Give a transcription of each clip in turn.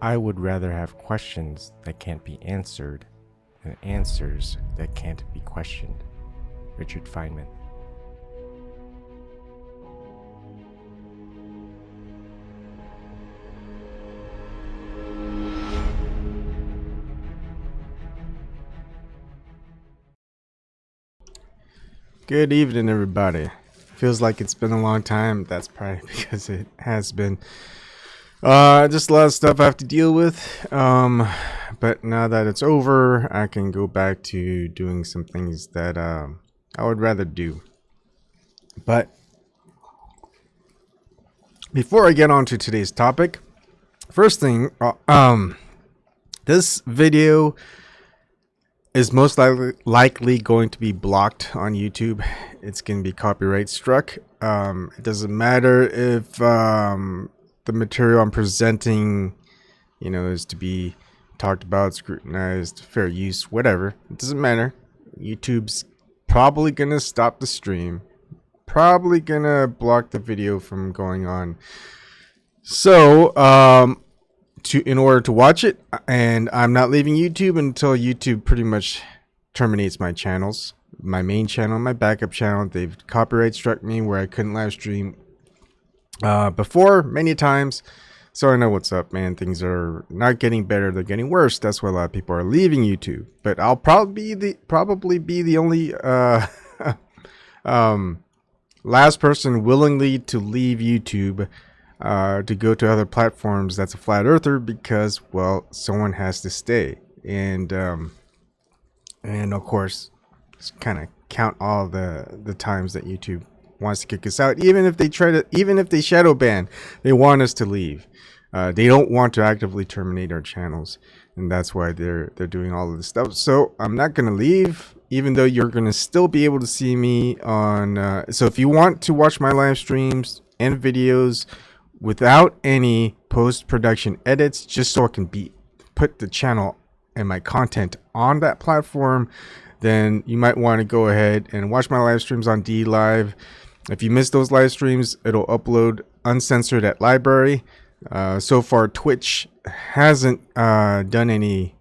I would rather have questions that can't be answered than answers that can't be questioned. Richard Feynman. Good evening, everybody. Feels like it's been a long time. That's probably because it has been. Just a lot of stuff I have to deal with. But now that it's over, I can go back to doing some things that I would rather do. But before I get on to today's topic, first thing, this video is most likely going to be blocked on YouTube. It's going to be copyright struck. It doesn't matter if the material I'm presenting, is to be talked about, scrutinized, fair use, whatever. It doesn't matter. YouTube's probably going to stop the stream. Probably going to block the video from going on. So, in order to watch it, and I'm not leaving YouTube until YouTube pretty much terminates my channels, my main channel, my backup channel. They've copyright struck me where I couldn't live stream before many times. So I know what's up, man. Things are not getting better, they're getting worse. That's why a lot of people are leaving YouTube. But I'll probably be the only last person willingly to leave YouTube to go to other platforms that's a flat earther, because, well, someone has to stay. And of course, kind of count all the times that YouTube wants to kick us out. Even if they shadow ban, they want us to leave. They don't want to actively terminate our channels, and that's why they're doing all of this stuff. So I'm not gonna leave, even though you're gonna still be able to see me on so if you want to watch my live streams and videos without any post-production edits, just so I can put the channel and my content on that platform, then you might want to go ahead and watch my live streams on DLive. If you miss those live streams, it'll upload uncensored at LBRY. So far, Twitch hasn't done any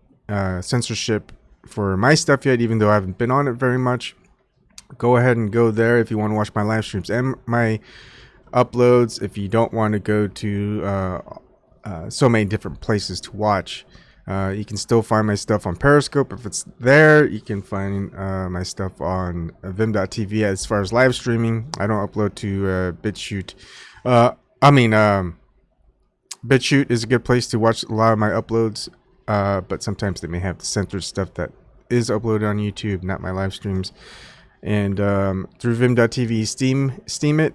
censorship for my stuff yet, even though I haven't been on it very much. Go ahead and go there if you want to watch my live streams and my uploads. If you don't want to go to so many different places to watch, you can still find my stuff on Periscope. If it's there, you can find my stuff on vim.tv. As far as live streaming, I don't upload to BitChute. BitChute is a good place to watch a lot of my uploads, but sometimes they may have the censored stuff that is uploaded on YouTube, not my live streams. And through vim.tv, Steam it.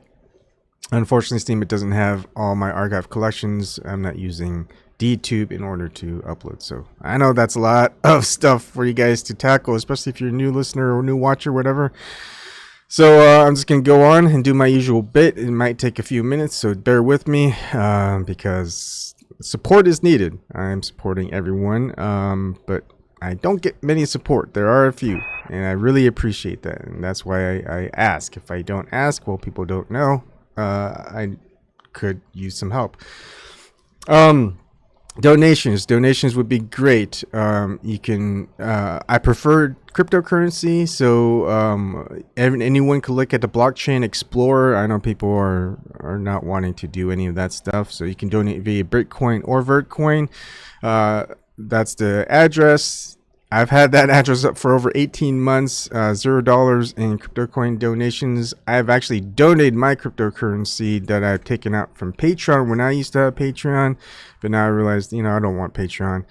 Unfortunately, Steam it doesn't have all my archive collections. I'm not using DTube in order to upload. So I know that's a lot of stuff for you guys to tackle, especially if you're a new listener or new watcher, whatever. So I'm just going to go on and do my usual bit. It might take a few minutes, so bear with me because support is needed. I'm supporting everyone, but I don't get many support. There are a few, and I really appreciate that. And that's why I ask. If I don't ask, well, people don't know. I could use some help. Donations would be great. You can I prefer cryptocurrency, so anyone can look at the blockchain explorer. I know people are not wanting to do any of that stuff, so you can donate via Bitcoin or Vertcoin. That's the address. I've had that address up for over 18 months, $0 in cryptocoin donations. I've actually donated my cryptocurrency that I've taken out from Patreon when I used to have Patreon, but now I realized, I don't want Patreon.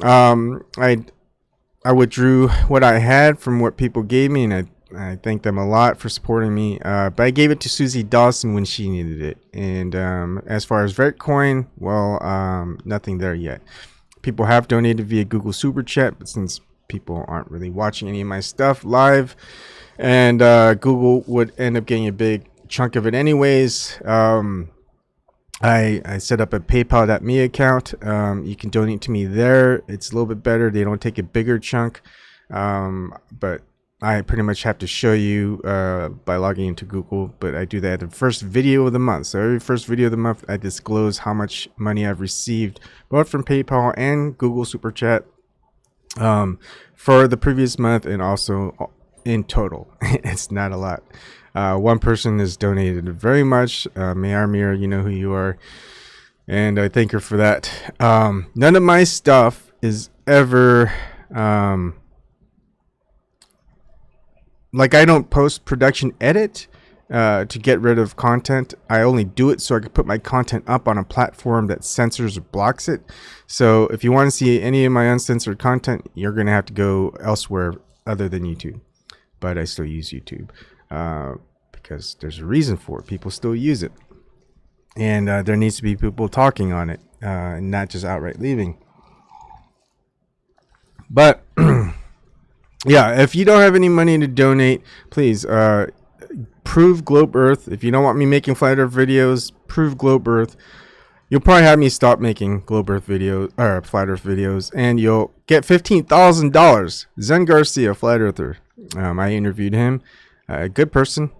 I withdrew what I had from what people gave me, and I thank them a lot for supporting me. But I gave it to Susie Dawson when she needed it. And as far as Vertcoin, well, nothing there yet. People have donated via Google Super Chat, but since people aren't really watching any of my stuff live, and Google would end up getting a big chunk of it anyways, I set up a PayPal.me account. You can donate to me there. It's a little bit better. They don't take a bigger chunk, but I pretty much have to show you by logging into Google, but I do that at the first video of the month. So every first video of the month, I disclose how much money I've received, both from PayPal and Google Super Chat, for the previous month, and also in total. It's not a lot. One person has donated very much. Mira, you know who you are, and I thank her for that. None of my stuff is ever like, I don't post-production edit to get rid of content. I only do it so I can put my content up on a platform that censors or blocks it. So if you want to see any of my uncensored content, you're going to have to go elsewhere other than YouTube. But I still use YouTube because there's a reason for it. People still use it. And there needs to be people talking on it, not just outright leaving. But yeah, if you don't have any money to donate, please prove Globe Earth. If you don't want me making Flat Earth videos, prove Globe Earth. You'll probably have me stop making Globe Earth videos or Flat Earth videos, and you'll get $15,000. Zen Garcia, Flat Earther. I interviewed him. A good person.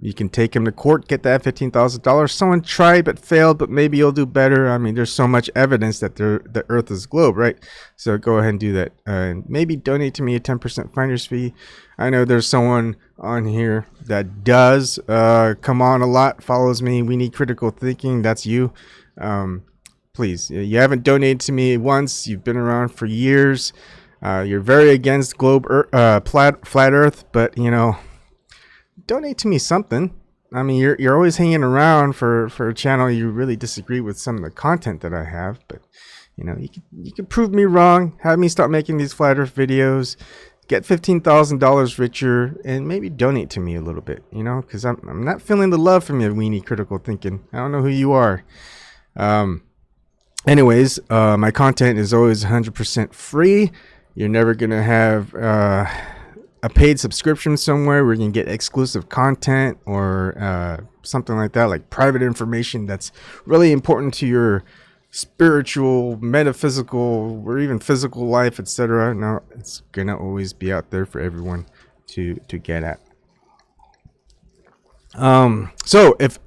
You can take him to court, get that $15,000. Someone tried but failed, but maybe you'll do better. I mean, there's so much evidence that the Earth is a globe, right? So go ahead and do that. And maybe donate to me a 10% finder's fee. I know there's someone on here that does come on a lot, follows me. We need critical thinking. That's you. Please, you haven't donated to me once. You've been around for years. You're very against flat Earth, but you know, donate to me something. I mean, you're always hanging around for a channel you really disagree with some of the content that I have, but you know, you can prove me wrong, have me stop making these Flat Earth videos, get $15,000 richer, and maybe donate to me a little bit, you know, because I'm not feeling the love from you, weenie critical thinking. I don't know who you are. Anyways, my content is always 100% free. You're never gonna have a paid subscription somewhere where you can get exclusive content or something like that, like private information that's really important to your spiritual, metaphysical, or even physical life, etc. No, it's gonna always be out there for everyone to get at. So if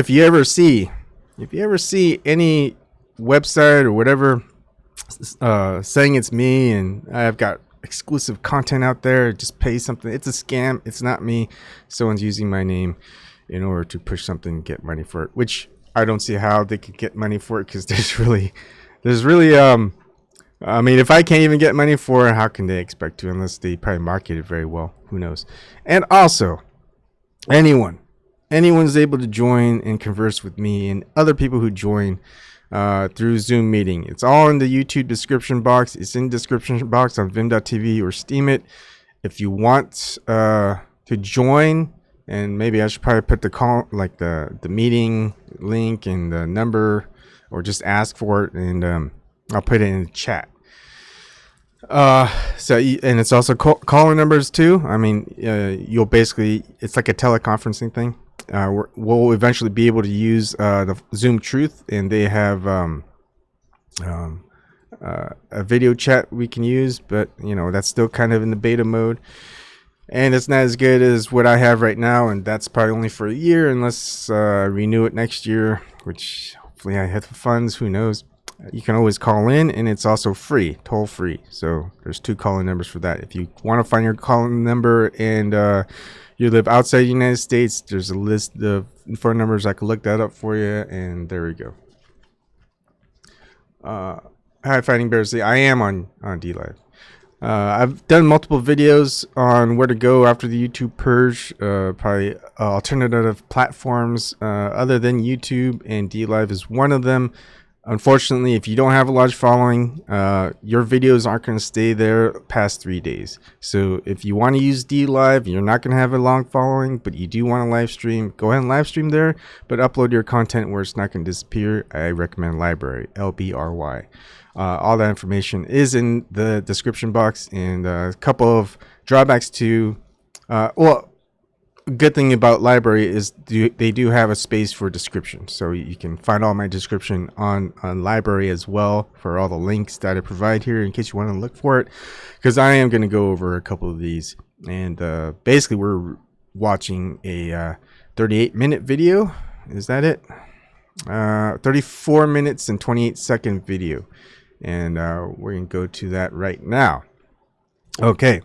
you ever see any website or whatever saying it's me and I've got exclusive content out there, just pay something, it's a scam. It's not me. Someone's using my name in order to push something and get money for it, which I don't see how they could get money for it, because there's really I mean, if I can't even get money for it, how can they expect to, unless they probably market it very well? Who knows? And also, anyone's able to join and converse with me and other people who join through Zoom meeting. It's all in the YouTube description box. It's in the description box on vim.tv or Steam it. If you want to join, and maybe I should probably put the call, like the meeting link and the number, or just ask for it, and I'll put it in the chat. And it's also caller numbers too. I mean, you'll basically, it's like a teleconferencing thing. We'll eventually be able to use the Zoom Truth, and they have a video chat we can use, but you know, that's still kind of in the beta mode, and it's not as good as what I have right now, and that's probably only for a year, unless I renew it next year, which hopefully I have the funds. Who knows? You can always call in, and it's also free, toll free. So there's 2 calling numbers for that. If you want to find your calling number and you live outside the United States, there's a list of phone numbers. I can look that up for you, and there we go. Hi, Fighting Bears. I am on DLive. I've done multiple videos on where to go after the YouTube purge, probably alternative platforms other than YouTube, and DLive is one of them. Unfortunately, if you don't have a large following, your videos aren't going to stay there past 3 days. So if you want to use DLive, you're not going to have a long following, but you do want to live stream, go ahead and live stream there, but upload your content where it's not going to disappear. I recommend LBRY, LBRY. All that information is in the description box, and a couple of drawbacks to, well, good thing about LBRY is they do have a space for description, so you can find all my description on LBRY as well for all the links that I provide here in case you want to look for it, because I am going to go over a couple of these. And basically we're watching a 38-minute video. Is that it? 34 minutes and 28-second video, and we're gonna go to that right now. Okay.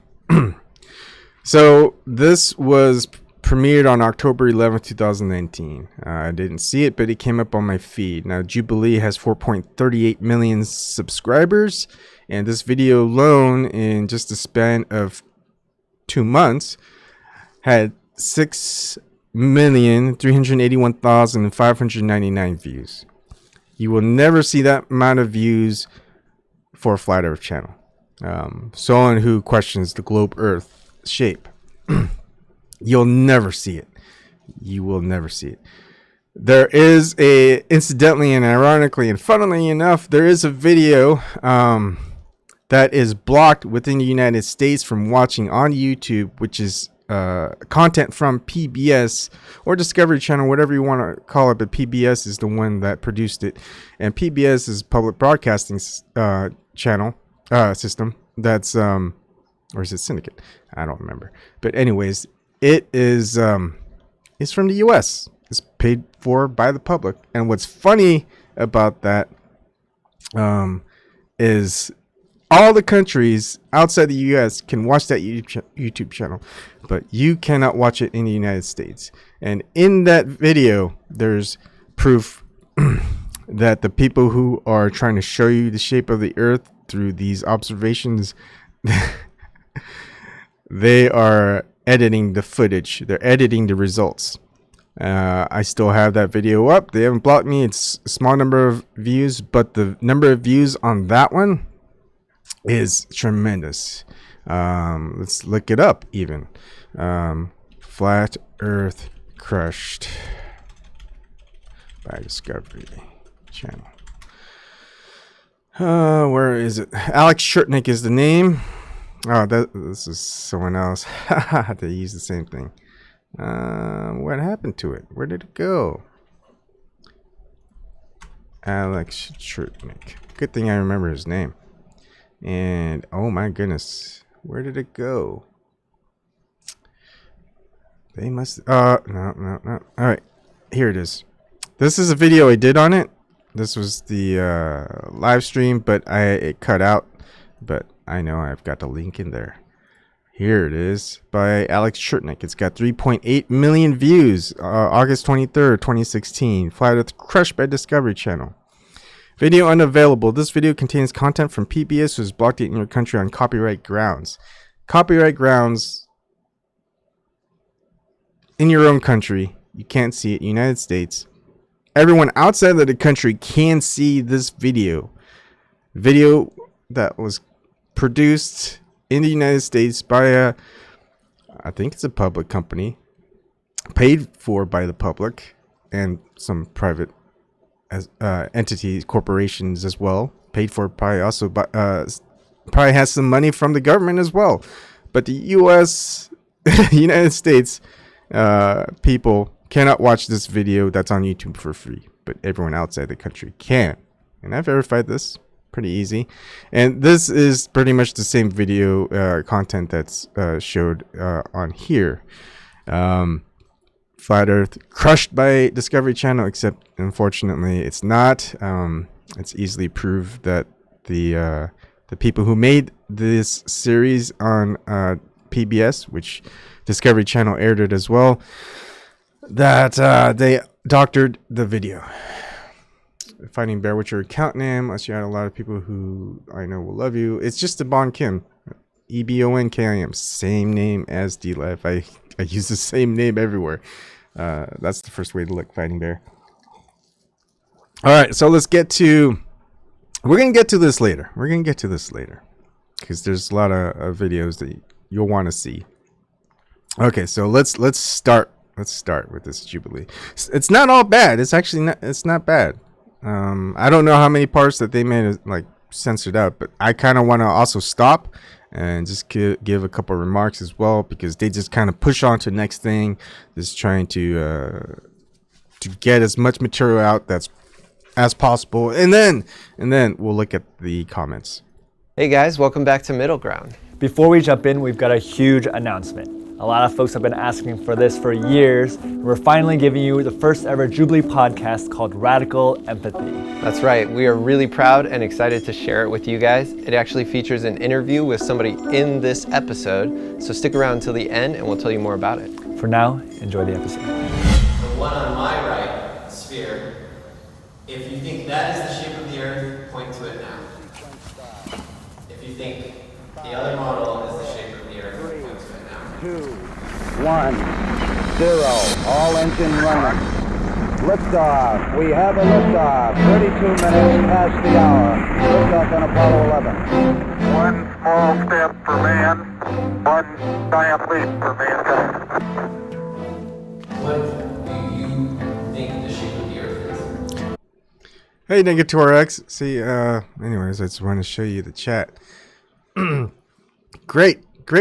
So this was premiered on October 11th, 2019. I didn't see it, but it came up on my feed. Now, Jubilee has 4.38 million subscribers, and this video alone, in just a span of 2 months, had 6,381,599 views. You will never see that amount of views for a Flat Earth channel. Someone who questions the globe Earth shape. You'll never see it. You will never see it. There is incidentally and ironically and funnily enough, there is a video that is blocked within the United States from watching on YouTube, which is content from PBS or Discovery Channel, whatever you want to call it, but PBS is the one that produced it, and PBS is public broadcasting channel system. That's or is it syndicate? I don't remember. But anyways, it is it's from the US. It's paid for by the public. And what's funny about that is all the countries outside the US can watch that YouTube channel, but you cannot watch it in the United States. And in that video, there's proof that the people who are trying to show you the shape of the Earth through these observations, they are editing the footage. They're editing the results. I still have that video up. They haven't blocked me. It's a small number of views, but the number of views on that one is tremendous. Let's look it up even. Flat Earth crushed by Discovery Channel. Where is it? Alex Shurtnick is the name. Oh, this is someone else. They use the same thing. What happened to it? Where did it go? Alex Shurtnick. Good thing I remember his name. And oh my goodness, where did it go? They must. No. All right, here it is. This is a video I did on it. This was the live stream, but it cut out. But I know I've got the link in there. Here it is by Alex Shurtnick. It's got 3.8 million views. August 23rd, 2016. Flat Earth crushed by Discovery Channel. Video unavailable. This video contains content from PBS, who has blocked it in your country on copyright grounds. Copyright grounds in your own country. You can't see it. United States. Everyone outside of the country can see this video. Video that was produced in the United States by I think it's a public company, paid for by the public, and some private entities, corporations as well, paid for probably also by probably has some money from the government as well. But the U.S. United States people cannot watch this video that's on YouTube for free, but everyone outside the country can. And I verified this. Pretty easy. And this is pretty much the same video content that's showed on here. Flat Earth crushed by Discovery Channel, except unfortunately it's not. It's easily proved that the people who made this series on PBS, which Discovery Channel aired it as well, that they doctored the video. Fighting Bear, what's your account name? Unless you had a lot of people who I know will love you. It's just Debunking. EBONKIM. Same name as D-Life. I use the same name everywhere. That's the first way to look, Fighting Bear. Alright, so let's get to... We're going to get to this later. Because there's a lot of videos that you'll want to see. Okay, so let's start. Let's start with this Jubilee. It's not all bad. It's actually not bad. I don't know how many parts that they made like censored out, but I kind of want to also stop and just give a couple of remarks as well, because they just kind of push on to the next thing, just trying to get as much material out as possible, and then we'll look at the comments. Hey guys, welcome back to Middle Ground. Before we jump in, we've got a huge announcement. A lot of folks have been asking for this for years. We're finally giving you the first ever Jubilee podcast called Radical Empathy. That's right, we are really proud and excited to share it with you guys. It actually features an interview with somebody in this episode, so stick around until the end and we'll tell you more about it. For now, enjoy the episode. The one on my right, sphere, if you think that is the shape of the Earth, point to it now. If you think the other model is the shape of the Earth, point to it now. 2, 1, 0, all engine running. Liftoff, we have a liftoff, 32 minutes past the hour. Liftoff on Apollo 11. One small step for man, one giant leap for mankind. What do you think the shape of the Earth is? Hey, Negatorex. See, anyways, I just want to show you the chat. Great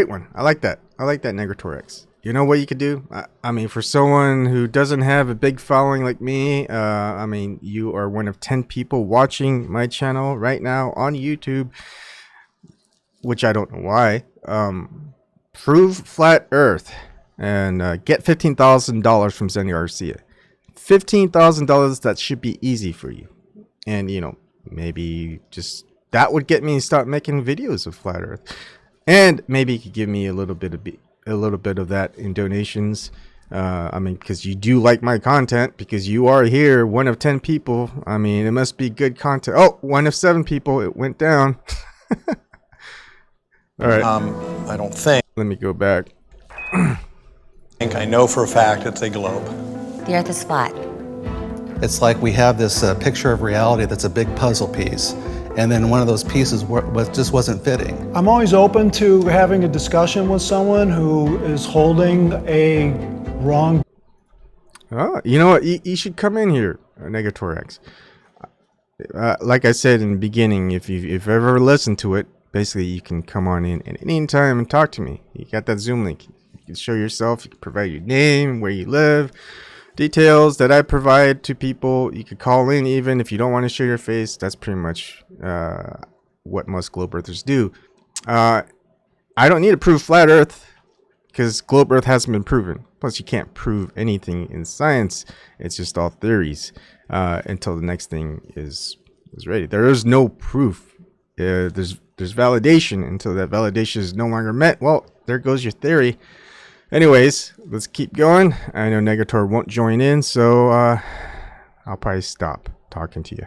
one. I like that. Negatorex. You know what you could do? I mean, for someone who doesn't have a big following like me, I mean, you are one of 10 people watching my channel right now on YouTube, which I don't know why. Prove flat Earth and get $15,000 from Zenny Garcia. $15,000, that should be easy for you. And, you know, maybe just that would get me to start making videos of flat Earth. And maybe you could give me a little bit of that in donations. I mean, because you do like my content, because you are here, one of 10 people. I mean, it must be good content. Oh, one of 7 people. It went down. All right. I don't think. Let me go back. I know for a fact it's a globe. The Earth is flat. It's like we have this picture of reality that's a big puzzle piece, and then one of those pieces just wasn't fitting. I'm always open to having a discussion with someone who is holding a wrong. Oh, you know what? You should come in here, Negatorex. Like I said in the beginning, if you've ever listened to it, basically you can come on in at any time and talk to me. You got that Zoom link. You can show yourself. You can provide your name, where you live, details that I provide to people. You could call in even if you don't want to show your face. That's pretty much what most globe earthers do. I don't need to prove flat Earth, because globe Earth hasn't been proven. Plus, you can't prove anything in science. It's just all theories until the next thing is ready. There is no proof. There's validation. Until that validation is no longer met, well, there goes your theory. Anyways, let's keep going. I know Negator won't join in, so I'll probably stop talking to you.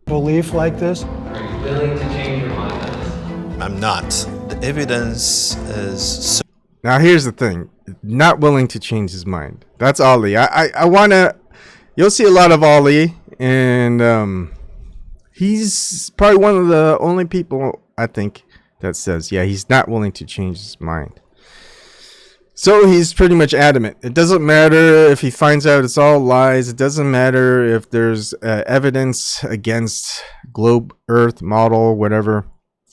Belief like this. Are you willing to change your mind on this? I'm not. The evidence is so. Now, here's the thing. Not willing to change his mind. That's Ali. I want to... You'll see a lot of Ali, and he's probably one of the only people, I think, that says, yeah, he's not willing to change his mind. So he's pretty much adamant. It doesn't matter if he finds out it's all lies. It doesn't matter if there's evidence against globe Earth model, whatever.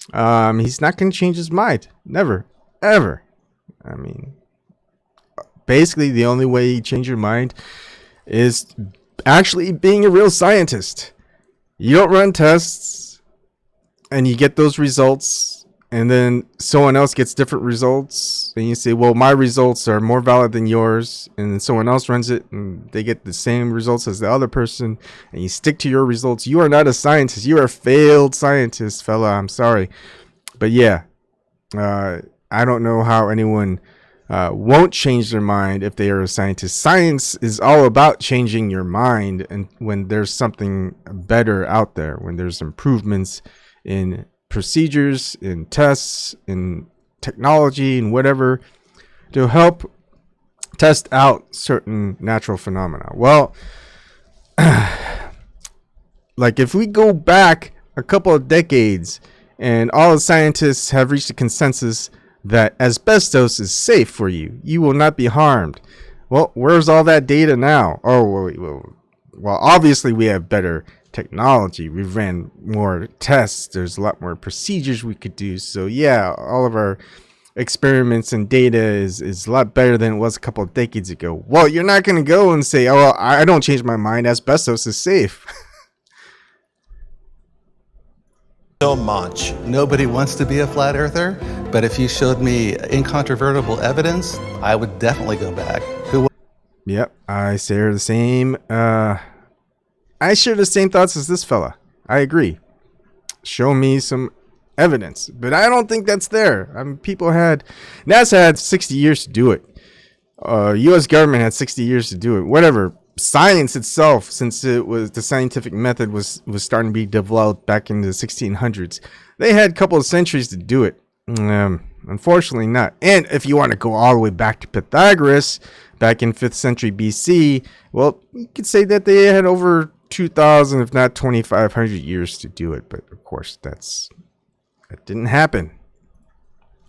He's not going to change his mind. Never, ever. I mean, basically the only way you change your mind is actually being a real scientist. You don't run tests and you get those results, and then someone else gets different results, and you say, well, my results are more valid than yours, and then someone else runs it and they get the same results as the other person, and you stick to your results. You are not a scientist. You are a failed scientist, fella. I'm sorry. But yeah, I don't know how anyone won't change their mind if they are a scientist. Science is all about changing your mind, and when there's something better out there, when there's improvements in procedures, in tests, in technology, and whatever, to help test out certain natural phenomena. Well, like if we go back a couple of decades and all the scientists have reached a consensus that asbestos is safe for you, you will not be harmed. Well, where's all that data now? Oh, well, obviously we have better technology. We've ran more tests. There's a lot more procedures we could do. So yeah, all of our experiments and data is a lot better than it was a couple of decades ago. Well, you're not going to go and say, oh, well, I don't change my mind. Asbestos is safe. So much. Nobody wants to be a flat earther, but if you showed me incontrovertible evidence, I would definitely go back. Yep, I share the same. I share the same thoughts as this fella. I agree. Show me some evidence, but I don't think that's there. I mean, NASA had 60 years to do it. U.S. government had 60 years to do it. Whatever. Science itself, since the scientific method was starting to be developed back in the 1600s, they had a couple of centuries to do it. Unfortunately not. And if you want to go all the way back to Pythagoras, back in 5th century BC, well, you could say that they had over 2,000, if not 2,500 years to do it. But of course, that didn't happen.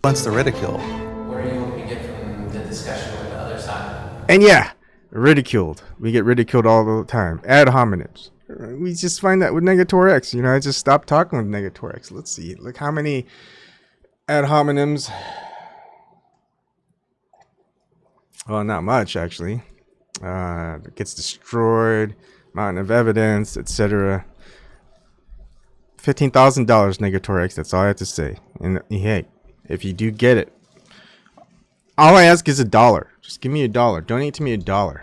Wants the ridicule. Where are you hoping to get from the discussion with the other side? And yeah, ridiculed. We get ridiculed all the time. Ad hominems. We just find that with Negator X. You know, I just stopped talking with Negator X. Let's see. Look how many ad hominems. Well, not much, actually. It gets destroyed. Mountain of evidence, etc. $15,000 Negator X. That's all I have to say. And hey, if you do get it, all I ask is $1. Just give me $1. Donate to me $1.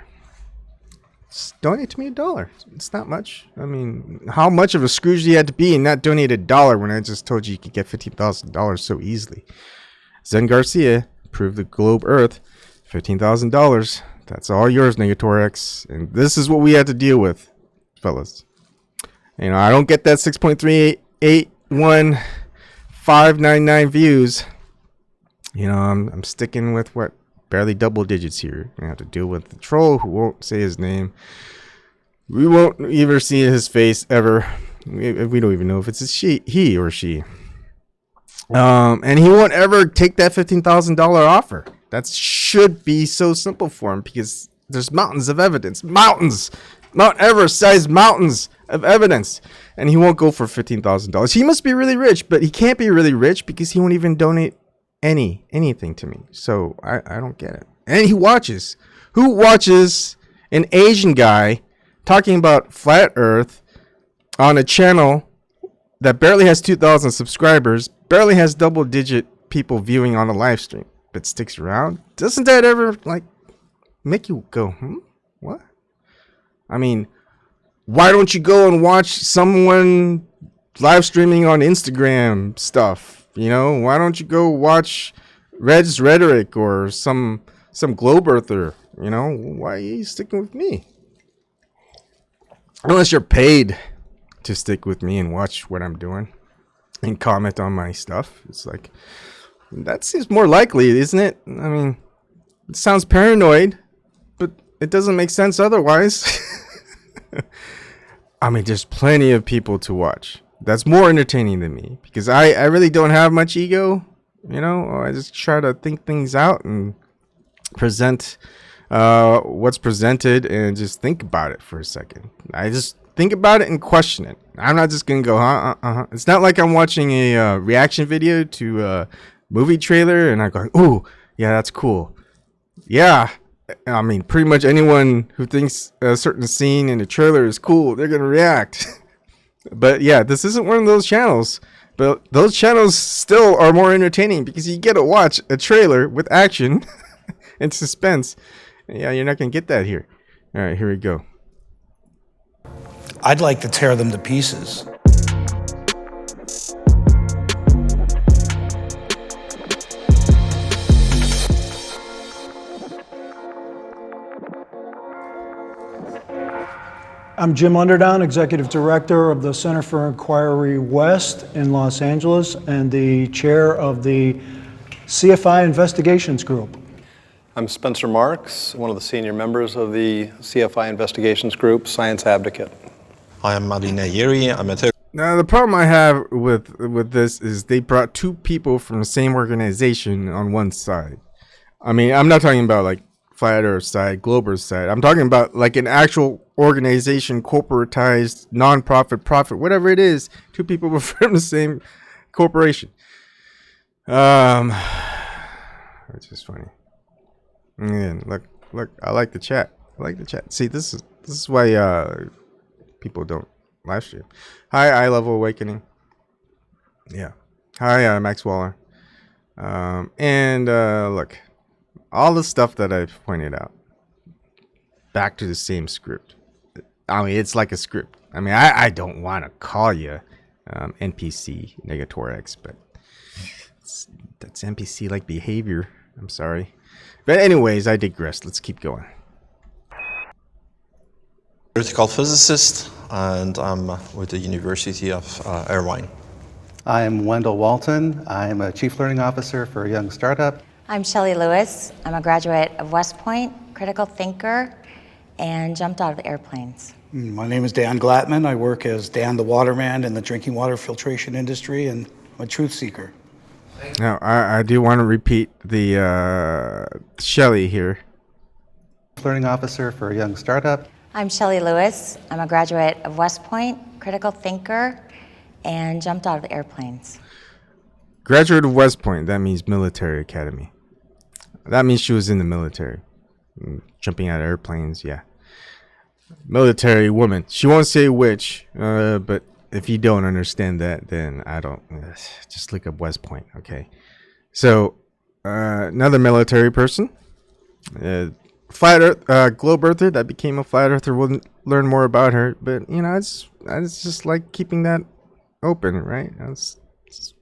Just donate to me $1. It's not much. I mean, how much of a Scrooge do you have to be and not donate $1 when I just told you could get $15,000 so easily? Zen Garcia proved the globe Earth. $15,000. That's all yours, Negator X. And this is what we had to deal with, fellas. You know, I don't get that 6.381599 views. You know, I'm sticking with what barely double digits here. I have to deal with the troll who won't say his name. We won't ever see his face ever. We don't even know if it's he or she. And he won't ever take that $15,000 offer. That should be so simple for him because there's mountains of evidence. Mountains! Mount Everest sized mountains of evidence. And he won't go for $15,000. He must be really rich, but he can't be really rich because he won't even donate anything to me. So I don't get it. And he watches. Who watches an Asian guy talking about flat earth on a channel that barely has 2,000 subscribers, barely has double digit people viewing on a live stream, but sticks around? Doesn't that ever like make you go, what? I mean, why don't you go and watch someone live streaming on Instagram stuff? You know, why don't you go watch Red's Rhetoric or some globe earther? You know, why are you sticking with me? Unless you're paid to stick with me and watch what I'm doing and comment on my stuff. It's like, that seems more likely, isn't it? I mean, it sounds paranoid, but it doesn't make sense otherwise. I mean, there's plenty of people to watch that's more entertaining than me because I really don't have much ego. You know, I just try to think things out and present what's presented and just think about it for a second. I just think about it and question it. I'm not just gonna go, It's not like I'm watching a reaction video to a movie trailer and I'm going, oh, yeah, that's cool. Yeah, I mean, pretty much anyone who thinks a certain scene in a trailer is cool, they're gonna react. But yeah, this isn't one of those channels. But those channels still are more entertaining because you get to watch a trailer with action and suspense. Yeah, you're not gonna get that here. All right, here we go. I'd like to tear them to pieces. I'm Jim Underdown, Executive Director of the Center for Inquiry West in Los Angeles and the Chair of the CFI Investigations Group. I'm Spencer Marks, one of the senior members of the CFI Investigations Group, Science Advocate. I am Marina Yeri. I'm a Now, the problem I have with this is they brought two people from the same organization on one side. I mean, I'm not talking about like flat earth side, globe earth side. I'm talking about like an actual organization, corporatized, non-profit, profit, whatever it is. Two people from the same corporation. It's just funny. And look, I like the chat. See, this is why people don't live stream. Hi, Eye Level Awakening. Yeah. Hi, Max Waller. And look, all the stuff that I've pointed out, back to the same script. I mean, it's like a script. I mean, I don't want to call you NPC Negator X, but that's NPC like behavior. I'm sorry. But anyways, I digress. Let's keep going. Theoretical physicist, and I'm with the University of Irvine. I'm Wendell Walton. I'm a Chief Learning Officer for a young startup. I'm Shelley Lewis. I'm a graduate of West Point, critical thinker, and jumped out of airplanes. My name is Dan Glatman. I work as Dan the Waterman in the drinking water filtration industry, and I'm a truth seeker. Now, I do want to repeat the Shelley here. Learning Officer for a young startup. I'm Shelley Lewis. I'm a graduate of West Point, critical thinker, and jumped out of airplanes. Graduate of West Point, that means military academy. That means she was in the military. Jumping out of airplanes, yeah. Military woman. She won't say which, but if you don't understand that, then I don't. Just look up West Point, okay? So, another military person. Flat Earth, globe earther that became a flat earther. We'll learn more about her, but you know, it's just like keeping that open, right? Just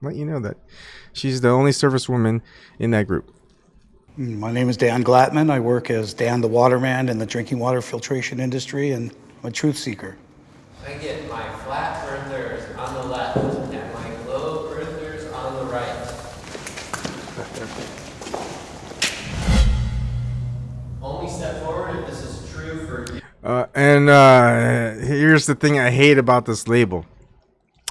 let you know that she's the only servicewoman in that group. My name is Dan Glatman. I work as Dan the Waterman in the drinking water filtration industry, and I'm a truth seeker. I get my flat earthers on the left and my globe earthers on the right. Only step forward if this is true for you. Here's the thing I hate about this label.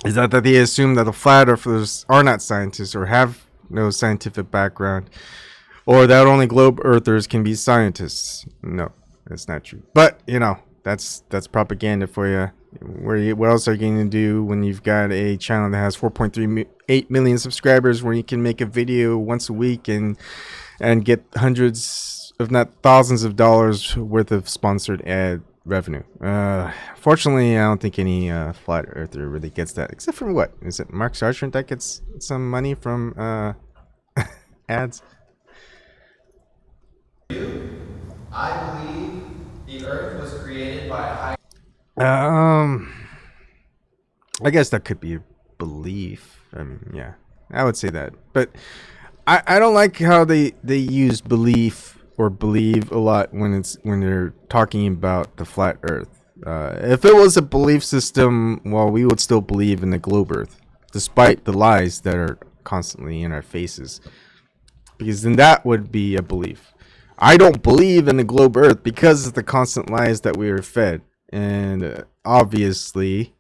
Is that they assume that the flat earthers are not scientists or have no scientific background, or that only globe earthers can be scientists. No, that's not true. But, you know, that's propaganda for you. What else are you going to do when you've got a channel that has 4.38 million subscribers, where you can make a video once a week and get hundreds, if not thousands of dollars worth of sponsored ad revenue? Fortunately, I don't think any flat earther really gets that, except for what? Is it Mark Sargent that gets some money from ads? I believe the earth was created by a high... I guess that could be a belief. I mean, yeah, I would say that. But I don't like how they use belief or believe a lot when they're talking about the flat earth. If it was a belief system, well, we would still believe in the globe earth, despite the lies that are constantly in our faces, because then that would be a belief. I don't believe in the globe earth because of the constant lies that we are fed. And obviously,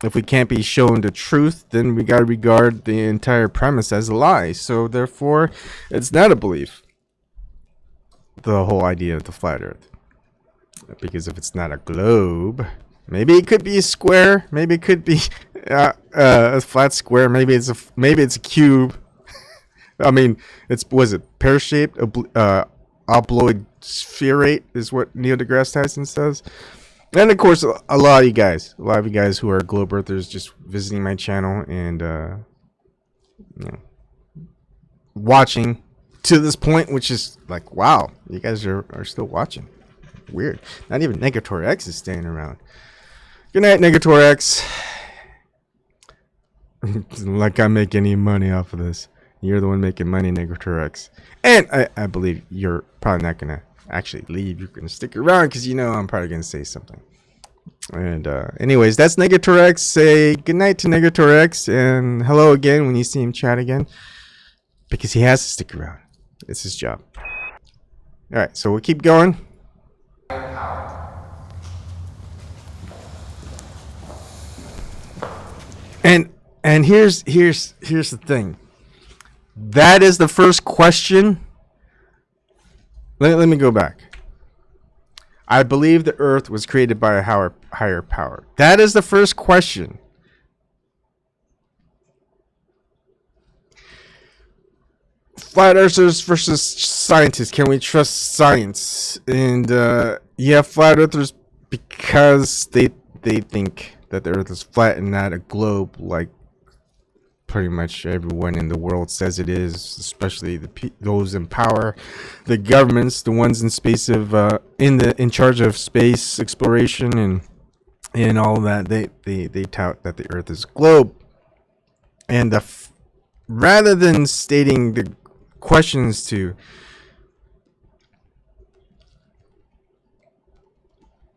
if we can't be shown the truth, then we got to regard the entire premise as a lie. So therefore, it's not a belief, the whole idea of the flat earth. Because if it's not a globe, maybe it could be a square, maybe it could be a flat square, maybe it's a cube. I mean, was it pear-shaped, obloid spherate is what Neil deGrasse Tyson says. And of course, a lot of you guys who are globe earthers just visiting my channel and watching to this point, which is like, wow, you guys are still watching. Weird. Not even Negator X is staying around. Good night, Negator X. Like I make any money off of this. You're the one making money, Negator X. And I believe you're probably not going to actually leave. You're going to stick around because you know I'm probably going to say something. And anyways, that's Negator X. Say goodnight to Negator X and hello again when you see him chat again. Because he has to stick around. It's his job. Alright, so we'll keep going. And here's the thing. That is the first question let me go back. I believe the earth was created by a higher power. That is the first question. Flat earthers versus scientists. Can we trust science? And yeah, flat earthers, because they think that the earth is flat and not a globe, like pretty much everyone in the world says it is, especially those in power, the governments, the ones in space of in charge of space exploration and all that. They tout that the earth is a globe, and rather than stating the questions to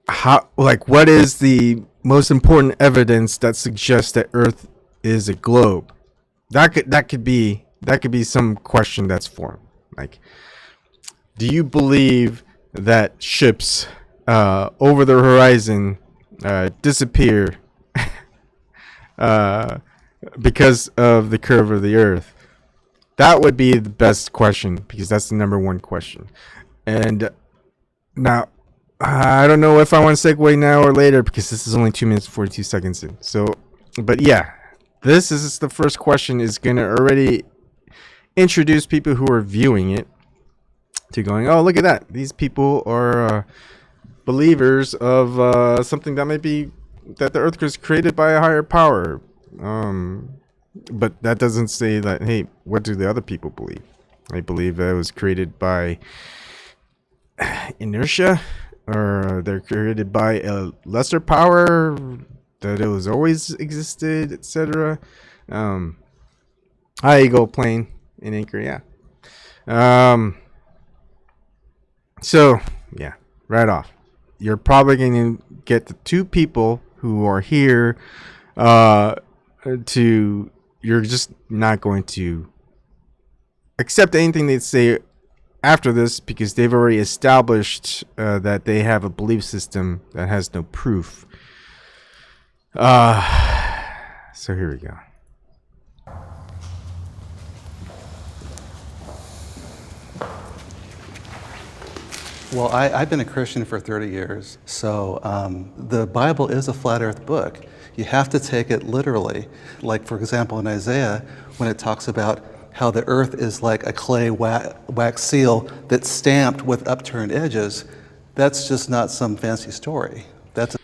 how, like, what is the most important evidence that suggests that earth is a globe, that could be some question that's formed, like, do you believe that ships over the horizon disappear because of the curve of the earth? That would be the best question, because that's the number one question. And now, I don't know if I want to segue now or later, because this is only 2 minutes and 42 seconds in. So, but yeah, this is the first question, is going to already introduce people who are viewing it to going, oh, look at that. These people are believers of something that might be, that the earth was created by a higher power. But that doesn't say that, hey, what do the other people believe? They believe that it was created by inertia, or they're created by a lesser power, that it was always existed, etc. High ego plane in Anchor, yeah. So, yeah, right off, you're probably going to get the two people who are here you're just not going to accept anything they say after this, because they've already established that they have a belief system that has no proof. So here we go. Well, I've been a Christian for 30 years, so the Bible is a flat earth book. You have to take it literally. Like, for example, in Isaiah, when it talks about how the earth is like a clay wax seal that's stamped with upturned edges, that's just not some fancy story. That's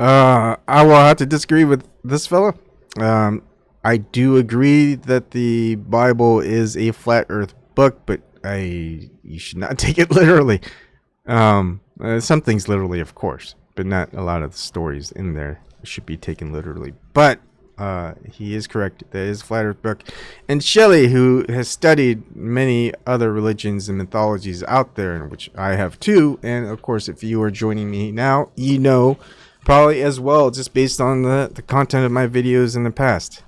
I will have to disagree with this fella. I do agree that the Bible is a flat earth book, but you should not take it literally. Some things literally, of course, but not a lot of the stories in there should be taken literally. But he is correct. That is a flat earth book. And Shelley, who has studied many other religions and mythologies out there, which I have too, and of course, if you are joining me now, you know probably as well, just based on the content of my videos in the past,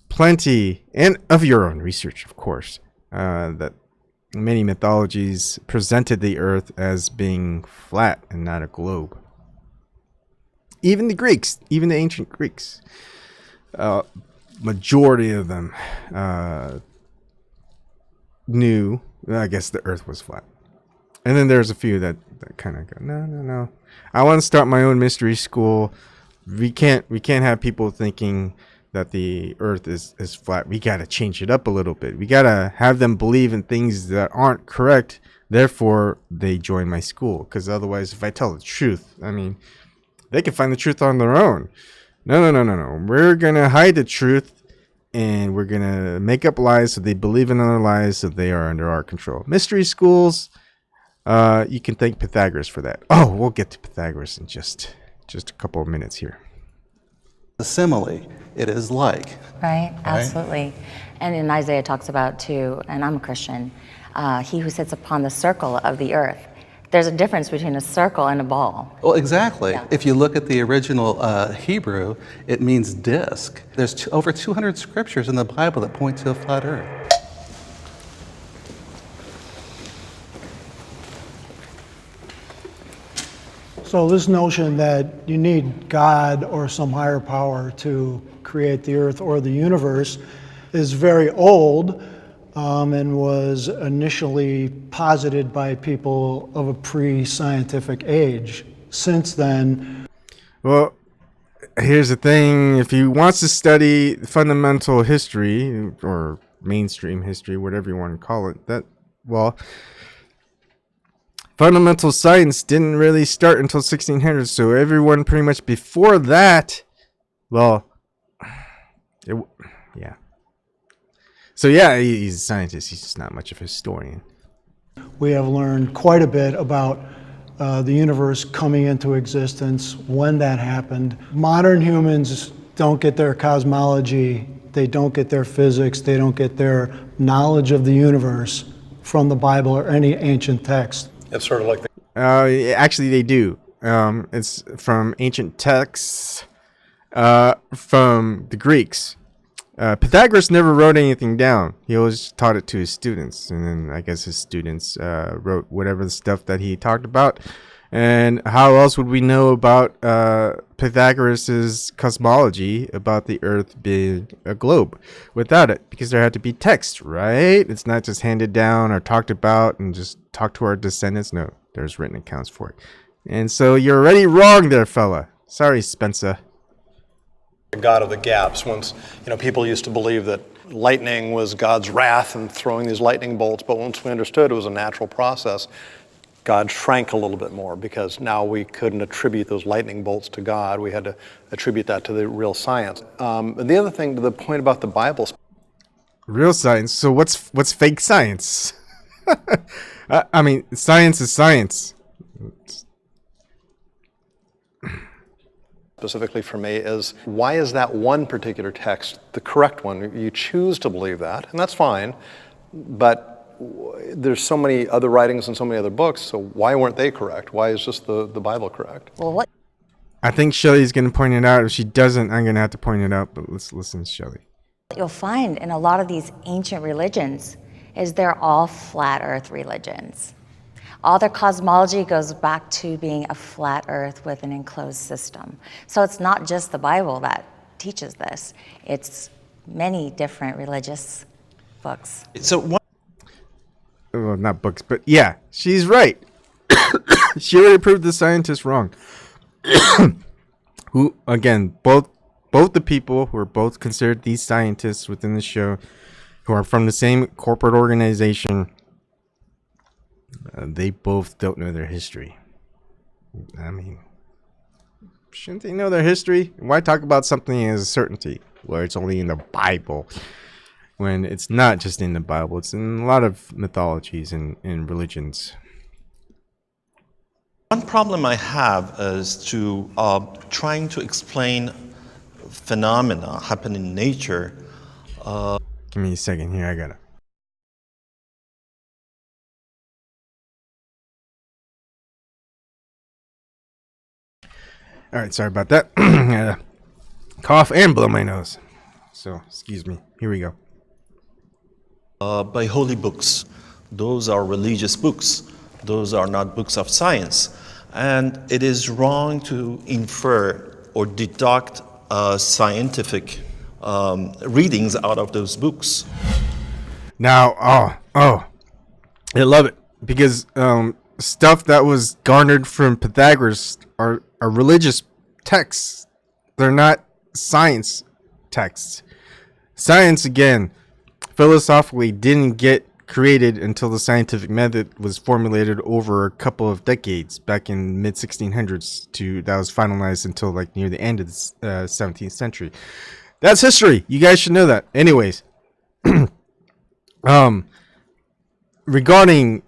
plenty, and of your own research, of course, that many mythologies presented the earth as being flat and not a globe. Even the Greeks, even the ancient Greeks, majority of them knew, I guess, the earth was flat. And then there's a few that kind of go, no. I want to start my own mystery school. We can't have people thinking that the earth is flat. We got to change it up a little bit. We got to have them believe in things that aren't correct. Therefore, they join my school. Because otherwise, if I tell the truth, I mean, they can find the truth on their own. No. We're going to hide the truth, and we're going to make up lies so they believe in other lies, so they are under our control. Mystery schools, you can thank Pythagoras for that. Oh, we'll get to Pythagoras in just a couple of minutes here. a simile. It is like. Right, absolutely. And in Isaiah it talks about too, and I'm a Christian, he who sits upon the circle of the earth. There's a difference between a circle and a ball. Well, exactly. Yeah. If you look at the original Hebrew, it means disc. There's over 200 scriptures in the Bible that point to a flat earth. So this notion that you need God or some higher power to create the earth or the universe is very old, and was initially posited by people of a pre-scientific age. Since then, well, here's the thing. If he wants to study fundamental history or mainstream history, whatever you want to call it, fundamental science didn't really start until 1600. So everyone pretty much before that, yeah. So yeah, he's a scientist. He's just not much of a historian. we have learned quite a bit about the universe coming into existence, when that happened. Modern humans don't get their cosmology, they don't get their physics, they don't get their knowledge of the universe from the Bible or any ancient text. It's sort of like actually, they do. It's from ancient texts, from the Greeks. Pythagoras never wrote anything down. He always taught it to his students, and then I guess his students wrote whatever the stuff that he talked about. And how else would we know about Pythagoras's cosmology about the Earth being a globe without it? Because there had to be text, right? It's not just handed down or talked about and just talked to our descendants. No, there's written accounts for it. And so you're already wrong there, fella. Sorry, Spencer. the God of the gaps. Once, people used to believe that lightning was God's wrath and throwing these lightning bolts, but once we understood it was a natural process, God shrank a little bit more because now we couldn't attribute those lightning bolts to God. We had to attribute that to the real science. The other thing, to the point about the Bible. Real science? So what's fake science? I mean, science is science. Specifically for me is, why is that one particular text the correct one? You choose to believe that, and that's fine, but there's so many other writings and so many other books, so why weren't they correct? Why is just the Bible correct? Well, what? I think Shelly's going to point it out. If she doesn't, I'm going to have to point it out, but let's listen to Shelly. What you'll find in a lot of these ancient religions is they're all flat earth religions. All their cosmology goes back to being a flat earth with an enclosed system. So it's not just the Bible that teaches this. It's many different religious books. So Well, not books, but yeah, she's right. She already proved the scientists wrong. Who, again, both the people who are both considered these scientists within the show, who are from the same corporate organization, they both don't know their history. I mean, shouldn't they know their history? Why talk about something as a certainty where it's only in the Bible when it's not just in the Bible? It's in a lot of mythologies and religions. one problem I have is to trying to explain phenomena happen in nature. Give me a second here. I gotta. All right, sorry about that. Cough and blow my nose. So, excuse me. Here we go. By holy books. Those are religious books. Those are not books of science. And it is wrong to infer or deduct scientific readings out of those books. Now, I love it because stuff that was garnered from Pythagoras are religious texts. They're not science texts. Science, again, philosophically didn't get created until the scientific method was formulated over a couple of decades back in mid 1600s that was finalized until like near the end of the 17th century. That's history. You guys should know that. Anyways, regarding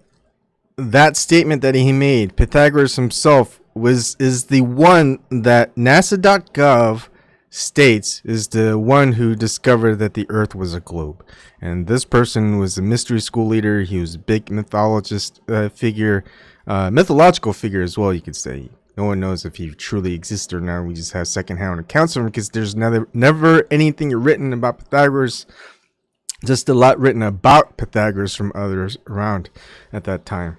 that statement that he made, Pythagoras himself is the one that NASA.gov states is the one who discovered that the Earth was a globe. And this person was a mystery school leader. He was a big mythological figure as well, you could say. No one knows if he truly exists or not. We just have secondhand accounts of him because there's never anything written about Pythagoras. Just a lot written about Pythagoras from others around at that time.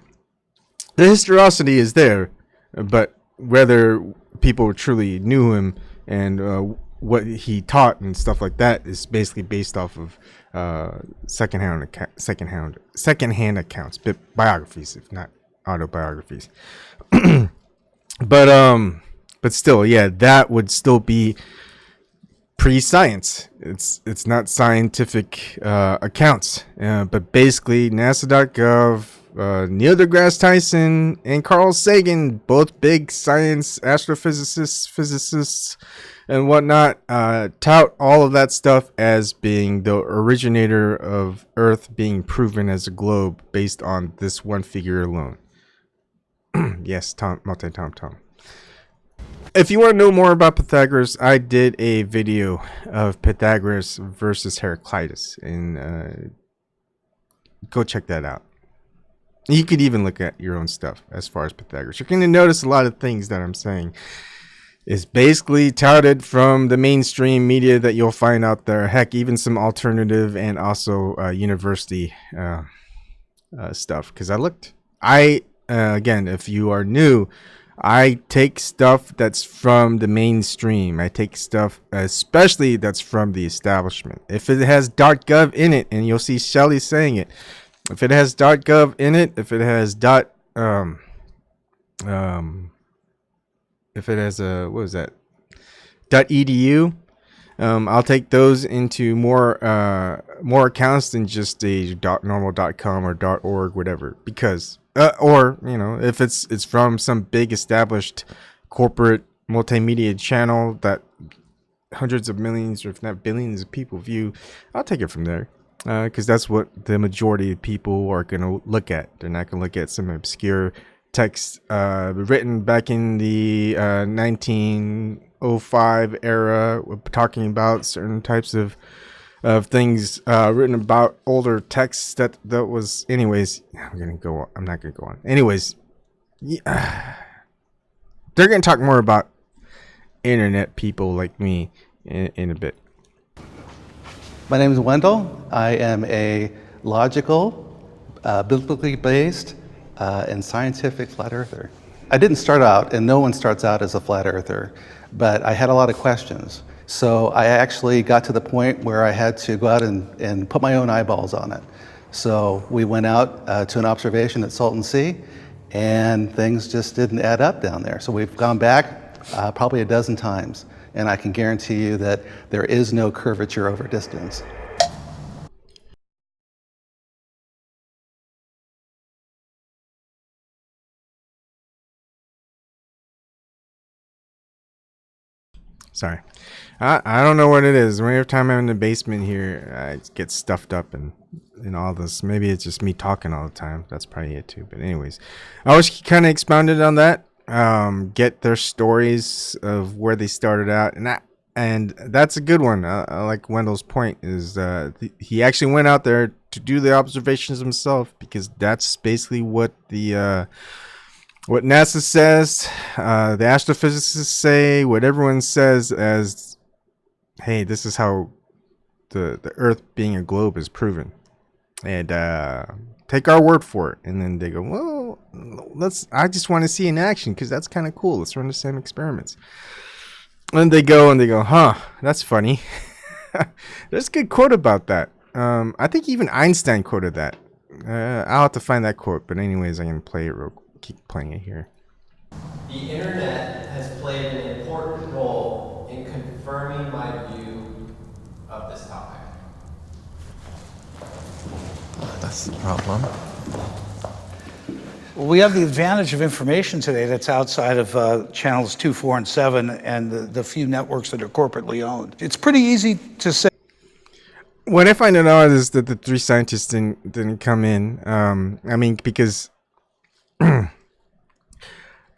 The historicity is there, but whether people truly knew him and what he taught and stuff like that is basically based off of secondhand accounts, biographies, if not autobiographies. But still, yeah, that would still be pre-science. It's not scientific accounts, but basically NASA.gov, Neil deGrasse Tyson and Carl Sagan, both big science astrophysicists, physicists, and whatnot, tout all of that stuff as being the originator of Earth being proven as a globe based on this one figure alone. Yes, Tom. If you want to know more about Pythagoras, I did a video of Pythagoras versus Heraclitus, and go check that out. You could even look at your own stuff as far as Pythagoras. You're going to notice a lot of things that I'm saying is basically touted from the mainstream media that you'll find out there. Heck, even some alternative and also university stuff. Because again, if you are new, I take stuff that's from the mainstream. I take stuff especially that's from the establishment. If it has .gov in it, and you'll see Shelly saying it, if it has .gov in it, if it has if it has a, what was that, .edu, I'll take those into more accounts than just a .normal.com or .org, whatever, because or if it's from some big established corporate multimedia channel that hundreds of millions or if not billions of people view, I'll take it from there, because that's what the majority of people are going to look at. They're not going to look at some obscure text written back in the 1905 era, talking about certain types of things written about older texts that was. Anyways, I'm not gonna go on. Anyways, they're gonna talk more about internet people like me in a bit. My name is Wendell. I am a logical, biblically based, and scientific flat earther. I didn't start out, and no one starts out as a flat earther, but I had a lot of questions. So I actually got to the point where I had to go out and put my own eyeballs on it. So we went out to an observation at Salton Sea, and things just didn't add up down there. So we've gone back probably a dozen times, and I can guarantee you that there is no curvature over distance. Sorry. I don't know what it is. Every time I'm in the basement here, I get stuffed up and all this. Maybe it's just me talking all the time. That's probably it too. But anyways, I was kind of expounded on that. Get their stories of where they started out. And that's a good one. I like Wendell's point is he actually went out there to do the observations himself, because that's basically what what NASA says, the astrophysicists say, what everyone says as, hey, this is how the Earth being a globe is proven. And take our word for it. And then they go, well, I just want to see in action because that's kind of cool. Let's run the same experiments. And they go, huh, that's funny. There's a good quote about that. I think even Einstein quoted that. I'll have to find that quote. But anyways, I'm going to play it keep playing it here. The internet has played an important role in confirming my view of this topic. That's the problem. Well, we have the advantage of information today that's outside of channels 2, 4, and 7 and the few networks that are corporately owned. It's pretty easy to say. What I find out is that the three scientists didn't come in. I mean, because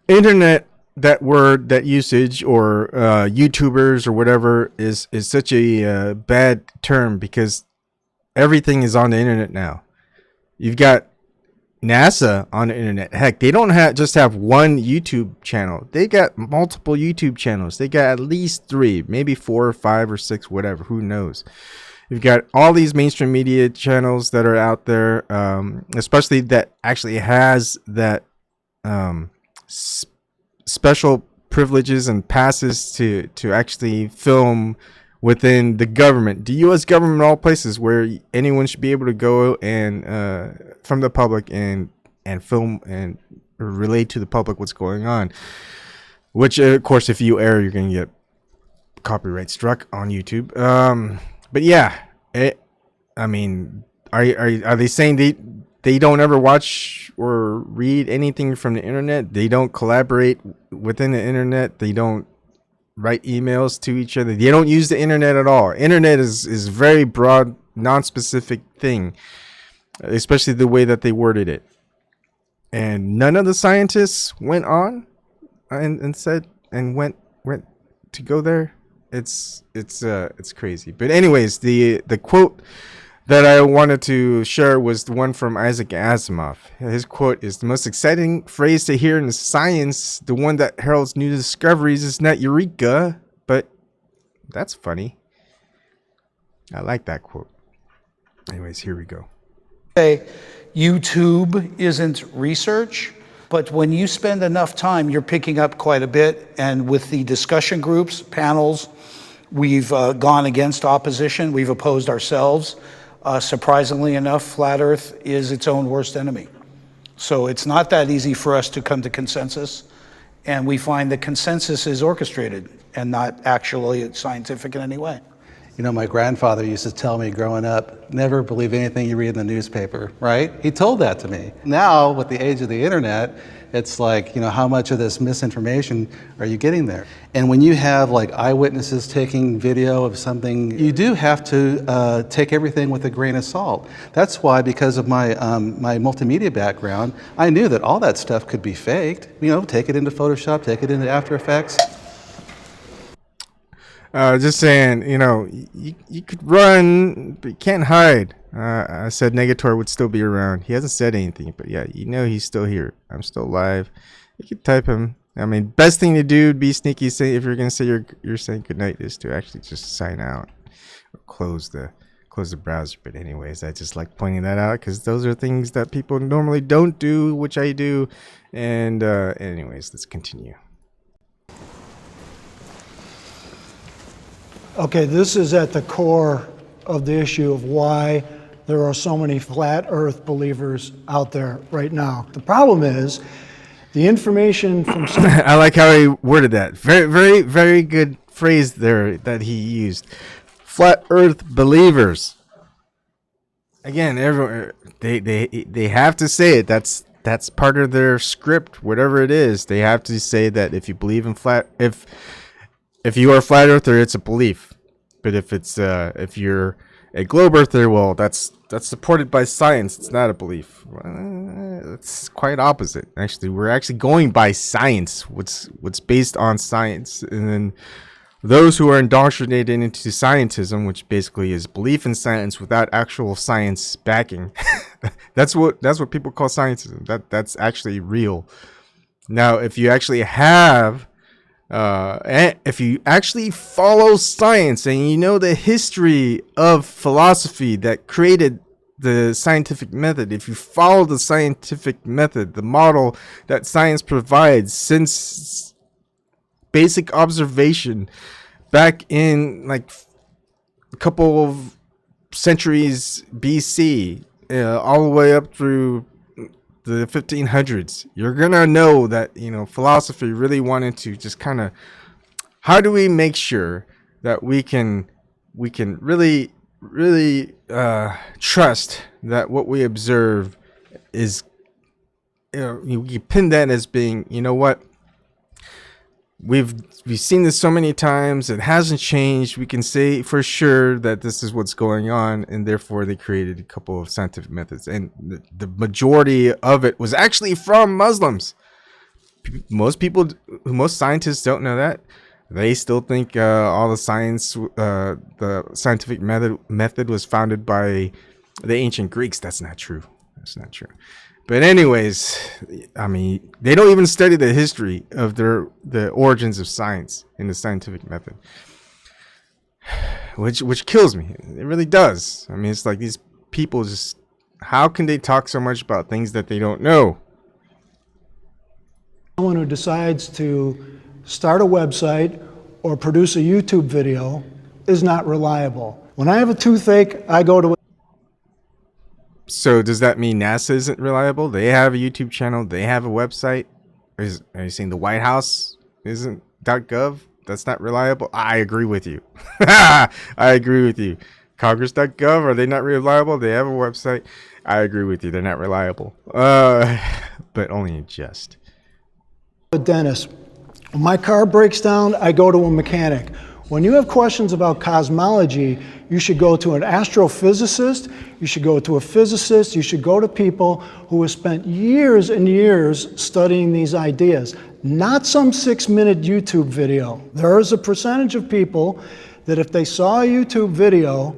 internet, that word, that usage, or YouTubers or whatever is such a bad term, because everything is on the internet now. You've got NASA on the internet. Heck, they don't just have one YouTube channel. They got multiple YouTube channels. They got at least 3, maybe 4 or 5 or 6, whatever. Who knows? You've got all these mainstream media channels that are out there, especially that actually has that special privileges and passes to actually film within the government, the U.S. government, all places where anyone should be able to go and from the public and film and relate to the public what's going on. Which, of course, if you err, you're going to get copyright struck on YouTube. But yeah, I mean, are they saying they don't ever watch or read anything from the internet? They don't collaborate within the internet. They don't write emails to each other. They don't use the internet at all. Internet is very broad, non-specific thing, especially the way that they worded it. And none of the scientists went on and said and went to go there. It's crazy. But anyways, the quote that I wanted to share was the one from Isaac Asimov. His quote is, "The most exciting phrase to hear in science, the one that heralds new discoveries, is not eureka, but that's funny." I like that quote. Anyways, here we go. YouTube isn't research, but when you spend enough time, you're picking up quite a bit. And with the discussion groups, panels, we've gone against opposition. We've opposed ourselves. Surprisingly enough, flat Earth is its own worst enemy. So it's not that easy for us to come to consensus. And we find that consensus is orchestrated and not actually scientific in any way. You know, my grandfather used to tell me growing up, never believe anything you read in the newspaper, right? He told that to me. Now, with the age of the internet, it's like, you know, how much of this misinformation are you getting there? And when you have like eyewitnesses taking video of something, you do have to take everything with a grain of salt. That's why, because of my my multimedia background, I knew that all that stuff could be faked. You know, take it into Photoshop, take it into After Effects. Just saying, you know, you could run, but you can't hide. I said Negator would still be around. He hasn't said anything, but yeah, you know he's still here. I'm still alive. You could type him. I mean, best thing to do would be sneaky. Say if you're gonna say you're saying goodnight, is to actually just sign out, or close the browser. But anyways, I just like pointing that out because those are things that people normally don't do, which I do. And anyways, let's continue. Okay, this is at the core of the issue of why there are so many flat Earth believers out there right now. The problem is the information from... I like how he worded that. Very, very, very good phrase there that he used. Flat Earth believers. Again, everyone, they have to say it. That's part of their script, whatever it is. They have to say that if you believe in if you are a flat earther, it's a belief. But if you're a globe earther, well, that's supported by science. It's not a belief. It's quite opposite. Actually, we're actually going by science. What's based on science, and then those who are indoctrinated into scientism, which basically is belief in science without actual science backing. that's what people call scientism. That's actually real. Now, if you actually have if you actually follow science and you know the history of philosophy that created the scientific method, if you follow the scientific method, the model that science provides since basic observation back in like a couple of centuries BC, all the way up through the 1500s, you're gonna know that, you know, philosophy really wanted to just kind of, how do we make sure that we can really trust that what we observe is, you know, you pin that as being, you know what, we've seen this so many times, it hasn't changed, we can say for sure that this is what's going on, and therefore they created a couple of scientific methods, and the majority of it was actually from Muslims. Most scientists don't know that. They still think all the science, the scientific method was founded by the ancient Greeks. That's not true. That's not true. But anyways, I mean, they don't even study the history of the origins of science in the scientific method, which kills me. It really does. I mean, it's like these people just, how can they talk so much about things that they don't know? Someone who decides to start a website, or produce a YouTube video is not reliable. When I have a toothache, I go to. So does that mean NASA isn't reliable? They have a YouTube channel. They have a website. Are you saying the White House isn't .gov? That's not reliable? I agree with you. I agree with you. Congress.gov, are they not reliable? They have a website. I agree with you. They're not reliable. But only in jest. A dentist. When my car breaks down, I go to a mechanic. When you have questions about cosmology, you should go to an astrophysicist, you should go to a physicist, you should go to people who have spent years and years studying these ideas, not some 6-minute YouTube video. There is a percentage of people that if they saw a YouTube video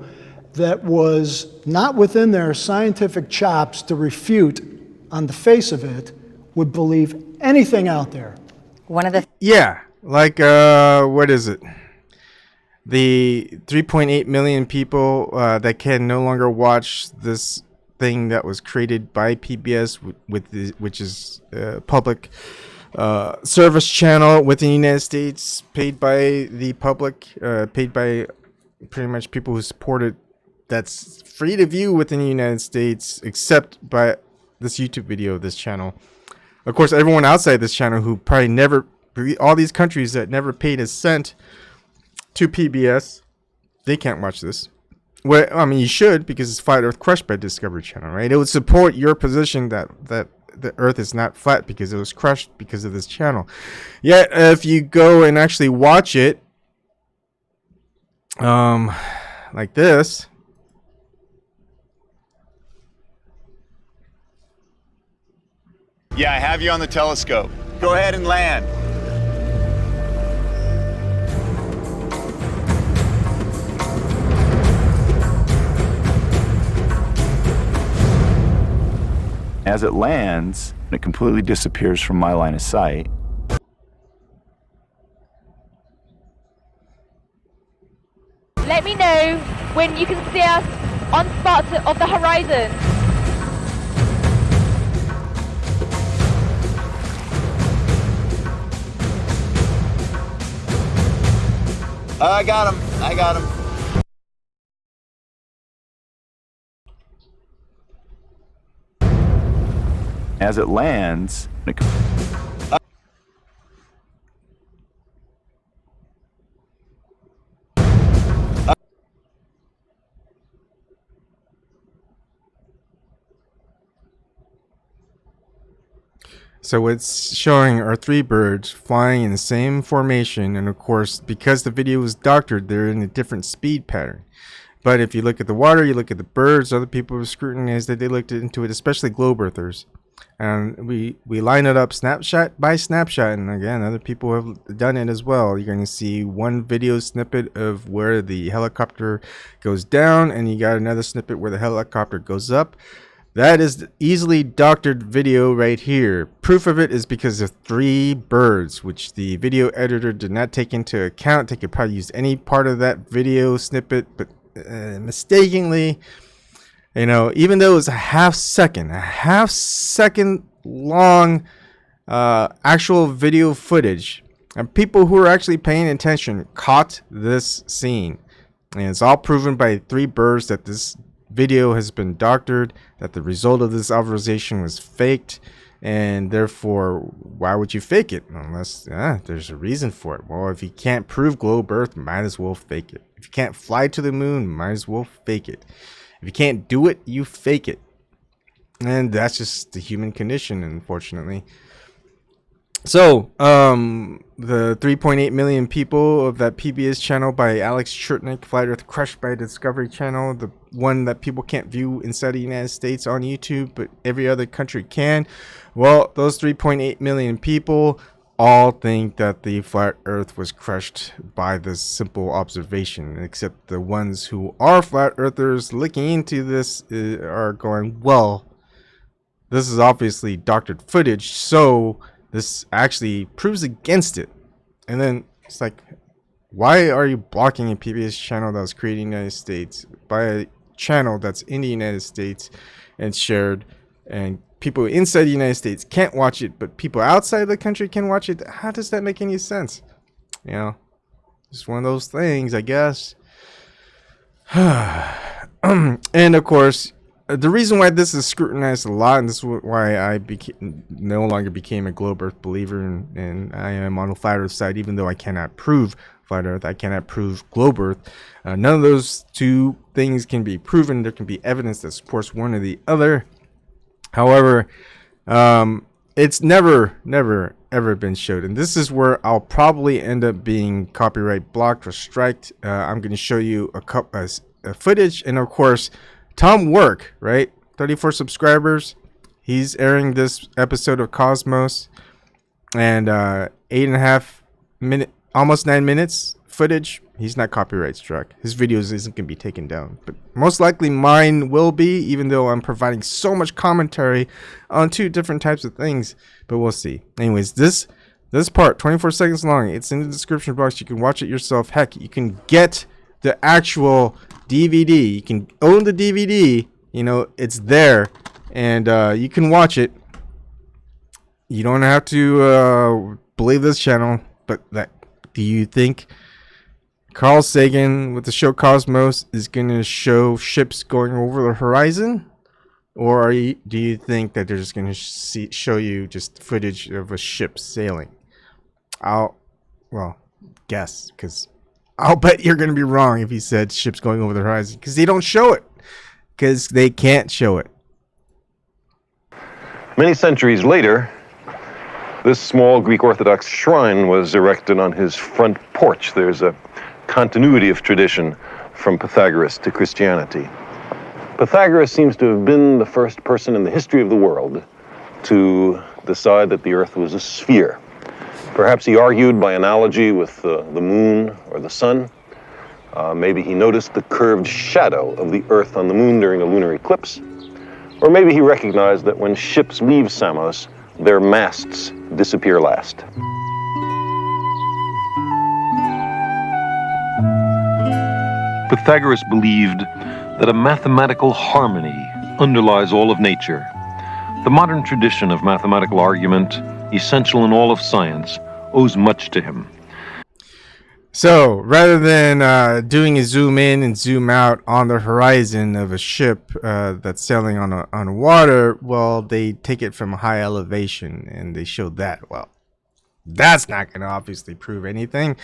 that was not within their scientific chops to refute on the face of it, would believe anything out there. One of the Yeah, like what is it? The 3.8 million people that can no longer watch this thing that was created by PBS, which is a public service channel within the United States, paid by the public, paid by pretty much people who support it. That's free to view within the United States, except by this YouTube video, this channel. Of course, everyone outside this channel who probably never, all these countries that never paid a cent to PBS, they can't watch this. Well, I mean, you should, because it's Flat Earth Crushed by Discovery Channel, right? It would support your position that the Earth is not flat because it was crushed because of this channel. Yet, if you go and actually watch it, like this. Yeah, I have you on the telescope. Go ahead and land. As it lands, it completely disappears from my line of sight. Let me know when you can see us on spots of the horizon. I got him. I got him. As it lands, So it's showing our three birds flying in the same formation, and of course, because the video was doctored, they're in a different speed pattern. But if you look at the water, you look at the birds, other people have scrutinized that, they looked into it, especially globe earthers. And we line it up snapshot by snapshot, and again, other people have done it as well. You're going to see one video snippet of where the helicopter goes down, and you got another snippet where the helicopter goes up. That is the easily doctored video right here. Proof of it is because of three birds, which the video editor did not take into account. They could probably use any part of that video snippet, but mistakenly, you know, even though it was a half second long actual video footage, and people who are actually paying attention caught this scene. And it's all proven by three birds that this video has been doctored, that the result of this observation was faked, and therefore, why would you fake it? Unless there's a reason for it. Well, if you can't prove globe Earth, might as well fake it. If you can't fly to the moon, might as well fake it. If you can't do it, you fake it. And that's just the human condition, unfortunately. So, the 3.8 million people of that PBS channel by Alex Churtnick, Flat Earth Crushed by Discovery Channel, the one that people can't view inside the United States on YouTube, but every other country can. Well, those 3.8 million people all think that the flat Earth was crushed by this simple observation, except the ones who are flat earthers looking into this are going, well, this is obviously doctored footage, so this actually proves against it. And then it's like, why are you blocking a PBS channel that was created in the United States by a channel that's in the United States and shared and people inside the United States can't watch it, but people outside the country can watch it. How does that make any sense? You know, it's one of those things, I guess. And of course, the reason why this is scrutinized a lot, and this is why I no longer became a globe earth believer, and I am on the flat earth side, even though I cannot prove flat earth, I cannot prove globe earth. None of those two things can be proven. There can be evidence that supports one or the other. However, it's never ever been showed, and this is where I'll probably end up being copyright blocked or striked. I'm going to show you a footage, and of course, Tom Werk, right? 34 subscribers. He's airing this episode of Cosmos, and 8.5 minute, almost 9 minutes footage. He's not copyright struck. His videos isn't going to be taken down, but most likely mine will be, even though I'm providing so much commentary on two different types of things. But we'll see. Anyways, this part, 24 seconds long. It's in the description box. You can watch it yourself. Heck, you can get the actual DVD. You can own the DVD. You know, it's there, and you can watch it. You don't have to believe this channel, but do you think Carl Sagan with the show Cosmos is going to show ships going over the horizon? Or do you think that they're just going to show you just footage of a ship sailing? Guess, because I'll bet you're going to be wrong if he said ships going over the horizon, because they don't show it, because they can't show it. Many centuries later, this small Greek Orthodox shrine was erected on his front porch. There's a continuity of tradition from Pythagoras to Christianity. Pythagoras seems to have been the first person in the history of the world to decide that the earth was a sphere. Perhaps he argued by analogy with the moon or the sun. Maybe he noticed the curved shadow of the earth on the moon during a lunar eclipse. Or maybe he recognized that when ships leave Samos, their masts disappear last. Pythagoras believed that a mathematical harmony underlies all of nature. The modern tradition of mathematical argument, essential in all of science, owes much to him. So, rather than doing a zoom in and zoom out on the horizon of a ship that's sailing on water, well, they take it from a high elevation and they show that. Well, that's not going to obviously prove anything.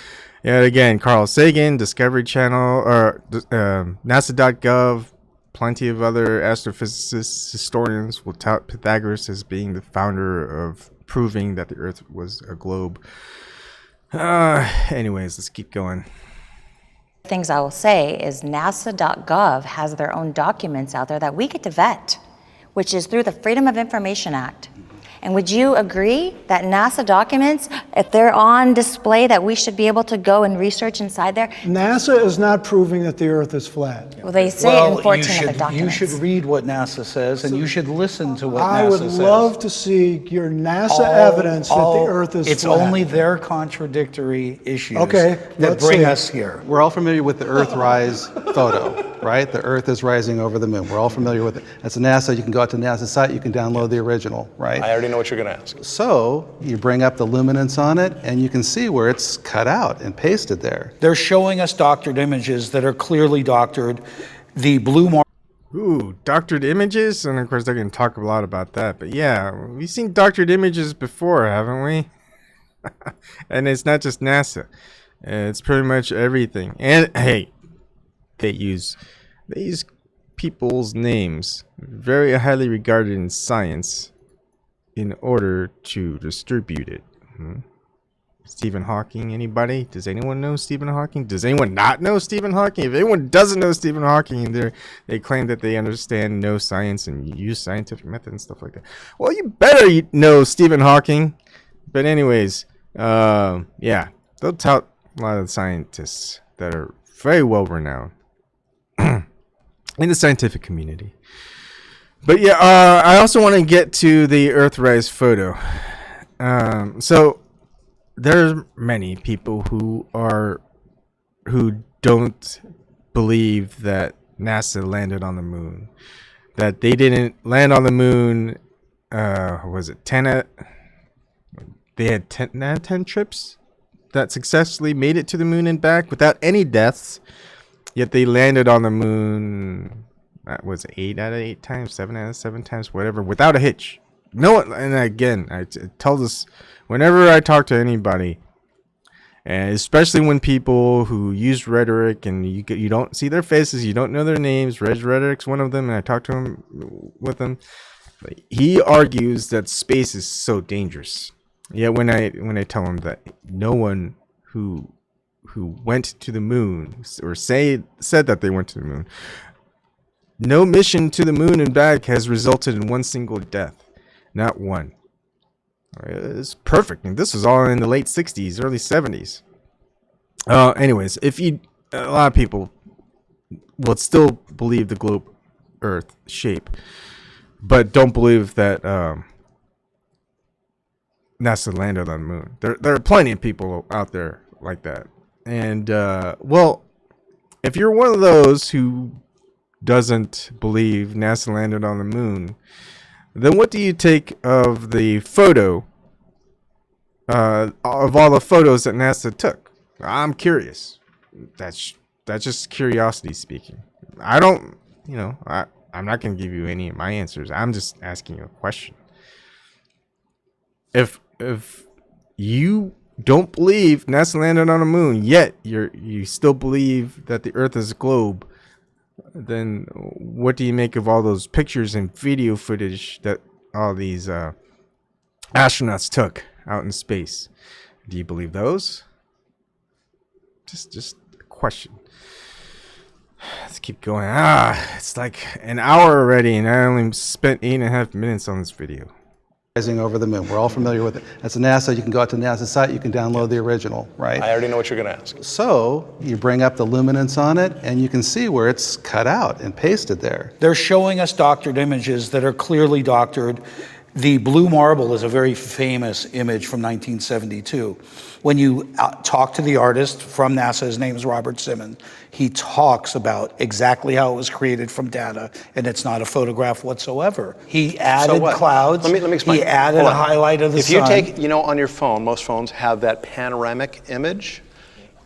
Yet again, Carl Sagan, Discovery Channel, or NASA.gov, plenty of other astrophysicists, historians will tout Pythagoras as being the founder of proving that the Earth was a globe. Anyways, let's keep going. Things I will say is NASA.gov has their own documents out there that we get to vet, which is through the Freedom of Information Act. And would you agree that NASA documents, if they're on display, that we should be able to go and research inside there? NASA is not proving that the Earth is flat. Well, they say it in 14 of the documents. You should read what NASA says, and you should listen to what NASA I would says. love to see your NASA evidence that the Earth is It's flat. only their contradictory issues that bring us here. We're all familiar with the Earthrise photo, right? The Earth is rising over the moon. We're all familiar with it. That's NASA. You can go out to NASA's site. You can download the original, right? I already know what you're going to ask. So you bring up the luminance on it, and you can see where it's cut out and pasted there. They're showing us doctored images that are clearly doctored. The blue mark. Ooh, doctored images? And of course, they're going to talk a lot about that. But yeah, we've seen doctored images before, haven't we? And it's not just NASA. It's pretty much everything. And hey, they use people's names, very highly regarded in science, in order to distribute it. Stephen Hawking, anybody? Does anyone know Stephen Hawking? Does anyone not know Stephen Hawking? If anyone doesn't know Stephen Hawking, they claim that they understand no science and use scientific method and stuff like that. Well, you better know Stephen Hawking. But anyways, yeah, they'll tout a lot of the scientists that are very well renowned in the scientific community. But yeah, I also want to get to the Earthrise photo. So there are many people who don't believe that NASA landed on the moon, that they didn't land on the moon was it 10? They had 10 trips that successfully made it to the moon and back without any deaths. Yet they landed on the moon. That was 8 out of 8 times, 7 out of 7 times, whatever, without a hitch. No, and again, it tells us whenever I talk to anybody, and especially when people who use rhetoric and you don't see their faces, you don't know their names. Rhetoric's one of them, and I talk to him with them. He argues that space is so dangerous. Yet when I tell him that no one who went to the moon or said that they went to the moon, no mission to the moon and back has resulted in one single death. Not one. It's perfect. And this was all in the late 60s, early 70s. Anyways, a lot of people will still believe the globe Earth shape, but don't believe that NASA landed on the moon. There are plenty of people out there like that. And, well, if you're one of those who doesn't believe NASA landed on the moon, then what do you take of the photo, of all the photos that NASA took? I'm curious. That's just curiosity speaking. I don't, I'm not going to give you any of my answers. I'm just asking you a question. If you don't believe NASA landed on the moon, yet you still believe that the Earth is a globe, then what do you make of all those pictures and video footage that all these astronauts took out in space? Do you believe those? Just a question. Let's keep going. It's like an hour already, and I only spent 8.5 minutes on this video. Over the moon. We're all familiar with it. That's NASA. You can go out to the NASA site. You can download the original, right? I already know what you're going to ask. So you bring up the luminance on it, and you can see where it's cut out and pasted there. They're showing us doctored images that are clearly doctored. The blue marble is a very famous image from 1972. When you talk to the artist from NASA, his name is Robert Simmons, he talks about exactly how it was created from data, and it's not a photograph whatsoever. He added clouds. Let me explain. He added a highlight of the sun. If you take, on your phone, most phones have that panoramic image.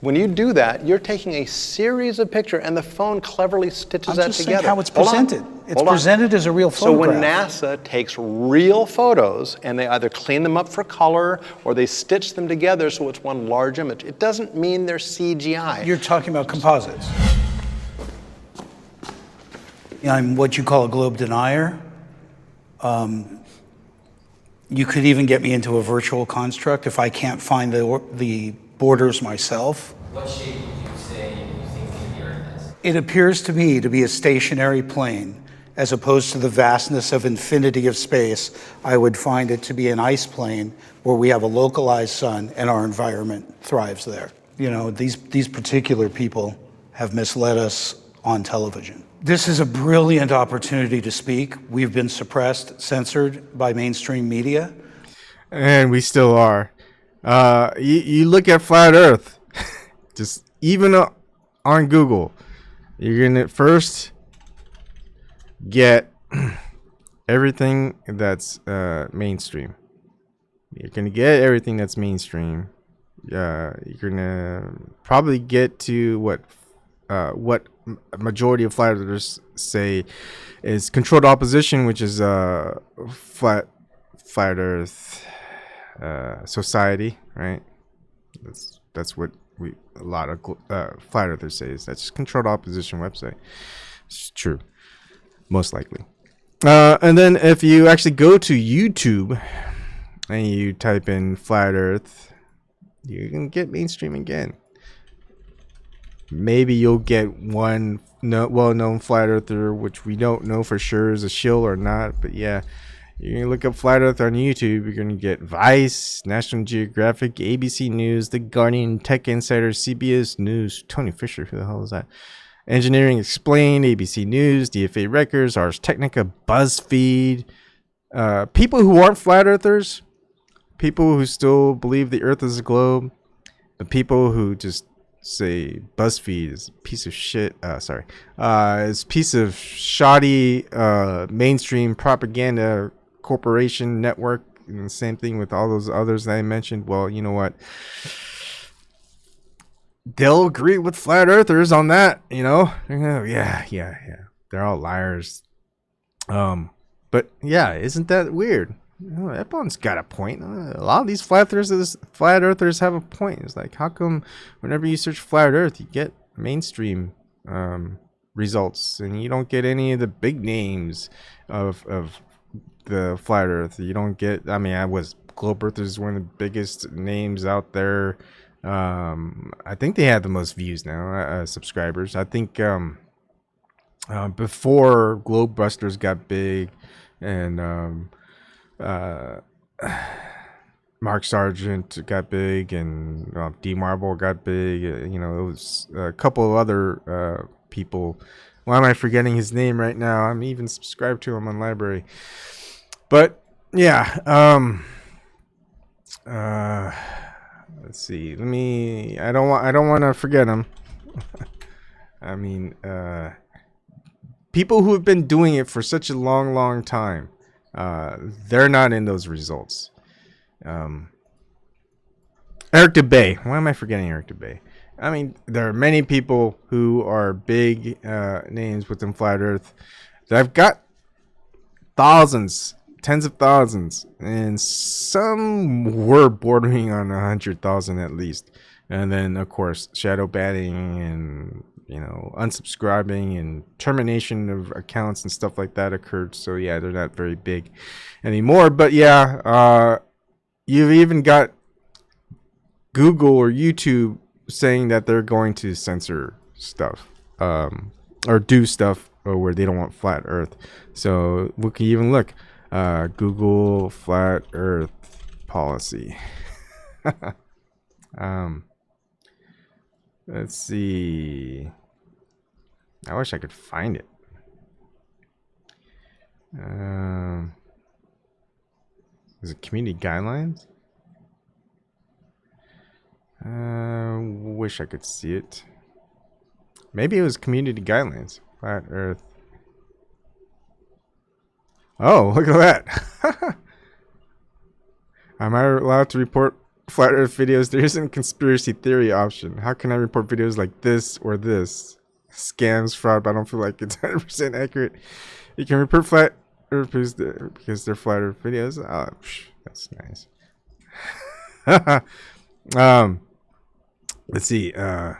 When you do that, you're taking a series of pictures, and the phone cleverly stitches that together. I'm just saying how it's presented. It's presented as a real photograph. So when NASA takes real photos, and they either clean them up for color, or they stitch them together so it's one large image, it doesn't mean they're CGI. You're talking about composites. I'm what you call a globe denier. You could even get me into a virtual construct if I can't find the borders myself. What shape would you say you think the Earth is? It appears to me to be a stationary plane, as opposed to the vastness of infinity of space. I would find it to be an ice plane where we have a localized sun and our environment thrives there. These particular people have misled us on television. This is a brilliant opportunity to speak. We've been suppressed, censored by mainstream media. And we still are. You look at flat Earth, just even on Google, you're gonna first get everything that's mainstream. You're gonna get everything that's mainstream. You're gonna probably get to what majority of flat earthers say is controlled opposition, which is flat Earth society, right? That's what a lot of flat earthers say, is that's just controlled opposition website. It's true, most likely. And then if you actually go to YouTube and you type in flat Earth, you can get mainstream again. Maybe you'll get one well-known flat earther, which we don't know for sure is a shill or not, but yeah. You're going to look up Flat Earth on YouTube. You're going to get Vice, National Geographic, ABC News, The Guardian, Tech Insider, CBS News, Tony Fisher, who the hell is that? Engineering Explained, ABC News, DFA Records, Ars Technica, BuzzFeed. People who aren't Flat Earthers, people who still believe the Earth is a globe, the people who just say BuzzFeed is a piece of shit. It's a piece of shoddy mainstream propaganda corporation network, and the same thing with all those others that I mentioned. Well, you know what? They'll agree with flat earthers on that, you know? Yeah. They're all liars. But yeah, isn't that weird? Ebon's got a point. A lot of these flat earthers have a point. It's like, how come whenever you search flat earth, you get mainstream results, and you don't get any of the big names of the flat earth? You don't get, I mean, Globe Earth is one of the biggest names out there. I think they have the most views now, subscribers. I think before Globe Busters got big, and Mark Sargent got big, and D Marble got big. You know, it was a couple of other people. Why am I forgetting his name right now? I'm even subscribed to him on LBRY. But yeah, let's see. I don't want to forget him. I mean, people who have been doing it for such a long time, they're not in those results. Eric DeBay. Why am I forgetting Eric DeBay? I mean, there are many people who are big names within Flat Earth that have got thousands, tens of thousands, and some were bordering on 100,000 at least. And then, of course, shadow banning and, you know, unsubscribing and termination of accounts and stuff like that occurred. So yeah, they're not very big anymore. But yeah, you've even got Google or YouTube saying that they're going to censor stuff, or do stuff where they don't want flat earth. So we can even look, Google flat earth policy. Let's see. I wish I could find it. Is it community guidelines? Wish I could see it. Maybe it was community guidelines. Flat earth. Oh, look at that. Am I allowed to report flat earth videos? There isn't a conspiracy theory option. How can I report videos like this or this? Scams, fraud, but I don't feel like it's 100% accurate. You can report flat earth because they're flat earth videos. Oh, that's nice. Let's see. I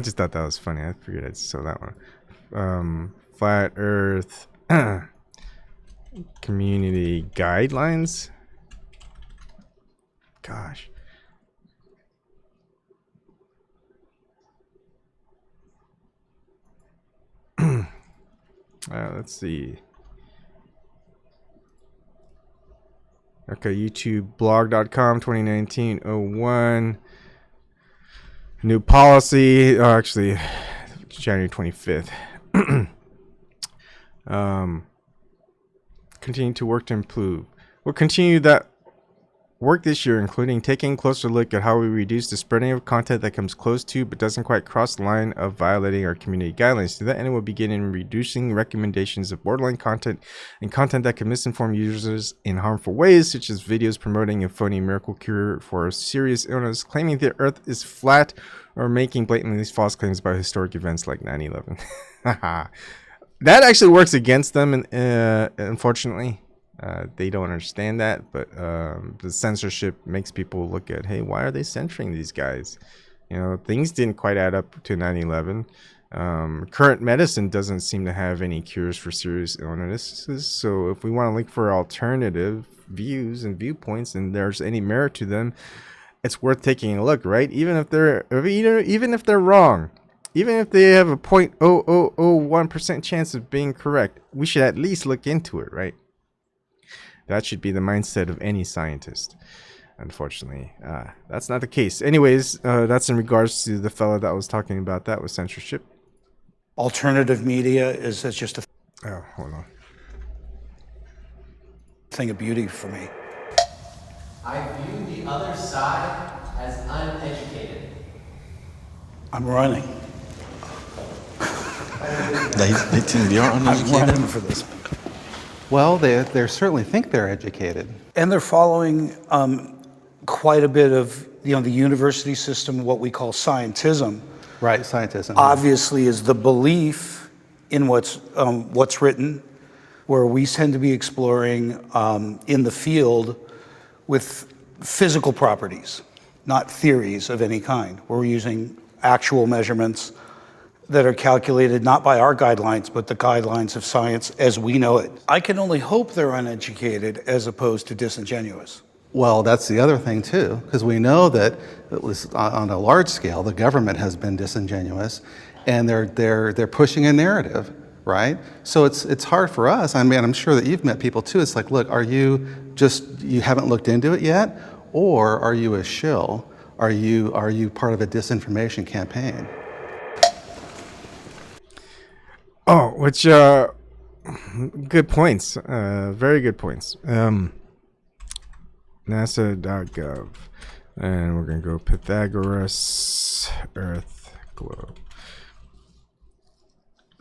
just thought that was funny. I figured I'd show that one. Flat earth community guidelines. Gosh. Let's see. Okay, YouTube blog.com 2019-01. New policy. Oh, actually, January 25th. Continue to work to improve. We'll continue that work this year, including taking a closer look at how we reduce the spreading of content that comes close to but doesn't quite cross the line of violating our community guidelines. To that end, we'll begin in reducing recommendations of borderline content and content that can misinform users in harmful ways, such as videos promoting a phony miracle cure for a serious illness, claiming the earth is flat, or making blatantly false claims about historic events like 9/11. That actually works against them, and unfortunately. They don't understand that, but the censorship makes people look at, hey, why are they censoring these guys? You know, things didn't quite add up to 9/11. Current medicine doesn't seem to have any cures for serious illnesses. So if we want to look for alternative views and viewpoints, and there's any merit to them, it's worth taking a look, right? Even if they're wrong, even if they have a 0.0001% chance of being correct, we should at least look into it, right? That should be the mindset of any scientist. Unfortunately, that's not the case. Anyways, that's in regards to the fellow that was talking about that with censorship. Alternative media is just a hold on. thing of beauty for me. I view the other side as uneducated. I'm running. They think we are I'm uneducated. running for this. Well, they certainly think they're educated. And they're following quite a bit of the university system, what we call scientism. Right, scientism. Obviously is the belief in what's written, where we tend to be exploring in the field with physical properties, not theories of any kind. We're using actual measurements that are calculated not by our guidelines, but the guidelines of science as we know it. I can only hope they're uneducated as opposed to disingenuous. Well, that's the other thing too, because we know that at least on a large scale, the government has been disingenuous, and they're pushing a narrative, right? So it's hard for us. I mean, I'm sure that you've met people too. It's like, look, are you haven't looked into it yet, or are you a shill? Are you part of a disinformation campaign? Oh, which good points. Very good points. NASA.gov, and we're gonna go Pythagoras Earth globe.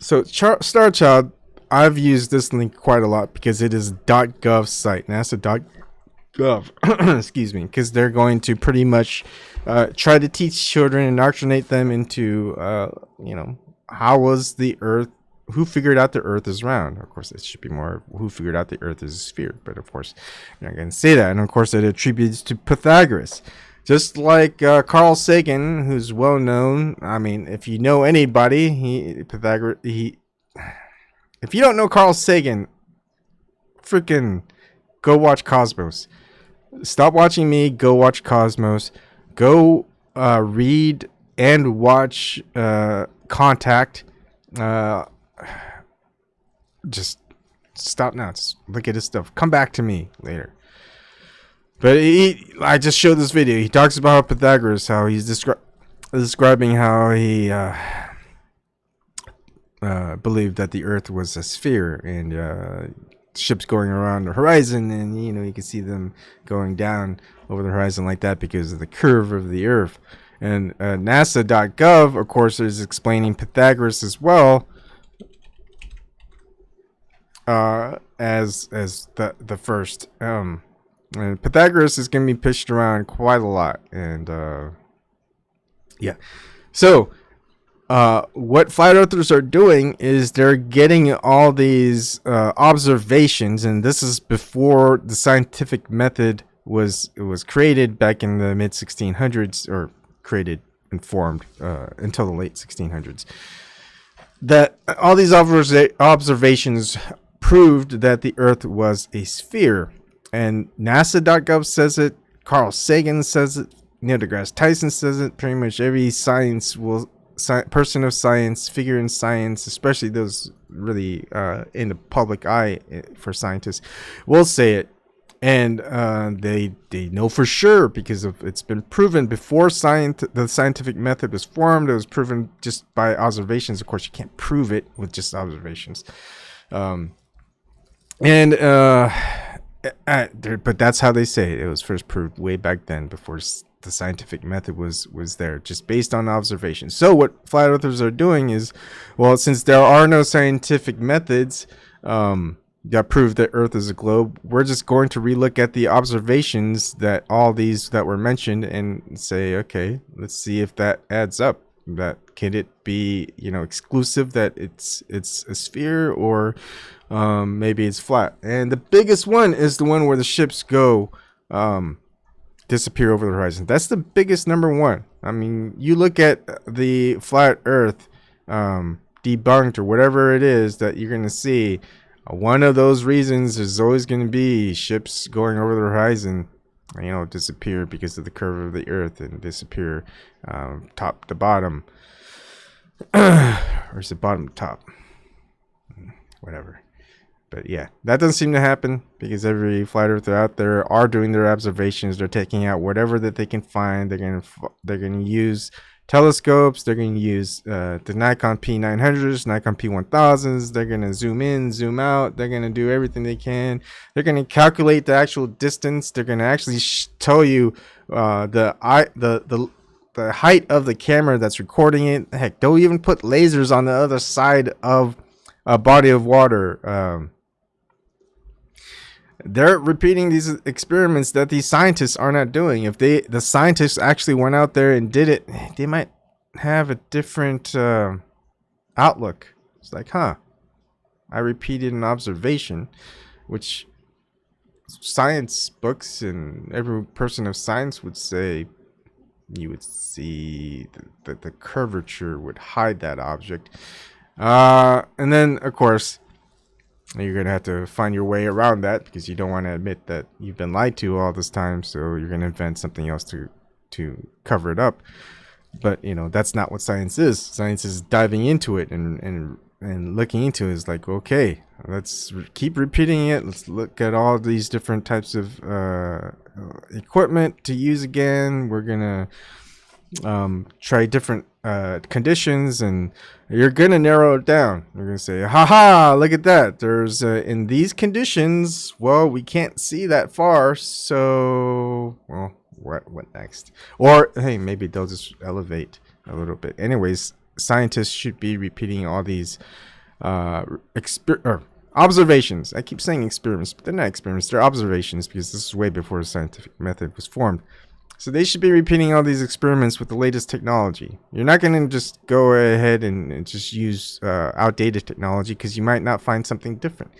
So Star Child, I've used this link quite a lot because it is .gov site, NASA.gov. Excuse me, because they're going to pretty much try to teach children, indoctrinate them into how was the Earth. Who figured out the Earth is round? Of course, it should be more who figured out the Earth is a sphere. But of course, you're not going to say that. And of course, it attributes to Pythagoras. Just like Carl Sagan, who's well known. I mean, if you know anybody, Pythagoras. If you don't know Carl Sagan, freaking go watch Cosmos. Stop watching me. Go watch Cosmos. Go read and watch Contact. Just stop now. Just look at his stuff. Come back to me later. But I just showed this video. He talks about Pythagoras, how he's describing how he believed that the Earth was a sphere, and ships going around the horizon, and you can see them going down over the horizon like that because of the curve of the Earth. And NASA.gov, of course, is explaining Pythagoras as well. As the first, and Pythagoras is going to be pitched around quite a lot, and yeah. So, what flat earthers are doing is they're getting all these observations, and this is before the scientific method was created back in the mid 1600s, or created and formed until the late 1600s. That all these observations proved that the Earth was a sphere, and NASA.gov says it, Carl Sagan says it, Neil deGrasse Tyson says it, pretty much every person of science, figure in science, especially those really in the public eye for scientists, will say it. And they know for sure because it's been proven before the scientific method was formed. It was proven just by observations. Of course, you can't prove it with just observations. But that's how they say it. It was first proved way back then, before the scientific method was there, just based on observations. So what flat earthers are doing is, well, since there are no scientific methods that prove that Earth is a globe, we're just going to relook at the observations that all these that were mentioned and say, okay, let's see if that adds up. That can it be, exclusive that it's a sphere, or maybe it's flat. And the biggest one is the one where the ships go disappear over the horizon. That's the biggest number one. I mean, you look at the flat Earth debunked or whatever it is that you're going to see. One of those reasons is always going to be ships going over the horizon, disappear because of the curve of the Earth, and disappear top to bottom. Or is it bottom to top? Whatever. But yeah, that doesn't seem to happen because every flat earther out there are doing their observations. They're taking out whatever that they can find. They're going to use telescopes. They're going to use the Nikon P900s, Nikon P1000s. They're going to zoom in, zoom out. They're going to do everything they can. They're going to calculate the actual distance. They're going to actually tell you the height of the camera that's recording it. Heck, they'll even put lasers on the other side of a body of water. they're repeating these experiments that these scientists are not doing. If the scientists actually went out there and did it, they might have a different outlook. It's like, huh, I repeated an observation, which science books and every person of science would say you would see that the curvature would hide that object. And then, of course, you're going to have to find your way around that because you don't want to admit that you've been lied to all this time. So you're going to invent something else to cover it up. But, you know, that's not what science is. Science is diving into it and looking into it. Is like, okay, let's keep repeating it. Let's look at all these different types of equipment to use again. We're going to try different conditions, and you're gonna narrow it down. You're gonna say, haha, look at that, there's in these conditions, well, we can't see that far, so well, what next? Or hey, maybe they'll just elevate a little bit. Anyways, scientists should be repeating all these observations. I keep saying experiments, but they're not experiments, they're observations, because this is way before the scientific method was formed. So they should be repeating all these experiments with the latest technology. You're not going to just go ahead and just use outdated technology, because you might not find something different.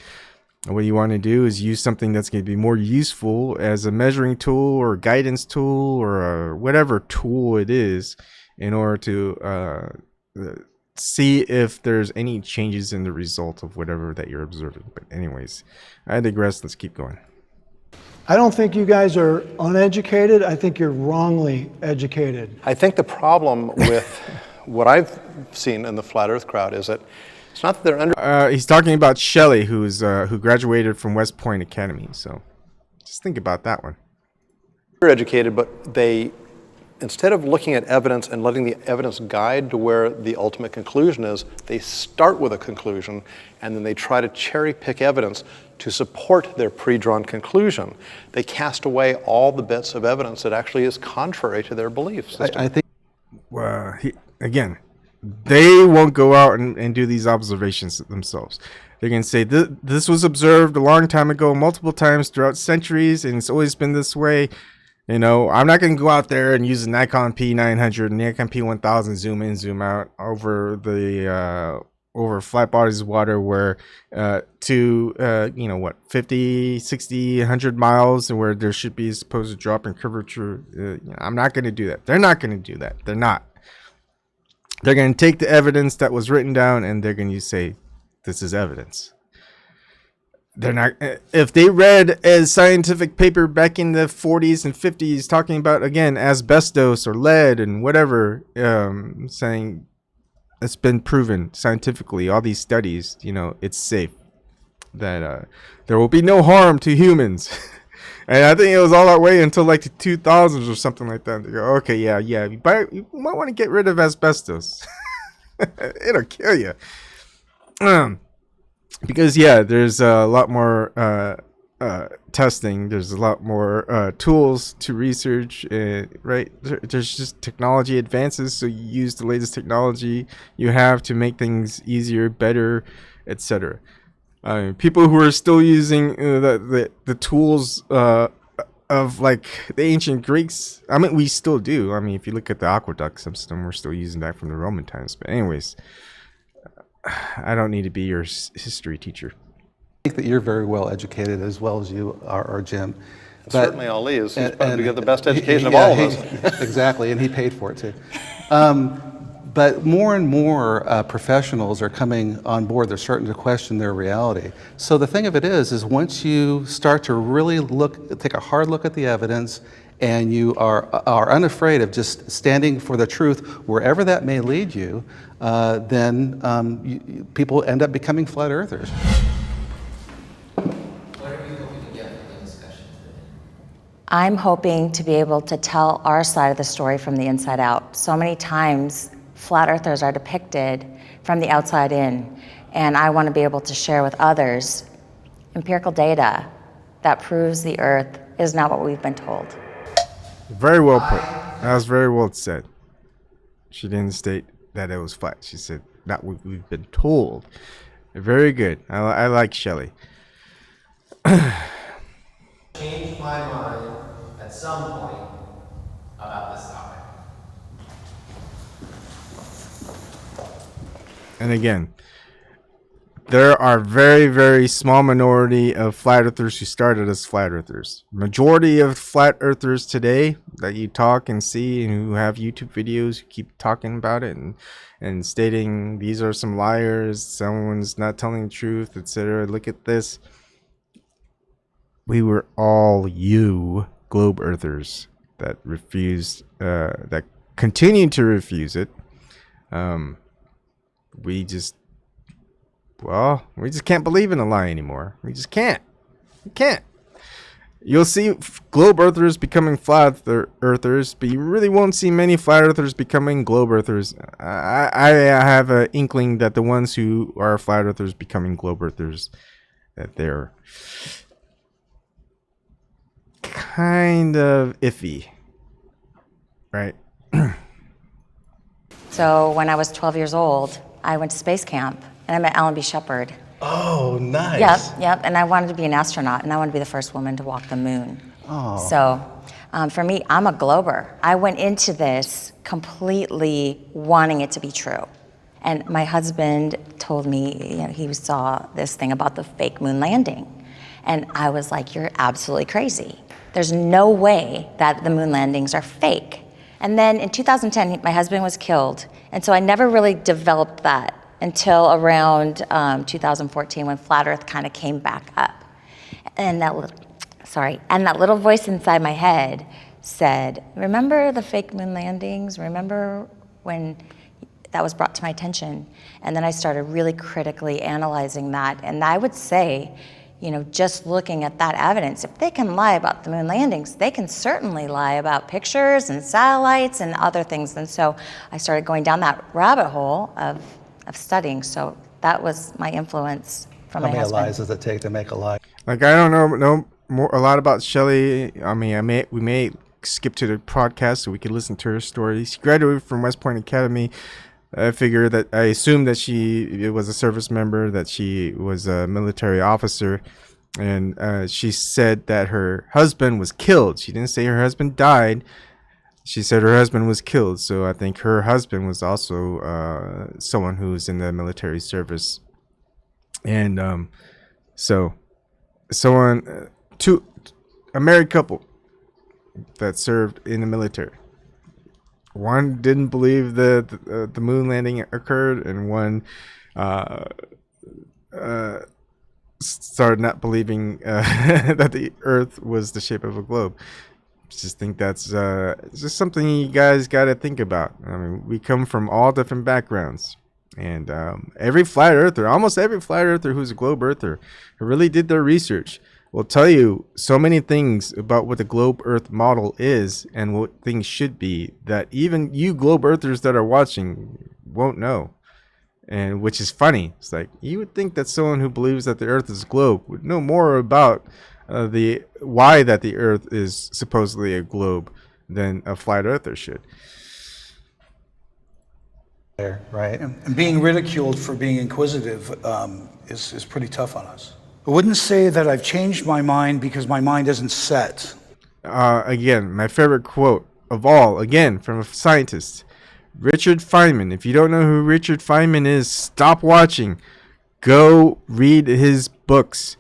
And what you want to do is use something that's going to be more useful as a measuring tool or guidance tool or whatever tool it is, in order to see if there's any changes in the result of whatever that you're observing. But anyways, I digress. Let's keep going. I don't think you guys are uneducated. I think you're wrongly educated. I think the problem with what I've seen in the flat Earth crowd is that it's not that they're under. He's talking about Shelley, who graduated from West Point Academy. So just think about that one. They're educated, but they, instead of looking at evidence and letting the evidence guide to where the ultimate conclusion is, they start with a conclusion and then they try to cherry pick evidence to support their pre-drawn conclusion. They cast away all the bits of evidence that actually is contrary to their belief system. I think. Again, they won't go out and do these observations themselves. They can say this was observed a long time ago, multiple times throughout centuries, and it's always been this way. You know, I'm not going to go out there and use a Nikon P900 and Nikon P1000, zoom in, zoom out over the over flat bodies of water where to you know what, 50, 60, 100 miles, and where there should be a supposed drop in curvature. You know, I'm not going to do that. They're not going to do that. They're not. They're going to take the evidence that was written down and they're going to say, this is evidence. They're not. If they read a scientific paper back in the 40s and 50s talking about, again, asbestos or lead and whatever, saying it's been proven scientifically, all these studies, you know, it's safe, that there will be no harm to humans. And I think it was all that way until like the 2000s or something like that. They go, okay, yeah, you might want to get rid of asbestos. It'll kill you. Because yeah, there's a lot more testing. There's a lot more tools to research. Right? There's just technology advances, so you use the latest technology you have to make things easier, better, etc. People who are still using the tools of like the ancient Greeks. I mean, we still do. I mean, if you look at the aqueduct system, we're still using that from the Roman times. But anyways. I don't need to be your history teacher. I think that you're very well educated as well as you are, Jim. But, certainly Ali is. He's probably got the best education of all of us. Exactly, and he paid for it too. But more and more professionals are coming on board. They're starting to question their reality. So the thing of it is once you start to really take a hard look at the evidence, and you are unafraid of just standing for the truth wherever that may lead you, then people end up becoming flat earthers. What are you hoping to get from the discussion today? I'm hoping to be able to tell our side of the story from the inside out. So many times, flat earthers are depicted from the outside in, and I want to be able to share with others empirical data that proves the earth is not what we've been told. Very well put. That was very well said. She didn't state that it was flat. She said not what we've been told. Very good. I like Shelley. some point about this topic. And again, there are very, very small minority of flat earthers who started as flat earthers. Majority of flat earthers today that you talk and see and who have YouTube videos who keep talking about it and stating these are some liars, someone's not telling the truth, etc. Look at this. We were all globe earthers that refused, that continue to refuse it. We just can't believe in a lie anymore. We just can't. We can't. You'll see globe earthers becoming flat earthers, but you really won't see many flat earthers becoming globe earthers. I have an inkling that the ones who are flat earthers becoming globe earthers, that they're kind of iffy, right? So when I was 12 years old, I went to space camp, and I met Alan B. Shepard. Oh, nice. Yep. And I wanted to be an astronaut, and I wanted to be the first woman to walk the moon. Oh. So for me, I'm a glober. I went into this completely wanting it to be true. And my husband told me, he saw this thing about the fake moon landing. And I was like, you're absolutely crazy. There's no way that the moon landings are fake. And then in 2010, my husband was killed. And so I never really developed that until around 2014 when Flat Earth kind of came back up. And that little voice inside my head said, remember the fake moon landings? Remember when that was brought to my attention? And then I started really critically analyzing that. And I would say, just looking at that evidence, if they can lie about the moon landings, they can certainly lie about pictures and satellites and other things. And so I started going down that rabbit hole of studying. So that was my influence from my husband. How many lies does it take to make a lie? Like, I don't know a lot about Shelley. I mean, we may skip to the podcast so we could listen to her story. She graduated from West Point Academy. I assumed that she was a service member, that she was a military officer, and she said that her husband was killed. She didn't say her husband died. She said her husband was killed. So I think her husband was also someone who was in the military service. And a married couple that served in the military. One didn't believe that the moon landing occurred, and one started not believing that the Earth was the shape of a globe. Just think that's just something you guys got to think about. I mean, we come from all different backgrounds, and almost every flat earther who's a globe earther who really did their research will tell you so many things about what the globe earth model is and what things should be that even you globe earthers that are watching won't know. And which is funny. It's like, you would think that someone who believes that the earth is a globe would know more about why that the earth is supposedly a globe than a flat earther should. Right. And being ridiculed for being inquisitive is pretty tough on us. I wouldn't say that I've changed my mind because my mind isn't set. Again, my favorite quote of all, again, from a scientist, Richard Feynman. If you don't know who Richard Feynman is, stop watching. Go read his books.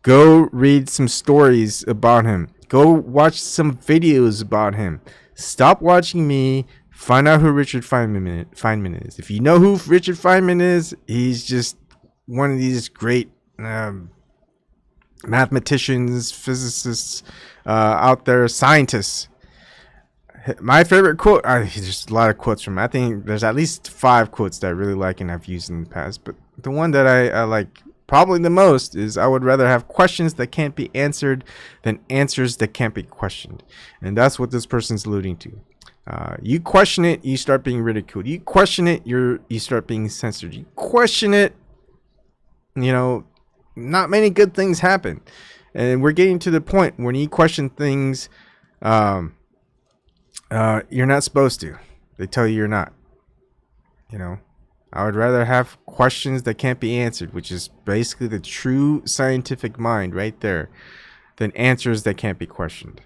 Go read some stories about him. Go watch some videos about him. Stop watching me. Find out who Richard Feynman is. If you know who Richard Feynman is, he's just one of these great mathematicians, physicists out there, scientists. My favorite quote, there's a lot of quotes from him. I think there's at least 5 quotes that I really like and I've used in the past, but the one that I like probably the most is, I would rather have questions that can't be answered than answers that can't be questioned. And that's what this person's alluding to. You question it, you start being ridiculed. You question it, you start being censored. You question it, not many good things happen. And we're getting to the point when you question things, you're not supposed to. They tell you you're not. I would rather have questions that can't be answered, which is basically the true scientific mind right there, than answers that can't be questioned.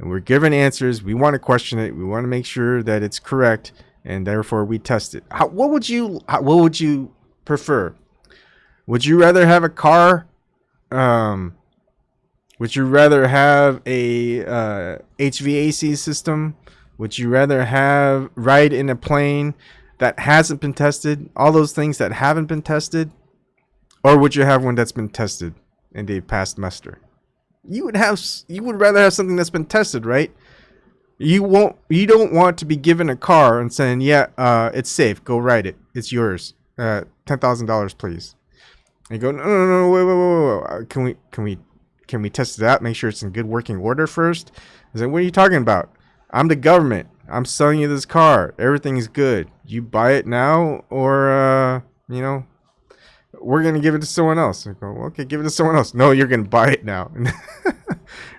and we're given answers. We want to question it. We want to make sure that it's correct, and therefore we test it. What would you prefer? Would you rather have a car? Would you rather have a HVAC system? Would you rather ride in a plane that hasn't been tested? All those things that haven't been tested? Or would you have one that's been tested and they passed muster? You would rather have something that's been tested, right? You don't want to be given a car and saying, yeah, it's safe, go ride it. It's yours. $10,000, please. And you go, no, wait. Can we test it out? Make sure it's in good working order first. I said, what are you talking about? I'm the government. I'm selling you this car. Everything's good. You buy it now, or we're gonna give it to someone else. I go, okay, give it to someone else. No, you're gonna buy it now,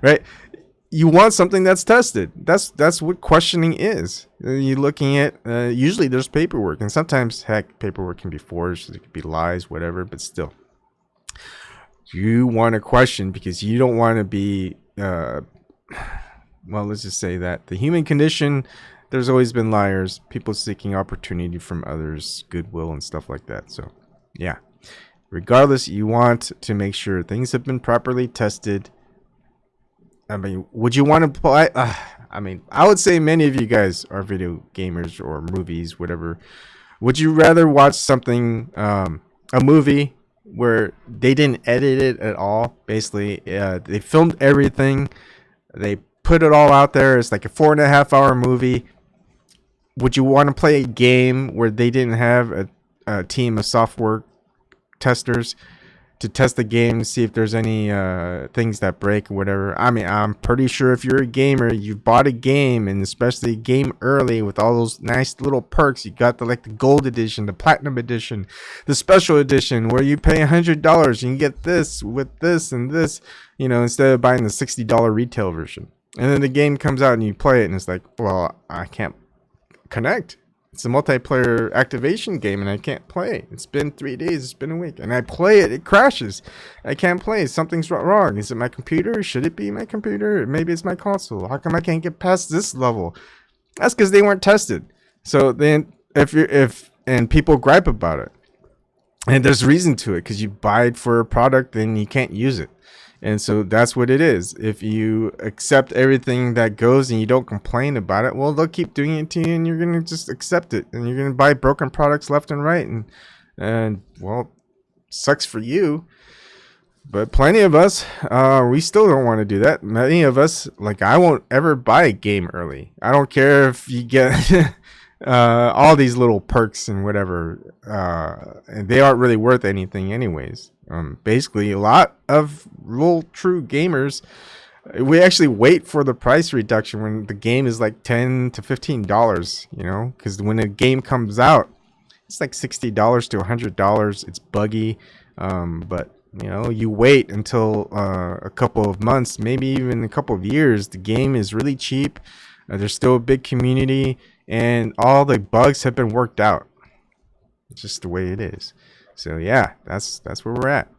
right? You want something that's tested. That's what questioning is. You're looking at. Usually, there's paperwork, and sometimes, heck, paperwork can be forged. It could be lies, whatever. But still. You want to question because you don't want to be, well, let's just say that the human condition, there's always been liars, people seeking opportunity from others, goodwill and stuff like that. So, yeah, regardless, you want to make sure things have been properly tested. I mean, would you want to play? I would say many of you guys are video gamers or movies, whatever. Would you rather watch something, a movie where they didn't edit it at all? Basically, they filmed everything, they put it all out there. It's like a 4.5-hour movie. Would you want to play a game where they didn't have a team of software testers to test the game to see if there's any things that break or whatever? I mean, I'm pretty sure if you're a gamer, you bought a game, and especially a game early with all those nice little perks. You got the gold edition, the platinum edition, the special edition, where you pay $100 and you get this with this and this, instead of buying the $60 retail version. And then the game comes out and you play it, and it's like, well, I can't connect. It's a multiplayer activation game, and I can't play. It's been 3 days. It's been a week. And I play it. It crashes. I can't play. Something's wrong. Is it my computer? Should it be my computer? Maybe it's my console. How come I can't get past this level? That's because they weren't tested. So then and people gripe about it. And there's reason to it, because you buy it for a product, then you can't use it. And so that's what it is. If you accept everything that goes and you don't complain about it, well, they'll keep doing it to you, and you're going to just accept it. And you're going to buy broken products left and right. And well, sucks for you. But plenty of us, we still don't want to do that. Many of us, I won't ever buy a game early. I don't care if you get all these little perks and whatever. And they aren't really worth anything anyways. Basically, a lot of real true gamers, we actually wait for the price reduction when the game is like $10 to $15, because when a game comes out, it's like $60 to $100. It's buggy, but you wait until a couple of months, maybe even a couple of years. The game is really cheap. There's still a big community, and all the bugs have been worked out. It's just the way it is. So yeah, that's where we're at.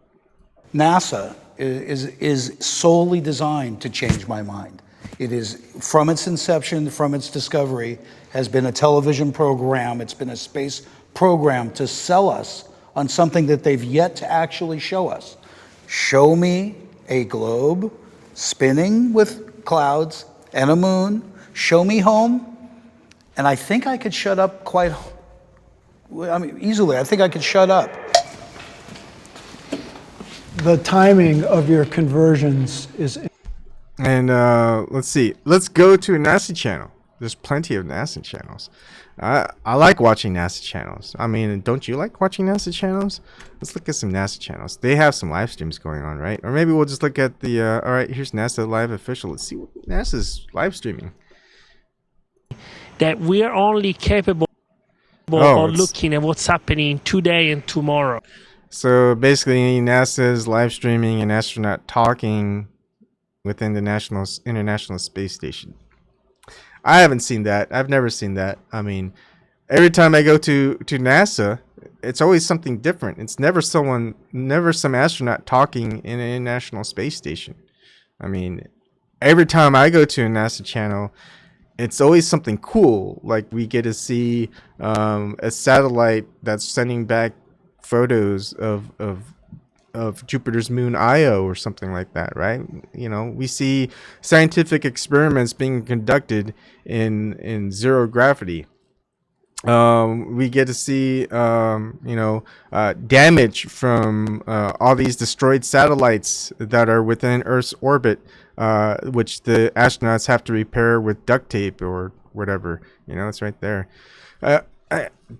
NASA is solely designed to change my mind. It is, from its inception, from its discovery, has been a television program. It's been a space program to sell us on something that they've yet to actually show us. Show me a globe spinning with clouds and a moon. Show me home, and I think I could shut up easily. I think I could shut up. The timing of your conversions is... And let's see. Let's go to a NASA channel. There's plenty of NASA channels. I like watching NASA channels. I mean, don't you like watching NASA channels? Let's look at some NASA channels. They have some live streams going on, right? Or maybe we'll just look at the... all right, here's NASA Live Official. Let's see what NASA's live streaming. That we are only capable of looking at what's happening today and tomorrow. So basically, NASA is live streaming an astronaut talking within the International Space Station. I haven't seen that. I've never seen that. I mean, every time I go to NASA, it's always something different. It's never some astronaut talking in an International Space Station. I mean, every time I go to a NASA channel, it's always something cool. Like we get to see a satellite that's sending back photos of Jupiter's moon Io or something like that, right? You know, we see scientific experiments being conducted in zero gravity. We get to see damage from all these destroyed satellites that are within Earth's orbit, which the astronauts have to repair with duct tape or whatever. You know, it's right there.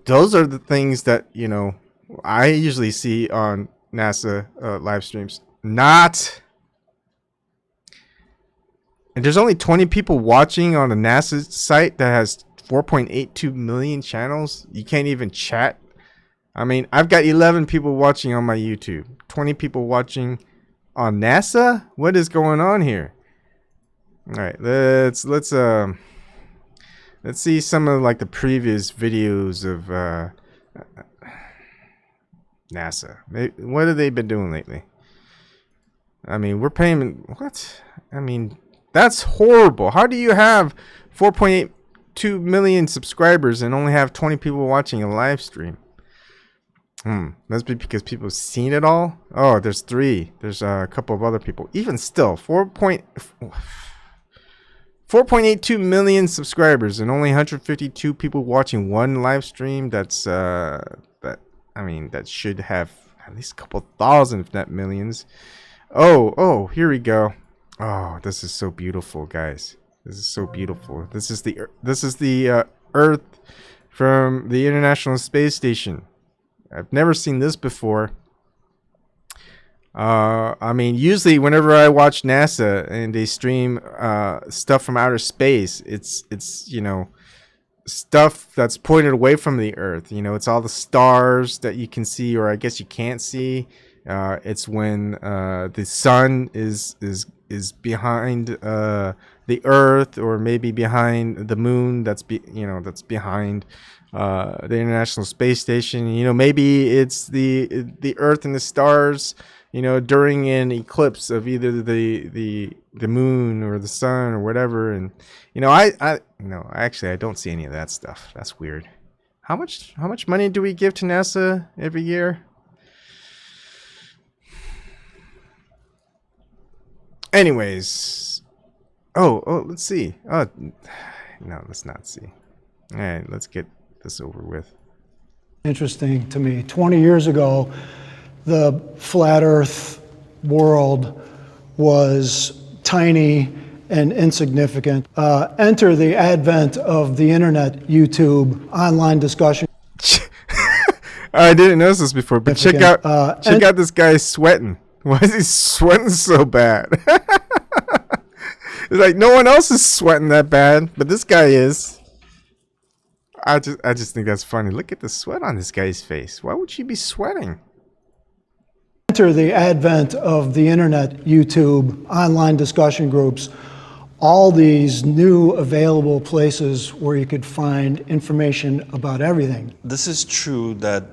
Those are the things that, you know, I usually see on NASA live streams. Not. And there's only 20 people watching on a NASA site that has 4.82 million channels. You can't even chat. I mean, I've got 11 people watching on my YouTube. 20 people watching on NASA? What is going on here? All right, let's see some of like the previous videos of NASA. What have they been doing lately? I mean, we're paying what? I mean, that's horrible. How do you have 4.82 million subscribers and only have 20 people watching a live stream? Must be because people have seen it all. Oh, there's 3. There's a couple of other people. Even still, 4.82 million subscribers and only 152 people watching one live stream. That's that should have at least a couple thousand, if not millions. Oh, here we go. Oh, this is so beautiful, guys. This is so beautiful. This is the Earth from the International Space Station. I've never seen this before. I mean, usually whenever I watch NASA and they stream stuff from outer space, it's you know, stuff that's pointed away from the Earth. You know, it's all the stars that you can see, or I guess you can't see. It's when the sun is behind the Earth, or maybe behind the moon. That's behind the International Space Station. You know, maybe it's the Earth and the stars, you know, during an eclipse of either the moon or the sun or whatever. And you know, I don't see any of that stuff. That's weird. How much money do we give to NASA every year? Anyways, let's see. Oh, no, let's not see. All right, let's get this over with. Interesting to me. 20 years ago, the flat Earth world was tiny and insignificant. Enter the advent of the internet, YouTube, online discussion. I didn't notice this before, but check out this guy sweating. Why is he sweating so bad? It's like no one else is sweating that bad, but this guy is. I just think that's funny. Look at the sweat on this guy's face. Why would she be sweating? Enter the advent of the internet, YouTube, online discussion groups, all these new available places where you could find information about everything. This is true that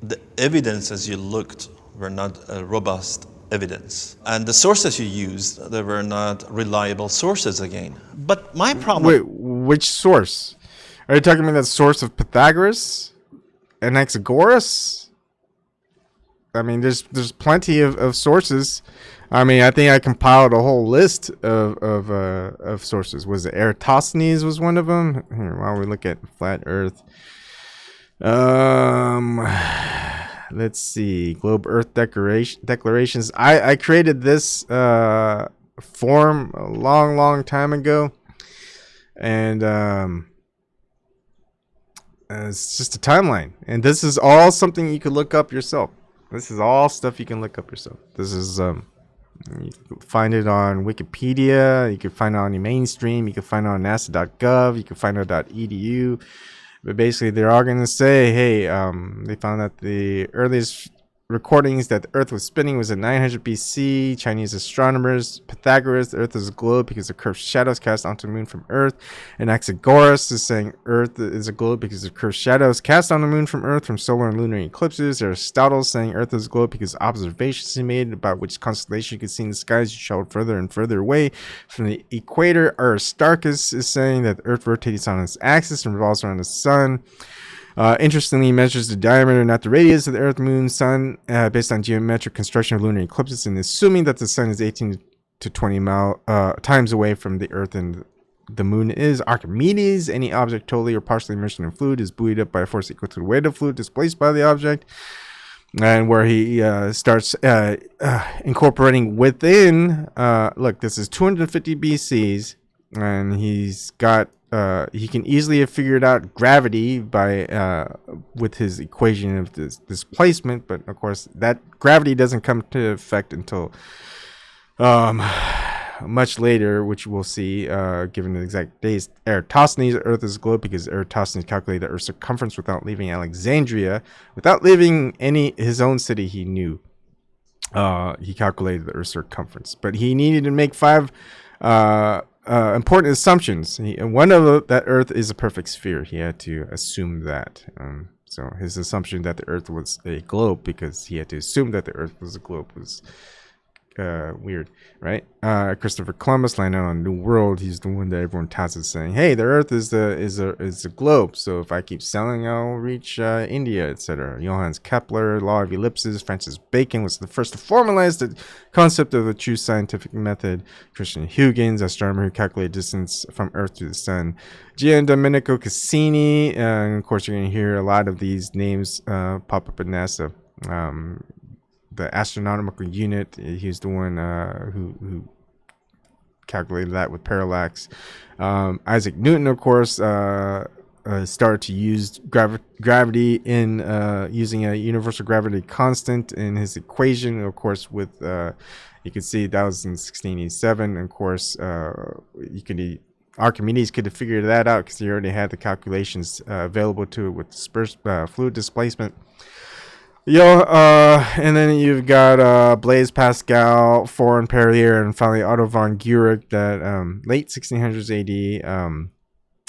the evidence as you looked were not robust evidence. And the sources you used, they were not reliable sources again. But my problem... Wait, which source? Are you talking about that source of Pythagoras? Anaxagoras? I mean, there's plenty of sources. I mean, I think I compiled a whole list of sources. Was it Eratosthenes was one of them? Here, while we look at flat Earth. Let's see. Globe Earth declarations. I created this form a long time ago, and it's just a timeline. And this is all something you could look up yourself. This is all stuff you can look up yourself. This is you can find it on Wikipedia. You can find it on your mainstream. You can find it on NASA.gov. You can find it on .edu. But basically, they're all going to say, hey, they found that the earliest recordings that the Earth was spinning was in 900 BC. Chinese astronomers, Pythagoras, the Earth is a globe because of curved shadows cast onto the moon from Earth. And Pythagoras is saying Earth is a globe because of curved shadows cast on the moon from Earth from solar and lunar eclipses. Aristotle saying Earth is a globe because observations he made about which constellation you could see in the skies you traveled further and further away from the equator. Aristarchus is saying that the Earth rotates on its axis and revolves around the sun. Interestingly, he measures the diameter, not the radius of the Earth, Moon, Sun, based on geometric construction of lunar eclipses, and assuming that the Sun is 18 to 20 times away from the Earth and the Moon is. Archimedes, any object totally or partially immersed in fluid is buoyed up by a force equal to the weight of fluid displaced by the object. And where he starts incorporating within, look, this is 250 BCs, and he's got he can easily have figured out gravity by with his equation of this displacement, but of course that gravity doesn't come to effect until much later, which we'll see given the exact days. Eratosthenes, Earth is a globe because Eratosthenes calculated the Earth's circumference without leaving Alexandria, without leaving his own city he knew. He calculated the Earth's circumference, but he needed to make 5 important assumptions. One of that Earth is a perfect sphere. He had to assume that. So his assumption that the Earth was a globe, because he had to assume that the Earth was a globe, was weird, right? Christopher Columbus landed on a new world. He's the one that everyone touts as saying, "Hey, the Earth is a globe. So if I keep sailing, I'll reach India, etc." Johannes Kepler, law of ellipses. Francis Bacon was the first to formalize the concept of a true scientific method. Christian Huygens, astronomer who calculated distance from Earth to the Sun. Gian Domenico Cassini, and of course you're going to hear a lot of these names pop up at NASA. The astronomical unit, he's the one who calculated that with parallax. Isaac Newton, of course, started to use gravity in using a universal gravity constant in his equation. Of course, with you can see that was in 1687. Of course, Archimedes could have figured that out because he already had the calculations available to it with fluid displacement. And then you've got Blaise Pascal, Fourier, Perrier, and finally Otto von Guericke that late 1600s AD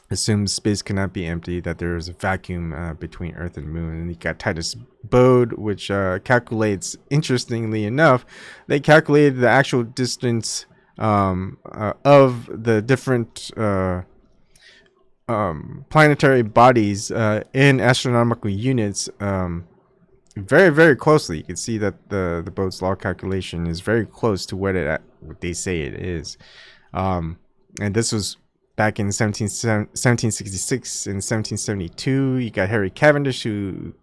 assumes space cannot be empty, that there is a vacuum between Earth and Moon. And you got Titus Bode, which calculates, interestingly enough, they calculated the actual distance of the different planetary bodies in astronomical units very, very closely. You can see that the Bode's law calculation is very close to what they say it is. And this was back in 1766 and 1772. You got Harry Cavendish, who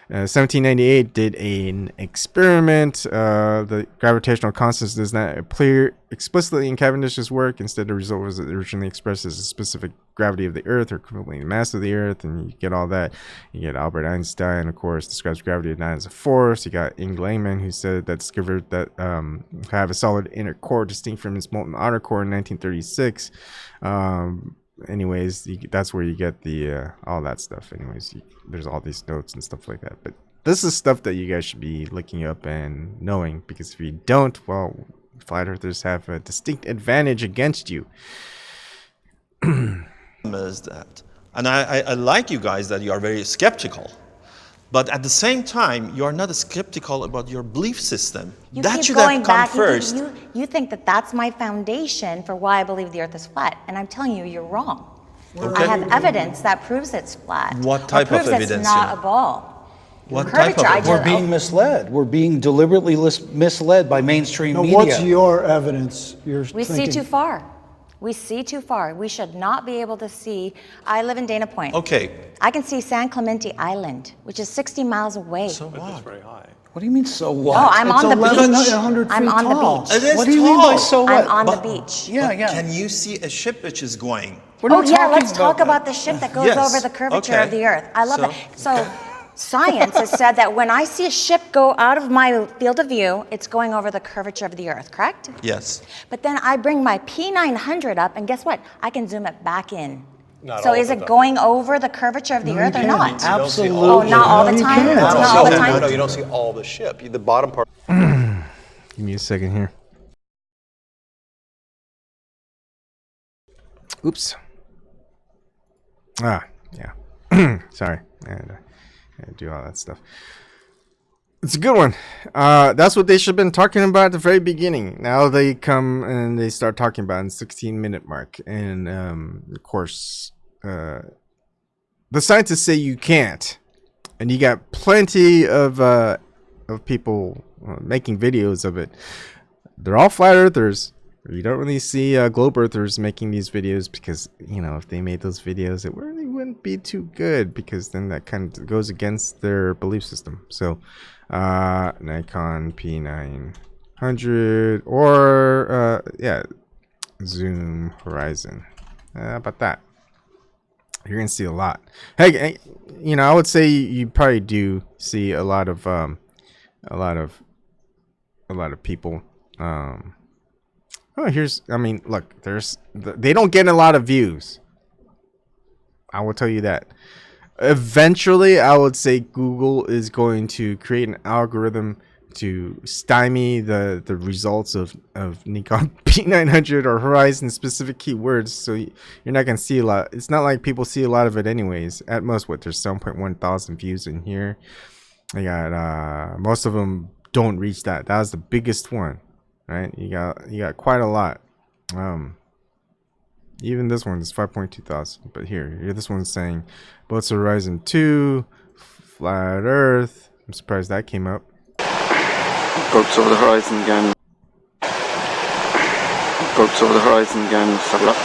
1798 did an experiment. The gravitational constant does not appear explicitly in Cavendish's work. Instead, the result was originally expressed as a specific gravity of the Earth or equivalent mass of the Earth, and you get all that. You get Albert Einstein, of course, describes gravity not as a force. You got Inge Langman, who said that discovered that have a solid inner core distinct from its molten outer core in 1936. Anyways, that's where you get the all that stuff. Anyways, there's all these notes and stuff like that. But this is stuff that you guys should be looking up and knowing, because if you don't, well, flat earthers have a distinct advantage against you. Is that, and I like you guys that you are very skeptical, but at the same time you are not skeptical about your belief system. You that keep should going have come back. first. You think that that's my foundation for why I believe the Earth is flat, and I'm telling you, you're wrong. Okay. I have evidence that proves it's flat. What type proves of evidence? It's not a ball. What type of evidence? We're being misled. We're being deliberately misled by mainstream Now, media. what's your evidence? We see too far. We see too far. We should not be able to see. I live in Dana Point. Okay. I can see San Clemente Island, which is 60 miles away. So what? That's very high. What do you mean, so what? No, I'm It's on the 1,100 beach. I'm feet on tall. the beach. It is What do you mean by tall. so what? I'm on But- the beach. Yeah, But yeah. Can you see a ship which is going? We're Oh not yeah, talking let's talk that. about the ship that goes Yes, over the curvature okay. of the Earth. I love So- it. So science has said that when I see a ship go out of my field of view, it's going over the curvature of the Earth, correct? Yes. But then I bring my P900 up, and guess what? I can zoom it back in. Not So all is of it the time. going over the curvature of the No, Earth you or can't. not? You don't see Absolutely. all Oh, not all the No, you time? can't. Not No, all the no, time? no, you don't see all the ship. The bottom part. Give me a second here. Oops. Ah, yeah. Sorry. I had to do all that stuff. It's a good one. That's what they should have been talking about at the very beginning. Now they come and they start talking about it in 16-minute mark. And, of course, the scientists say you can't. And you got plenty of people making videos of it. They're all flat earthers. You don't really see globe earthers making these videos because, you know, if they made those videos, it really wouldn't be too good because then that kind of goes against their belief system. So, Nikon P900 or, yeah, Zoom Horizon. How about that? You're gonna see a lot. Hey, you know, I would say you probably do see a lot of people. Oh, I mean, look, they don't get a lot of views. I will tell you that. Eventually, I would say Google is going to create an algorithm to stymie the results of Nikon P900 or Horizon specific keywords. So you're not going to see a lot. It's not like people see a lot of it anyways. At most, there's 7.1 thousand views in here. I got most of them don't reach that. That was the biggest one. Right, you got quite a lot. Even this one is 5.2 thousand. But here this one's saying boats Horizon 2, flat Earth. I'm surprised that came up. Boats over the horizon again. Boats over the horizon again. Let's have a look.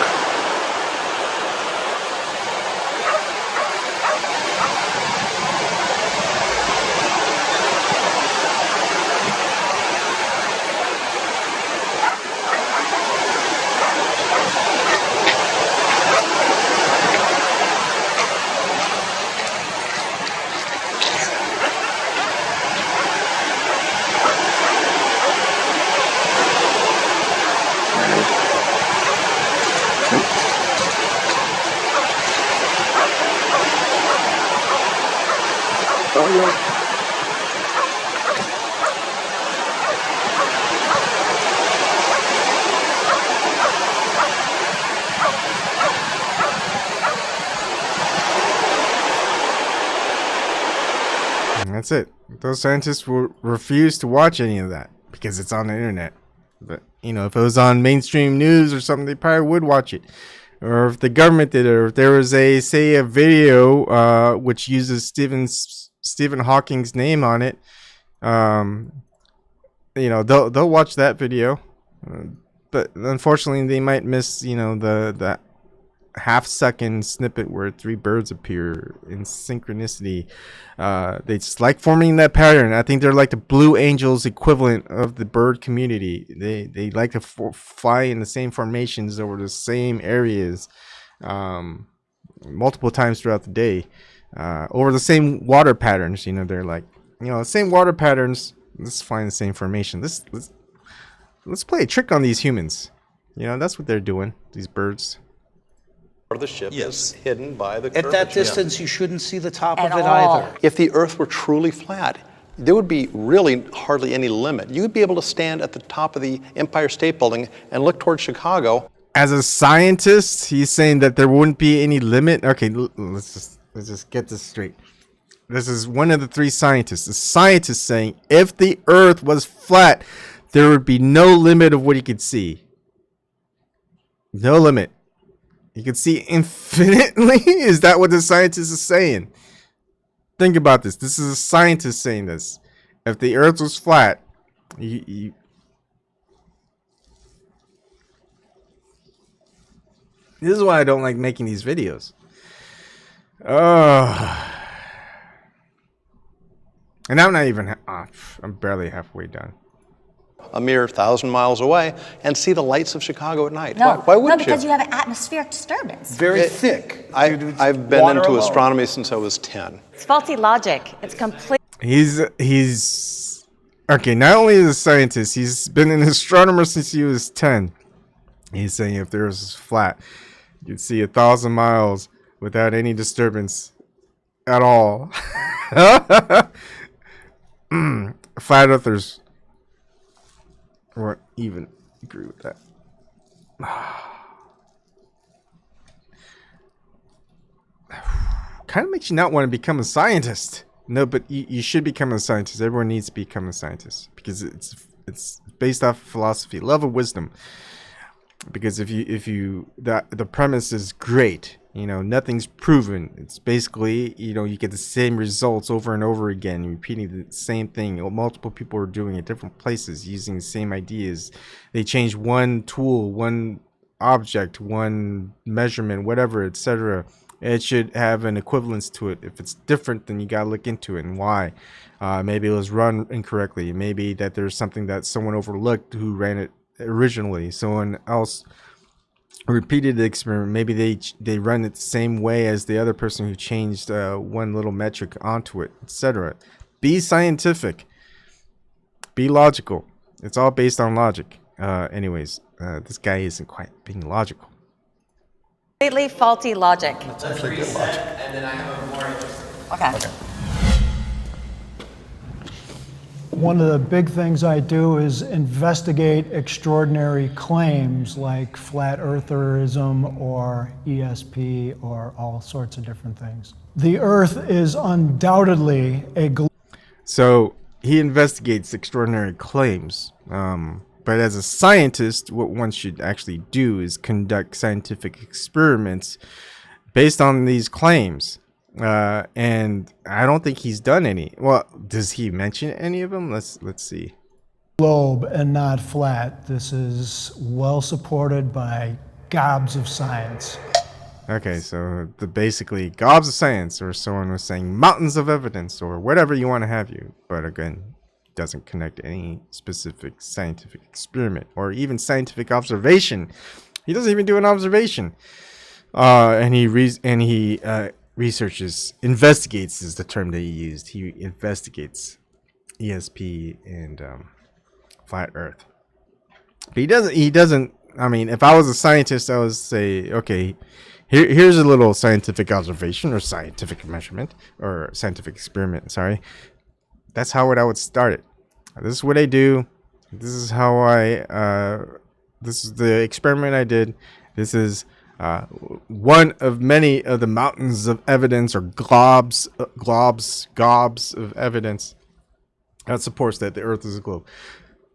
And that's it. Those scientists will refuse to watch any of that because it's on the internet. But, you know, if it was on mainstream news or something, they probably would watch it. Or if the government did it, or if there was a video which uses Stephen Hawking's name on it, you know, they'll watch that video. But unfortunately, they might miss, you know, the half-second snippet where three birds appear in synchronicity. They just like forming that pattern. I think they're like the Blue Angels equivalent of the bird community. They like to fly in the same formations over the same areas multiple times throughout the day over the same water patterns. You know, they're like, you know, the same water patterns. Let's fly in the same formation. Let's play a trick on these humans. You know, that's what they're doing, these birds. Part of the ship is hidden by the At curvature. that distance, you shouldn't see the top At of it all. either. If the Earth were truly flat, there would be really hardly any limit. You would be able to stand at the top of the Empire State Building and look towards Chicago. As a scientist, he's saying that there wouldn't be any limit. Okay, let's just get this straight. This is one of the three scientists. The scientist saying if the Earth was flat, there would be no limit of what he could see. No limit. You can see infinitely. Is that what the scientist is saying? Think about this. This is a scientist saying this. If the Earth was flat, this is why I don't like making these videos. And I'm not even. I'm barely halfway done. A mere 1,000 miles away, and see the lights of Chicago at night. No, Why wouldn't because you? you have an atmospheric disturbance. Very thick. I've been water into alone. astronomy since I was 10. It's faulty logic. It's complete. He's okay. Not only is a scientist, he's been an astronomer since he was 10. He's saying if the Earth is flat, You'd see 1,000 miles without any disturbance at all. Flat earthers won't even agree with that. Kind of makes you not want to become a scientist. No, but you should become a scientist. Everyone needs to become a scientist because it's based off philosophy, love of wisdom. Because if you the premise is great, you know, nothing's proven. It's basically, you know, you get the same results over and over again, repeating the same thing. Multiple people are doing it different places, using the same ideas. They change one tool, one object, one measurement, whatever, etc. It should have an equivalence to it. If it's different, then you gotta look into it and why. Maybe it was run incorrectly. Maybe that there's something that someone overlooked who ran it originally. Someone else repeated the experiment. Maybe they run it the same way as the other person who changed one little metric onto it, etc. Be scientific. Be logical. It's all based on logic. Anyways, this guy isn't quite being logical. Completely faulty logic. That's actually good logic. And then I have a more interesting. Okay. One of the big things I do is investigate extraordinary claims like flat eartherism or ESP or all sorts of different things. The Earth is undoubtedly a... So he investigates extraordinary claims. But as a scientist, what one should actually do is conduct scientific experiments based on these claims. And I don't think he's done any. Well, does he mention any of them? Let's see. Globe and not flat. This is well supported by gobs of science. Okay, so basically gobs of science, or someone was saying mountains of evidence, or whatever you want to have you. But again, doesn't connect any specific scientific experiment or even scientific observation. He doesn't even do an observation. And he researches, investigates is the term that he used. He investigates ESP and flat Earth. But he doesn't. I mean, if I was a scientist, I would say, okay, here's a little scientific observation or scientific measurement or scientific experiment. Sorry. That's how I would start it. This is what I do. This is how this is the experiment I did. This is one of many of the mountains of evidence or gobs of evidence that supports that the Earth is a globe.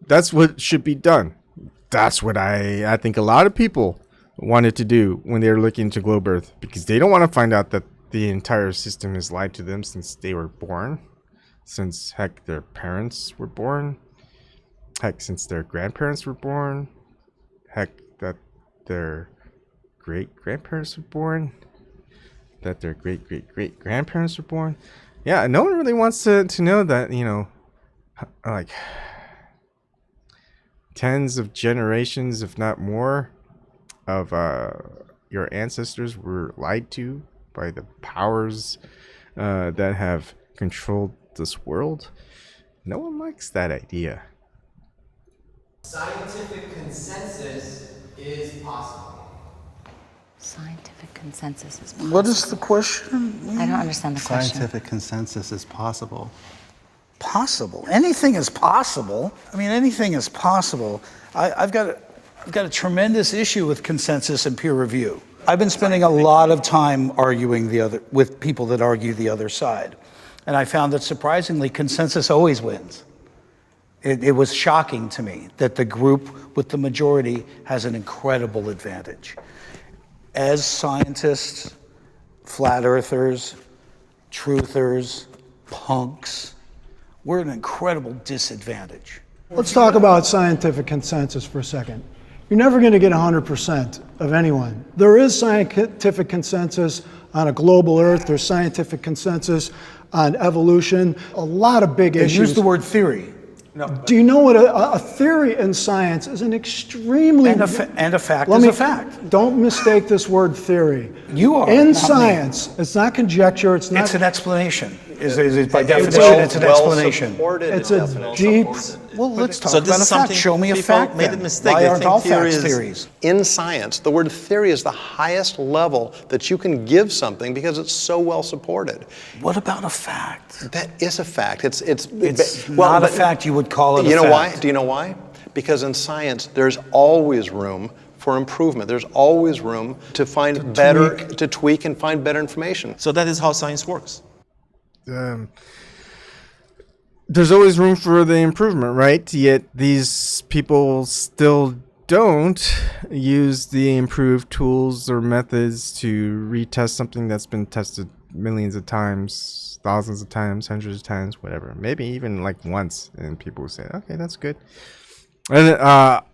That's what should be done. That's what I think a lot of people wanted to do when they were looking into globe Earth, because they don't want to find out that the entire system is lied to them since they were born. Since, heck, their parents were born. Heck, since their grandparents were born. Heck, that their great-grandparents were born. That their great-great-great-grandparents were born. Yeah, no one really wants to know that, you know, like, tens of generations, if not more, of your ancestors were lied to by the powers that have controlled this world. No one likes that idea. Scientific consensus is possible. Scientific consensus is possible. What is the question? I don't understand the question. Scientific consensus is possible. Possible. Anything is possible. I mean, anything is possible. I've got a tremendous issue with consensus and peer review. I've been spending a lot of time arguing with people that argue the other side. And I found that surprisingly, consensus always wins. It was shocking to me that the group with the majority has an incredible advantage. As scientists, flat earthers, truthers, punks, we're at an incredible disadvantage. Let's talk about scientific consensus for a second. You're never going to get 100% of anyone. There is scientific consensus on a global Earth. There's scientific consensus on evolution. A lot of big issues. Use the word theory. No. Do you know what a theory in science is? An extremely... And a fact is a fact. Don't mistake this word theory. You are. In science, it's not conjecture, it's not... It's an explanation. Is by definition, it's an explanation. It's a deep. Well, let's talk So this about a is fact. something Show me a people fact made a then. mistake. Why They aren't think all theory facts is- theories? In science, the word theory is the highest level that you can give something because it's so well supported. What about a fact? That is a fact. It's not a fact you would call it a You know fact. why? Do you know why? Because in science, there's always room for improvement. There's always room to find to tweak and find better information. So that is how science works. There's always room for the improvement, right? Yet these people still don't use the improved tools or methods to retest something that's been tested millions of times, thousands of times, hundreds of times, whatever. Maybe even like once, and people will say, okay, that's good. And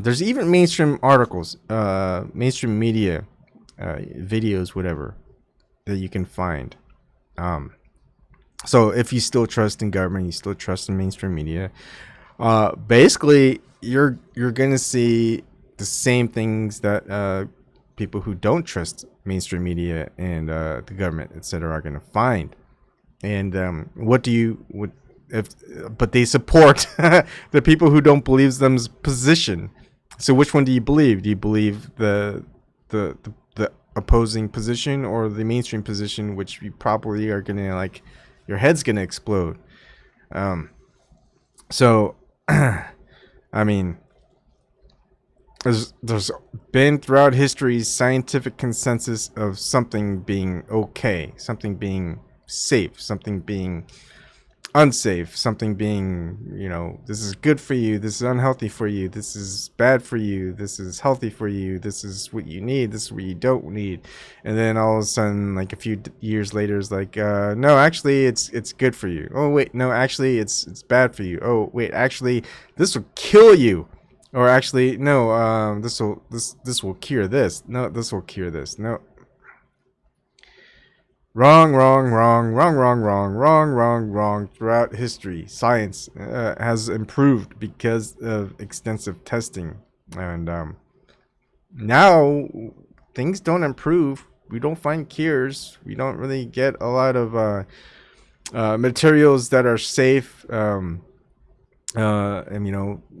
there's even mainstream articles, mainstream media, videos, whatever, that you can find. So if you still trust in government, you still trust in mainstream media, basically you're gonna see the same things that people who don't trust mainstream media and the government, etc., are gonna find. And but they support the people who don't believe them's position. So which one do you believe? Do you believe the opposing position or the mainstream position, which you probably are gonna like? Your head's gonna explode. So, I mean, there's been throughout history scientific consensus of something being okay, something being safe, something being unsafe, something being, this is good for you, this is unhealthy for you, this is bad for you, this is healthy for you, this is what you need, this is what you don't need. And then all of a sudden, like a few years later, it's like, no, actually it's good for you. Oh wait, no, actually it's bad for you. Oh wait, actually this will kill you. Or actually, no, this will cure this. No, this will cure this. No. Wrong. Throughout history, science has improved because of extensive testing. And now things don't improve. We don't find cures. We don't really get a lot of materials that are safe. And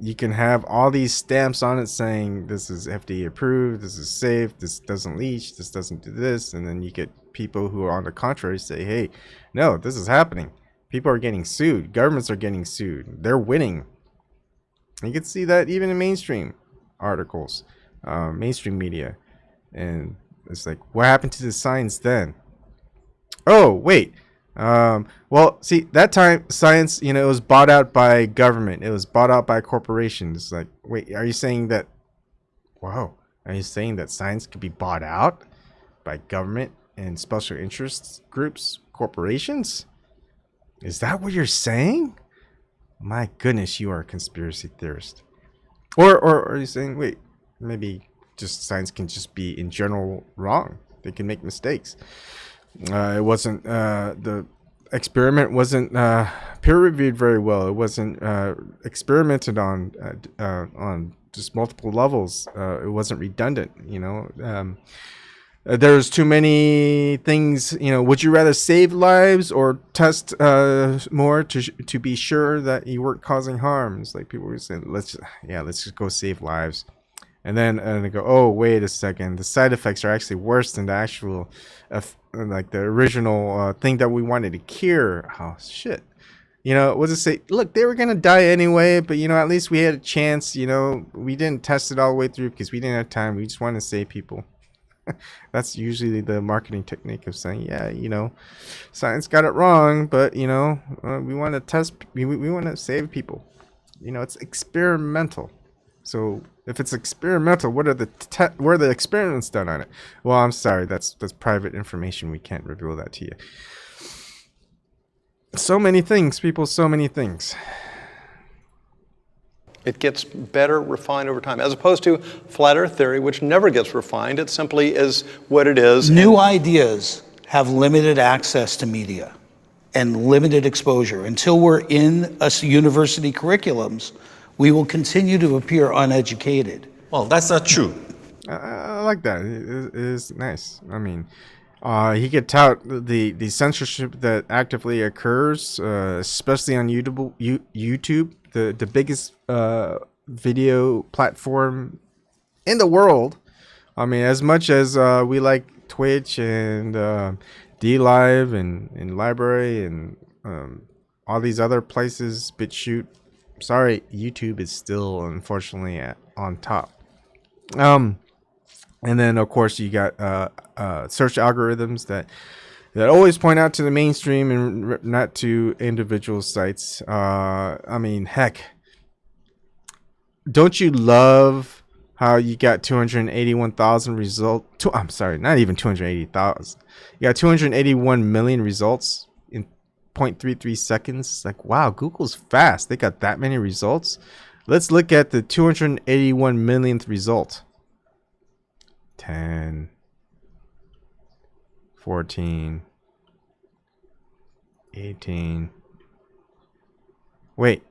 you can have all these stamps on it saying this is FDA approved, this is safe, this doesn't leach, this doesn't do this, and then you get people who are on the contrary say, hey, no, this is happening. People are getting sued, governments are getting sued, they're winning. You can see that even in mainstream articles, mainstream media. And it's like, what happened to the science then? Oh wait, well, see, that time science, it was bought out by government. It was bought out by corporations. Like, wait, are you saying that? Wow, are you saying that science could be bought out by government and special interest groups, corporations? Is that what you're saying? My goodness, you are a conspiracy theorist. Or are you saying, wait, maybe just science can just be in general wrong? They can make mistakes. It wasn't the experiment wasn't peer reviewed very well. It wasn't experimented on just multiple levels. It wasn't redundant. There's too many things. Would you rather save lives or test more to be sure that you weren't causing harm? It's like people were saying, let's just go save lives. And then they go, oh, wait a second. The side effects are actually worse than the actual, like the original thing that we wanted to cure. Oh, shit. We'll just say, look, they were going to die anyway, but, at least we had a chance. We didn't test it all the way through because we didn't have time. We just wanted to save people. That's usually the marketing technique of saying, yeah, science got it wrong, but, we want to test, we want to save people. It's experimental. So if it's experimental, what are the experiments done on it? Well, I'm sorry, that's private information. We can't reveal that to you. So many things, people, so many things. It gets better refined over time, as opposed to flat earth theory, which never gets refined. It simply is what it is. New ideas have limited access to media and limited exposure. Until we're in university curriculums, we will continue to appear uneducated. Well, that's not true. I like that. It is nice. I mean, He could tout the censorship that actively occurs, especially on YouTube, the biggest video platform in the world. I mean, as much as we like Twitch and DLive and LBRY and all these other places, BitChute. Sorry, YouTube is still unfortunately on top. And then of course you got search algorithms that always point out to the mainstream and not to individual sites. I mean, heck, don't you love how you got 281,000 results? I'm sorry, not even 280,000. You got 281 million results in 0.33 seconds. Like, wow, Google's fast. They got that many results. Let's look at the 281 millionth result. 10, 14, 18. Wait.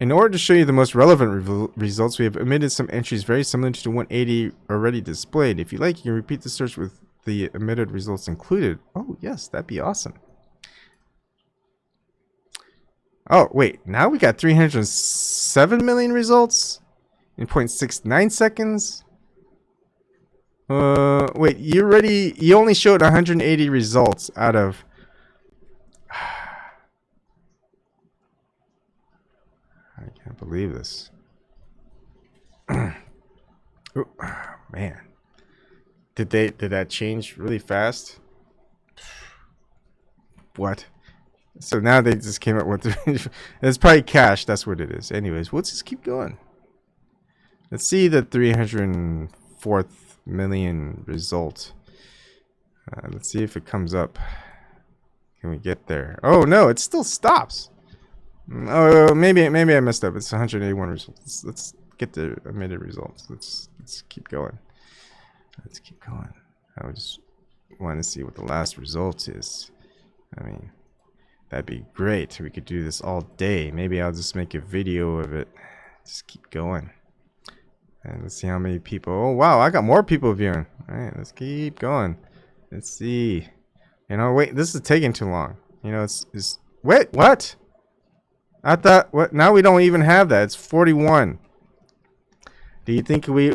In order to show you the most relevant results, we have omitted some entries very similar to the 180 already displayed. If you like, you can repeat the search with the omitted results included. Oh, yes, that'd be awesome. Oh, wait. Now we got 307 million results in 0.69 seconds. Wait, you only showed 180 results out of... I can't believe this. Ooh, man. Did that change really fast? What? So now they just came up with it's probably cache, that's what it is. Anyways, we'll just keep going. Let's see the 304th million result. Let's see if it comes up. Can we get there? Oh no, it still stops. Oh, maybe I messed up. It's 181 results. Let's get the omitted results. Let's keep going. Let's keep going. I just want to see what the last result is. I mean, that'd be great. We could do this all day. Maybe I'll just make a video of it. Just keep going. And let's see how many people. Oh wow, I got more people viewing. All right, let's keep going. Let's see. You know, wait, this is taking too long. You know, it's wait, what? I thought, what? Now we don't even have that. It's 41. Do you think we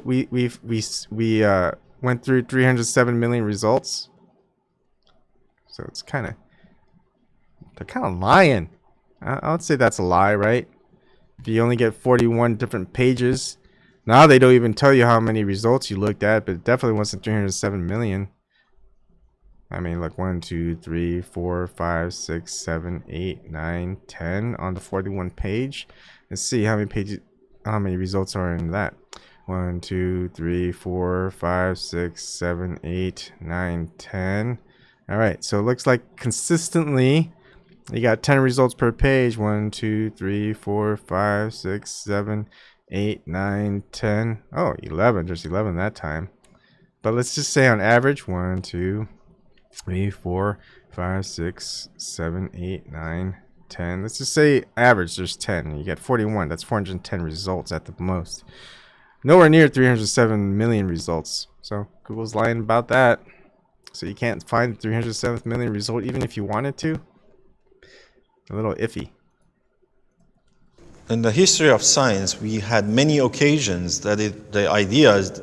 went through 307 million results? So it's they're kind of lying. I would say that's a lie, right? If you only get 41 different pages, now they don't even tell you how many results you looked at, but it definitely wasn't 307 million. I mean, like 1, 2, 3, 4, 5, 6, 7, 8, 9, 10 on the 41 page. Let's see how many results are in that. 1, 2, 3, 4, 5, 6, 7, 8, 9, 10. All right, so it looks like consistently you got 10 results per page. 1, 2, 3, 4, 5, 6, 7, 8, 9, 10. Oh, 11. There's 11 that time. But let's just say on average 1, 2, 3, 4, 5, 6, 7, 8, 9, 10. Let's just say average there's 10. You get 41. That's 410 results at the most. Nowhere near 307 million results. So Google's lying about that. So you can't find the 307th million result even if you wanted to. A little iffy. In the history of science, we had many occasions that the ideas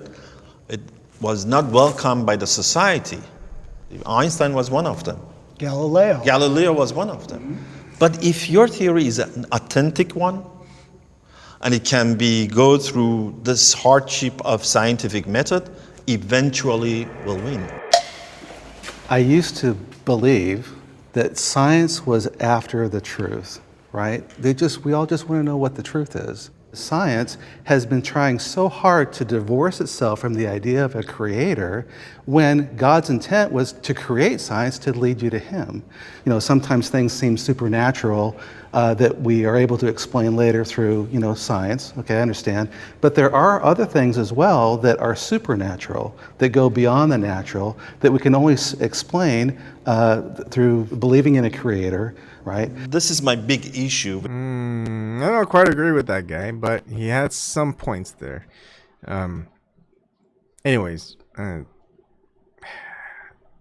it was not welcomed by the society. Einstein was one of them. Galileo was one of them. But if your theory is an authentic one, and it can go through this hardship of scientific method, eventually will win. I used to believe that science was after the truth, right? We all just want to know what the truth is. Science has been trying so hard to divorce itself from the idea of a creator when God's intent was to create science to lead you to Him. You know, sometimes things seem supernatural that we are able to explain later through, science. Okay, I understand. But there are other things as well that are supernatural, that go beyond the natural, that we can only explain through believing in a creator, right? This is my big issue. I don't quite agree with that guy, but he had some points there. Anyways,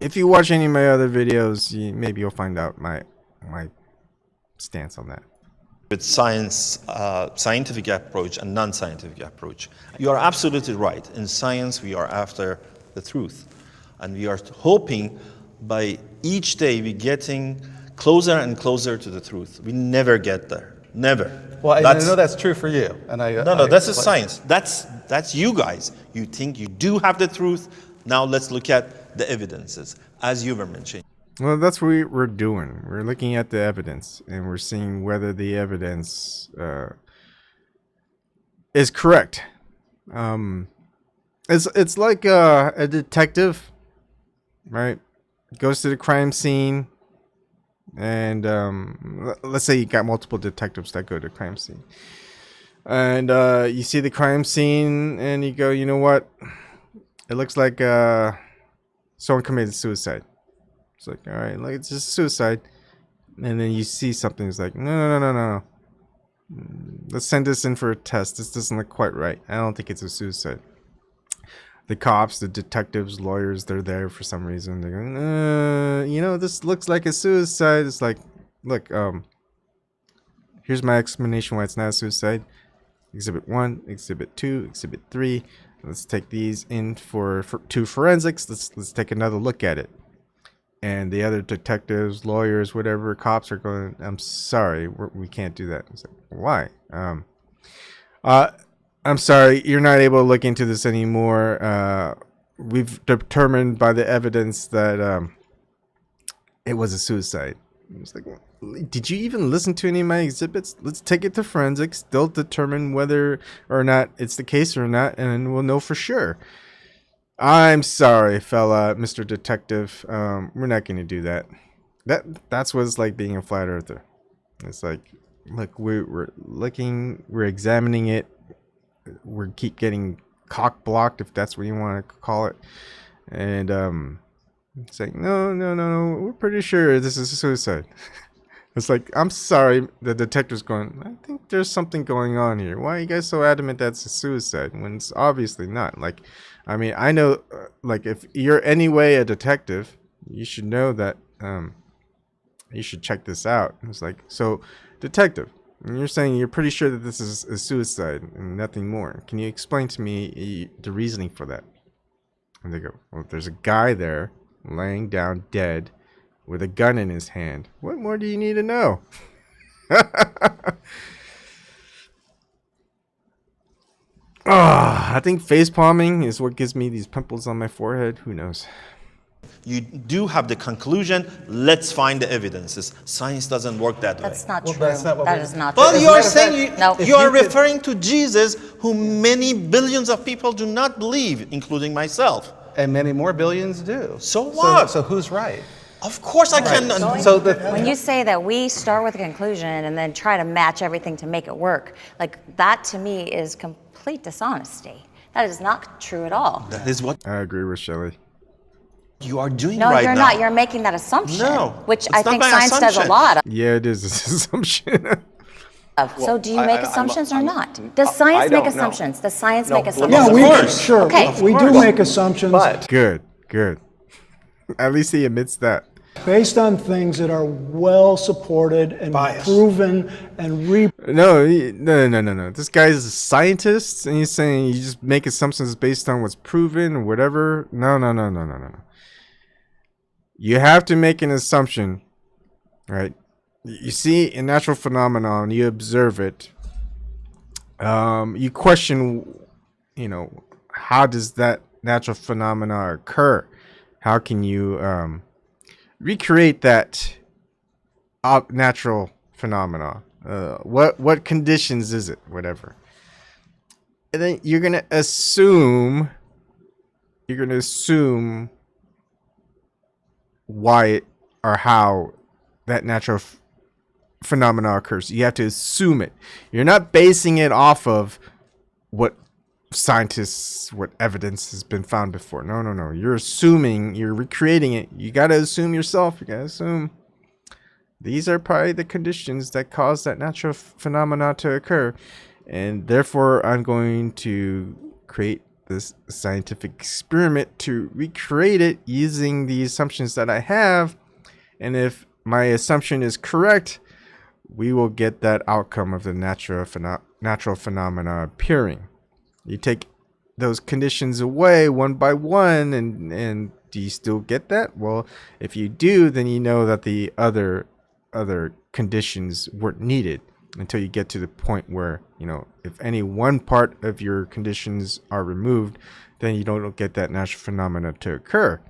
if you watch any of my other videos, maybe you'll find out my stance on that. With science, scientific approach and non-scientific approach. You are absolutely right. In science, we are after the truth. And we are hoping by each day we're getting closer and closer to the truth. We never get there. Never. Well, I know that's true for you. And No, that's a science. That's you guys. You think you do have the truth. Now let's look at the evidences, as you were mentioning. Well, that's what we're doing. We're looking at the evidence, and we're seeing whether the evidence is correct. It's like a detective, right? Goes to the crime scene, and let's say you got multiple detectives that go to the crime scene, and you see the crime scene, and you go, you know what? It looks like someone committed suicide. It's like, all right, like it's just suicide. And then you see something. It's like, no. Let's send this in for a test. This doesn't look quite right. I don't think it's a suicide. The cops, the detectives, lawyers, they're there for some reason. They're going, this looks like a suicide. It's like, look, here's my explanation why it's not a suicide. Exhibit 1, Exhibit 2, Exhibit 3. Let's take these in for to forensics. Let's take another look at it. And the other detectives, lawyers, whatever, cops are going, I'm sorry, we can't do that. It's like, why? I'm sorry, you're not able to look into this anymore. We've determined by the evidence that it was a suicide. It's like, did you even listen to any of my exhibits? Let's take it to forensics. They'll determine whether or not it's the case or not, and we'll know for sure. I'm sorry, fella, Mr. Detective. We're not going to do that. That's what it's like being a flat earther. It's like, look, we're looking, we're examining it. We keep getting cock blocked, if that's what you want to call it. And it's like, no, we're pretty sure this is a suicide. It's like, I'm sorry, the detective's going, I think there's something going on here. Why are you guys so adamant that's a suicide when it's obviously not? Like, I mean, I know, like, if you're anyway a detective, you should know that you should check this out. It's like, so, detective, you're saying you're pretty sure that this is a suicide and nothing more. Can you explain to me the reasoning for that? And they go, well, there's a guy there laying down dead with a gun in his hand. What more do you need to know? I think face palming is what gives me these pimples on my forehead. Who knows? You do have the conclusion. Let's find the evidences. Science doesn't work that way. That's not true. That is not true. Well, you are saying no. you are referring to Jesus, whom many billions of people do not believe, including myself. And many more billions do. So what? So who's right? Of course I can. When you say that we start with a conclusion and then try to match everything to make it work, like that to me is complete dishonesty. That is not true at all. That is what I agree with Shelley. You are doing no, right you're now. not. You're making that assumption. No, which it's I not think my science does a lot of. Yeah, it is. It's an assumption. So do you make assumptions or not? Does science make assumptions? Does science make assumptions? Yeah, we do make But assumptions good. At least he admits that. based on things that are well supported and proven and No. This guy's a scientist, and he's saying you just make assumptions based on what's proven or whatever. No. You have to make an assumption, right? You see a natural phenomenon, you observe it. You question, how does that natural phenomena occur? How can you recreate that natural phenomena? What conditions is it? Whatever. And then you're gonna assume why or how that natural phenomena occurs. You have to assume it. You're not basing it off of what evidence has been found before. No. You're assuming, you're recreating it. You got to assume yourself. You got to assume these are probably the conditions that cause that natural phenomena to occur. And therefore, I'm going to create this scientific experiment to recreate it using the assumptions that I have. And if my assumption is correct, we will get that outcome of the natural phenomena appearing. You take those conditions away one by one, and do you still get that? Well, if you do, then you know that the other conditions weren't needed until you get to the point where, you know, if any one part of your conditions are removed, then you don't get that natural phenomena to occur.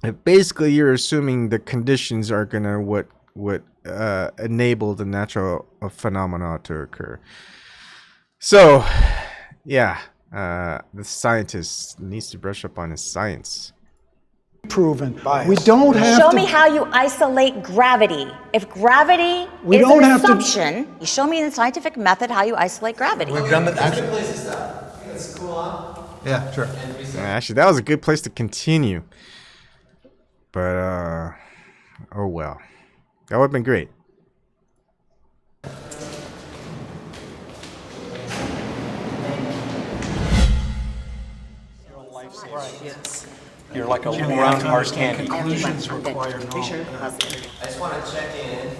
If basically you're assuming the conditions are gonna what enable the natural phenomena to occur. So, yeah, the scientist needs to brush up on his science. Proven. We don't have Show to. me how you isolate gravity. If gravity We is don't an have to- assumption, you show me in the scientific method how you isolate gravity. We've done that. That's a good place to stop. Let's cool off. Yeah, sure. And reset. Actually, that was a good place to continue. But, oh well. That would have been great. You're like a little round hard candy. Conclusions require knowledge. I just want to check in.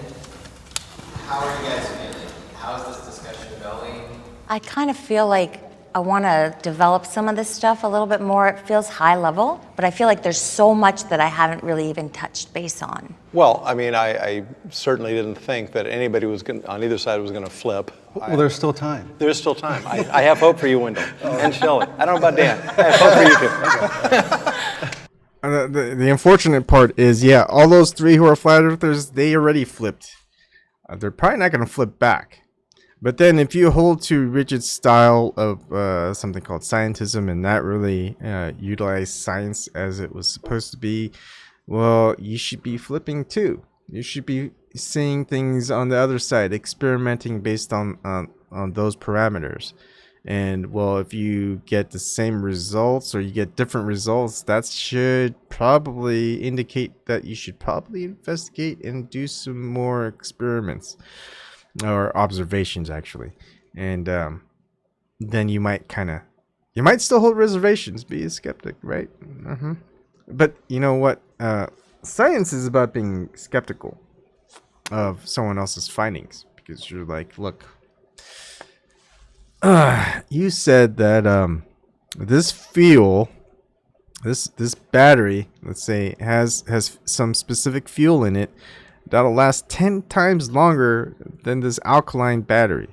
How are you guys feeling? How is this discussion going? I kind of feel like I want to develop some of this stuff a little bit more. It feels high level, but I feel like there's so much that I haven't really even touched base on. Well, I mean, I certainly didn't think that anybody was on either side was going to flip. Well, there's still time. There's still time. I have hope for you, Wendell, and Shelley. I don't know about Dan. I have hope for you too. The unfortunate part is, yeah, all those three who are flat earthers, they already flipped. They're probably not going to flip back. But then if you hold to rigid style of something called scientism and not really utilize science as it was supposed to be, well, you should be flipping too. You should be seeing things on the other side, experimenting based on those parameters. And, well, if you get the same results or you get different results, that should probably indicate that you should probably investigate and do some more experiments. Or observations, actually. And then you might still hold reservations, be a skeptic, right? But you know what? Science is about being skeptical of someone else's findings. Because you're like, look, you said that this fuel, this battery, let's say, has some specific fuel in it that'll last 10 times longer than this alkaline battery.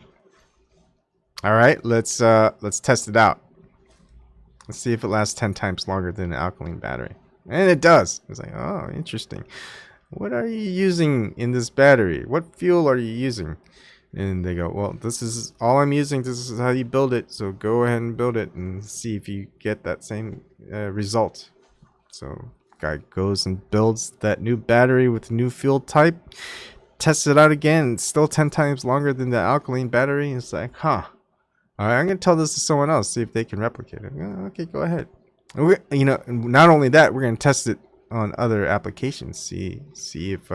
All right, let's test it out. Let's see if it lasts 10 times longer than an alkaline battery. And it does. It's like, oh, interesting. What are you using in this battery? What fuel are you using? And they go, well, this is all I'm using. This is how you build it. So go ahead and build it and see if you get that same result. So guy goes and builds that new battery with new fuel type, tests it out again. It's still 10 times longer than the alkaline battery. It's like, huh. All right, I'm going to tell this to someone else, see if they can replicate it. Okay, go ahead. You know, not only that, we're going to test it on other applications, see if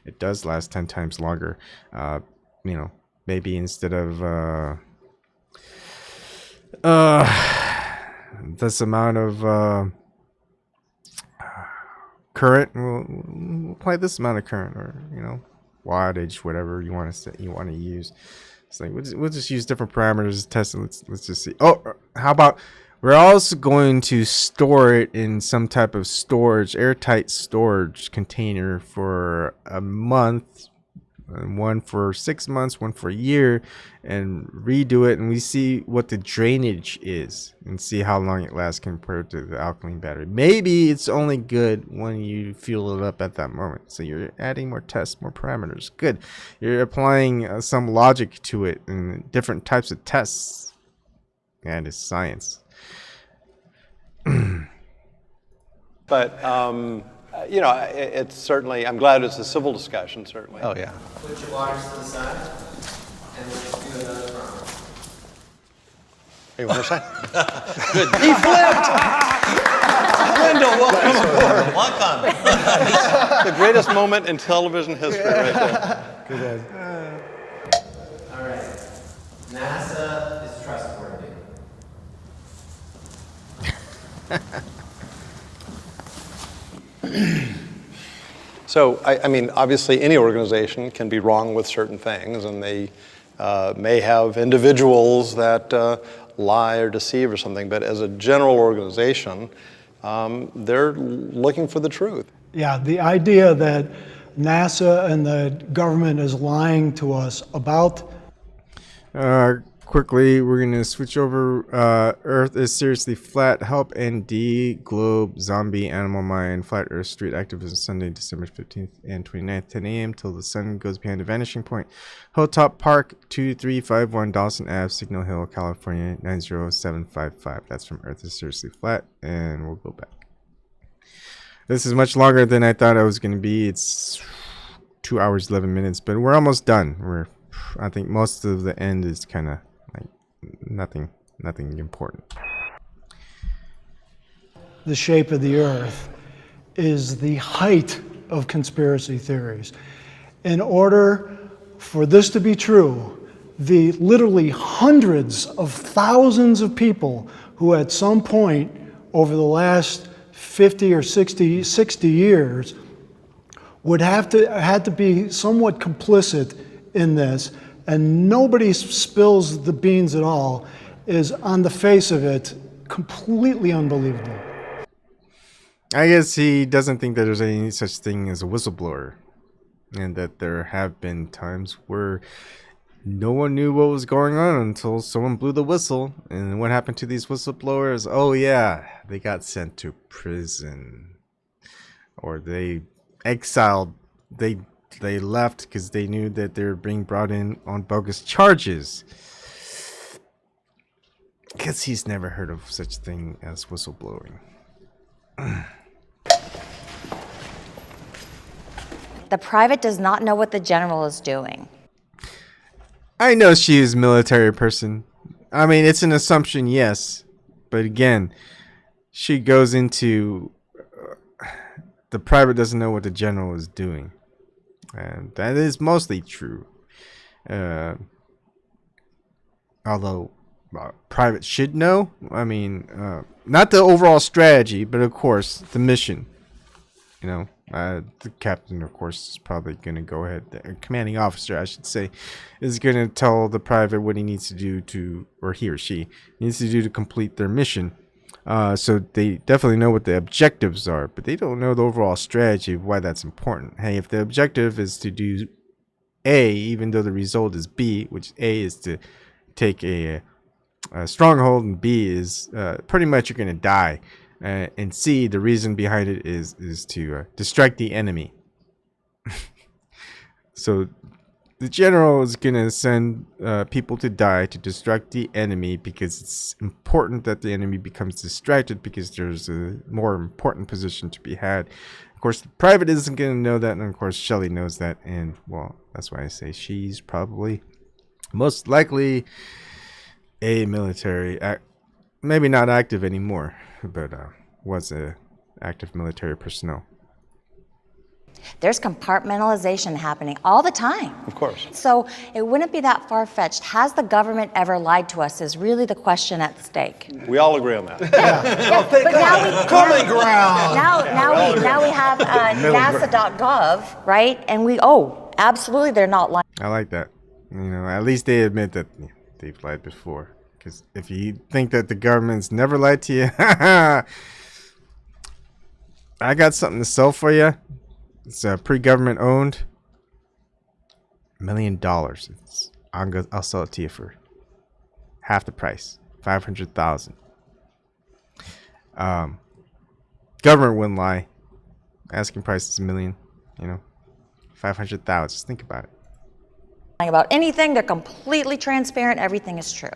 it does last 10 times longer. You know, maybe instead of this amount of current, we'll apply this amount of current, or, you know, wattage, whatever you want to use. It's like we'll just use different parameters to test it. Let's just see. Oh, how about we're also going to store it in some type of storage, airtight storage container for a month, and one for 6 months, one for a year, and redo it, and we see what the drainage is and see how long it lasts compared to the alkaline battery. Maybe it's only good when you fuel it up at that moment. So you're adding more tests, more parameters. Good. You're applying some logic to it and different types of tests. And it's science. But, you know, it's certainly, I'm glad it's a civil discussion, certainly. Oh, yeah. Put your waters to the side, and let's do another round. Hey, one more side. Good. He flipped! Wendell, welcome aboard. Welcome. The greatest moment in television history right there. Good. All right. NASA is trustworthy. So, I mean, obviously any organization can be wrong with certain things, and they may have individuals that lie or deceive or something, but as a general organization, they're looking for the truth. Yeah, the idea that NASA and the government is lying to us about. Quickly, we're going to switch over. Earth is seriously flat. Help ND, Globe, Zombie, Animal Mind, Flat Earth Street activism Sunday, December 15th and 29th, 10 a.m. till the sun goes behind the vanishing point. Hilltop Park, 2351 Dawson Ave, Signal Hill, California, 90755. That's from Earth is seriously flat, and we'll go back. This is much longer than I thought it was going to be. It's 2 hours, 11 minutes, but we're almost done. I think most of the end is kind of like nothing important. The shape of the Earth is the height of conspiracy theories. In order for this to be true, the literally hundreds of thousands of people who at some point over the last 50 or 60 years would had to be somewhat complicit in this, and nobody spills the beans at all, is on the face of it completely unbelievable. I guess he doesn't think that there's any such thing as a whistleblower, and that there have been times where no one knew what was going on until someone blew the whistle. And what happened to these whistleblowers? Oh yeah, they got sent to prison, or they exiled. They left because they knew that they were being brought in on bogus charges. Guess he's never heard of such thing as whistleblowing. The private does not know what the general is doing. I know she is a military person. I mean, it's an assumption, yes. But again, she goes into... the private doesn't know what the general is doing. And that is mostly true. Although private should know. I mean, not the overall strategy, but of course, the mission. You know, the captain, of course, is probably going to go ahead. The commanding officer, I should say, is going to tell the private what he needs to do to, or he or she needs to do to complete their mission. So they definitely know what the objectives are, but they don't know the overall strategy of why that's important. Hey, if the objective is to do A, even though the result is B, which A is to take a stronghold, and B is pretty much you're going to die. And C, the reason behind it is to distract the enemy. So the general is going to send people to die to distract the enemy, because it's important that the enemy becomes distracted, because there's a more important position to be had. Of course, the private isn't going to know that, and of course, Shelley knows that. And, well, that's why I say she's probably most likely a military, maybe not active anymore, but was a active military personnel. There's compartmentalization happening all the time. Of course. So it wouldn't be that far-fetched. Has the government ever lied to us is really the question at stake. We all agree on that. But Common ground. Now we have NASA.gov, right? And absolutely they're not lying. I like that. You know, at least they admit that they've lied before. Because if you think that the government's never lied to you, I got something to sell for you. It's pre-government owned. $1 million. I'll sell it to you for half the price, $500,000. Government wouldn't lie. Asking price is $1 million. You know, $500,000. Just think about it. About anything, they're completely transparent. Everything is true.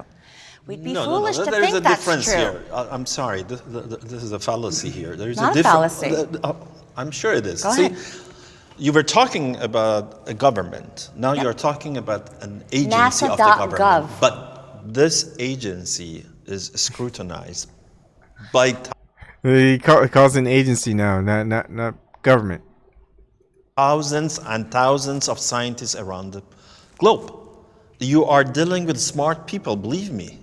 We'd be foolish to think that's true. There's a difference here. I'm sorry. This is a fallacy here. There's not a fallacy. I'm sure it is. Go ahead. You were talking about a government. Now you're talking about an agency of the government. NASA.gov. But this agency is scrutinized by He calls it an agency now, not government. thousands and thousands of scientists around the globe. You are dealing with smart people, believe me.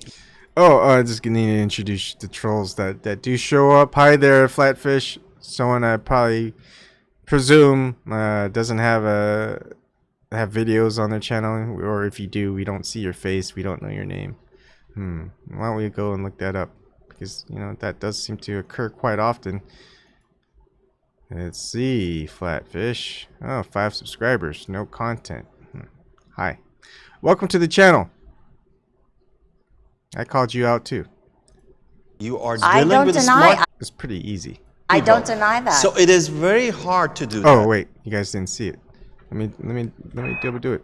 I just need to introduce the trolls that do show up. Hi there, Flatfish. Someone I probably presume doesn't have videos on their channel, or if you do, we don't see your face, we don't know your name. Why don't we go and look that up? Because that does seem to occur quite often. Let's see, Flatfish. Oh, 5 subscribers, no content. Hi, welcome to the channel. I called you out too. You are I dealing don't with deny. smart It's pretty easy. I don't deny that. So it is very hard to do that. Oh wait, you guys didn't see it. Let me double do it.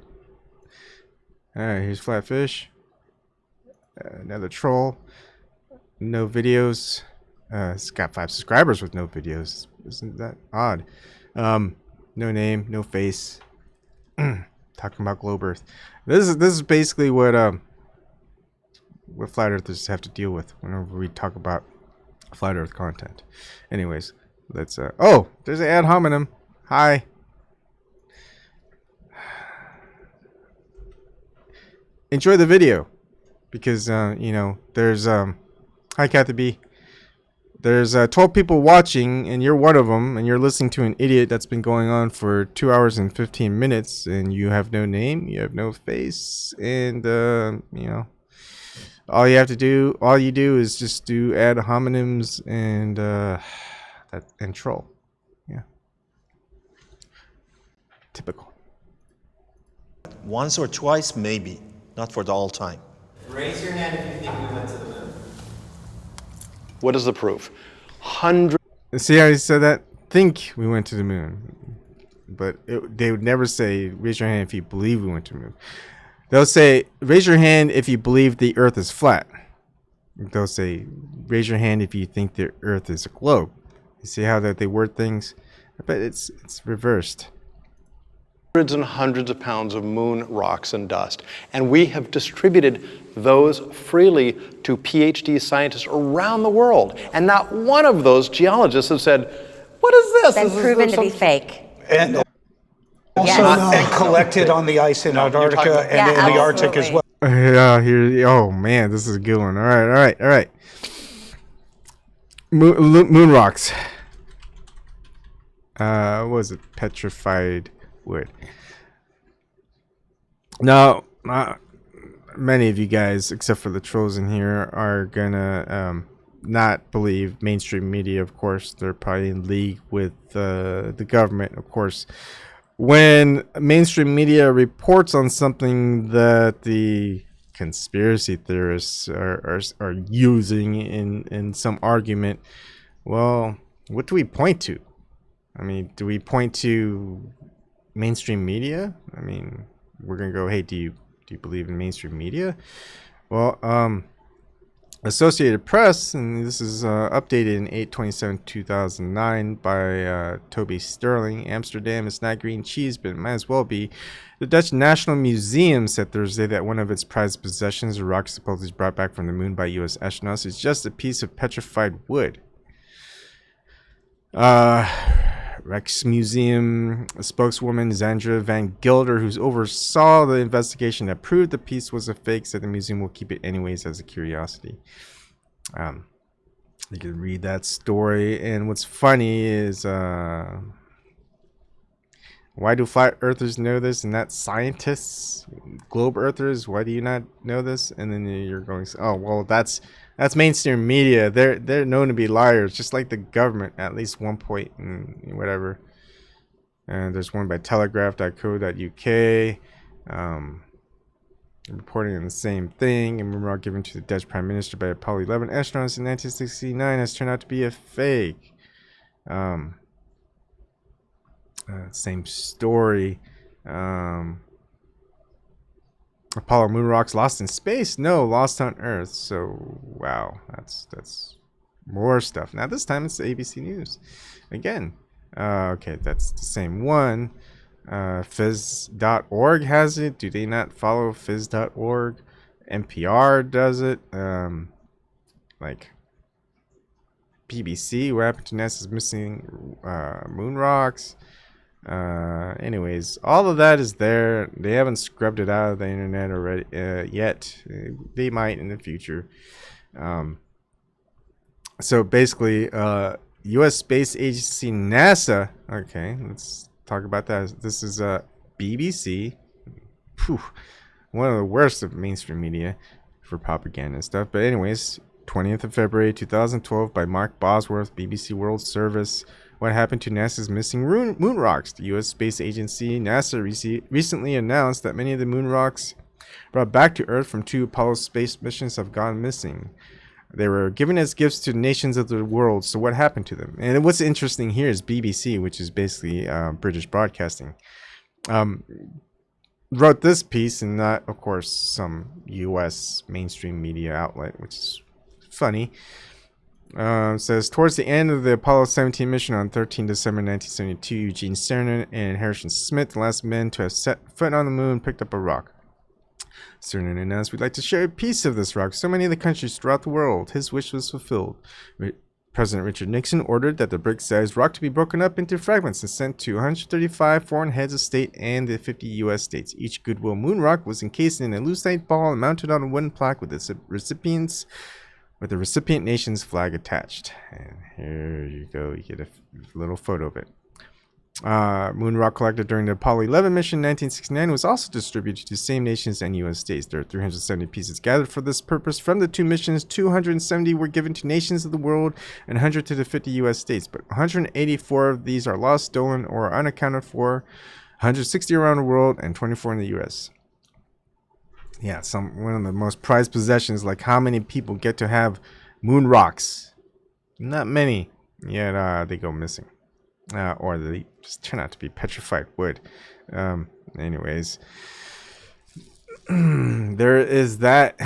All right, here's Flatfish. Another troll. No videos. It's got 5 subscribers with no videos. Isn't that odd? No name, no face. Talking about globe Earth. This is basically what flat earthers have to deal with whenever we talk about flat Earth content. Anyways, let's. Oh, there's an ad hominem. Hi. Enjoy the video, because there's hi Kathy B. There's 12 people watching, and you're one of them, and you're listening to an idiot that's been going on for 2 hours and 15 minutes, and you have no name, you have no face, and all you do is just do ad hominems and troll. Yeah. Typical. Once or twice, maybe. Not for the all time. Raise your hand if you think we went to the moon. What is the proof? Hundreds. See how he said that? Think we went to the moon. But they would never say, raise your hand if you believe we went to the moon. They'll say, raise your hand if you believe the earth is flat. They'll say, raise your hand if you think the earth is a globe. You see how that they word things? But it's reversed. Hundreds and hundreds of pounds of moon rocks and dust. And we have distributed those freely to PhD scientists around the world. And not one of those geologists have said, what is this? Been proven to be fake. And also and collected on the ice in Antarctica and in the Arctic as well. Yeah, here. Oh man, this is a good one. All right. Moon rocks. What was it? Petrified wood. Now, many of you guys, except for the trolls in here, are gonna not believe mainstream media. Of course, they're probably in league with the government. Of course, when mainstream media reports on something that the conspiracy theorists are using in some argument, well, what do we point to? I mean, do we point to mainstream media? I mean, we're gonna go, hey, do you believe in mainstream media? Well, Associated Press, and this is updated in 8/27/2009 by Toby Sterling. Amsterdam is not green cheese, but it might as well be. The Dutch National Museum said Thursday that one of its prized possessions, a rock supposedly brought back from the moon by U.S. astronauts, is just a piece of petrified wood. Rijksmuseum spokeswoman Zandra van Gilder, who oversaw the investigation that proved the piece was a fake, said the museum will keep it anyways as a curiosity. You can read that story, and what's funny is why do flat earthers know this and not scientists, globe earthers? Why do you not know this? And then you're going, oh well, that's mainstream media. They're known to be liars, just like the government at least one point and whatever. And there's one by telegraph.co.uk reporting on the same thing. And memorial given to the Dutch Prime Minister by Apollo 11 astronauts in 1969 has turned out to be a fake. Same story. Apollo moon rocks lost in space? No, lost on Earth. So wow, that's more stuff. Now this time it's ABC News again. Okay, that's the same one. Phys.org has it. Do they not follow Phys.org? NPR does it. Like BBC, what happened to NASA's missing moon rocks? Anyways, all of that is there. They haven't scrubbed it out of the internet already yet. They might in the future. So basically, U.S. Space Agency NASA. Okay, let's talk about that. This is BBC. Whew, one of the worst of mainstream media for propaganda and stuff. But anyways, 20th of February 2012 by Mark Bosworth, BBC World Service. What happened to NASA's missing moon rocks? The U.S. Space Agency, NASA, recently announced that many of the moon rocks brought back to Earth from 2 Apollo space missions have gone missing. They were given as gifts to nations of the world, so what happened to them? And what's interesting here is BBC, which is basically British Broadcasting, wrote this piece and not, of course, some U.S. mainstream media outlet, which is funny. Says, towards the end of the Apollo 17 mission on 13 December 1972, Eugene Cernan and Harrison Smith, the last men to have set foot on the moon, picked up a rock. Cernan announced, we'd like to share a piece of this rock. So many of the countries throughout the world. His wish was fulfilled. President Richard Nixon ordered that the brick-sized rock to be broken up into fragments and sent to 135 foreign heads of state and the 50 U.S. states. Each Goodwill moon rock was encased in a lucite ball and mounted on a wooden plaque with the recipient nation's flag attached. And here you go. You get a little photo of it. Moon rock collected during the Apollo 11 mission in 1969 was also distributed to the same nations and U.S. states. There are 370 pieces gathered for this purpose from the 2 missions. 270 were given to nations of the world and 100 to the 50 U.S. states. But 184 of these are lost, stolen, or unaccounted for. 160 around the world and 24 in the U.S. Yeah, one of the most prized possessions. Like, how many people get to have moon rocks? Not many. Yet they go missing. Or they just turn out to be petrified wood. Anyways, there is that.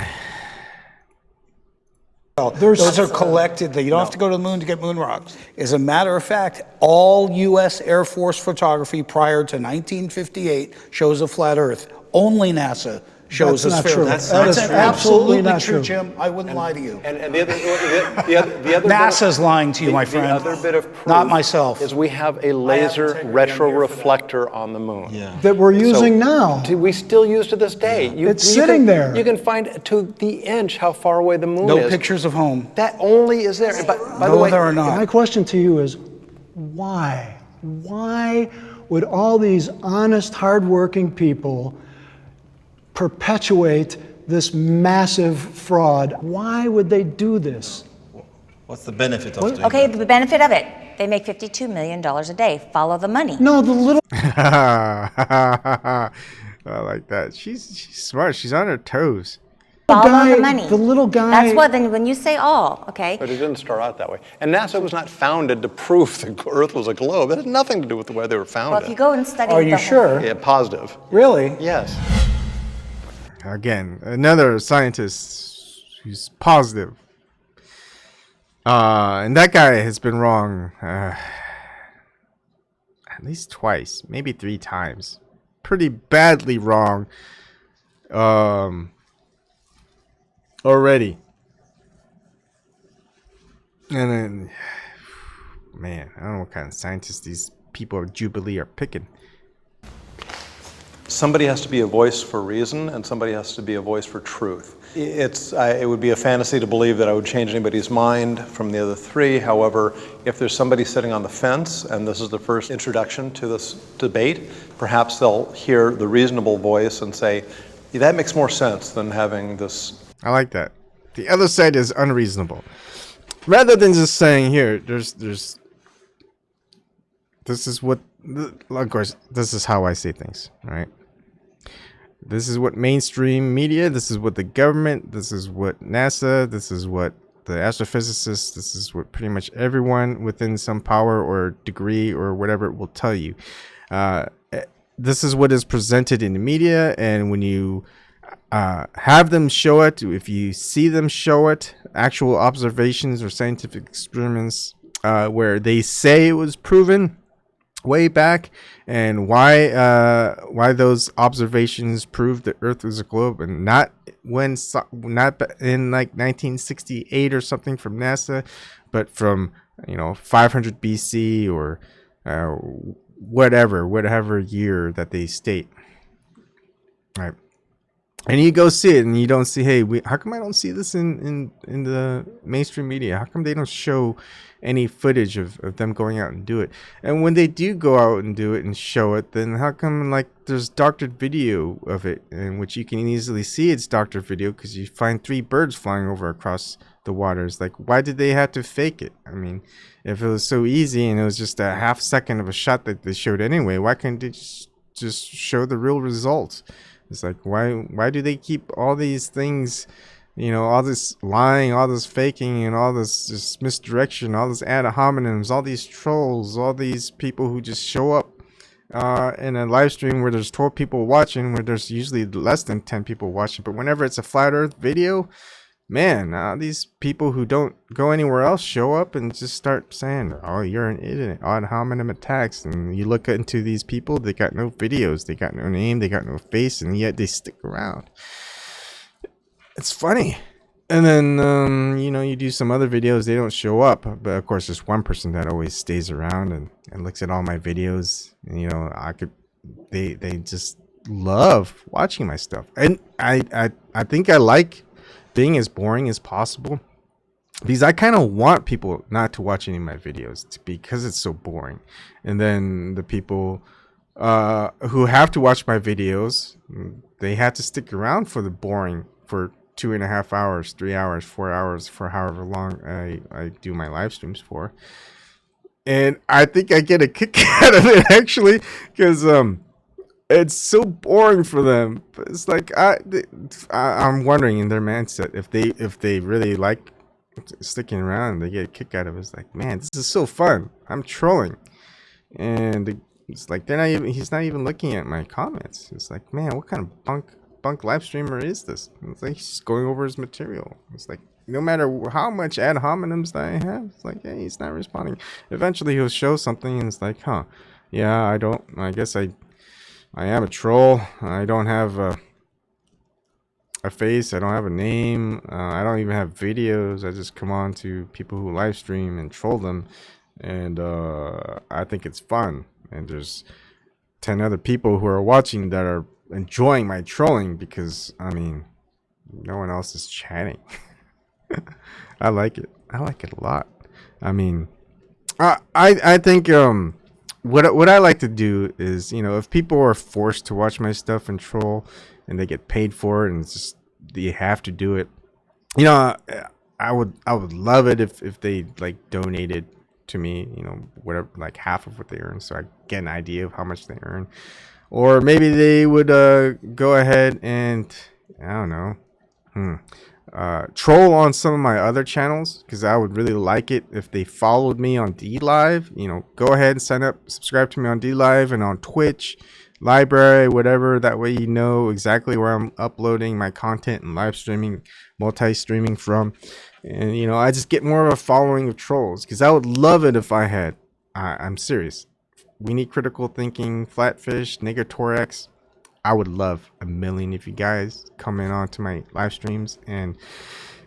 Those are collected. You don't have to go to the moon to get moon rocks. As a matter of fact, all U.S. Air Force photography prior to 1958 shows a flat Earth. Only NASA shows That's a not sphere. true. That's absolutely not true, true. Jim. I wouldn't lie to you. And the other NASA's lying to you, my friend. The other bit of proof Not myself. is we have a laser retroreflector on the moon. That we're using now. We still use to this day. It's sitting there. You can find to the inch how far away the moon is. No pictures of home. That only is there. By the No, way, there are not. My question to you is, why? Why would all these honest, hardworking people perpetuate this massive fraud? Why would they do this? What's the benefit of doing Okay, that? the benefit of it. They make $52 million a day. Follow the money. No, the little... I like that. She's smart. She's on her toes. Follow the money. The little guy... That's what, then when you say all, okay? But it didn't start out that way. And NASA was not founded to prove the Earth was a globe. It had nothing to do with the way they were founded. Well, if you go and study Are you sure? Yeah, positive. Really? Yes. Again, another scientist who's positive. And that guy has been wrong at least twice, maybe 3 times. Pretty badly wrong already. And then, man, I don't know what kind of scientists these people of Jubilee are picking. Somebody has to be a voice for reason, and somebody has to be a voice for truth. It would be a fantasy to believe that I would change anybody's mind from the other 3. However, if there's somebody sitting on the fence, and this is the first introduction to this debate, perhaps they'll hear the reasonable voice and say, yeah, that makes more sense than having this. I like that. The other side is unreasonable. Rather than just saying, here, there's this is what, of course, this is how I say things, right? This is what mainstream media, this is what the government, this is what NASA, this is what the astrophysicists, this is what pretty much everyone within some power or degree or whatever will tell you. This is what is presented in the media, and when you have them show it, if you see them show it, actual observations or scientific experiments where they say it was proven way back, and why those observations proved the Earth was a globe, and not in like 1968 or something from NASA, but from 500 BC or whatever year that they state. Right. And you go see it and you don't see, hey, how come I don't see this in the mainstream media? How come they don't show any footage of them going out and do it? And when they do go out and do it and show it, then how come like there's doctored video of it, in which you can easily see it's doctored video because you find 3 birds flying over across the waters? Like, why did they have to fake it? I mean, if it was so easy and it was just a half second of a shot that they showed anyway, why couldn't they just show the real results? It's like, why do they keep all these things, you know, all this lying, all this faking, and all this just misdirection, all this ad hominems, all these trolls, all these people who just show up in a live stream where there's 12 people watching, where there's usually less than 10 people watching. But whenever it's a flat earth video, man, these people who don't go anywhere else show up and just start saying, oh, you're an idiot, ad hominem attacks. And you look into these people, they got no videos, they got no name, they got no face, and yet they stick around. It's funny. And then, you know, you do some other videos, they don't show up. But of course, there's one person that always stays around and looks at all my videos. And, you know, they just love watching my stuff. And I think I like being as boring as possible, because I kind of want people not to watch any of my videos because it's so boring. And then the people who have to watch my videos, they have to stick around for the boring for 2.5 hours, 3 hours, 4 hours, for however long I do my live streams for. And I think I get a kick out of it, actually, because it's so boring for them. But it's like I'm wondering in their mindset if they really like sticking around, they get a kick out of it. It's like, man, this is so fun. I'm trolling, and it's like he's not even looking at my comments. It's like, man, what kind of bunk live streamer is this? And it's like he's just going over his material. It's like, no matter how much ad hominems that I have, it's like, hey, he's not responding. Eventually he'll show something and it's like, huh, yeah, I guess I am a troll. I don't have a face. I don't have a name. I don't even have videos. I just come on to people who live stream and troll them. And I think it's fun. And there's 10 other people who are watching that are enjoying my trolling because, I mean, no one else is chatting. I like it. I like it a lot. I mean, I think what I like to do is, you know, if people are forced to watch my stuff and troll and they get paid for it and it's just they have to do it, you know, I would love it if they like donated to me, you know, whatever, like half of what they earn, so I get an idea of how much they earn. Or maybe they would go ahead and, I don't know, troll on some of my other channels, because I would really like it if they followed me on DLive. You know, go ahead and sign up, subscribe to me on DLive and on Twitch, LBRY, whatever. That way you know exactly where I'm uploading my content and live streaming, multi-streaming from. And, you know, I just get more of a following of trolls, because I would love it if I had, I'm serious, We Need Critical Thinking, Flatfish, Negatorex. I would love 1 million of you guys coming on to my live streams and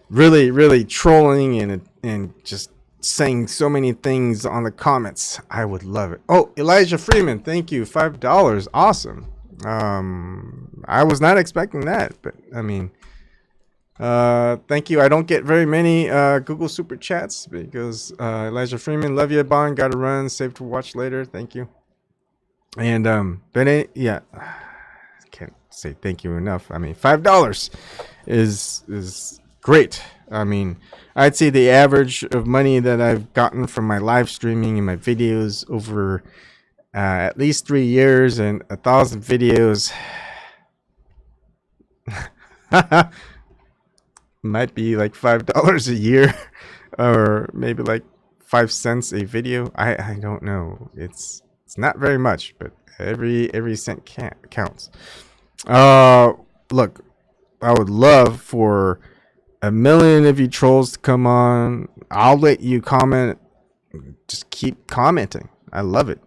really trolling and just saying so many things on the comments. I would love it. Oh, Elijah Freeman, thank you. $5. Awesome. I was not expecting that, but I mean, thank you. I don't get very many Google super chats because Elijah Freeman, love you, Ebon, gotta run, save to watch later. Thank you. And yeah, can't say thank you enough. I mean, $5 is great. I mean, I'd say the average of money that I've gotten from my live streaming and my videos over at least 3 years and 1,000 videos might be like $5 a year, or maybe like 5 cents a video. I don't know. It's not very much, but every cent counts. Look, I would love for 1 million of you trolls to come on. I'll let you comment. Just keep commenting. I love it.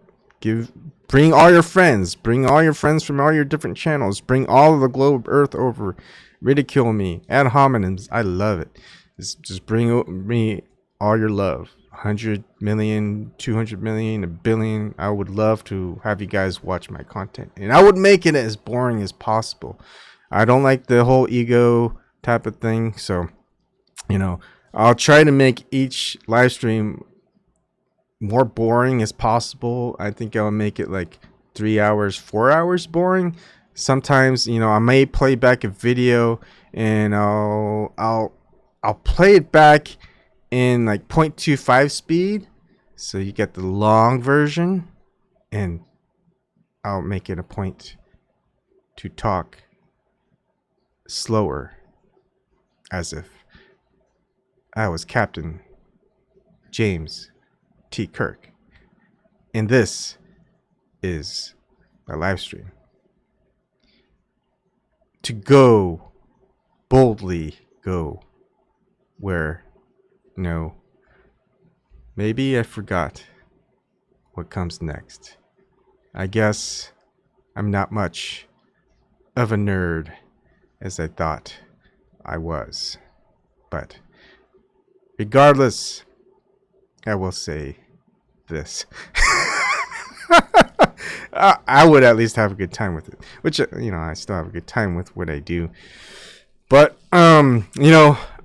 Bring all your friends. Bring all your friends from all your different channels. Bring all of the globe earth over. Ridicule me. Ad hominems. I love it. Just bring me all your love. 100 million, 200 million, a billion. I would love to have you guys watch my content, and I would make it as boring as possible. I don't like the whole ego type of thing, so I'll try to make each live stream more boring as possible. I think I'll make it like 3 hours, 4 hours boring. Sometimes, I may play back a video and I'll play it back in like 0.25 speed, so you get the long version, and I'll make it a point to talk slower, as if I was Captain James T. Kirk, and this is a live stream. To go boldly, go where maybe I forgot what comes next. I guess I'm not much of a nerd as I thought I was, but regardless, I will say this. I would at least have a good time with it, which, I still have a good time with what I do. But,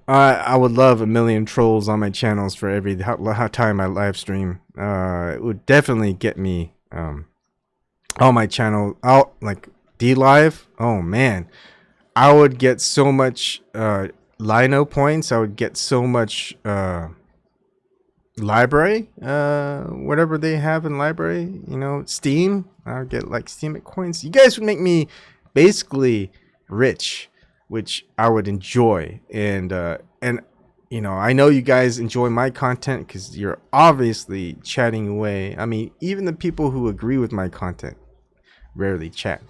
I would love 1 million trolls on my channels for every time I live stream. It would definitely get me on my channel out, like D-Live. Oh, man. I would get so much Lino points. I would get so much LBRY, whatever they have in LBRY, Steam. I would get like Steam coins. You guys would make me basically rich, which I would enjoy. And I know you guys enjoy my content because you're obviously chatting away. I mean, even the people who agree with my content rarely chat.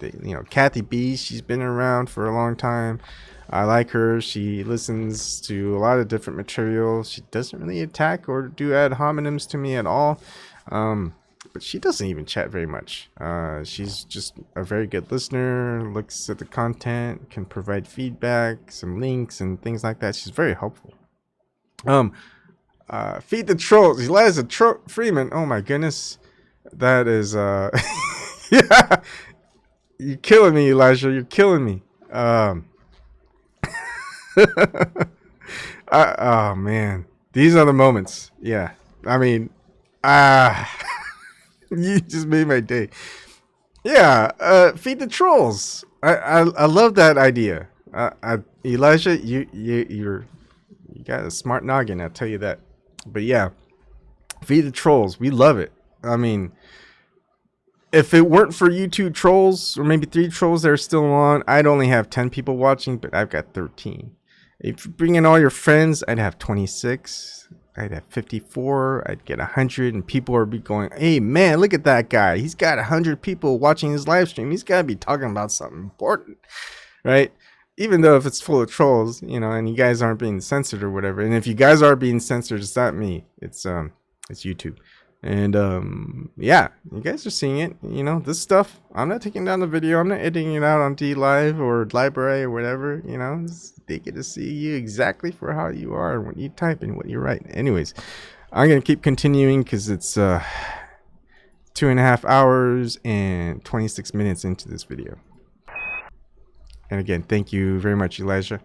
Kathy B, she's been around for a long time. I like her. She listens to a lot of different material. She doesn't really attack or do ad hominems to me at all. But she doesn't even chat very much. She's just a very good listener, looks at the content, can provide feedback, some links and things like that. She's very helpful. Feed the trolls. Eliza Freeman. Oh my goodness. That is yeah. You're killing me, Elijah. You're killing me. Oh man, these are the moments. Yeah, I mean, you just made my day. Yeah, feed the trolls. I love that idea. Elijah, you got a smart noggin, I'll tell you that. But yeah, feed the trolls. We love it. I mean, if it weren't for you 2 trolls, or maybe 3 trolls that are still on, I'd only have 10 people watching, but I've got 13. If you bring in all your friends, I'd have 26. I'd have 54. I'd get 100, and people would be going, hey, man, look at that guy. He's got 100 people watching his live stream. He's got to be talking about something important, right? Even though if it's full of trolls, and you guys aren't being censored or whatever. And if you guys are being censored, it's not me. It's YouTube. And yeah, you guys are seeing it. This stuff, I'm not taking down the video. I'm not editing it out on D-Live or LBRY or whatever. They get to see you exactly for how you are and what you type and what you write. Anyways, I'm gonna keep continuing because it's 2.5 hours and 26 minutes into this video. And again, thank you very much, Elijah.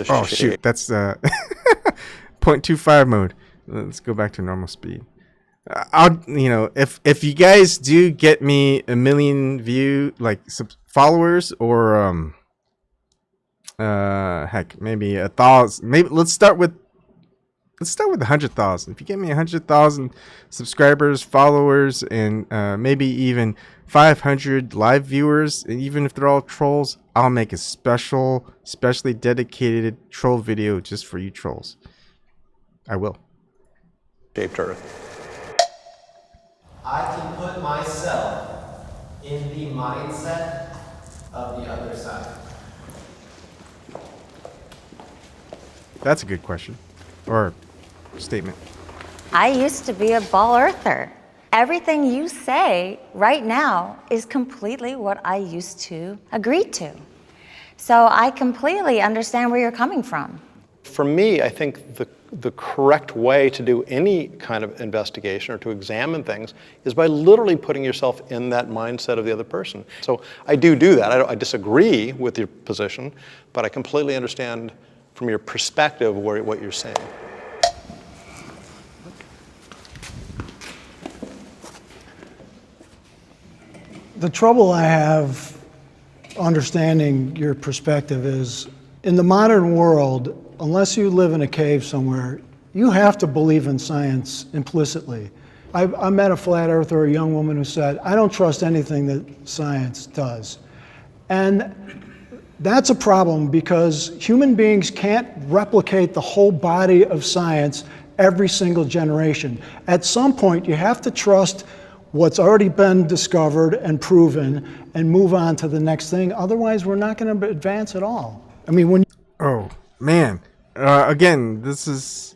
Oh shoot, that's 0.25 mode. Let's go back to normal speed. If you guys do get me 1 million followers, or heck, maybe 1,000. Maybe let's start with 100,000. If you get me 100,000 subscribers, followers, and maybe even 500 live viewers, and even if they're all trolls, I'll make a specially dedicated troll video just for you trolls. I will. Shaped Earth. I can put myself in the mindset of the other side. That's a good question. Or statement. I used to be a ball earther. Everything you say right now is completely what I used to agree to. So I completely understand where you're coming from. For me, I think the correct way to do any kind of investigation or to examine things is by literally putting yourself in that mindset of the other person. So I do that. I disagree with your position, but I completely understand from your perspective what you're saying. The trouble I have understanding your perspective is, in the modern world, unless you live in a cave somewhere, you have to believe in science implicitly. I met a flat earther, a young woman who said, I don't trust anything that science does. And that's a problem because human beings can't replicate the whole body of science every single generation. At some point, you have to trust what's already been discovered and proven and move on to the next thing. Otherwise, we're not going to advance at all. I mean, when Oh, man. Again, this is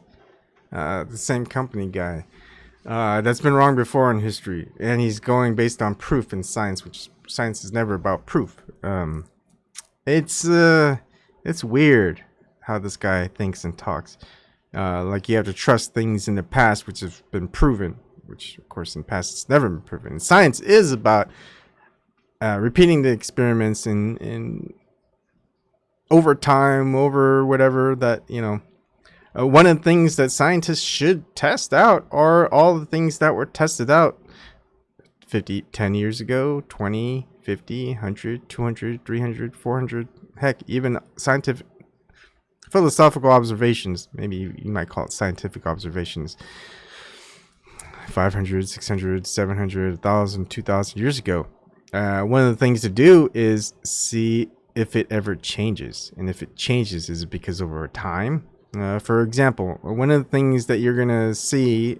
the same company guy that's been wrong before in history. And he's going based on proof in science, which science is never about proof. It's weird how this guy thinks and talks. Like you have to trust things in the past which have been proven, which of course in the past it's never been proven. And science is about repeating the experiments in over time, over whatever that, you know. One of the things that scientists should test out are all the things that were tested out 10 years ago, 20, 50, 100, 200, 300, 400, heck, even scientific, philosophical observations, maybe you might call it scientific observations, 500, 600, 700, 1,000, 2,000 years ago. One of the things to do is see if it ever changes. And if it changes, is it because over time? For example, one of the things that you're going to see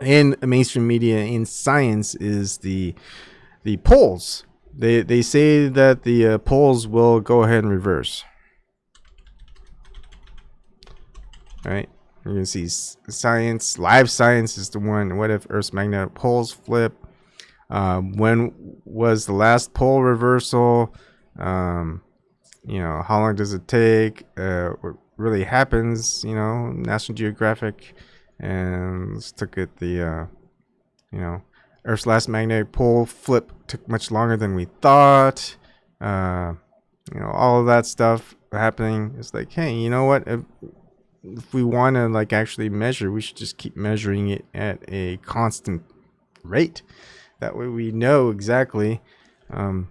in mainstream media in science is the poles. They say that the poles will go ahead and reverse. All right, you're gonna see science, live science is the one. What if Earth's magnetic poles flip? When was the last pole reversal? You know, how long does it take? What really happens? You know, National Geographic, and let's look at the you know, Earth's last magnetic pole flip took much longer than we thought. You know, all of that stuff happening. It's like, hey, you know what? If we want to like actually measure, we should just keep measuring it at a constant rate. That way we know exactly, you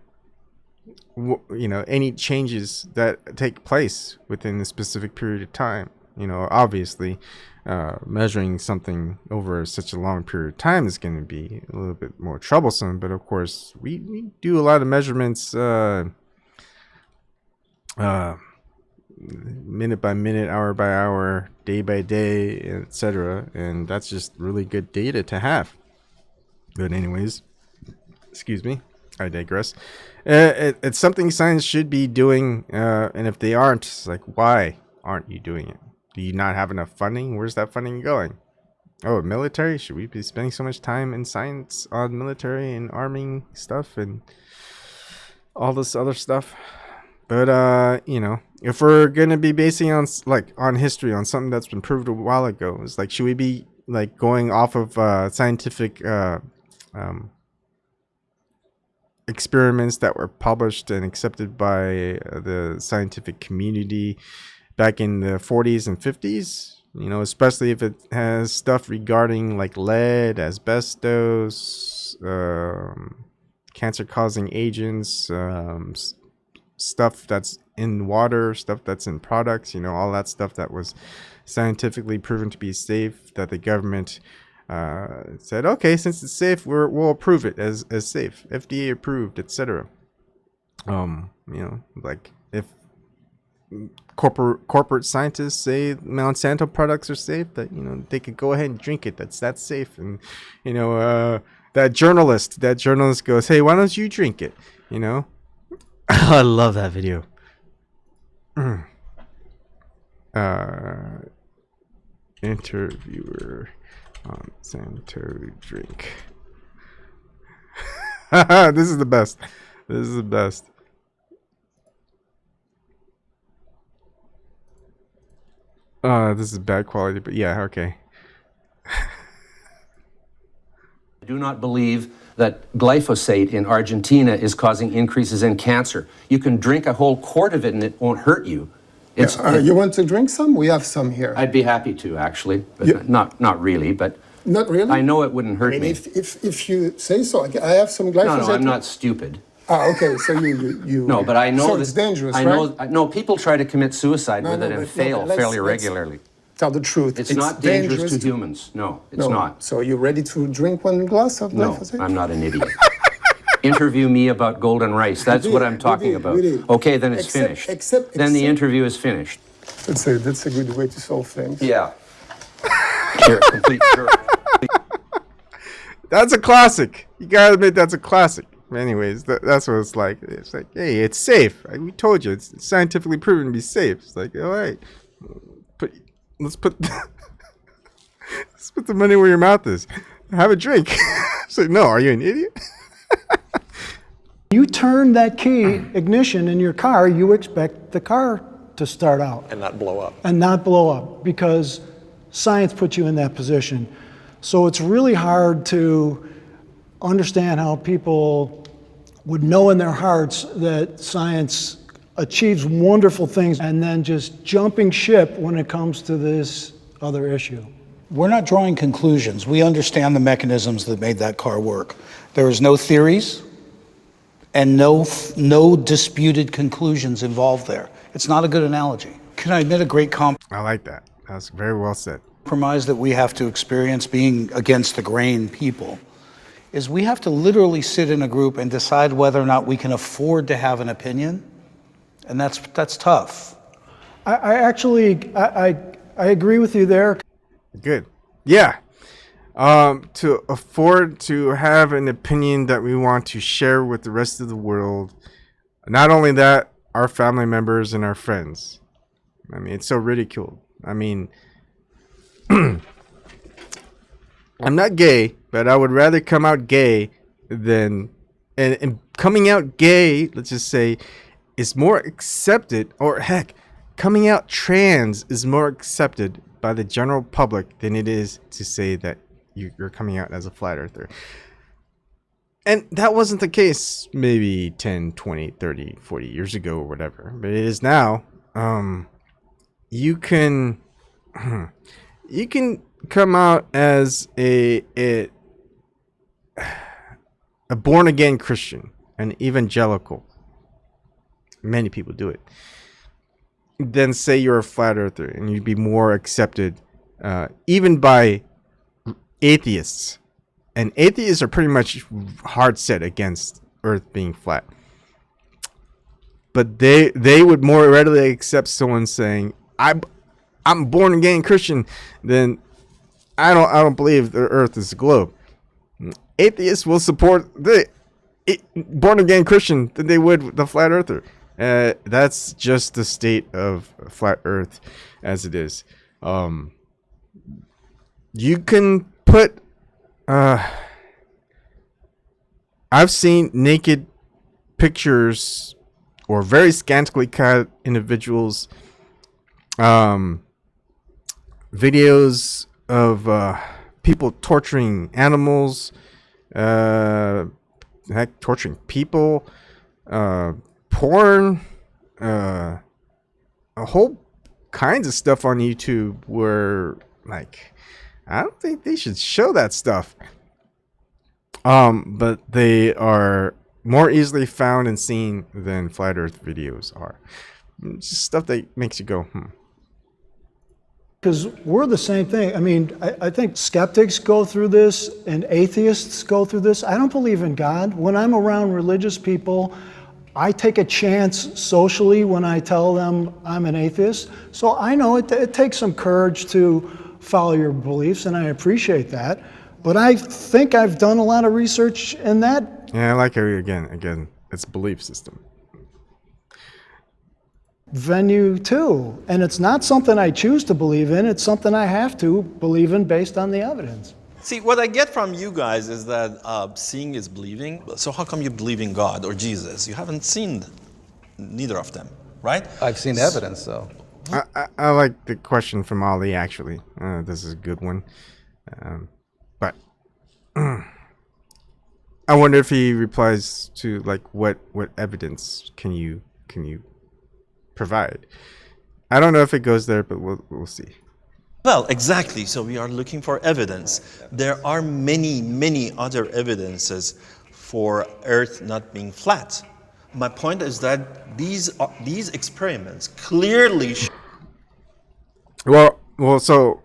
know, any changes that take place within a specific period of time. You know, obviously, measuring something over such a long period of time is going to be a little bit more troublesome. But of course, we do a lot of measurements minute by minute, hour by hour, day by day, etc. And that's just really good data to have. But anyways, excuse me, I digress. It's something science should be doing, and if they aren't, it's like, why aren't you doing it? Do you not have enough funding? Where's that funding going? Oh, military? Should we be spending so much time in science on military and arming stuff and all this other stuff? But you know, if we're gonna be basing on history, on something that's been proved a while ago, it's like, should we be like going off of scientific experiments that were published and accepted by the scientific community back in the 40s and 50s? You know, especially if it has stuff regarding like lead, asbestos, cancer-causing agents, stuff that's in water, stuff that's in products, you know, all that stuff that was scientifically proven to be safe, that the government said, okay, since it's safe, we'll approve it as safe, FDA approved, etc. You know, like if corporate scientists say Monsanto products are safe, that, you know, they could go ahead and drink it, that's safe. And you know, that journalist goes, hey, why don't you drink it, you know? I love that video. Interviewer on Monsanto drink. This is the best. This is the best. This is bad quality, but yeah, okay. I do not believe that glyphosate in Argentina is causing increases in cancer. You can drink a whole quart of it and it won't hurt you. You want to drink some? We have some here. I'd be happy to, actually, but not really. But not really. I know it wouldn't hurt me. If you say so, I have some glyphosate. No, I'm not stupid. Okay, so you. No, but I know so it's dangerous, I know. No, people try to commit suicide with it and fail fairly let's regularly. Tell the truth. It's not dangerous to humans. No, it's not. So you're ready to drink one glass of No, glyphosate? I'm not an idiot. Interview me about golden rice. That's what I'm talking about. Okay, then it's finished. Then the interview is finished. That's a good way to solve things. Yeah. Sure, complete jerk. That's a classic. You gotta admit that's a classic. Anyways, that's what it's like. It's like, hey, it's safe. We told you, it's scientifically proven to be safe. It's like, all right, let's put the money where your mouth is. Have a drink. It's like, no, are you an idiot? You turn that key ignition in your car, you expect the car to start out. And not blow up. And not blow up, because science puts you in that position. So it's really hard to understand how people would know in their hearts that science achieves wonderful things and then just jumping ship when it comes to this other issue. We're not drawing conclusions. We understand the mechanisms that made that car work. There is no theories and no disputed conclusions involved there. It's not a good analogy. Can I admit a great I like that. That's very well said. Compromise that we have to experience being against the grain people is we have to literally sit in a group and decide whether or not we can afford to have an opinion, and that's tough. I agree with you there. Good. Yeah. To afford to have an opinion that we want to share with the rest of the world. Not only that, our family members and our friends. I mean, it's so ridiculed. I mean, I'm not gay, but I would rather come out gay than... And coming out gay, let's just say, is more accepted, or heck, coming out trans is more accepted by the general public than it is to say that you're coming out as a flat earther. And that wasn't the case maybe 10, 20, 30, 40 years ago or whatever. But it is now. You can come out as a born-again Christian, an evangelical. Many people do it. Then say you're a flat earther, and you'd be more accepted even by atheists. And atheists are pretty much hard set against Earth being flat. But they would more readily accept someone saying, I'm born again Christian, than I don't believe the Earth is a globe. Atheists will support the born again Christian than they would the flat earther. That's just the state of flat Earth as it is. You can put I've seen naked pictures or very scantily clad individuals, videos of people torturing animals, torturing people, porn, a whole kinds of stuff on YouTube where, like, I don't think they should show that stuff. But they are more easily found and seen than flat Earth videos are. It's just stuff that makes you go, Because we're the same thing. I mean, I think skeptics go through this and atheists go through this. I don't believe in God. When I'm around religious people, I take a chance socially when I tell them I'm an atheist. So I know it takes some courage to follow your beliefs, and I appreciate that. But I think I've done a lot of research in that. Yeah, I like it again. It's belief system. Venue too. And it's not something I choose to believe in. It's something I have to believe in based on the evidence. See, what I get from you guys is that seeing is believing. So how come you believe in God or Jesus? You haven't seen neither of them, right? I've seen evidence, though. I like the question from Ali, actually. This is a good one. But I wonder if he replies to like what evidence can you provide? I don't know if it goes there, but we'll see. Well, exactly. So we are looking for evidence. There are many other evidences for Earth not being flat. My point is that these experiments clearly Well, so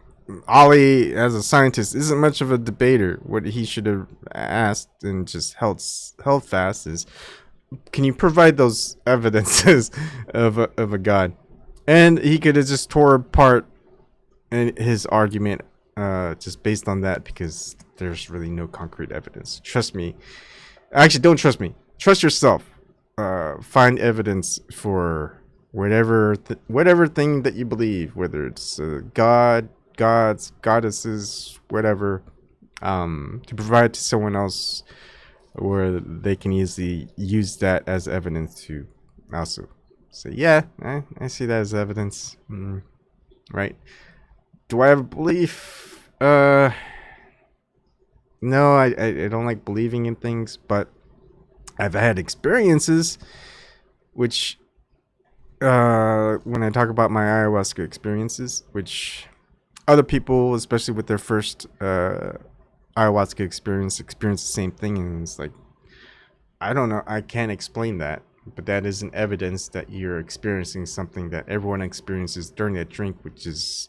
Ali, as a scientist, isn't much of a debater. What he should have asked and just held fast is, can you provide those evidences of a god? And he could have just tore apart his argument just based on that, because there's really no concrete evidence. Trust me. Actually, don't trust me. Trust yourself. Find evidence for whatever thing that you believe, whether it's God, gods, goddesses, whatever, to provide to someone else, where they can easily use that as evidence to also say, yeah, I see that as evidence. Right? Do I have a belief? No, I don't like believing in things, but I've had experiences, which, when I talk about my ayahuasca experiences, which other people, especially with their first ayahuasca experience the same thing, and it's like, I don't know, I can't explain that, but that is an evidence that you're experiencing something that everyone experiences during that drink, which is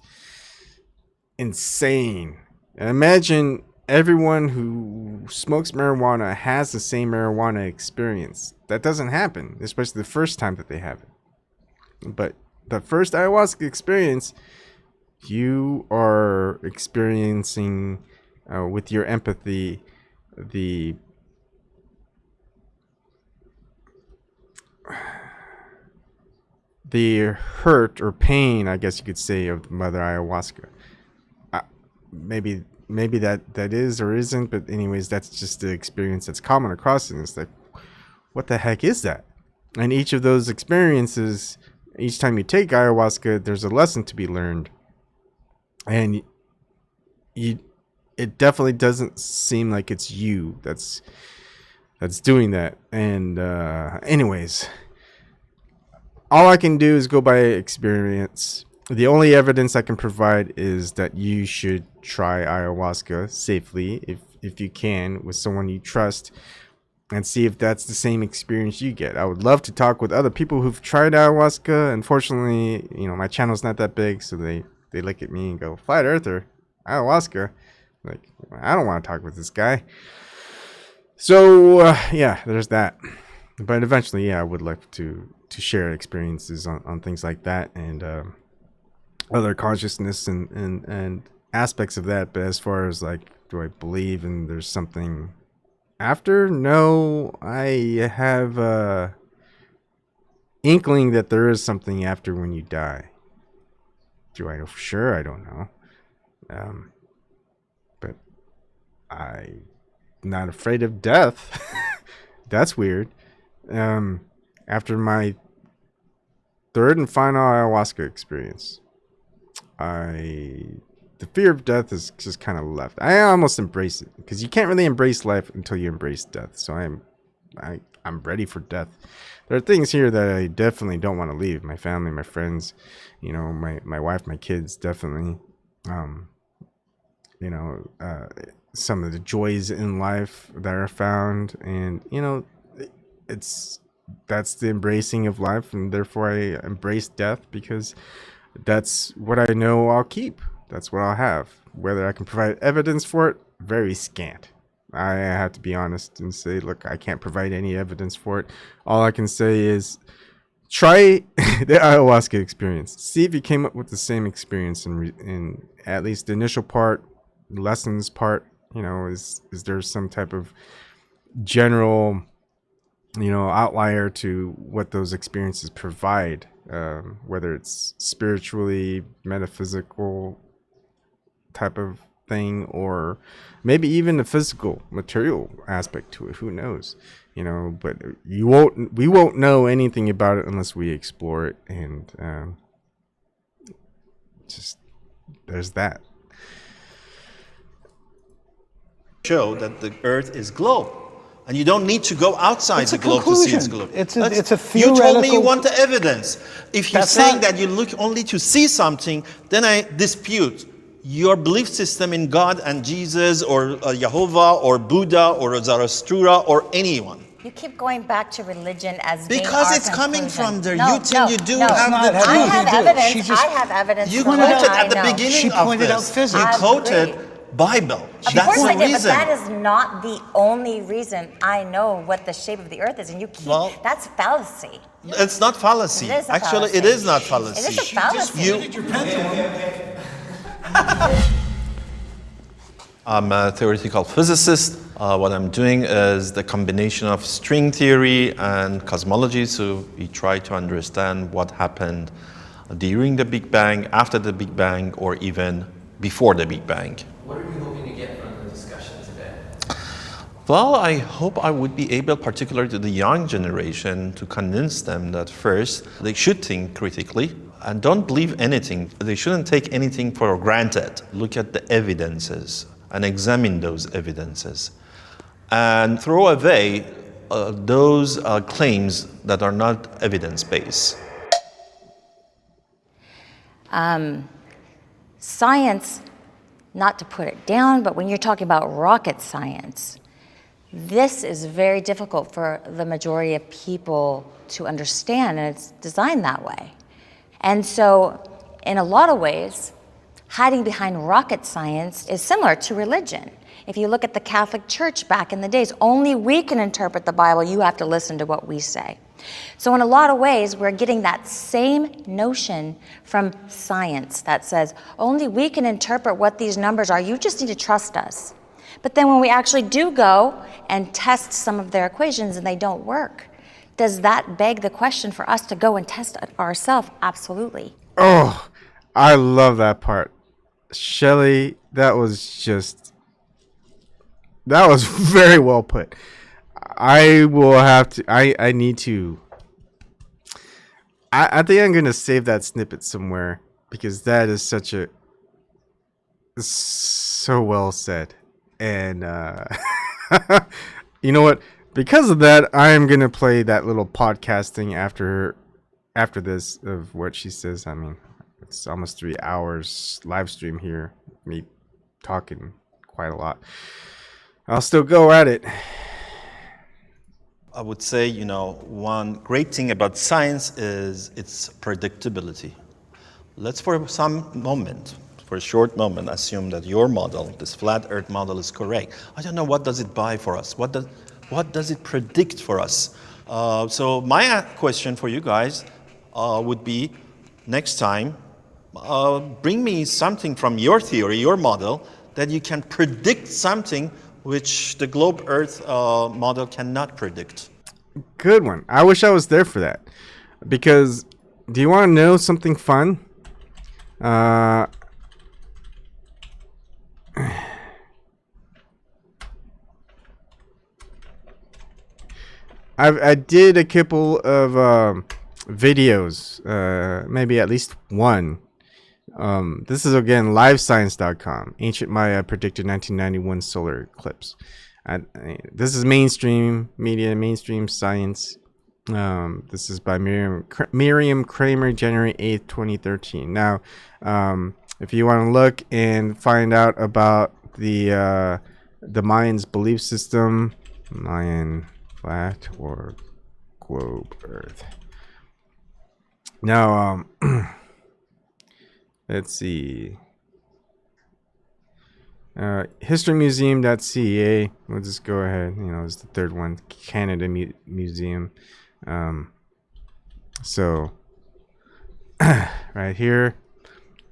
insane. And imagine everyone who smokes marijuana has the same marijuana experience. That doesn't happen, especially the first time that they have it. But the first ayahuasca experience, you are experiencing with your empathy the hurt or pain, I guess you could say, of Mother Ayahuasca. Maybe that is or isn't, but anyways, that's just the experience that's common across it. And it's like, what the heck is that? And each of those experiences, each time you take ayahuasca, there's a lesson to be learned. And it definitely doesn't seem like it's you that's doing that. And anyways, all I can do is go by experience. The only evidence I can provide is that you should try ayahuasca safely, if you can, with someone you trust, and see if that's the same experience you get. I would love to talk with other people who've tried ayahuasca. Unfortunately, my channel's not that big, so they look at me and go, "Flat Earther, ayahuasca." Like, I don't want to talk with this guy. So yeah, there's that. But eventually, yeah, I would like to share experiences on things like that, and other consciousness and aspects of that. But as far as like, do I believe in there's something after? No, I have a inkling that there is something after when you die. Do I know for sure? I don't know. But I'm not afraid of death. That's weird. After my third and final ayahuasca experience, the fear of death is just kind of left. I almost embrace it, because you can't really embrace life until you embrace death. So I'm ready for death. There are things here that I definitely don't want to leave. My family, my friends, my wife, my kids, definitely. Some of the joys in life that are found, and that's the embracing of life, and therefore I embrace death, because that's what I know I'll keep. That's what I'll have. Whether I can provide evidence for it, very scant. I have to be honest and say, look, I can't provide any evidence for it. All I can say is try the ayahuasca experience. See if you came up with the same experience in at least the initial part, lessons part. Is there some type of general outlier to what those experiences provide, whether it's spiritually, metaphysical type of thing, or maybe even the physical, material aspect to it. Who knows? But we won't know anything about it unless we explore it. And just there's that. Show that the Earth is globe. And you don't need to go outside the globe to see its globe. It's a You theoretical... told me you want the evidence. If you're That's saying not- that you look only to see something, then I dispute your belief system in God and Jesus or Jehovah or Buddha or Zarathustra or anyone. You keep going back to religion as being Because our it's coming conclusion. from there. No, You think you do have the I truth. have evidence. I have evidence. You for quoted what I at the know. beginning of this. You I quoted agree. Bible. Of That's course the I did, reason. but that is not the only reason I know what the shape of the earth is, and you keep, that's fallacy. It's not fallacy. It is a Actually, it fallacy. is not fallacy. It is a fallacy. I'm a theoretical physicist. What I'm doing is the combination of string theory and cosmology. So we try to understand what happened during the Big Bang, after the Big Bang, or even before the Big Bang. What are you hoping to get from the discussion today? Well, I hope I would be able, particularly to the young generation, to convince them that first, they should think critically and don't believe anything. They shouldn't take anything for granted. Look at the evidences and examine those evidences and throw away those claims that are not evidence-based. Science, not to put it down, but when you're talking about rocket science, this is very difficult for the majority of people to understand, and it's designed that way. And so, in a lot of ways, hiding behind rocket science is similar to religion. If you look at the Catholic Church back in the days, only we can interpret the Bible, you have to listen to what we say. So in a lot of ways, we're getting that same notion from science that says, only we can interpret what these numbers are, you just need to trust us. But then when we actually do go and test some of their equations and they don't work, does that beg the question for us to go and test it ourselves? Absolutely. Oh, I love that part. Shelley, that was very well put. I will have to, I need to, I think I'm going to save that snippet somewhere because that is so well said. And, you know what? Because of that, I am going to play that little podcasting after this of what she says. I mean, it's almost 3 hours live stream here. Me talking quite a lot. I'll still go at it. I would say, one great thing about science is its predictability. Let's for a short moment, assume that your model, this flat Earth model, is correct. I don't know, what does it buy for us? What does it predict for us? So my question for you guys would be, next time, bring me something from your theory, your model, that you can predict something which the globe Earth model cannot predict. Good one. I wish I was there for that. Because, do you want to know something fun? I did a couple of videos, maybe at least one. This is again livescience.com. Ancient Maya predicted 1991 solar eclipse. This is mainstream media, mainstream science. This is by Miriam Kramer, January 8th, 2013. Now, if you want to look and find out about the Mayans' belief system, Mayan flat or globe Earth. Now, let's see. Historymuseum.ca. We'll just go ahead. It's the third one. Canada Museum. So, right here.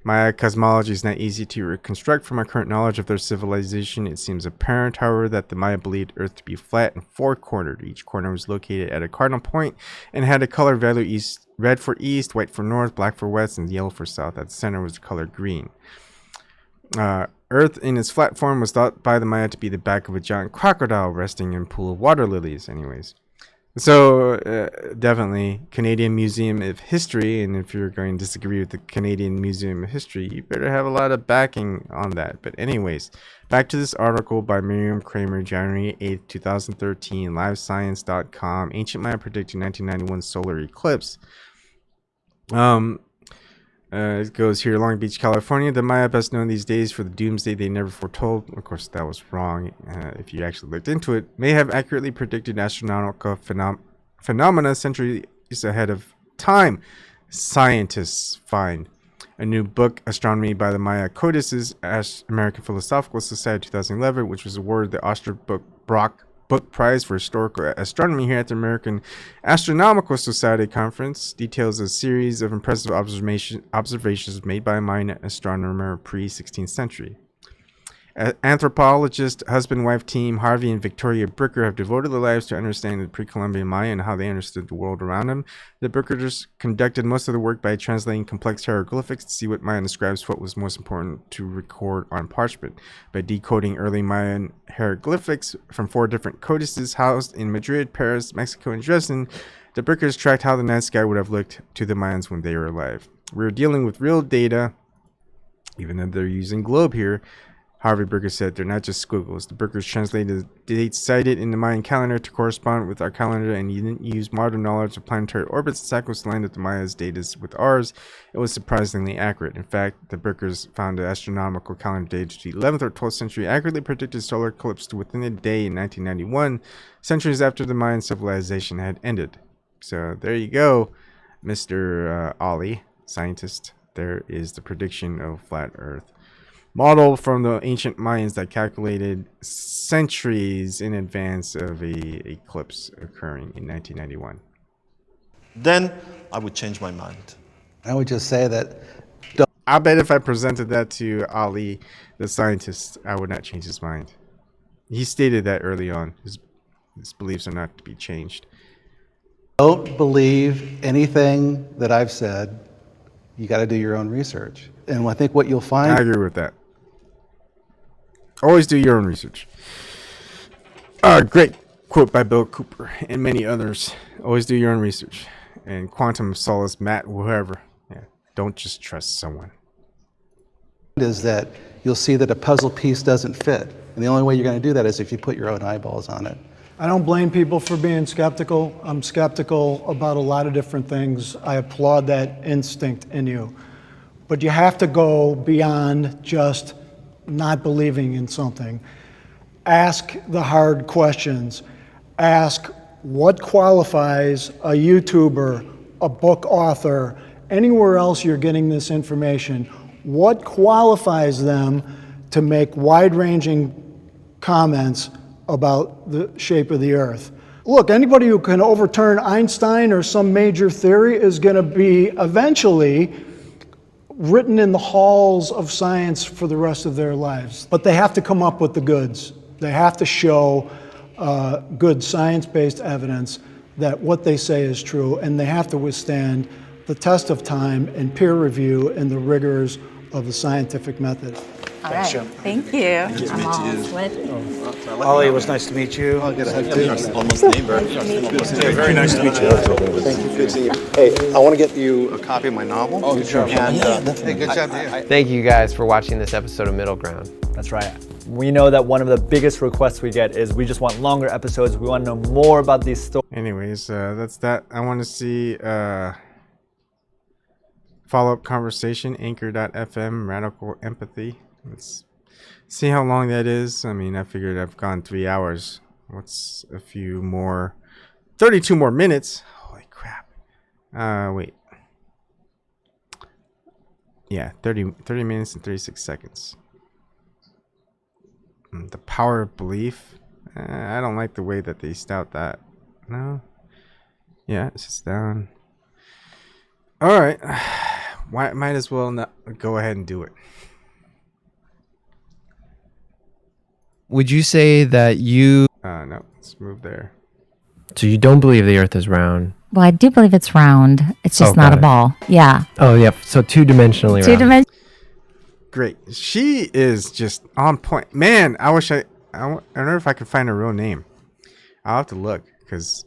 Maya cosmology is not easy to reconstruct from our current knowledge of their civilization. It seems apparent, however, that the Maya believed Earth to be flat and four-cornered. Each corner was located at a cardinal point and had a color value: east, red for east, white for north, black for west, and yellow for south. At the center was the color green. Earth in its flat form was thought by the Maya to be the back of a giant crocodile resting in a pool of water lilies. Anyways, So definitely Canadian Museum of History, and if you're going to disagree with the Canadian Museum of History, you better have a lot of backing on that. But anyways, back to this article by Miriam Kramer, January 8th, 2013, livescience.com. Ancient Maya predicted 1991 solar eclipse. It goes here, Long Beach, California. The Maya, best known these days for the doomsday they never foretold. Of course, that was wrong. If you actually looked into it, may have accurately predicted astronomical phenomena centuries ahead of time. Scientists find a new book, Astronomy by the Maya Codices, American Philosophical Society 2011, which was awarded the Osterbrock Book Prize for Historical Astronomy here at the American Astronomical Society Conference, details a series of impressive observations made by a Mayan astronomer pre-16th century. Anthropologist, husband-wife team Harvey and Victoria Bricker have devoted their lives to understanding the pre-Columbian Maya and how they understood the world around them. The Brickers conducted most of the work by translating complex hieroglyphics to see what Mayan describes what was most important to record on parchment. By decoding early Mayan hieroglyphics from 4 different codices housed in Madrid, Paris, Mexico, and Dresden, the Brickers tracked how the night sky would have looked to the Mayans when they were alive. We're dealing with real data, even though they're using globe here. Harvey Bricker said they're not just squiggles. The Brickers translated the dates cited in the Mayan calendar to correspond with our calendar and didn't use modern knowledge of planetary orbits to tackle line up the Maya's data with ours. It was surprisingly accurate. In fact, the Brickers found the astronomical calendar dated to the 11th or 12th century accurately predicted solar eclipse to within a day in 1991, centuries after the Mayan civilization had ended. So there you go, Mr. Ollie, scientist. There is the prediction of flat Earth. Model from the ancient Mayans that calculated centuries in advance of a eclipse occurring in 1991. Then I would change my mind. I would just say that. I bet if I presented that to Ali, the scientist, I would not change his mind. He stated that early on. His beliefs are not to be changed. Don't believe anything that I've said. You got to do your own research. And I think what you'll find. I agree with that. Always do your own research. Great quote by Bill Cooper and many others. Always do your own research. And Quantum of Solace, Matt, whoever. Yeah, don't just trust someone. Is that you'll see that a puzzle piece doesn't fit. And the only way you're going to do that is if you put your own eyeballs on it. I don't blame people for being skeptical. I'm skeptical about a lot of different things. I applaud that instinct in you. But you have to go beyond just not believing in something. Ask the hard questions. Ask what qualifies a YouTuber, a book author, anywhere else you're getting this information. What qualifies them to make wide-ranging comments about the shape of the Earth? Look, anybody who can overturn Einstein or some major theory is going to be eventually written in the halls of science for the rest of their lives. But they have to come up with the goods. They have to show good science-based evidence that what they say is true, and they have to withstand the test of time and peer review and the rigors of the scientific method. All right. Thank you. I'm all sweaty. Ollie, it was nice to meet you. I'll get a hug too. Almost neighbor. Very nice to meet you. Thank you. Good seeing you. Hey, I want to get you a copy of my novel. Oh, good job. And, Hey, good job to you. Thank you guys for watching this episode of Middle Ground. That's right. We know that one of the biggest requests we get is we just want longer episodes. We want to know more about these stories. Anyways, that's that. I want to see follow-up conversation, anchor.fm, radical empathy. Let's see how long that is. I mean, I figured I've gone 3 hours. What's a few more? 32 more minutes. Holy crap. Wait. Yeah, 30 minutes and 36 seconds. The power of belief. I don't like the way that they stout that. No. Yeah, it's just down. All right. Might as well not go ahead and do it. Would you say that you... No, let's move there. So you don't believe the Earth is round? Well, I do believe it's round. It's just not a ball. Yeah. Oh, yeah. So two-dimensionally round. Two-dimensional. Great. She is just on point. Man, I wish I don't know if I could find her real name. I'll have to look because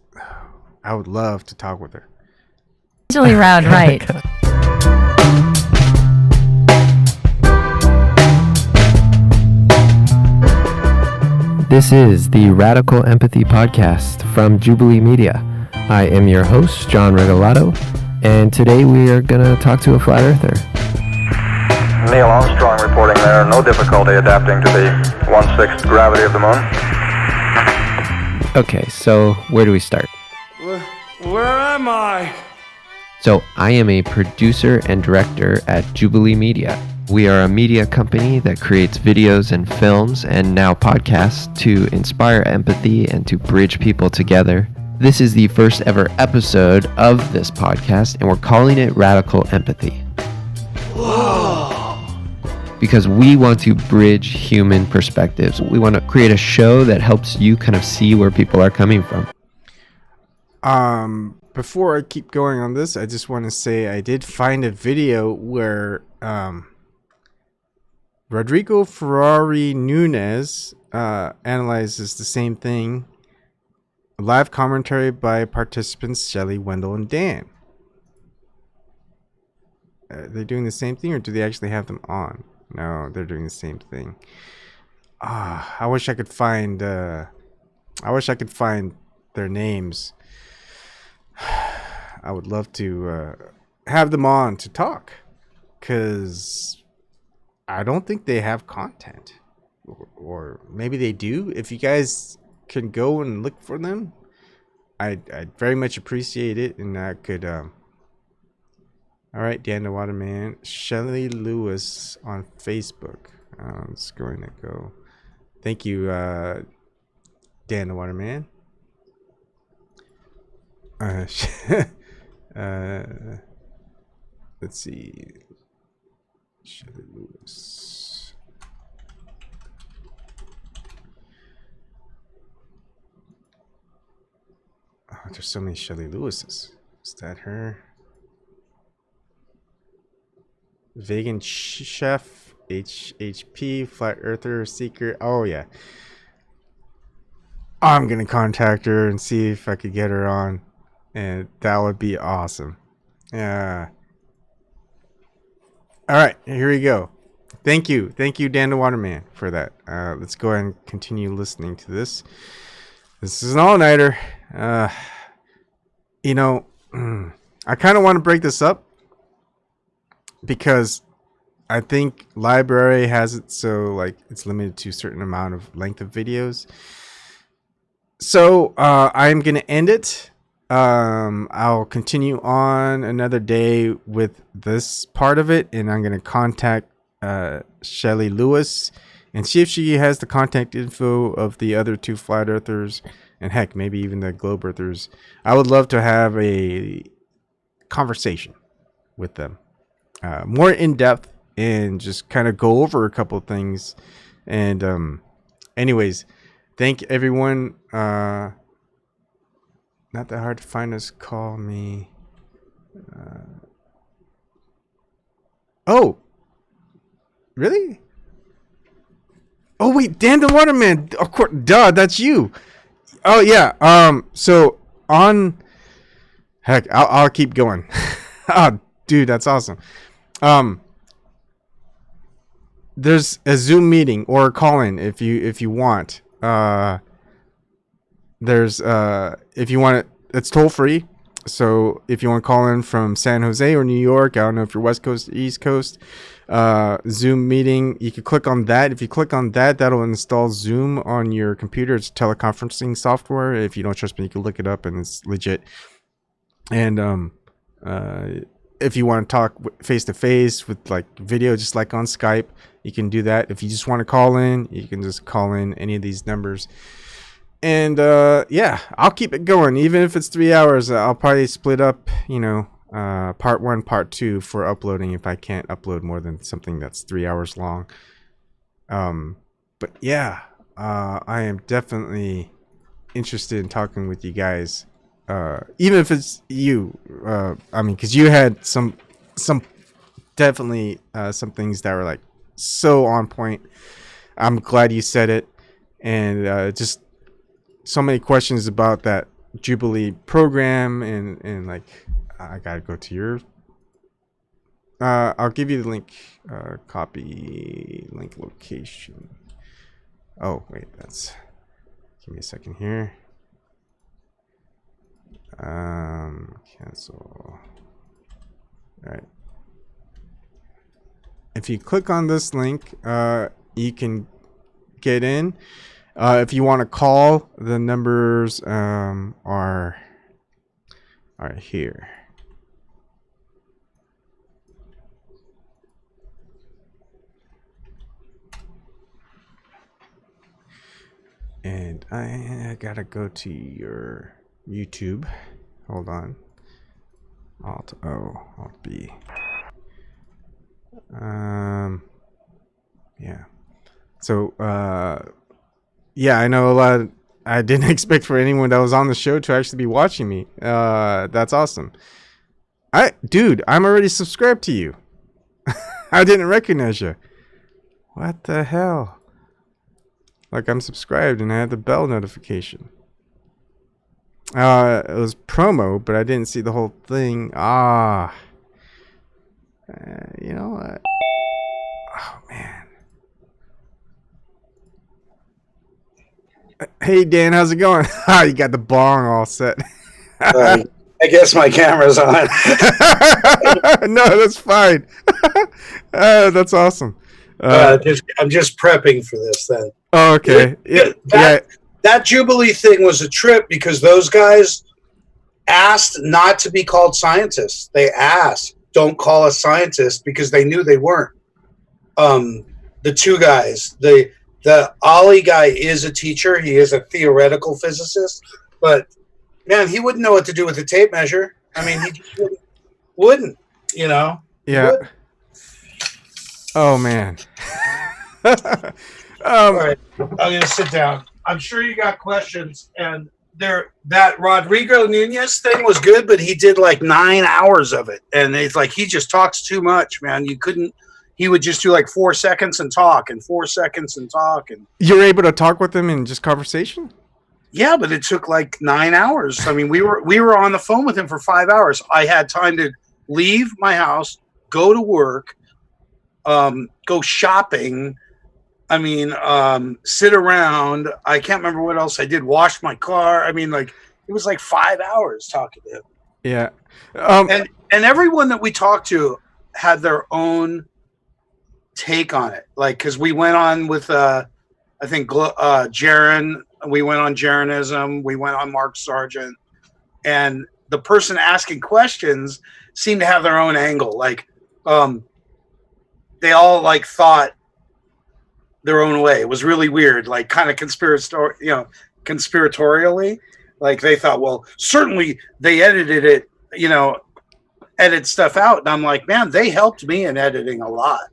I would love to talk with her. Usually round right. This is the Radical Empathy Podcast from Jubilee Media. I am your host, John Regalado, and today we are going to talk to a flat earther. Neil Armstrong reporting there. No difficulty adapting to the 1/6 gravity of the moon. Okay, so where do we start? Where am I? So I am a producer and director at Jubilee Media. We are a media company that creates videos and films and now podcasts to inspire empathy and to bridge people together. This is the first ever episode of this podcast, and we're calling it Radical Empathy. Whoa. Because we want to bridge human perspectives. We want to create a show that helps you kind of see where people are coming from. Before I keep going on this, I just want to say I did find a video where Rodrigo Ferrari Nunez analyzes the same thing. Live commentary by participants Shelly, Wendell, and Dan. Are they doing the same thing, or do they actually have them on? No, they're doing the same thing. I wish I could find. I wish I could find their names. I would love to have them on to talk, because I don't think they have content, or maybe they do. If you guys can go and look for them, I'd very much appreciate it, and I could. All right, Dan the Waterman, Shelly Lewis on Facebook. It's going to go. Thank you, Dan the Waterman. Let's see. Shelly Lewis. Oh, there's so many Shelly Lewises. Is that her? Vegan chef, HHP, flat earther, seeker. Oh yeah. I'm gonna contact her and see if I could get her on, and that would be awesome. Yeah. All right, here we go. Thank you, Dan the Waterman, for that. Let's go ahead and continue listening to this. This is an all-nighter. You know, I kind of want to break this up because I think LBRY has it so like it's limited to a certain amount of length of videos. So I'm gonna end it. I'll continue on another day with this part of it, and I'm gonna contact Shelly Lewis and see if she has the contact info of the other two flat earthers, and heck, maybe even the globe earthers. I would love to have a conversation with them, more in depth, and just kind of go over a couple of things. And anyways, thank everyone. Not that hard to find us. Call me. Oh, really? Oh wait, Dan the Waterman. Of course, duh, that's you. Oh yeah. So on. Heck, I'll keep going. Oh, dude, that's awesome. There's a Zoom meeting or a call-in if you want. There's if you want it, it's toll free. So if you want to call in from San Jose or New York, I don't know if you're West Coast or East Coast, Zoom meeting, you can click on that. If you click on that, that'll install Zoom on your computer. It's teleconferencing software. If you don't trust me, you can look it up, and it's legit. And if you want to talk face to face with like video, just like on Skype, you can do that. If you just want to call in, you can just call in any of these numbers. And yeah, I'll keep it going. Even if it's 3 hours, I'll probably split up, part 1, part 2 for uploading if I can't upload more than something that's 3 hours long. But yeah, I am definitely interested in talking with you guys. Even if it's you, I mean, because you had some definitely some things that were like so on point. I'm glad you said it, and just so many questions about that Jubilee program, and like I gotta go to your. I'll give you the link. Copy link location. Oh wait, that's. Give me a second here. Cancel. All right. If you click on this link, you can get in. If you want to call, the numbers are here. And I gotta go to your YouTube. Hold on. Alt O, Alt B. Yeah. So, yeah, I know a lot. I didn't expect for anyone that was on the show to actually be watching me. That's awesome. Dude, I'm already subscribed to you. I didn't recognize you. What the hell? Like, I'm subscribed and I had the bell notification. It was promo, but I didn't see the whole thing. You know what? Oh, man. Hey, Dan, how's it going? You got the bong all set. I guess my camera's on. No, that's fine. That's awesome. I'm just prepping for this then. Oh, okay. That Jubilee thing was a trip because those guys asked not to be called scientists. They asked, don't call us scientists, because they knew they weren't. The two guys, the Ollie guy is a teacher. He is a theoretical physicist, but man, he wouldn't know what to do with a tape measure. I mean, he just wouldn't, you know? Yeah. Oh, man. All right, I'm going to sit down. I'm sure you got questions, and that Rodrigo Nunez thing was good, but he did like 9 hours of it, and it's like he just talks too much, man. He would just do like 4 seconds and talk, and 4 seconds and talk, and you're able to talk with him in just conversation? Yeah, but it took like 9 hours. I mean, we were on the phone with him for 5 hours. I had time to leave my house, go to work, go shopping. I mean, sit around. I can't remember what else I did. Wash my car. I mean, like, it was like 5 hours talking to him. Yeah. And everyone that we talked to had their own take on it. Like, because we went on with, I think, Jaron. We went on Jaronism. We went on Mark Sargent. And the person asking questions seemed to have their own angle. Like, they all, like, thought their own way. It was really weird, like kind of conspiratorially. Like they thought, well, certainly they edited it, edit stuff out. And I'm like, man, they helped me in editing a lot.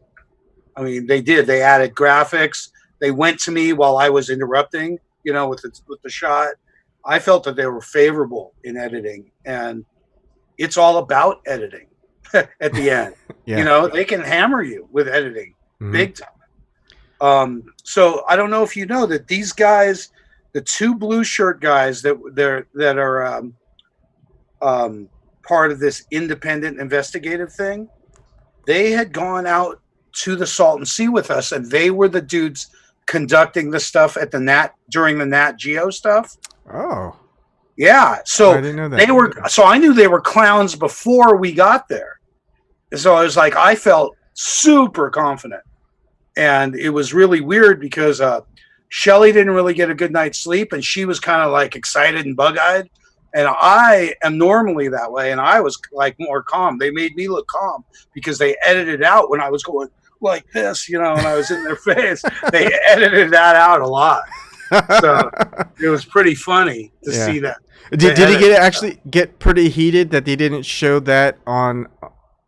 I mean, they did. They added graphics. They went to me while I was interrupting, with the shot. I felt that they were favorable in editing, and it's all about editing at the end. Yeah. They can hammer you with editing big time. So I don't know if you know that these guys, the two blue shirt guys that are part of this independent investigative thing, they had gone out to the Salton Sea with us, and they were the dudes conducting the stuff at the Nat during the Nat Geo stuff. Oh, yeah. So I didn't know that. So I knew they were clowns before we got there. So I was like, I felt super confident. And it was really weird because Shelly didn't really get a good night's sleep, and she was kind of like excited and bug-eyed. And I am normally that way, and I was like more calm. They made me look calm because they edited out when I was going like this, when I was in their face. They edited that out a lot. So it was pretty funny to see that. Did he actually get pretty heated that they didn't show that on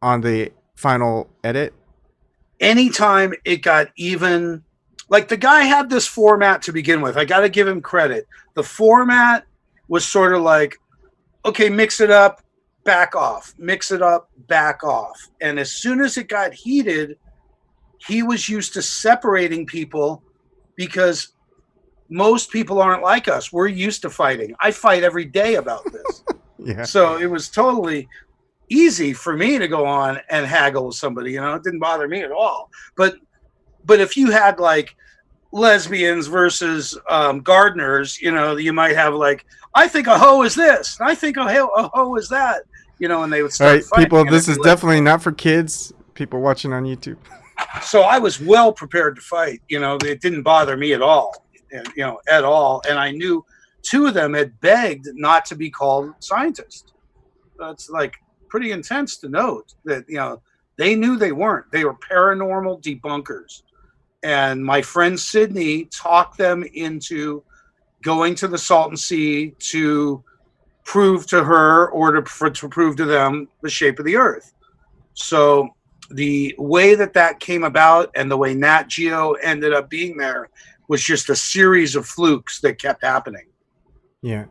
the final edit? Anytime it got even, like the guy had this format to begin with. I got to give him credit. The format was sort of like, okay, mix it up, back off, mix it up, back off. And as soon as it got heated, he was used to separating people because most people aren't like us. We're used to fighting. I fight every day about this. Yeah. So it was totally easy for me to go on and haggle with somebody. It didn't bother me at all. But if you had like lesbians versus gardeners, you might have like, I think a hoe is this, and I think a hoe is that, and they would All start right, fighting. people, And this it'd is be like- definitely not for kids. People watching on YouTube. So I was well prepared to fight. It didn't bother me at all, at all. And I knew two of them had begged not to be called scientists. That's like pretty intense to note that, they knew they weren't. They were paranormal debunkers. And my friend Sydney talked them into going to the Salton Sea to prove to her or to prove to them the shape of the Earth. So the way that came about and the way Nat Geo ended up being there was just a series of flukes that kept happening. Yeah.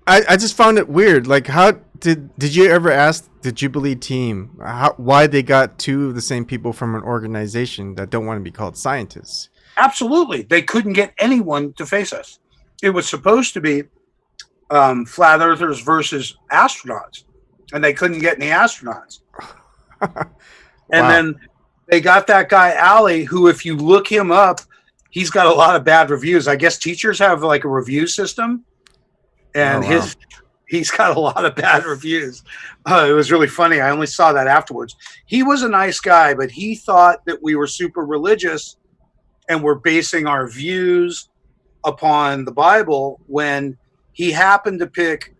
I just found it weird. Like, how did you ever ask the Jubilee team why they got two of the same people from an organization that don't want to be called scientists? Absolutely. They couldn't get anyone to face us. It was supposed to be flat earthers versus astronauts, and they couldn't get any astronauts. And then they got that guy, Ali, who, if you look him up, he's got a lot of bad reviews. I guess teachers have like a review system, and he's got a lot of bad reviews. It was really funny. I only saw that afterwards. He was a nice guy, but he thought that we were super religious and we're basing our views upon the Bible, when he happened to pick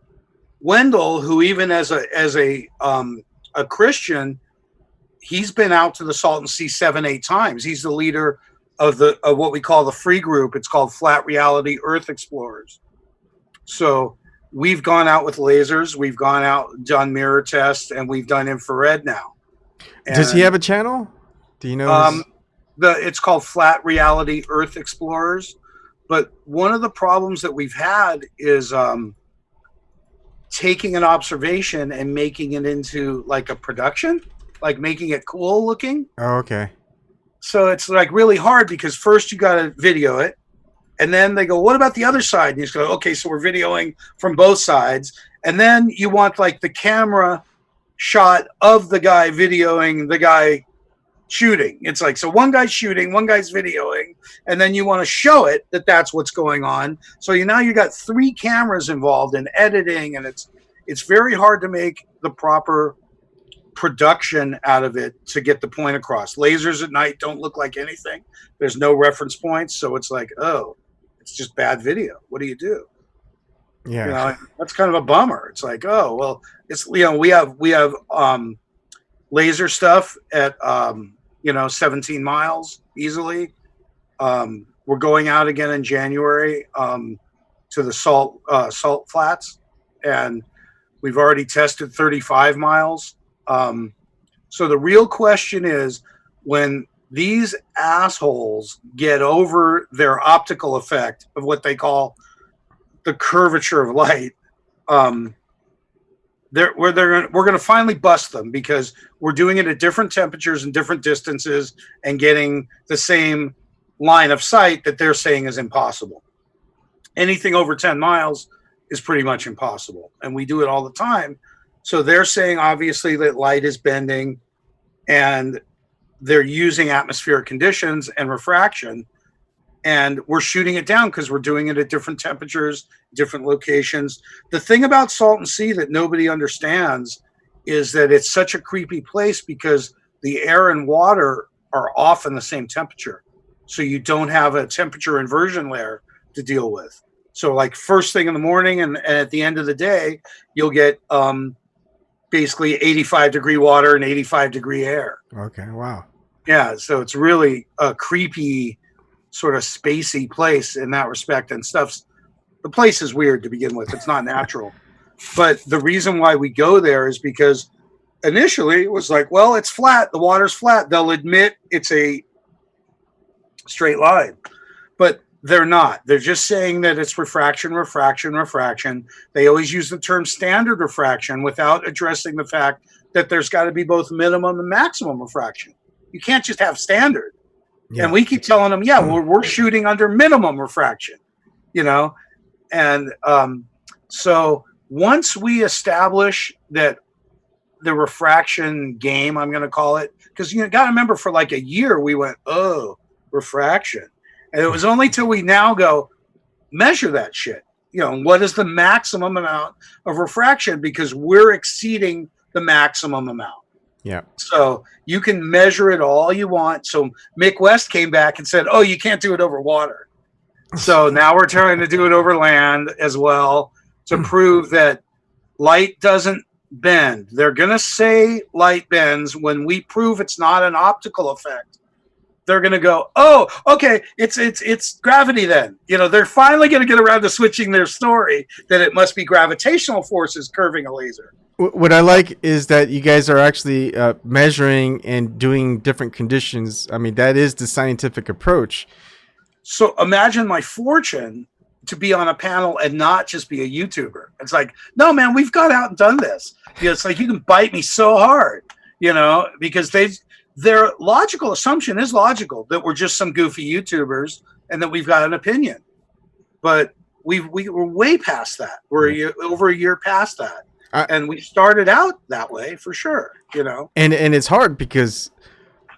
Wendell, who even as a Christian, he's been out to the Salton Sea 7-8 times. He's the leader of what we call the free group. It's called Flat Reality Earth Explorers. So we've gone out with lasers, we've gone out, done mirror tests, and we've done infrared now. Does he have a channel? Do you know? It's called Flat Reality Earth Explorers. But one of the problems that we've had is taking an observation and making it into like a production, like making it cool looking. Oh, okay. So it's like really hard, because first you got to video it, and then they go, what about the other side? And you just go, okay, so we're videoing from both sides. And then you want like the camera shot of the guy videoing the guy shooting. It's like, so one guy's shooting, one guy's videoing, and then you want to show it that that's what's going on. So now you got three cameras involved in editing, and it's very hard to make the proper production out of it to get the point across. Lasers at night don't look like anything. There's no reference points, so it's like, oh, it's just bad video. What do you do? Yeah, that's kind of a bummer. It's like, oh well, it's we have laser stuff at 17 miles easily. We're going out again in January to the salt flats, and we've already tested 35 miles. So the real question is, when these assholes get over their optical effect of what they call the curvature of light, we're going to finally bust them, because we're doing it at different temperatures and different distances and getting the same line of sight that they're saying is impossible. Anything over 10 miles is pretty much impossible, and we do it all the time. So they're saying obviously that light is bending, and they're using atmospheric conditions and refraction, and we're shooting it down because we're doing it at different temperatures, different locations. The thing about Salton Sea that nobody understands is that it's such a creepy place, because the air and water are often the same temperature. So you don't have a temperature inversion layer to deal with. So like first thing in the morning and at the end of the day, you'll get basically 85-degree water and 85-degree air. Okay, wow. Yeah, so it's really a creepy, sort of spacey place in that respect, and stuff's. The place is weird to begin with. It's not natural. But the reason why we go there is because initially it was like, well, it's flat. The water's flat. They'll admit it's a straight line. But they're not. They're just saying that it's refraction, refraction, refraction. They always use the term standard refraction without addressing the fact that there's got to be both minimum and maximum refraction. You can't just have standard. Yeah. And we keep telling them, yeah, we're shooting under minimum refraction, you know? And so once we establish that the refraction game, I'm going to call it, because you got to remember for like a year, we went, oh, refraction. And it was only till we now go measure that shit. You know, what is the maximum amount of refraction? Because we're exceeding the maximum amount. Yeah. So you can measure it all you want. So Mick West came back and said, oh, you can't do it over water. So now we're trying to do it over land as well to prove that light doesn't bend. They're going to say light bends when we prove it's not an optical effect. They're going to go, oh, okay, it's gravity then. You know, they're finally going to get around to switching their story that it must be gravitational forces curving a laser. What I like is that you guys are actually measuring and doing different conditions. I mean, that is the scientific approach. So imagine my fortune to be on a panel and not just be a YouTuber. It's like, no, man, we've got out and done this. You know, it's like you can bite me so hard, you know, because their logical assumption is logical that we're just some goofy YouTubers and that we've got an opinion. But we're way past that. We're over a year past that. And we started out that way for sure, you know. And it's hard because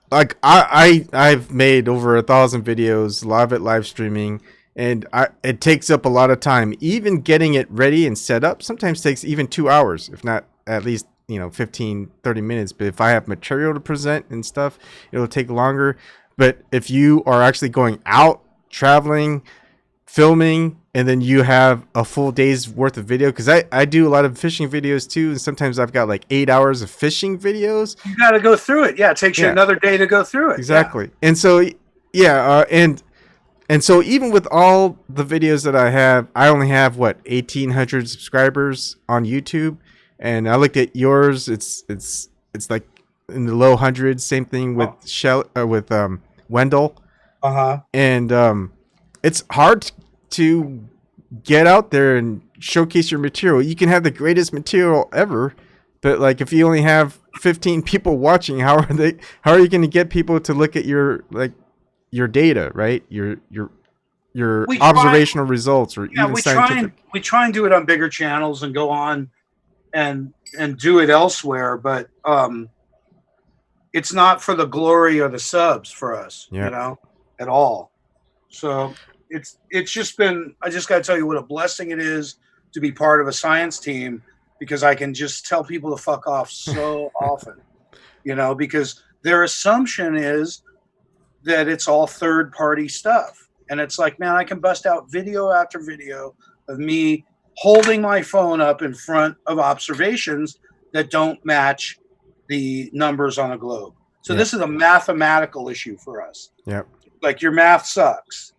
like I've made over 1,000 videos, a lot of it live streaming, and it takes up a lot of time. Even getting it ready and set up sometimes takes even 2 hours, if not at least, 15, 30 minutes. But if I have material to present and stuff, it'll take longer. But if you are actually going out, traveling, filming, and then you have a full day's worth of video, because I do a lot of fishing videos too, and sometimes I've got like 8 hours of fishing videos. You got to go through it. Yeah, it takes you another day to go through it. Exactly. Yeah. And so, and so even with all the videos that I have, I only have 1,800 subscribers on YouTube, and I looked at yours. It's like in the low hundreds. Same thing with Wendell. And it's hard to get out there and showcase your material. You can have the greatest material ever, but like if you only have 15 people watching, how are you going to get people to look at your data, right? Your observational results, or even scientific. We try and do it on bigger channels and go on and do it elsewhere, but it's not for the glory or the subs for us, at all. So it's just been, I just got to tell you what a blessing it is to be part of a science team, because I can just tell people to fuck off so often, because their assumption is that it's all third party stuff. And it's like, man, I can bust out video after video of me holding my phone up in front of observations that don't match the numbers on a globe. So this is a mathematical issue for us. Yep. Like, your math sucks.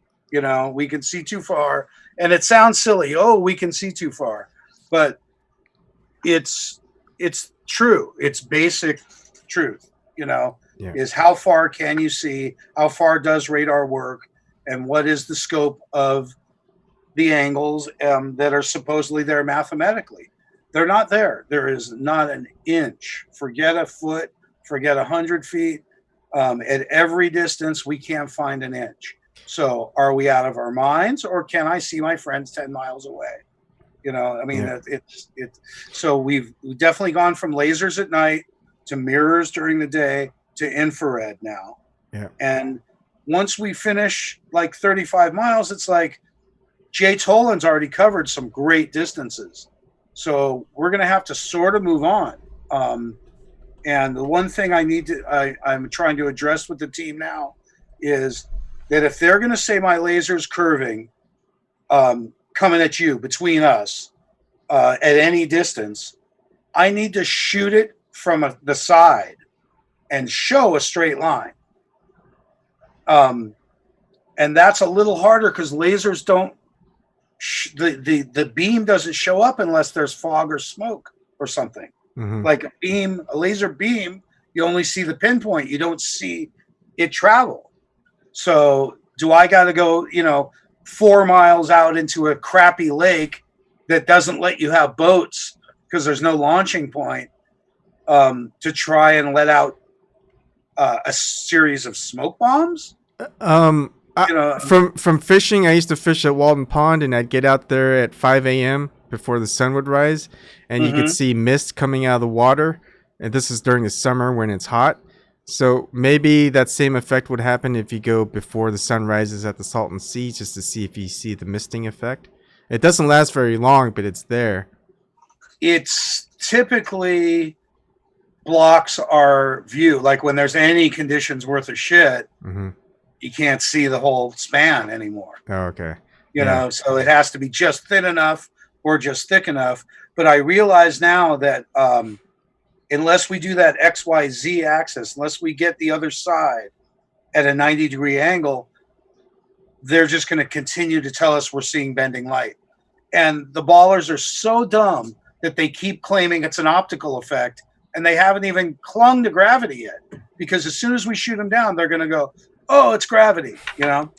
We can see too far, and it sounds silly. Oh, we can see too far, but it's true. It's basic truth, is how far can you see? How far does radar work? And what is the scope of the angles that are supposedly there mathematically? They're not there. There is not an inch. Forget a foot, forget 100 feet. At every distance, we can't find an inch. So are we out of our minds, or can I see my friends 10 miles away? So we've definitely gone from lasers at night to mirrors during the day to infrared now. Yeah. And once we finish like 35 miles, it's like Jay Tolan's already covered some great distances. So we're going to have to sort of move on. And the one thing I'm trying to address with the team now is that if they're going to say my laser's curving, coming at you between us at any distance, I need to shoot it from the side and show a straight line. And that's a little harder because lasers don't, the beam doesn't show up unless there's fog or smoke or something. Mm-hmm. Like a laser beam, you only see the pinpoint. You don't see it travel. So do I got to go, 4 miles out into a crappy lake that doesn't let you have boats because there's no launching point, to try and let out a series of smoke bombs? From fishing, I used to fish at Walden Pond, and I'd get out there at 5 a.m. before the sun would rise, and you could see mist coming out of the water. And this is during the summer when it's hot. So maybe that same effect would happen if you go before the sun rises at the Salton Sea, just to see if you see the misting effect. It doesn't last very long, but it's there. It's typically blocks our view. Like when there's any conditions worth of shit, you can't see the whole span anymore. Oh, okay. You know, so it has to be just thin enough or just thick enough. But I realize now that unless we do that XYZ axis, unless we get the other side at a 90-degree angle, they're just going to continue to tell us we're seeing bending light. And the ballers are so dumb that they keep claiming it's an optical effect, and they haven't even clung to gravity yet. Because as soon as we shoot them down, they're going to go, "Oh, it's gravity," you know.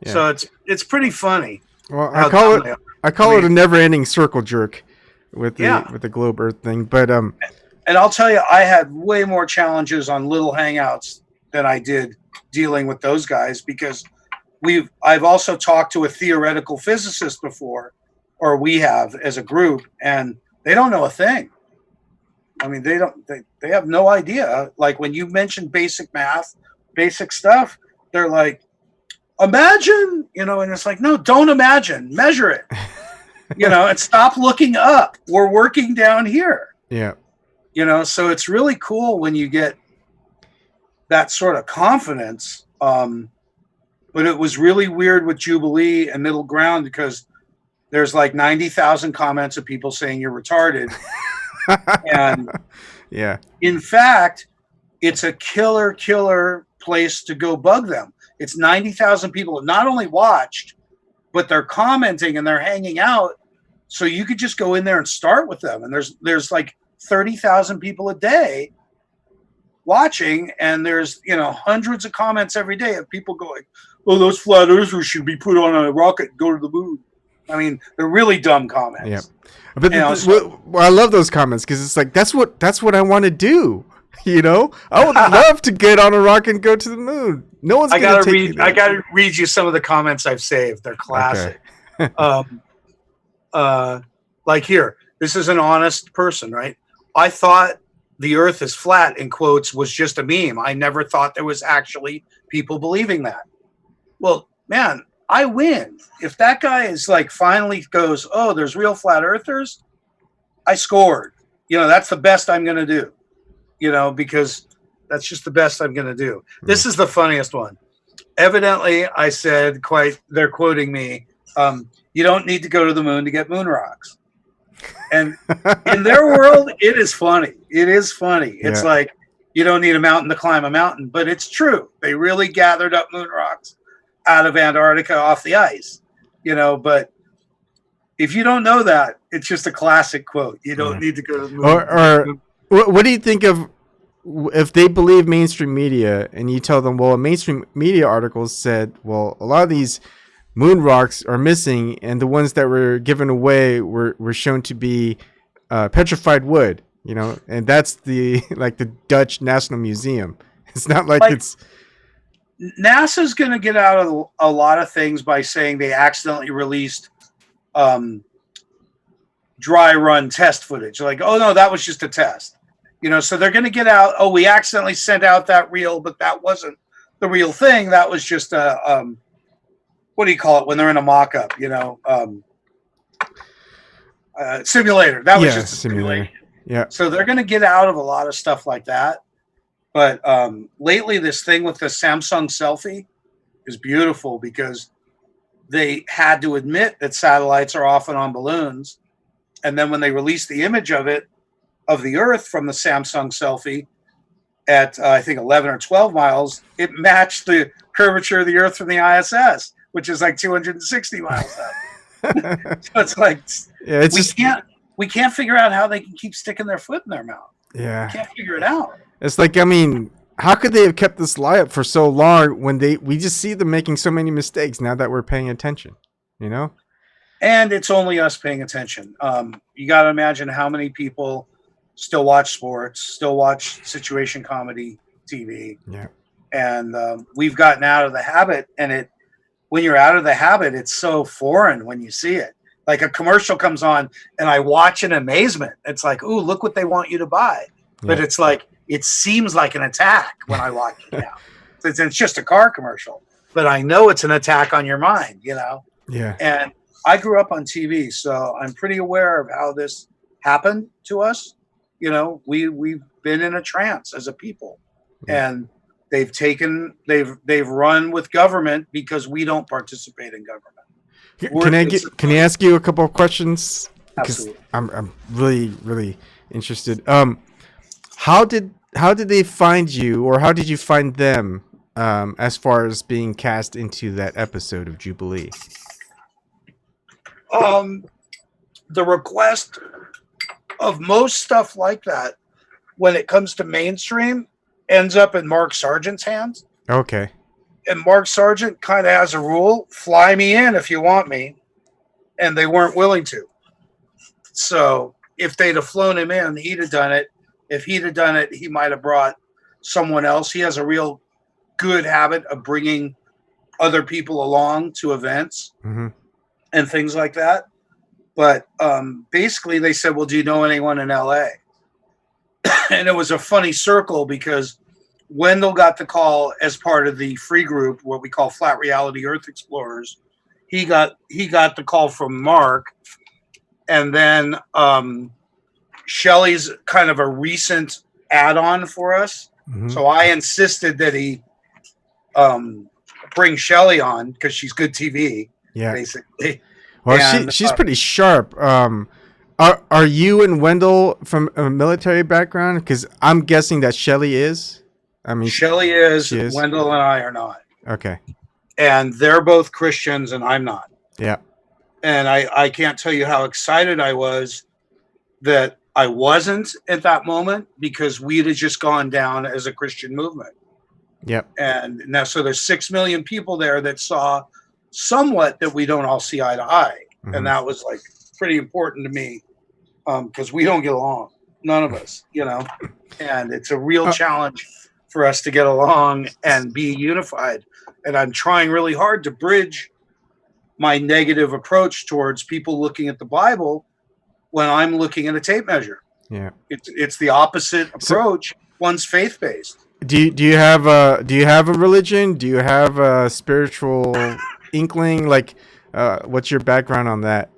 Yeah. So it's pretty funny. Well, I call it a never-ending circle jerk with the globe Earth thing. But and I'll tell you, I had way more challenges on little hangouts than I did dealing with those guys, because I've also talked to a theoretical physicist before, or we have as a group, and they don't know a thing. I mean, they have no idea. Like when you mention basic math, basic stuff, they're like, imagine, you know, and it's like, no, don't imagine, measure it, you know, and stop looking up. We're working down here. Yeah. You know, so it's really cool when you get that sort of confidence. But it was really weird with Jubilee and Middle Ground, because there's like 90,000 comments of people saying you're retarded. And in fact, it's a killer place to go bug them. It's 90,000 people not only watched, but they're commenting and they're hanging out. So you could just go in there and start with them. And there's like 30,000 people a day watching, and there's, you know, hundreds of comments every day of people going, "Oh, those flat earthers should be put on a rocket and go to the moon." I mean, they're really dumb comments. Yeah, but I love those comments, because it's like that's what I want to do. You know, I would love to get on a rocket and go to the moon. No one's gonna take me there. I gotta read you some of the comments I've saved. They're classic. Okay. Like here, this is an honest person, right? I thought the Earth is flat, in quotes, was just a meme. I never thought there was actually people believing that. Well, man, I win. If that guy is like finally goes, "Oh, there's real flat earthers," I scored. You know, that's the best I'm going to do, you know, because that's just the best I'm going to do. This is the funniest one. Evidently, I said, they're quoting me, "You don't need to go to the moon to get moon rocks." And in their world, it is funny. It is funny. It's like, you don't need a mountain to climb a mountain, but it's true. They really gathered up moon rocks out of Antarctica off the ice, you know. But if you don't know that, it's just a classic quote. You don't need to go to the moon. Or what do you think of if they believe mainstream media and you tell them, well, a mainstream media article said, well, a lot of these moon rocks are missing, and the ones that were given away were shown to be petrified wood, you know, and that's the like the Dutch National Museum. It's not like it's NASA's going to get out of a lot of things by saying they accidentally released dry run test footage. Like, oh no, that was just a test, you know. So they're going to get out, "Oh, we accidentally sent out that reel, but that wasn't the real thing. That was just a what do you call it when they're in a mock-up, you know, simulator. That was just a simulator." Yeah. So they're going to get out of a lot of stuff like that. But lately, this thing with the Samsung selfie is beautiful, because they had to admit that satellites are often on balloons. And then when they released the image of the Earth from the Samsung selfie at, I think, 11 or 12 miles, it matched the curvature of the Earth from the ISS, which is like 260 miles up. So it's like, we can't figure out how they can keep sticking their foot in their mouth. Yeah. We can't figure it out. It's like, I mean, how could they have kept this lie up for so long when we just see them making so many mistakes now that we're paying attention, you know? And it's only us paying attention. You got to imagine how many people still watch sports, still watch situation comedy TV. Yeah. And we've gotten out of the habit, and when you're out of the habit, it's so foreign when you see it. Like a commercial comes on and I watch in amazement. It's like, ooh, look what they want you to buy. But it's like, it seems like an attack when I watch it now. It's just a car commercial, but I know it's an attack on your mind, Yeah. And I grew up on TV, so I'm pretty aware of how this happened to us. We've been in a trance as a people, and they've run with government because we don't participate in government. Can I ask you a couple of questions? Because Absolutely. I'm really, really interested. How did they find you, or how did you find them, as far as being cast into that episode of Jubilee? The request of most stuff like that, when it comes to mainstream, ends up in Mark Sargent's hands. Okay. And Mark Sargent kind of has a rule: fly me in if you want me. And they weren't willing to. So if they'd have flown him in, he'd have done it. If he'd have done it, he might have brought someone else. He has a real good habit of bringing other people along to events and things like that. But basically they said, well, do you know anyone in LA? And it was a funny circle, because Wendell got the call as part of the free group, what we call Flat Reality Earth Explorers. He got the call from Mark, and then Shelley's kind of a recent add-on for us. So I insisted that he bring Shelley on because she's good TV, basically. Well, And, she's pretty sharp. Are you and Wendell from a military background? Because I'm guessing that Shelley is. I mean, Shelley is. Wendell and I are not. Okay. And they're both Christians, and I'm not. Yeah. And I can't tell you how excited I was that I wasn't at that moment, because we'd have just gone down as a Christian movement. Yep. And now, so there's 6 million people there that saw somewhat that we don't all see eye to eye. And that was like pretty important to me, because we don't get along. None of us, and it's a real challenge for us to get along and be unified. And I'm trying really hard to bridge my negative approach towards people looking at the Bible when I'm looking at a tape measure. Yeah. It's the opposite approach. One's faith-based. Do you have a religion? Do you have a spiritual inkling? Like, what's your background on that?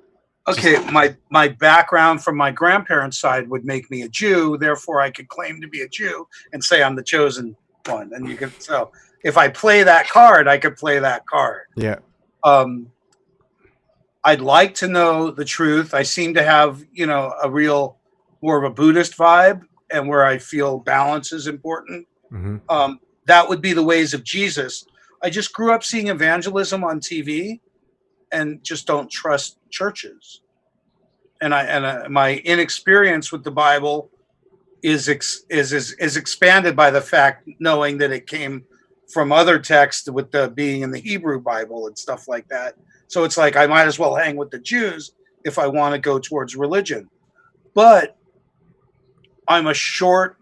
Okay, my background from my grandparents' side would make me a Jew. Therefore, I could claim to be a Jew and say I'm the chosen one. And so if I play that card, I could play that card. Yeah. I'd like to know the truth. I seem to have, a real more of a Buddhist vibe, and where I feel balance is important. That would be the ways of Jesus. I just grew up seeing evangelism on TV, and just don't trust churches. And my inexperience with the Bible is expanded by the fact knowing that it came from other texts, with the being in the Hebrew Bible and stuff like that. So it's like I might as well hang with the Jews if I want to go towards religion. But I'm a shallow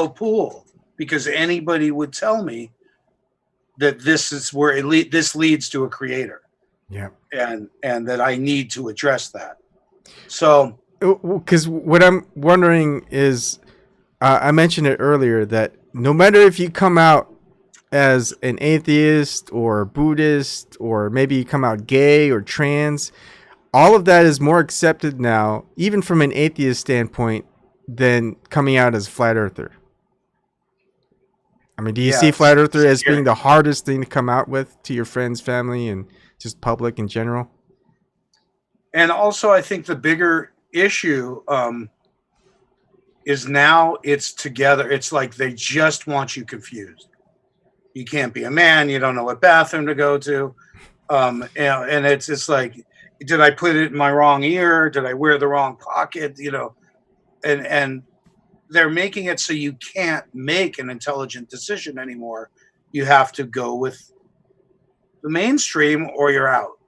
pool, because anybody would tell me that this is where this leads to a creator. Yeah. And that I need to address that. So, because what I'm wondering is, I mentioned it earlier, that no matter if you come out as an atheist or Buddhist, or maybe you come out gay or trans, all of that is more accepted now, even from an atheist standpoint, than coming out as a flat earther. I mean, do you see flat earther as being the hardest thing to come out with to your friends, family, and just public in general? And also, I think the bigger issue is now it's together. It's like they just want you confused. You can't be a man. You don't know what bathroom to go to. And it's like, did I put it in my wrong ear? Did I wear the wrong pocket? And they're making it so you can't make an intelligent decision anymore. You have to go with the mainstream or you're out,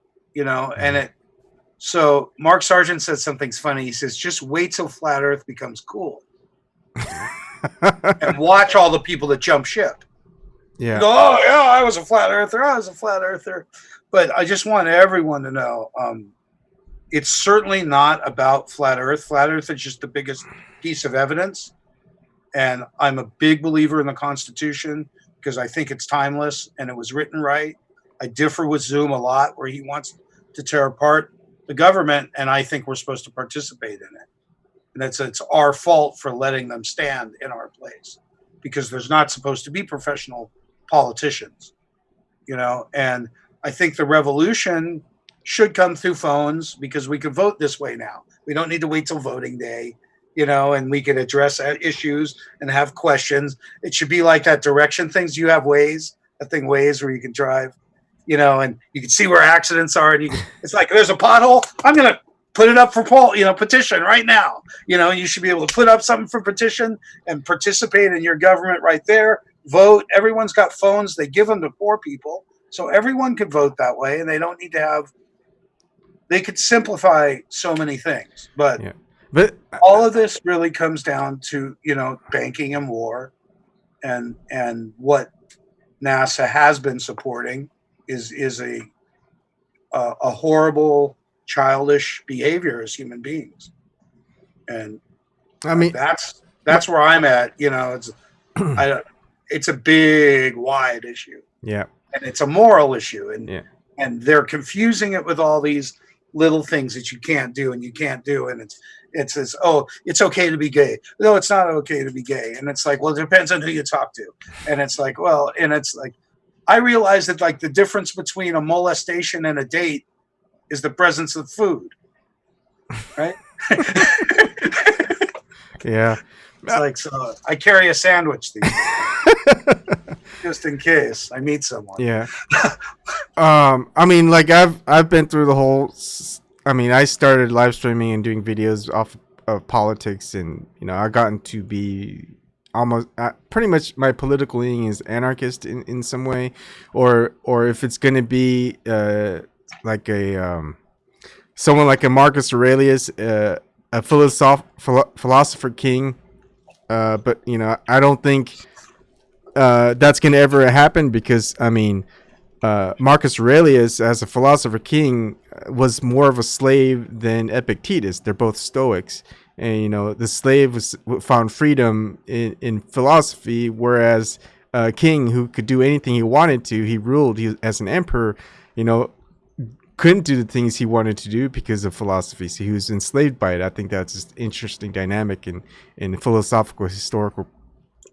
so Mark Sargent said something's funny. He says, just wait till flat earth becomes cool. and watch all the people that jump ship. Yeah. Go, oh yeah, I was a flat earther. I was a flat earther. But I just want everyone to know, it's certainly not about flat Earth. Flat Earth is just the biggest piece of evidence. And I'm a big believer in the Constitution because I think it's timeless and it was written right. I differ with Zoom a lot where he wants to tear apart the government, and I think we're supposed to participate in it. And it's our fault for letting them stand in our place because there's not supposed to be professional politicians, and I think the revolution should come through phones because we can vote this way now. We don't need to wait till voting day, and we can address issues and have questions. It should be like that direction things. You have Waze, that thing Waze where you can drive, and you can see where accidents are. And it's like, there's a pothole. I'm going to put it up for petition right now. You should be able to put up something for petition and participate in your government right there. Vote. Everyone's got phones. They give them to poor people. So everyone could vote that way, and they don't need to have. They could simplify so many things, but all of this really comes down to banking and war, and what NASA has been supporting is a horrible, childish behavior as human beings, and I mean that's where I'm at. It's a big, wide issue. Yeah. And it's a moral issue, and they're confusing it with all these little things that you can't do, and it says, oh, it's okay to be gay. No, it's not okay to be gay. And it's like, well, it depends on who you talk to. And it's like, well, and it's like, I realize that like the difference between a molestation and a date is the presence of food, right? Yeah. It's like, so I carry a sandwich these days, just in case I meet someone. Yeah. I mean, like I've been through the whole. I mean, I started live streaming and doing videos off of politics, and I gotten to be almost pretty much my political leaning is anarchist in some way, or if it's going to be like a someone like a Marcus Aurelius, a philosopher king. But I don't think that's going to ever happen because I mean, Marcus Aurelius as a philosopher king was more of a slave than Epictetus. They're both Stoics, and the slave found freedom in philosophy, whereas a king who could do anything he wanted to, he ruled. As an emperor, couldn't do the things he wanted to do because of philosophy, so he was enslaved by it. I think that's just interesting dynamic in philosophical historical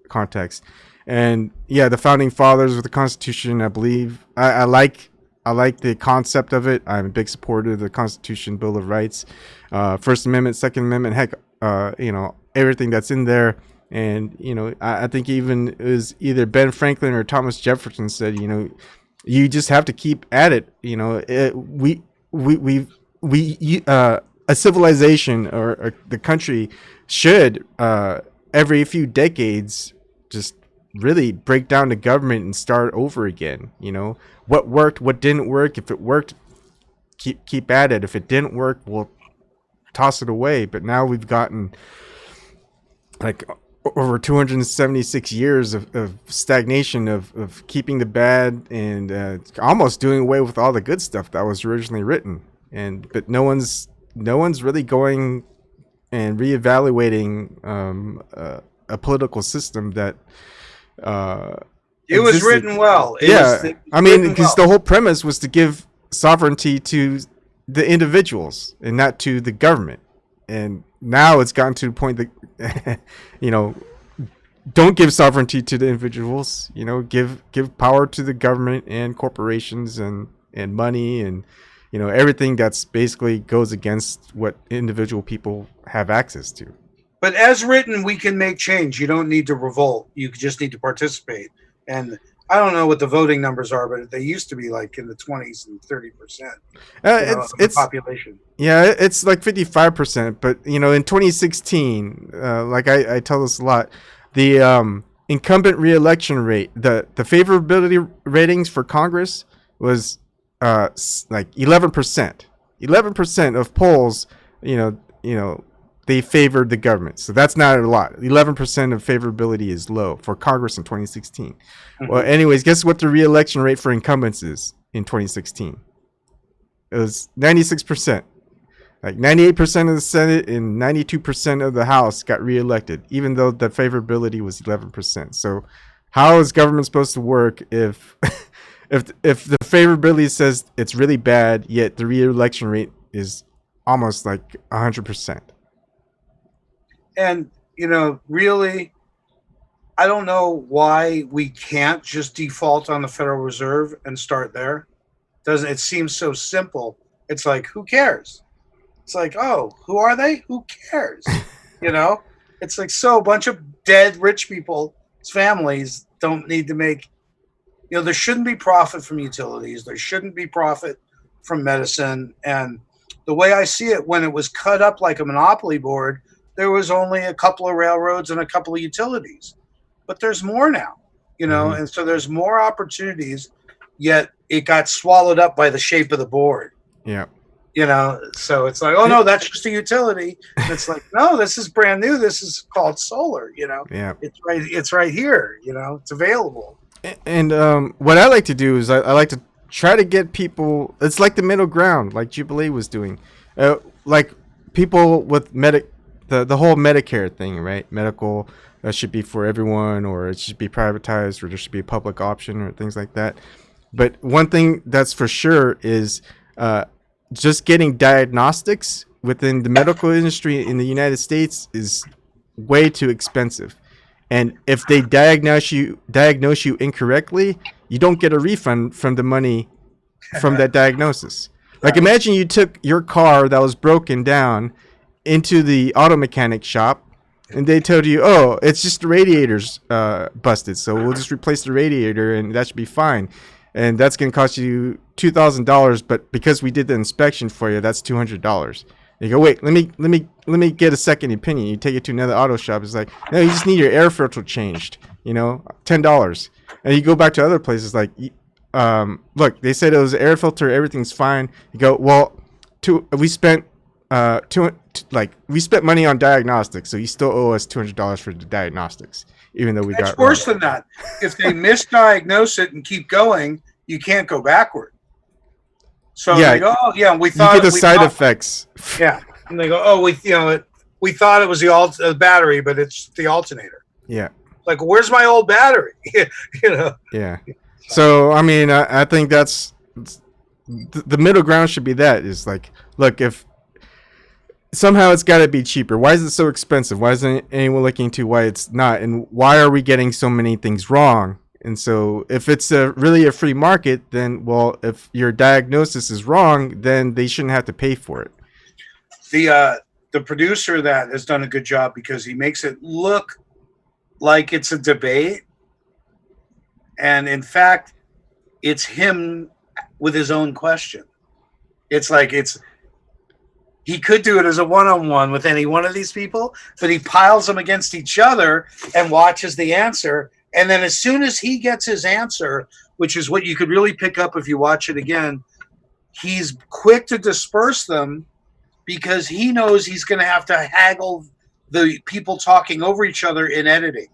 context. And yeah, the founding fathers with the Constitution, I believe I like the concept of it. I'm a big supporter of the Constitution, Bill of Rights, First Amendment, Second Amendment, heck, everything that's in there. And I think even it was either Ben Franklin or Thomas Jefferson said, you just have to keep at it. A civilization or the country should every few decades just really break down the government and start over again. What worked, what didn't work. If it worked, keep at it. If it didn't work, we'll toss it away. But now we've gotten like over 276 years of stagnation of keeping the bad and almost doing away with all the good stuff that was originally written. But no one's really going and reevaluating a political system that it was written well. I mean, because the whole premise was to give sovereignty to the individuals and not to the government. And now it's gotten to the point that, don't give sovereignty to the individuals, give power to the government and corporations and money and, everything that's basically goes against what individual people have access to. But as written, we can make change. You don't need to revolt. You just need to participate. And I don't know what the voting numbers are, but they used to be like in the 20s and 30%. It's population. Yeah, it's like 55%. But in 2016, like I tell this a lot, the incumbent re-election rate, the favorability ratings for Congress was like 11%. 11% of polls, they favored the government. So that's not a lot. 11% of favorability is low for Congress in 2016. Well, anyways, guess what the re-election rate for incumbents is in 2016? It was 96%. Like 98% of the Senate and 92% of the House got reelected, even though the favorability was 11%. So how is government supposed to work if if the favorability says it's really bad, yet the re-election rate is almost like 100%? And, really, I don't know why we can't just default on the Federal Reserve and start there. It seems so simple. It's like, who cares? It's like, oh, who are they? Who cares? It's like, so a bunch of dead rich people's families don't need to make, there shouldn't be profit from utilities. There shouldn't be profit from medicine. And the way I see it, when it was cut up like a monopoly board, there was only a couple of railroads and a couple of utilities. But there's more now, and so there's more opportunities, yet it got swallowed up by the shape of the board. Yeah. So it's like, oh no, that's just a utility. And it's like, no, this is brand new. This is called solar, Yeah. It's right here, it's available. And what I like to do is I like to try to get people, it's like the middle ground, like Jubilee was doing. Like people with the whole Medicare thing, right? Medical should be for everyone, or it should be privatized, or there should be a public option, or things like that. But one thing that's for sure is just getting diagnostics within the medical industry in the United States is way too expensive. And if they diagnose you incorrectly, you don't get a refund from the money from that diagnosis. Like, imagine you took your car that was broken down into the auto mechanic shop, and they told you, oh, it's just the radiator's busted, so we'll just replace the radiator and that should be fine. And that's going to cost you $2,000, but because we did the inspection for you, that's $200. You go, wait, let me get a second opinion. You take it to another auto shop. It's like, no, you just need your air filter changed. $10. And you go back to other places like, look, they said it was air filter, everything's fine. You go, well, we spent money on diagnostics, so you still owe us $200 for the diagnostics, even though we got. It's worse than that. If they misdiagnose it and keep going, you can't go backward. So they go, oh yeah, we thought you get the side effects. Yeah, and they go, oh, we thought it was the battery, but it's the alternator. Yeah. Like, where's my old battery? Yeah. So I mean, I think that's the middle ground should be that is like, look, if somehow it's got to be cheaper. Why is it so expensive? Why isn't anyone looking into why it's not? And why are we getting so many things wrong? And so if it's really a free market, then, well, if your diagnosis is wrong, then they shouldn't have to pay for it. The producer of that has done a good job because he makes it look like it's a debate. And in fact, it's him with his own question. It's like he could do it as a one-on-one with any one of these people, but he piles them against each other and watches the answer. And then as soon as he gets his answer, which is what you could really pick up if you watch it again, he's quick to disperse them because he knows he's going to have to haggle the people talking over each other in editing.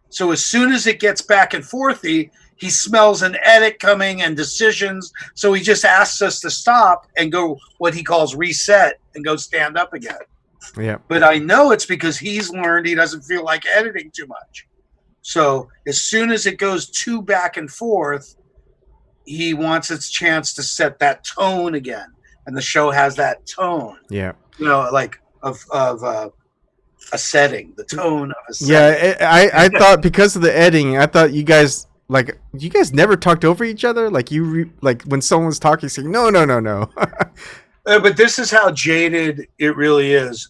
So as soon as it gets back and forthy, he smells an edit coming and decisions. So he just asks us to stop and go what he calls reset and go stand up again. Yeah. But I know it's because he's learned he doesn't feel like editing too much. So as soon as it goes too back and forth, he wants its chance to set that tone again. And the show has that tone. Yeah. Like of a setting, the tone of a setting. Yeah, I thought because of the editing, I thought you guys never talked over each other. Like like when someone's talking, saying no. But this is how jaded it really is.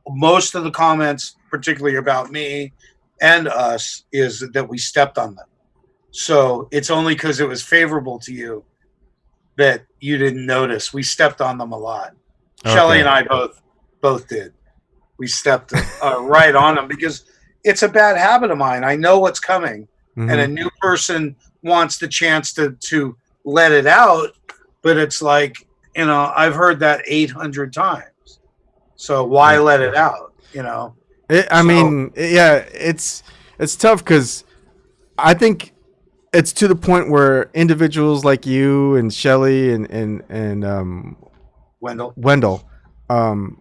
Most of the comments, particularly about me and us, is that we stepped on them. So it's only because it was favorable to you that you didn't notice. We stepped on them a lot. Okay. Shelley and I both did. We stepped right on them because it's a bad habit of mine. I know what's coming, and a new person wants the chance to let it out, but it's like, I've heard that 800 times. So why let it out? You know. It's tough because I think it's to the point where individuals like you and Shelley and Wendell, and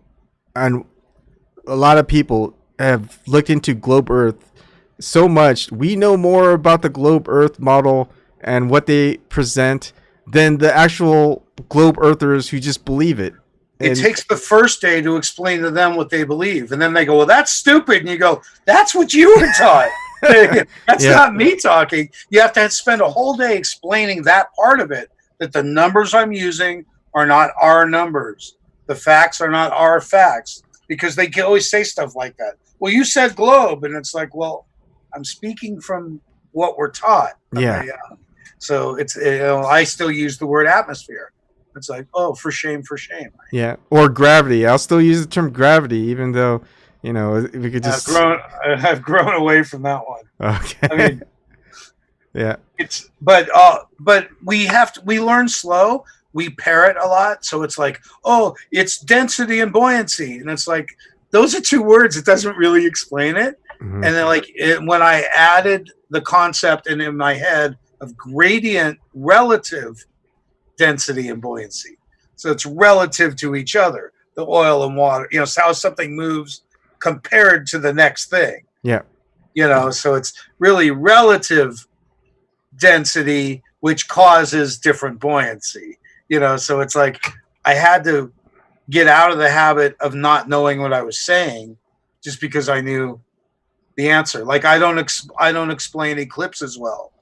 a lot of people have looked into globe Earth so much. We know more about the globe Earth model and what they present than the actual globe Earthers who just believe it. It takes the first day to explain to them what they believe, and then they go, "Well, that's stupid," and you go, "That's what you were taught." That's not me talking. You have to spend a whole day explaining that part of it, that the numbers I'm using are not our numbers. The facts are not our facts, because they can always say stuff like that. Well, you said globe, and it's like, well, I'm speaking from what we're taught. Yeah. So it's, I still use the word atmosphere. It's like, oh, for shame, for shame. Yeah. Or gravity. I'll still use the term gravity, even though, we could just. I've grown away from that one. Okay. I mean, yeah. But we learn slow. We parrot a lot. So it's like, oh, it's density and buoyancy. And it's like, those are two words. It doesn't really explain it. Mm-hmm. And then when I added the concept in my head of gradient relative density and buoyancy. So it's relative to each other, the oil and water, how something moves compared to the next thing. Yeah. So it's really relative density, which causes different buoyancy, so it's like I had to get out of the habit of not knowing what I was saying just because I knew the answer. Like I don't explain eclipses well.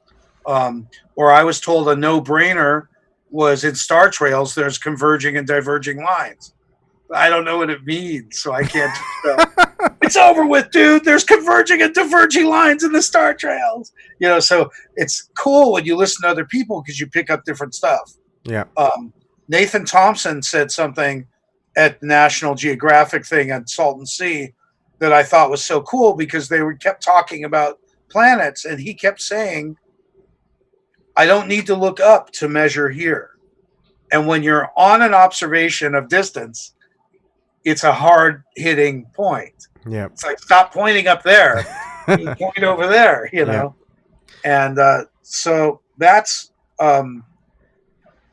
Or I was told a no-brainer was in star trails, there's converging and diverging lines. I don't know what it means, so I can't. It's over with, dude. There's converging and diverging lines in the star trails. So it's cool when you listen to other people because you pick up different stuff. Yeah. Nathan Thompson said something at the National Geographic thing at Salton Sea that I thought was so cool because they kept talking about planets, and he kept saying, I don't need to look up to measure here. And when you're on an observation of distance, it's a hard hitting point. Yeah. It's like, stop pointing up there. You point over there, Yeah. And so that's, I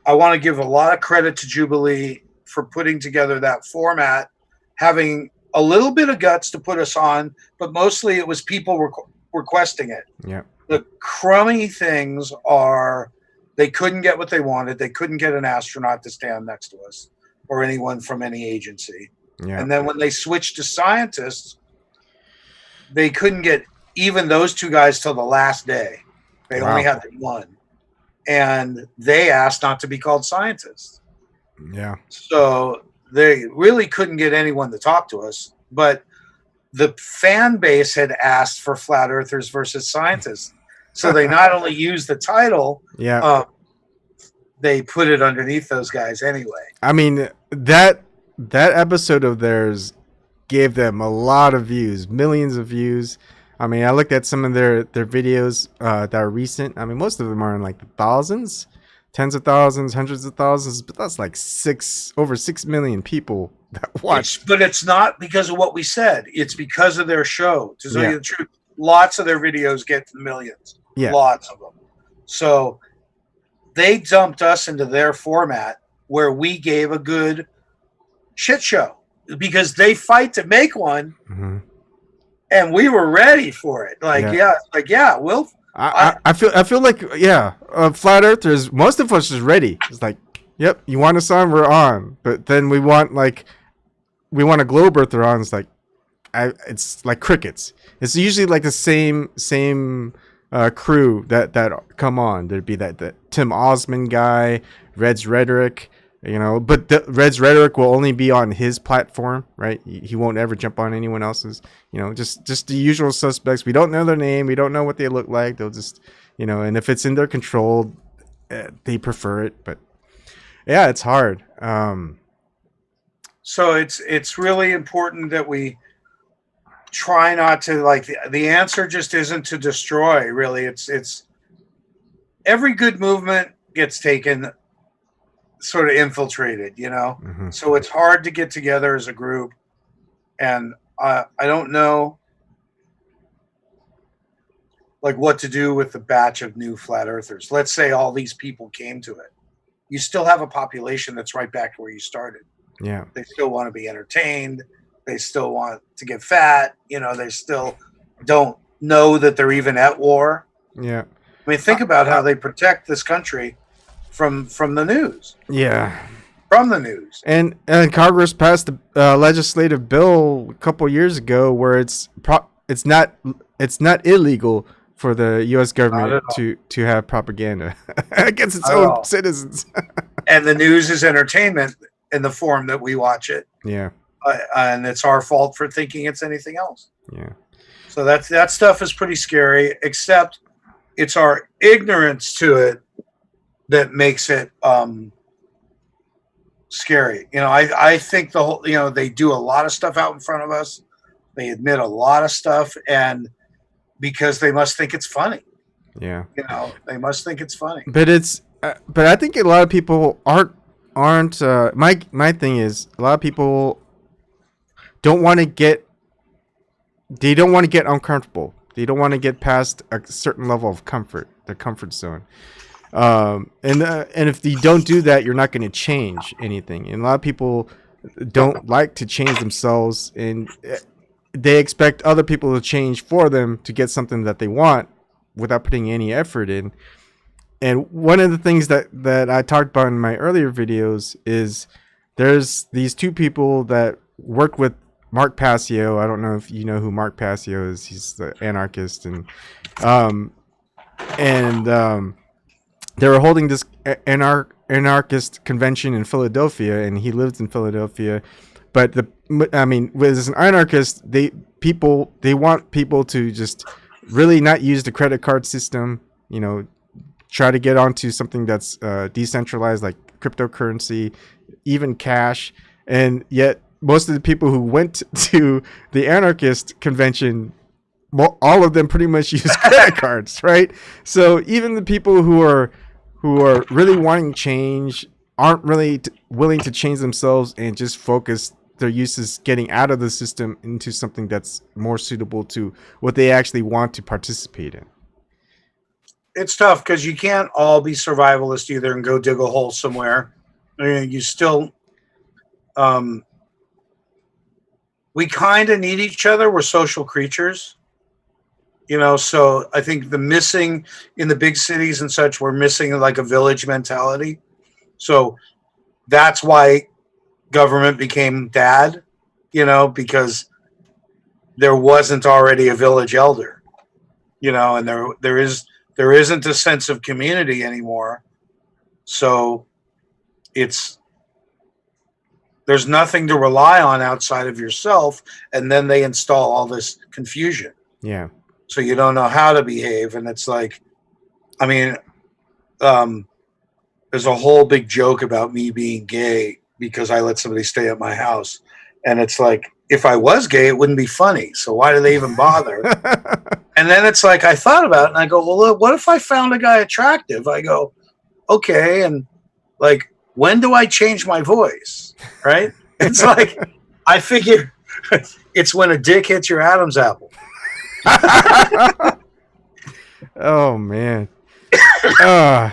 want to give a lot of credit to Jubilee for putting together that format, having a little bit of guts to put us on, but mostly it was people requesting it. Yeah. The crummy things are they couldn't get what they wanted. They couldn't get an astronaut to stand next to us or anyone from any agency. Yeah. And then when they switched to scientists, they couldn't get even those two guys till the last day. They only had one. And they asked not to be called scientists. Yeah. So they really couldn't get anyone to talk to us. But the fan base had asked for flat earthers versus scientists. So they not only used the title, they put it underneath those guys anyway. I mean, that episode of theirs gave them a lot of views, millions of views. I mean, I looked at some of their videos that are recent. I mean, most of them are in like the thousands, tens of thousands, hundreds of thousands, but that's like over 6 million people that watch. But it's not because of what we said. It's because of their show. To tell you the truth, lots of their videos get to millions. Yeah. Lots of them. So they dumped us into their format where we gave a good shit show because they fight to make one. Mm-hmm. And we were ready for it. We'll. I feel like flat earthers. Most of us is ready. It's like, yep, you want us on, we're on. But then we want a globe earther on. It's like, it's like crickets. It's usually like the same crew that come on. There'd be that Tim Osman guy, Red's Rhetoric. But Red's Rhetoric will only be on his platform, right? He won't ever jump on anyone else's. Just the usual suspects. We don't know their name. We don't know what they look like. They'll just, and if it's in their control, they prefer it. But yeah, it's hard. So it's really important that we try not to the answer just isn't to destroy. Really, it's every good movement gets taken. Sort of infiltrated, Mm-hmm. So it's hard to get together as a group And I don't know like what to do with the batch of new flat earthers. Let's say all these people came to it. You still have a population that's right back to where you started. Yeah. They still want to be entertained. They still want to get fat. You know, they still don't know that they're even at war. Yeah. I mean, think about how they protect this country from the news. Yeah. From the news. And Congress passed a legislative bill a couple years ago where it's not illegal for the U.S. government to have propaganda against its own citizens. And the news is entertainment in the form that we watch it. Yeah. And it's our fault for thinking it's anything else. Yeah. So that stuff is pretty scary, except it's our ignorance to it that makes it scary. You know, I think the whole, you know, they do a lot of stuff out in front of us. They admit a lot of stuff, and because they must think it's funny. Yeah. You know, they must think it's funny. But but I think a lot of people aren't my thing is a lot of people don't want to get uncomfortable. They don't want to get past a certain level of comfort, their comfort zone. And if you don't do that, you're not going to change anything. And a lot of people don't like to change themselves, and they expect other people to change for them to get something that they want without putting any effort in. And one of the things that I talked about in my earlier videos is there's these two people that work with Mark Passio. I don't know if you know who Mark Passio is. He's the anarchist, and they were holding this anarchist convention in Philadelphia, and he lives in Philadelphia. But as an anarchist, they want people to just really not use the credit card system. You know, try to get onto something that's decentralized, like cryptocurrency, even cash. And yet, most of the people who went to the anarchist convention, well, all of them pretty much use credit cards, right? So even the people who are really wanting change aren't really willing to change themselves and just focus their uses getting out of the system into something that's more suitable to what they actually want to participate in. It's tough because you can't all be survivalist either and go dig a hole somewhere. I mean, you still, we kind of need each other. We're social creatures, you know. So I think the missing in the big cities and such, we're missing like a village mentality. So that's why government became dad, you know, because there wasn't already a village elder, you know, and there isn't a sense of community anymore. So there's nothing to rely on outside of yourself, and then they install all this confusion. Yeah. So you don't know how to behave, and it's like, I mean, there's a whole big joke about me being gay because I let somebody stay at my house, and it's like, if I was gay, it wouldn't be funny. So why do they even bother? And then it's like, I thought about it, and I go, well, look, what if I found a guy attractive? I go, okay, and like, when do I change my voice? Right? It's like, I figure it's when a dick hits your Adam's apple. Oh man. Because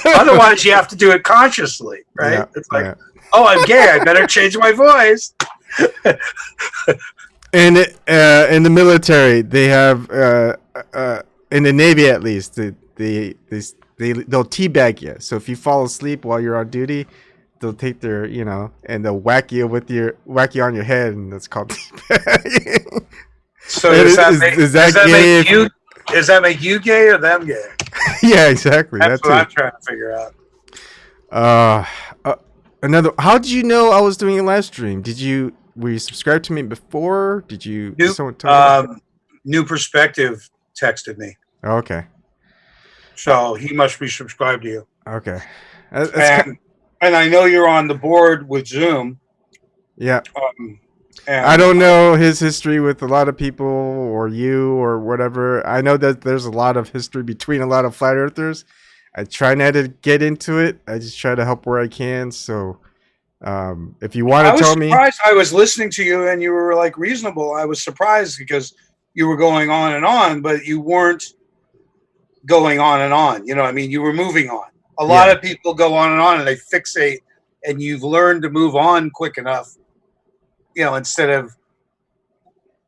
otherwise you have to do it consciously, right? Yeah, it's like, oh, I'm gay, I better change my voice. And in the military, they have in the Navy at least, they'll teabag you. So if you fall asleep while you're on duty, they'll take their, you know, and they'll whack you on your head, and that's called teabagging. So does that make you gay or them gay? Yeah, exactly. That's what I'm trying to figure out. How did you know I was doing a live stream? Were you subscribed to me before? Did someone tell you? New Perspective texted me. Oh, okay. So he must be subscribed to you. Okay. And I know you're on the board with Zoom. Yeah. I don't know his history with a lot of people or you or whatever. I know that there's a lot of history between a lot of flat earthers. I try not to get into it. I just try to help where I can. So If you want I to was tell me, surprised. I was listening to you and you were like reasonable. I was surprised because you were going on, but you weren't going on and on. You know, I mean, you were moving on. A lot of people go on and they fixate, and you've learned to move on quick enough, you know, instead of,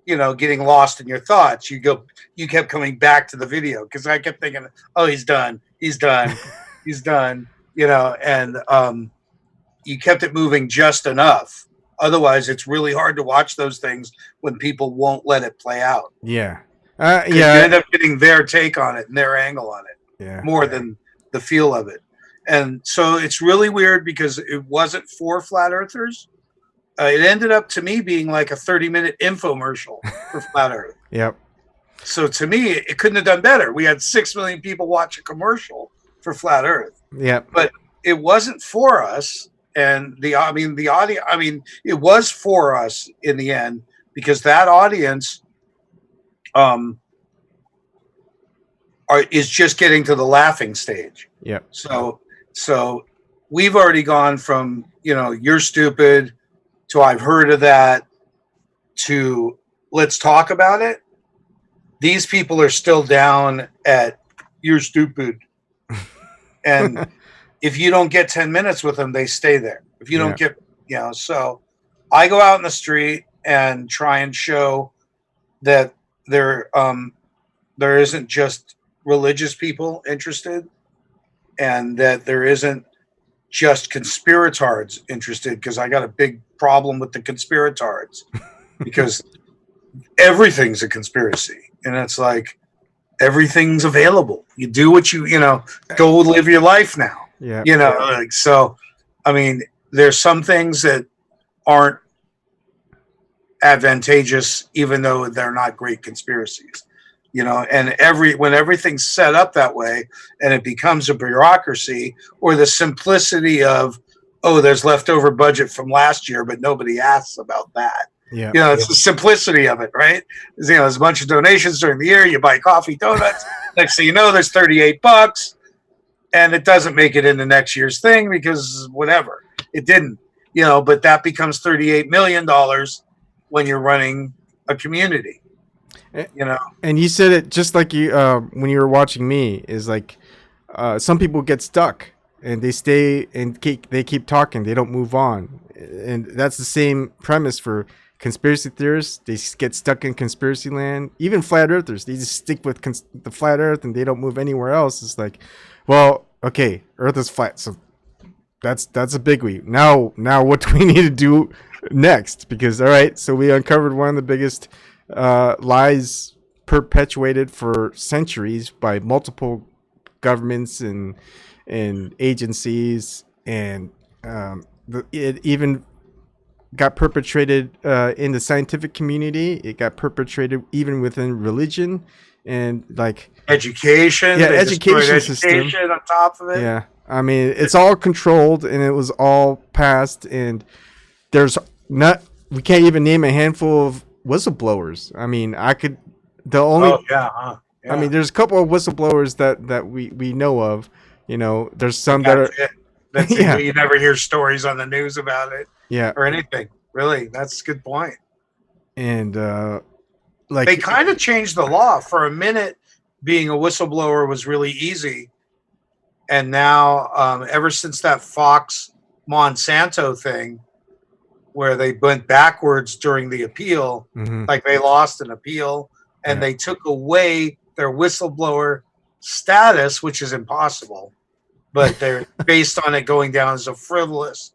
you know, getting lost in your thoughts. You kept coming back to the video because I kept thinking, oh, he's done, he's done, you know, and you kept it moving just enough. Otherwise, it's really hard to watch those things when people won't let it play out. yeah, You end up getting their take on it and their angle on it more than the feel of it. And so it's really weird because it wasn't for flat earthers. It ended up to me being like a 30-minute infomercial for flat earth. Yep. So to me, it couldn't have done better. We had 6 million people watch a commercial for flat earth. Yep. But it wasn't for us. And the audience, I mean, it was for us in the end because that audience is just getting to the laughing stage. Yep. So we've already gone from, you know, you're stupid to I've heard of that to let's talk about it. These people are still down at you're stupid. And if you don't get 10 minutes with them, they stay there. If you don't get, you know, so I go out in the street and try and show that there isn't just religious people interested and that there isn't just conspiratards interested, because I got a big problem with the conspiratards because everything's a conspiracy. And it's like, everything's available. You do what you know, go live your life now. Yeah. You know, like, so, I mean, there's some things that aren't advantageous, even though they're not great conspiracies, you know, and when everything's set up that way and it becomes a bureaucracy or the simplicity of, oh, there's leftover budget from last year, but nobody asks about that. Yeah. You know, it's the simplicity of it, right? You know, there's a bunch of donations during the year. You buy coffee, donuts. Next thing you know, there's $38, and it doesn't make it into next year's thing because whatever, it didn't. You know, but that becomes $38 million when you're running a community. You know, and you said it just like you when you were watching me. Is like some people get stuck and they stay and they keep talking. They don't move on, and that's the same premise for conspiracy theorists. They get stuck in conspiracy land. Even flat earthers, they just stick with the flat earth and they don't move anywhere else. It's like, well, okay, earth is flat, so that's a biggie. Now what do we need to do next? Because all right, so we uncovered one of the biggest lies perpetuated for centuries by multiple governments and agencies, and it even got perpetrated in the scientific community. It got perpetrated even within religion and like education. Yeah, education on top of it. Yeah, I mean, it's all controlled and it was all passed, and we can't even name a handful of whistleblowers. I mean, I mean, there's a couple of whistleblowers that we know of. You know, there's some that are. That's it. You never hear stories on the news about it. Yeah. Or anything. Really, that's a good point. And like they kind of changed the law. For a minute, being a whistleblower was really easy, and now ever since that Fox Monsanto thing, where they went backwards during the appeal, like they lost an appeal, and they took away their whistleblower status, which is impossible, but they're based on it going down as a frivolous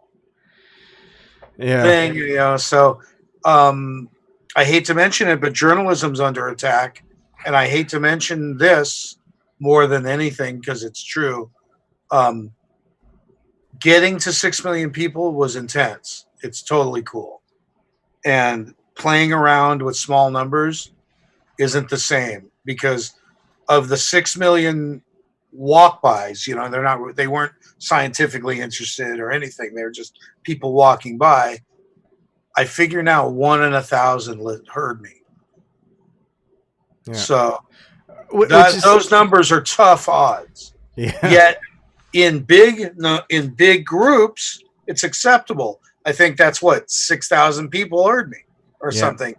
thing, you know. So I hate to mention it, but journalism's under attack, and I hate to mention this more than anything because it's true. Getting to 6 million people was intense. It's totally cool, and playing around with small numbers isn't the same, because of the 6 million walk-bys, you know, they weren't scientifically interested or anything. They were just people walking by. I figure now 1 in 1,000 heard me. Yeah. So those numbers are tough odds. Yeah. Yet in big groups, It's acceptable. I think that's what 6,000 people heard me or Yeah. something,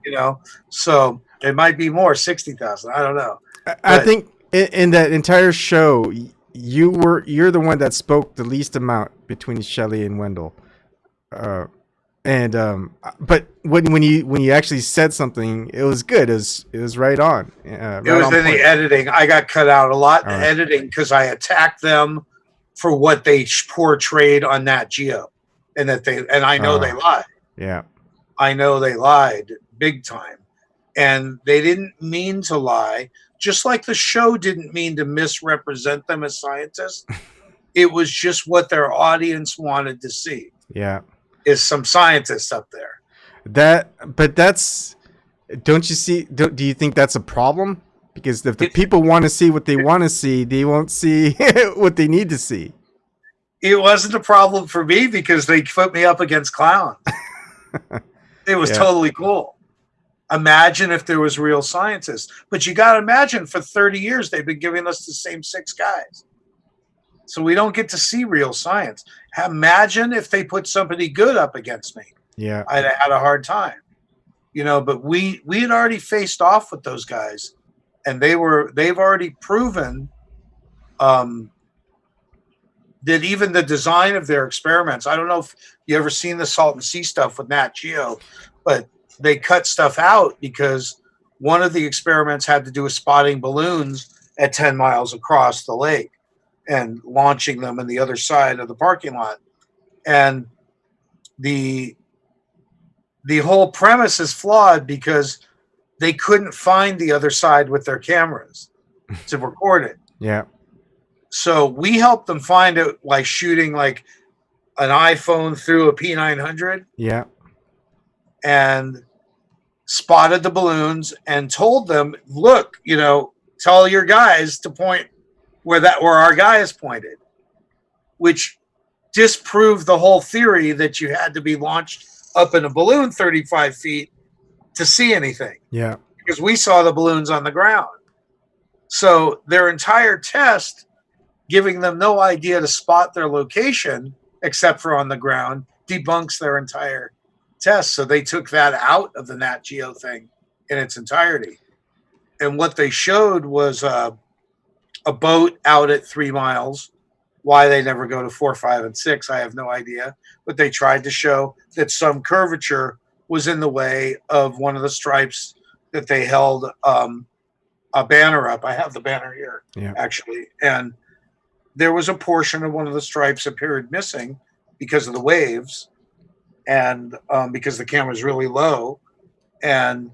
So it might be more, 60,000. I don't know. I think in that entire show, you're the one that spoke the least amount between Shelley and Wendell. But when you actually said something, it was good. It was right on. It was in the editing. I got cut out a lot in the editing because I attacked them for what they portrayed on Nat Geo, and I know they lied. Yeah, I know they lied big time, and they didn't mean to lie. Just like the show didn't mean to misrepresent them as scientists. It was just what their audience wanted to see. Yeah, is some scientists up there. Don't you see? Do you think that's a problem? Because if the people want to see what they want to see, they won't see what they need to see. It wasn't a problem for me because they put me up against clowns. It was totally cool. Imagine if there was real scientists. But you got to imagine for 30 years, they've been giving us the same 6 guys. So we don't get to see real science. Imagine if they put somebody good up against me. Yeah. I'd have had a hard time. But we had already faced off with those guys, and they've already proven that even the design of their experiments, I don't know if you ever seen the Salt and Sea stuff with Nat Geo, but they cut stuff out because one of the experiments had to do with spotting balloons at 10 miles across the lake and launching them on the other side of the parking lot. And the whole premise is flawed because they couldn't find the other side with their cameras to record it. Yeah. So we helped them find it by shooting like an iPhone through a P900. Yeah. And spotted the balloons and told them, look, tell your guys to point where our guys pointed, which disproved the whole theory that you had to be launched up in a balloon 35 feet to see anything. Yeah. Because we saw the balloons on the ground. So their entire test, giving them no idea to spot their location except for on the ground, debunks their entire test. So they took that out of the Nat Geo thing in its entirety. And what they showed was a boat out at 3 miles. Why they never go to 4, 5, and 6, I have no idea. But they tried to show that some curvature was in the way of one of the stripes that they held a banner up. I have the banner here, actually. And there was a portion of one of the stripes appeared missing because of the waves and because the camera's really low. And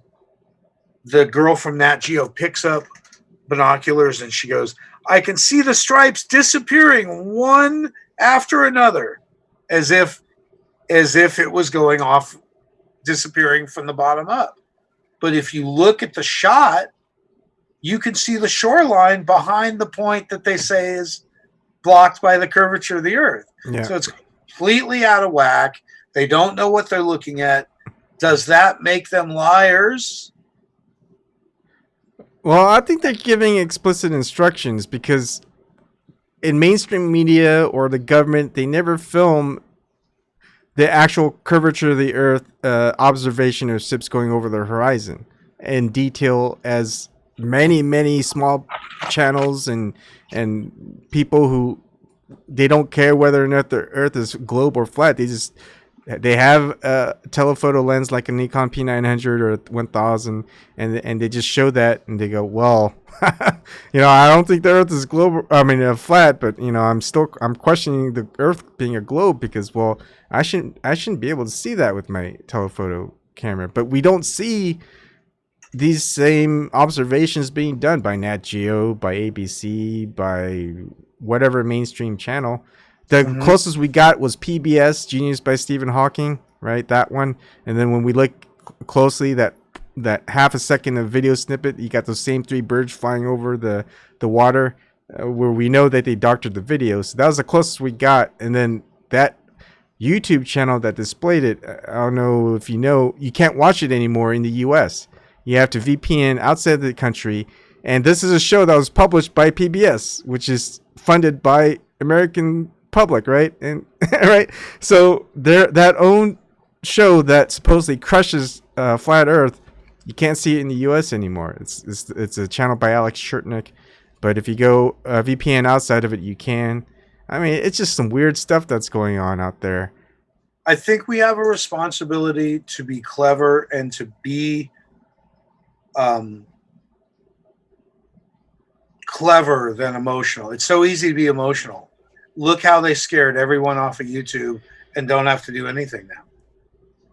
the girl from Nat Geo picks up binoculars and she goes, I can see the stripes disappearing one after another, as if it was going off, disappearing from the bottom up. But if you look at the shot, you can see the shoreline behind the point that they say is blocked by the curvature of the earth. Yeah. So it's completely out of whack. They don't know what they're looking at. Does that make them liars? Well, I think they're giving explicit instructions because in mainstream media or the government, they never film the actual curvature of the Earth observation of ships going over the horizon in detail, as many small channels and people who they don't care whether or not the Earth is globe or flat. They have a telephoto lens like a Nikon P900 or 1000, and they just show that and they go, well, I don't think the Earth is flat, but I'm questioning the Earth being a globe because, well, I shouldn't be able to see that with my telephoto camera. But we don't see these same observations being done by Nat Geo, by ABC, by whatever mainstream channel. The closest we got was PBS, Genius by Stephen Hawking, right? That one. And then when we look closely, that half a second of video snippet, you got those same 3 birds flying over the water where we know that they doctored the video. So that was the closest we got. And then that YouTube channel that displayed it, I don't know if you know, you can't watch it anymore in the US. You have to VPN outside the country. And this is a show that was published by PBS, which is funded by American public, right? And right, so that own show that supposedly crushes flat Earth, you can't see it in the U.S. anymore. It's a channel by Alex Chertnick, but if you go VPN outside of it, you can. I mean, it's just some weird stuff that's going on out there. I think we have a responsibility to be clever and to be clever than emotional. It's so easy to be emotional. Look how they scared everyone off of YouTube and don't have to do anything now.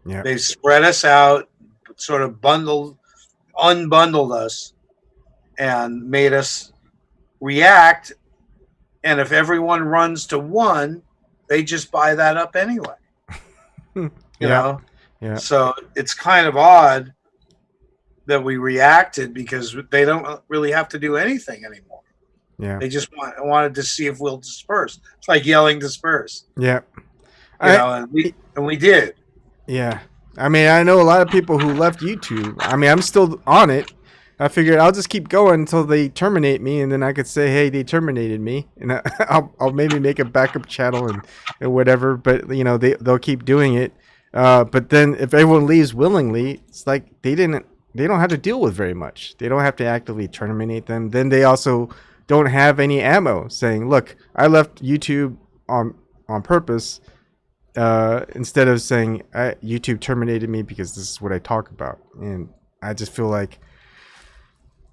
Yeah. They've spread us out, sort of unbundled us, and made us react. And if everyone runs to one, they just buy that up anyway. You know? Yeah. So it's kind of odd that we reacted because they don't really have to do anything anymore. Yeah. They just wanted to see if we'll disperse. It's like yelling disperse. Yeah. And we did. Yeah. I mean, I know a lot of people who left YouTube. I mean, I'm still on it. I figured I'll just keep going until they terminate me, and then I could say, hey, they terminated me, and I'll maybe make a backup channel and whatever, but you know, they'll keep doing it. But then if everyone leaves willingly, it's like they don't have to deal with very much. They don't have to actively terminate them. Then they also don't have any ammo saying, look, I left YouTube on purpose, instead of saying YouTube terminated me because this is what I talk about. And I just feel like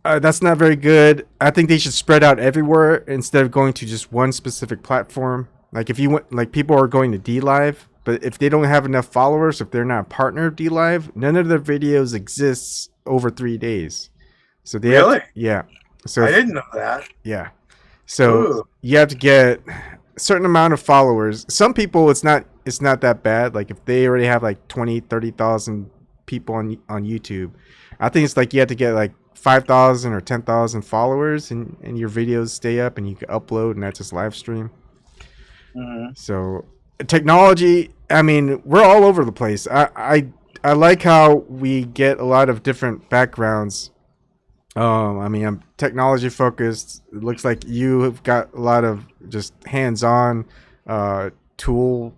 that's not very good. I think they should spread out everywhere instead of going to just one specific platform. Like if you want, like people are going to DLive, but if they don't have enough followers, if they're not a partner of DLive, none of their videos exists over 3 days. So they Really? yeah. So I didn't know that. Yeah. So Ooh. you have to get a certain amount of followers. Some people it's not that bad. Like if they already have like 20, 30,000 people on YouTube, I think it's like you have to get like 5,000 or 10,000 followers and your videos stay up and you can upload and not just live stream. Mm-hmm. So technology, I mean, we're all over the place. I like how we get a lot of different backgrounds. I mean, I'm technology focused. It looks like you have got a lot of just hands-on tool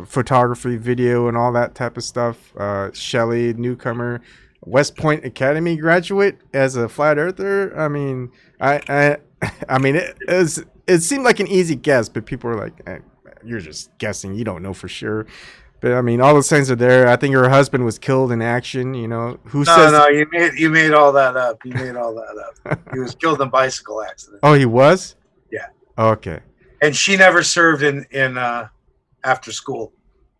photography, video, and all that type of stuff. Shelly, newcomer, West Point Academy graduate as a flat earther. I mean, I mean, it seemed like an easy guess, but people were like, "You're just guessing. You don't know for sure." But I mean, all the signs are there. I think her husband was killed in action. You know, No, you made all that up. You made all that up. He was killed in a bicycle accident. Oh, he was? Yeah. Okay. And she never served in after school.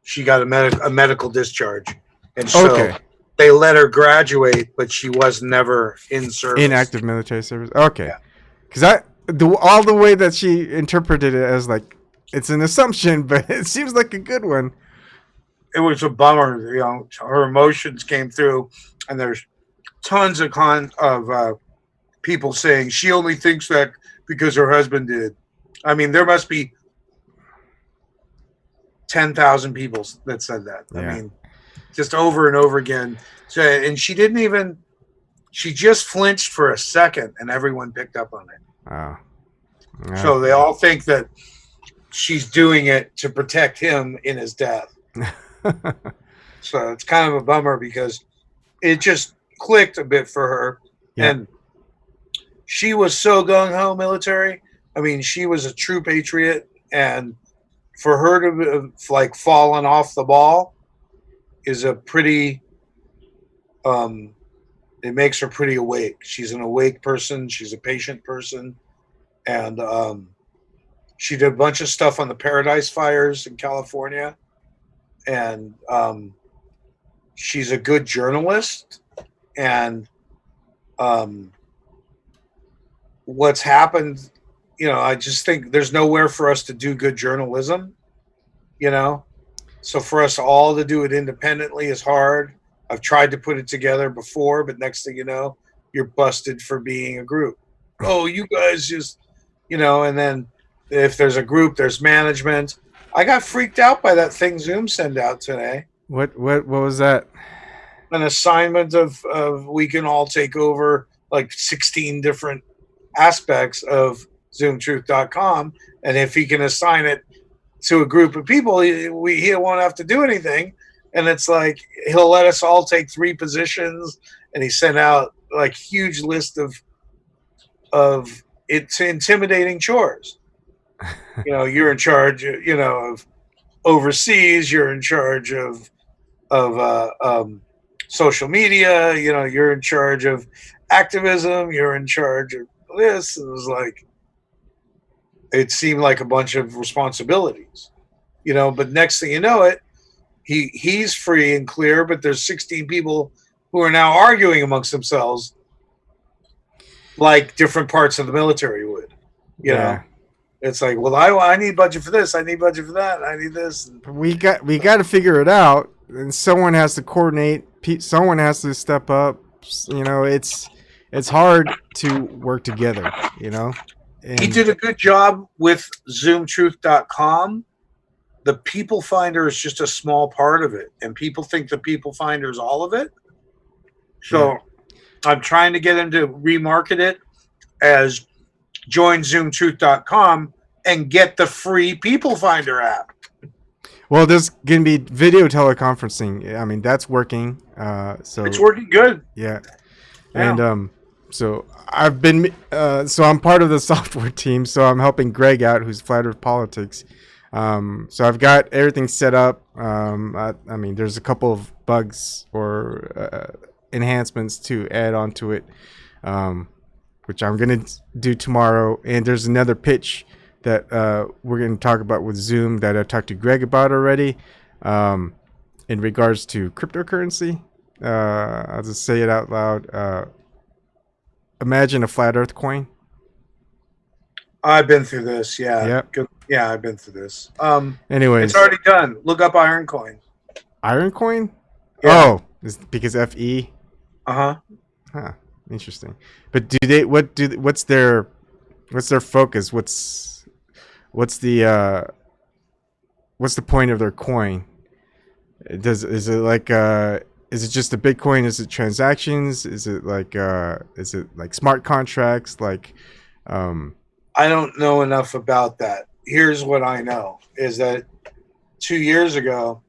She got a medical discharge, and so they let her graduate, but she was never in service. In active military service. Okay. Because all the way that she interpreted it as like it's an assumption, but it seems like a good one. It was a bummer. You know, her emotions came through, and there's tons of people saying she only thinks that because her husband did. I mean, there must be 10,000 people that said that. Yeah. I mean, just over and over again. So, and she didn't even. She just flinched for a second, and everyone picked up on it. Wow. So they all think that she's doing it to protect him in his death. So it's kind of a bummer because it just clicked a bit for her. Yeah. And she was so gung-ho military. I mean, she was a true patriot, and for her to have like fallen off the ball is a pretty it makes her pretty awake. She's an awake person, she's a patient person, and she did a bunch of stuff on the Paradise Fires in California. And she's a good journalist, and what's happened, you know, I just think there's nowhere for us to do good journalism, you know, so for us all to do it independently is hard. I've tried to put it together before, but next thing you know, you're busted for being a group. Oh, you guys just, you know, and then if there's a group, there's management. I got freaked out by that thing Zoom sent out today. What was that? An assignment of we can all take over like 16 different aspects of zoomtruth.com, and if he can assign it to a group of people, he won't have to do anything. And it's like he'll let us all take 3 positions, and he sent out like huge list of it's intimidating chores. You're in charge, of overseas. You're in charge of social media. You're in charge of activism. You're in charge of this. It was like it seemed like a bunch of responsibilities, But next thing you know, he's free and clear. But there's 16 people who are now arguing amongst themselves, like different parts of the military would. You know, it's like, well, I need budget for this. I need budget for that. I need this. We got to figure it out, and someone has to coordinate. Someone has to step up. It's hard to work together. And he did a good job with zoomtruth.com. The people finder is just a small part of it, and people think the people finder is all of it. So I'm trying to get him to remarket it as join zoomtruth.com and get the free people finder app. Well, there's going to be video teleconferencing. I mean, that's working. So it's working good. Yeah. And so I've been so I'm part of the software team, so I'm helping Greg out, who's Flat Earth Politics. So I've got everything set up. I mean, there's a couple of bugs or enhancements to add onto it, which I'm going to do tomorrow. And there's another pitch that we're going to talk about with Zoom that I talked to Greg about already, in regards to cryptocurrency. I'll just say it out loud. Imagine a flat Earth coin. I've been through this. Yeah. Yep. Good. Yeah, I've been through this. Anyways, it's already done. Look up Iron Coin. Iron Coin? Yeah. Oh, is because FE? Uh-huh. Huh. Interesting. But what's their focus? What's the point of their coin? Is it just a Bitcoin? Is it transactions? Is it like smart contracts? I don't know enough about that. Here's what I know is that 2 years ago,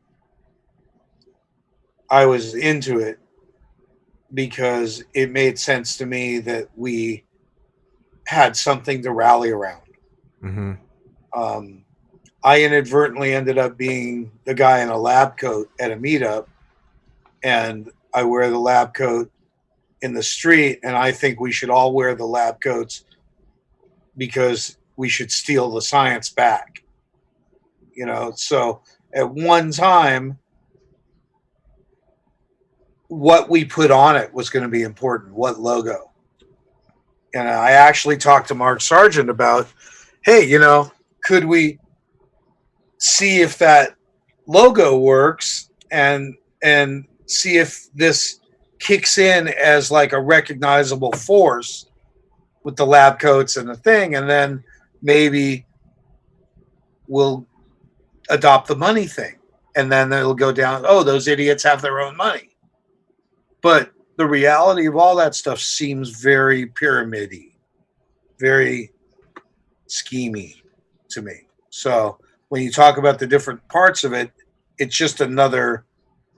I was into it because it made sense to me that we had something to rally around. Mm-hmm. I inadvertently ended up being the guy in a lab coat at a meetup, and I wear the lab coat in the street, and I think we should all wear the lab coats because we should steal the science back. So at one time, what we put on it was going to be important, what logo. And I actually talked to Mark Sargent about, hey, could we see if that logo works and see if this kicks in as like a recognizable force with the lab coats and the thing, and then maybe we'll adopt the money thing, and then it'll go down, oh, those idiots have their own money. But the reality of all that stuff seems very pyramid-y, very schemey to me. So when you talk about the different parts of it, it's just another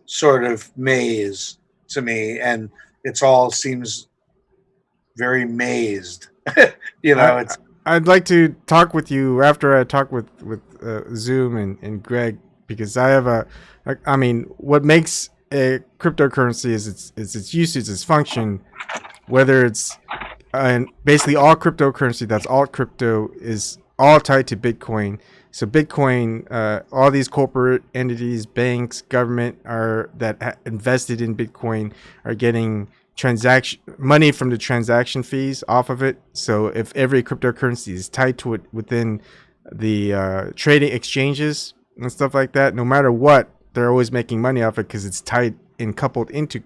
sort of maze to me, and it's all seems very mazed. I'd like to talk with you after I talk with Zoom and Greg, because I have what makes a cryptocurrency is its usage, its function, whether it's and basically all cryptocurrency that's all crypto is all tied to Bitcoin. So Bitcoin, all these corporate entities, banks, government invested in Bitcoin are getting money from the transaction fees off of it. So if every cryptocurrency is tied to it within the trading exchanges and stuff like that, no matter what, they're always making money off it because it's tied and coupled into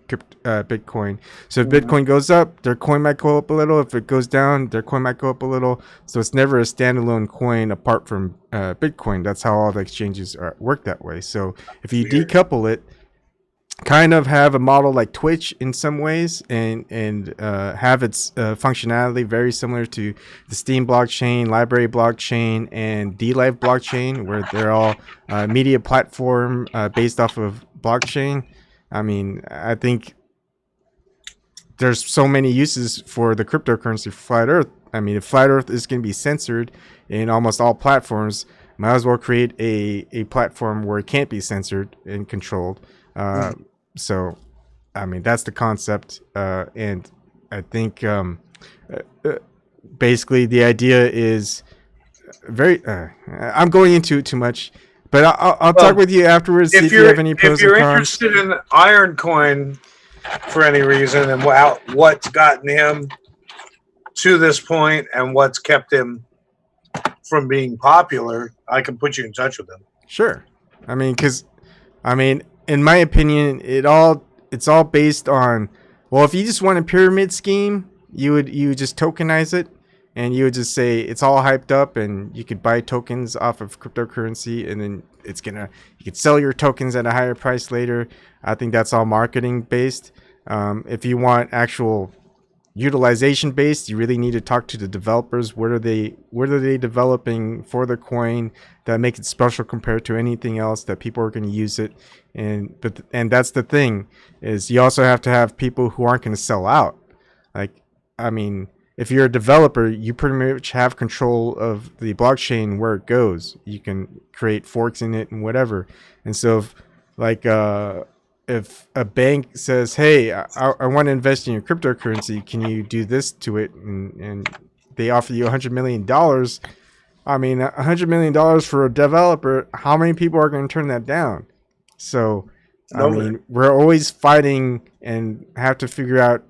Bitcoin. So if Bitcoin goes up, their coin might go up a little. If it goes down, their coin might go up a little. So it's never a standalone coin apart from Bitcoin. That's how all the exchanges work that way. So if you decouple it, kind of have a model like Twitch in some ways, and have its functionality very similar to the Steam blockchain, LBRY blockchain, and DLive blockchain, where they're all media platform based off of blockchain. I mean, I think there's so many uses for the cryptocurrency for Flat Earth. I mean, if Flat Earth is going to be censored in almost all platforms, might as well create a platform where it can't be censored and controlled. So, I mean, that's the concept. And I think basically the idea is very, I'm going into it too much, but I'll talk with you afterwards, see if you have any pros If you're and cons. interested in Iron Coin for any reason and what's gotten him to this point and what's kept him from being popular, I can put you in touch with him. Sure. I mean, in my opinion, it's all based on, well, if you just want a pyramid scheme, you would just tokenize it, and you would just say it's all hyped up, and you could buy tokens off of cryptocurrency, and then you could sell your tokens at a higher price later. I think that's all marketing based. If you want actual utilization based, you really need to talk to the developers. What are they developing for the coin that make it special compared to anything else that people are going to use it? And that's the thing, is you also have to have people who aren't going to sell out. Like, I mean, if you're a developer, you pretty much have control of the blockchain, where it goes. You can create forks in it and whatever. And so if a bank says, hey, I want to invest in your cryptocurrency, can you do this to it? And they offer you $100 million. I mean, $100 million for a developer, how many people are going to turn that down? So, I mean, we're always fighting and have to figure out,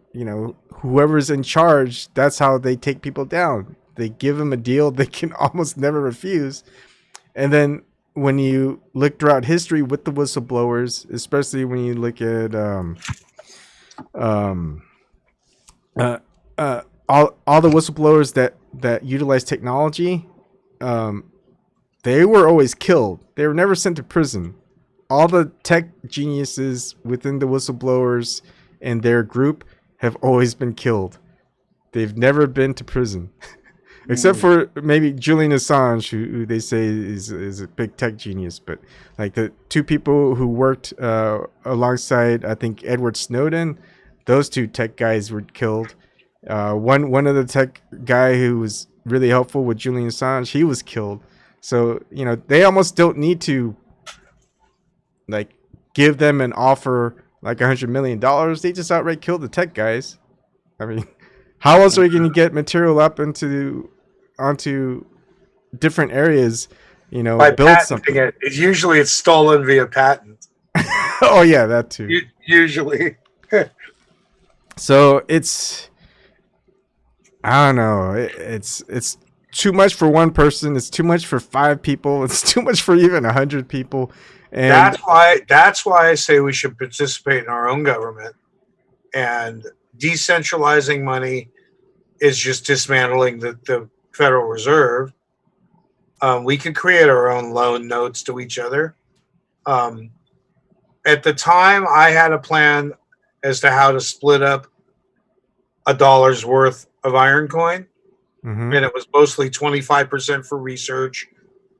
whoever's in charge, that's how they take people down. They give them a deal they can almost never refuse. And then when you look throughout history with the whistleblowers, especially when you look at all the whistleblowers that utilize technology, they were always killed. They were never sent to prison. All the tech geniuses within the whistleblowers and their group have always been killed. They've never been to prison. Except for maybe Julian Assange, who they say is a big tech genius. But like the two people who worked alongside, I think, Edward Snowden, those two tech guys were killed. One of the tech guy who was really helpful with Julian Assange, he was killed. So, they almost don't need to like give them an offer like $100 million. They just outright kill the tech guys. I mean, how else are you going to get material up onto different areas? By build something. Usually it's stolen via patent. Oh yeah, that too. Usually. So I don't know. It's too much for one person. It's too much for 5 people. It's too much for even 100 people. And that's why I say we should participate in our own government, and decentralizing money is just dismantling the Federal Reserve. We could create our own loan notes to each other. At the time, I had a plan as to how to split up $1 worth of Iron Coin, and it was mostly 25% for research,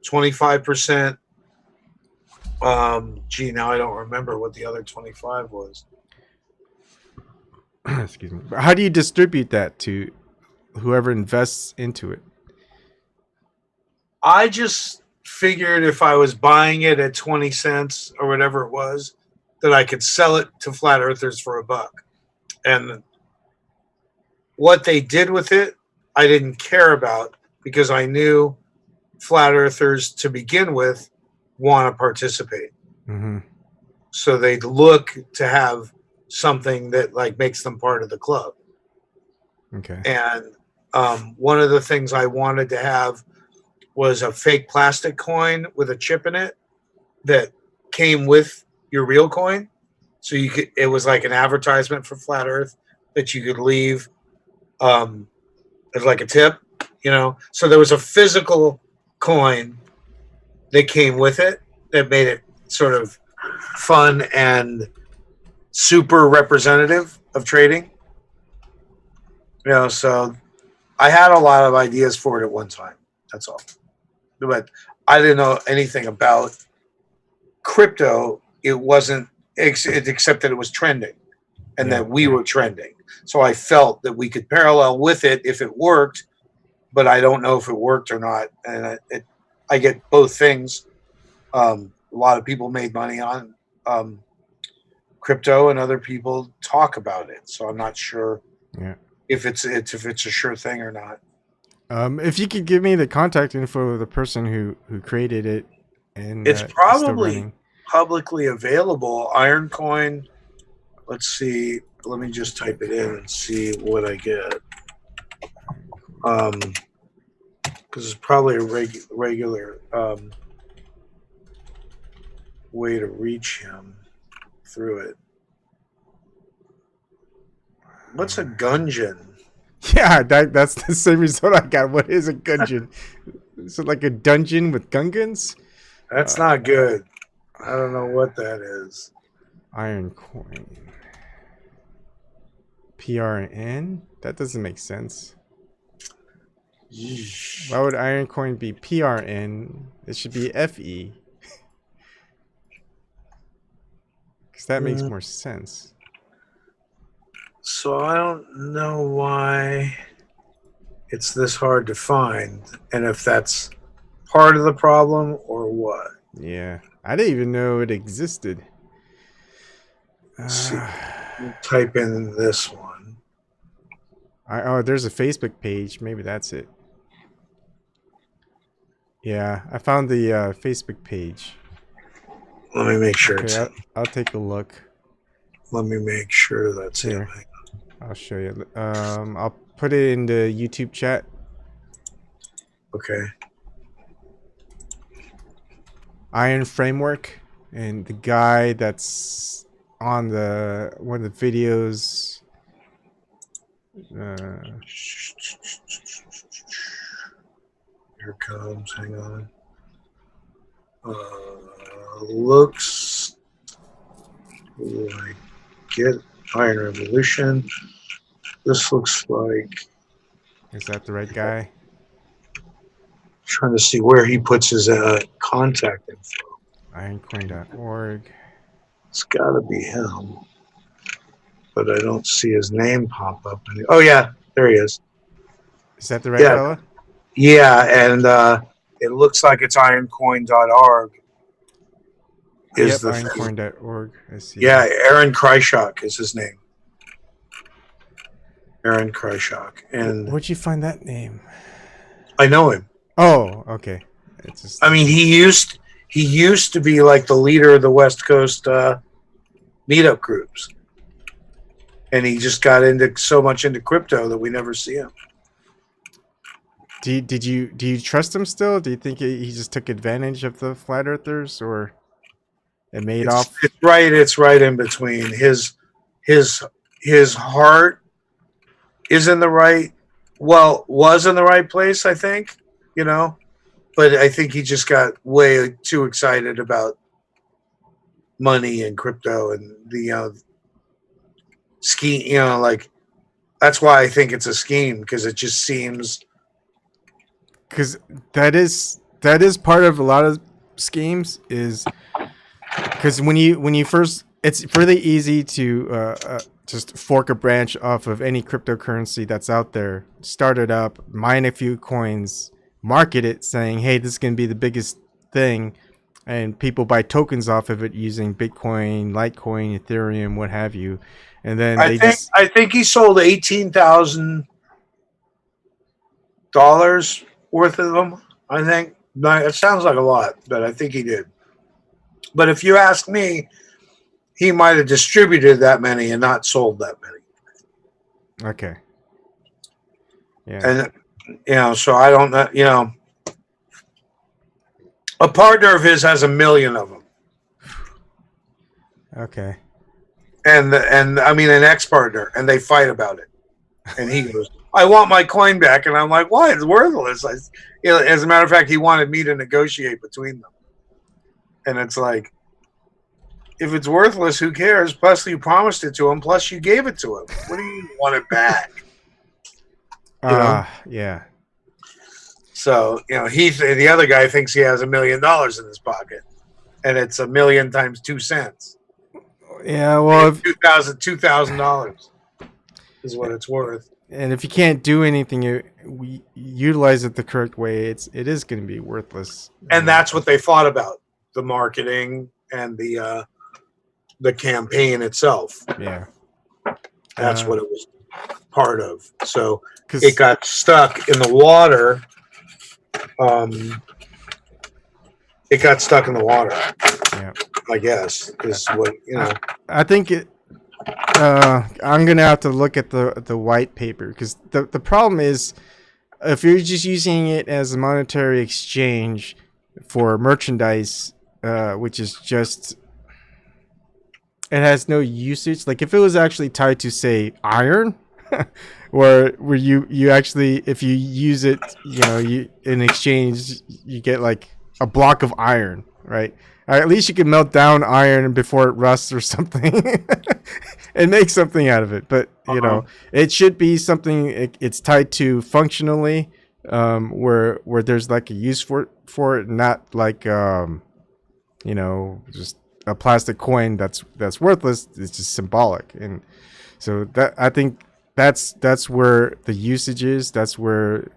25%. Now I don't remember what the other 25 was. Excuse me. How do you distribute that to whoever invests into it? I just figured if I was buying it at 20 cents or whatever it was, that I could sell it to flat earthers for $1. And what they did with it, I didn't care about, because I knew flat earthers to begin with want to participate. So they'd look to have something that like makes them part of the club. Okay. And one of the things I wanted to have was a fake plastic coin with a chip in it that came with your real coin. So it was like an advertisement for Flat Earth that you could leave as like a tip, So there was a physical coin that came with it that made it sort of fun and super representative of trading. So I had a lot of ideas for it at one time. That's all. But I didn't know anything about crypto. It wasn't, except that it was trending and that we were trending. So I felt that we could parallel with it if it worked, but I don't know if it worked or not. And I get both things. A lot of people made money on crypto, and other people talk about it. So I'm not sure if it's a sure thing or not. If you could give me the contact info of the person who created it, and It's still probably running. publicly available. Ironcoin. Let's see. Let me just type it in and see what I get. Because it's probably a regular way to reach him through it. What's a gungeon? Yeah, that's the same result I got. What is a gungeon? Is it like a dungeon with gungans? That's not good. I don't know what that is. Ironcoin. PRN? That doesn't make sense. Why would Ironcoin be PRN? It should be FE. Because that makes more sense. So I don't know why it's this hard to find, and if that's part of the problem or what. Yeah, I didn't even know it existed. Let's see. Type in this one. Oh, there's a Facebook page. Maybe that's it. Yeah, I found the Facebook page. Let me make sure. Okay, I'll take a look. Let me make sure that's Here. it. I'll show you. I'll put it in the YouTube chat. Okay. Iron Framework, and the guy that's on one of the videos. Here comes. Hang on. Looks like get Iron Revolution. This looks like. Is that the right guy? Trying to see where he puts his contact info. Ironcoin.org. It's got to be him, but I don't see his name pop up. Oh yeah, there he is. Is that the right fella? Yeah, and it looks like it's ironcoin.org. Yep, ironcoin.org. I see. Yeah, Aaron Kreischock is his name. Aaron Kreischock. And where'd you find that name? I know him. Oh, okay. It's just. I mean, he used to be like the leader of the West Coast meetup groups, and he just got so much into crypto that we never see him. Do you trust him still? Do you think he just took advantage of the flat earthers, or it made off? It's right in between. His heart is in the right, was in the right place, I think, but I think he just got way too excited about money and crypto and the scheme, like that's why I think it's a scheme, because it just seems. Because that is part of a lot of schemes, is because when you first, it's really easy to just fork a branch off of any cryptocurrency that's out there, start it up, mine a few coins, market it saying, hey, this is going to be the biggest thing, and people buy tokens off of it using Bitcoin, Litecoin, Ethereum, what have you, and then I think he sold $18,000 worth of them. I think it sounds like a lot, but I think he did. But if you ask me, he might have distributed that many and not sold that many. Okay. Yeah. And so I don't know. A partner of his has 1 million of them. Okay. And I mean an ex-partner, and they fight about it. And he goes, I want my coin back. And I'm like, why? It's worthless. As a matter of fact, he wanted me to negotiate between them. And it's like, if it's worthless, who cares? Plus, you promised it to him. Plus, you gave it to him. What do you want it back? You know? Yeah. So, you know, the other guy thinks he has $1 million in his pocket, and it's 1 million times 2 cents. Yeah, well, $2,000 is what it's worth. And if you can't do anything, we utilize it the correct way, it is going to be worthless. And that's what they fought about: the marketing and the campaign itself. Yeah, that's what it was part of. So it got stuck in the water. It got stuck in the water. Yeah, I guess is what you know. I think it. I'm gonna have to look at the white paper, because the problem is, if you're just using it as a monetary exchange for merchandise, which is just, it has no usage. Like if it was actually tied to, say, iron, where you actually, if you use it, you know, you in exchange you get like a block of iron, right? At least you can melt down iron before it rusts or something and make something out of it. But, you know, it should be something, it's tied to functionally, where there's like a use for it, not like, you know, just a plastic coin that's worthless. It's just symbolic. And so that, I think that's where the usage is. That's where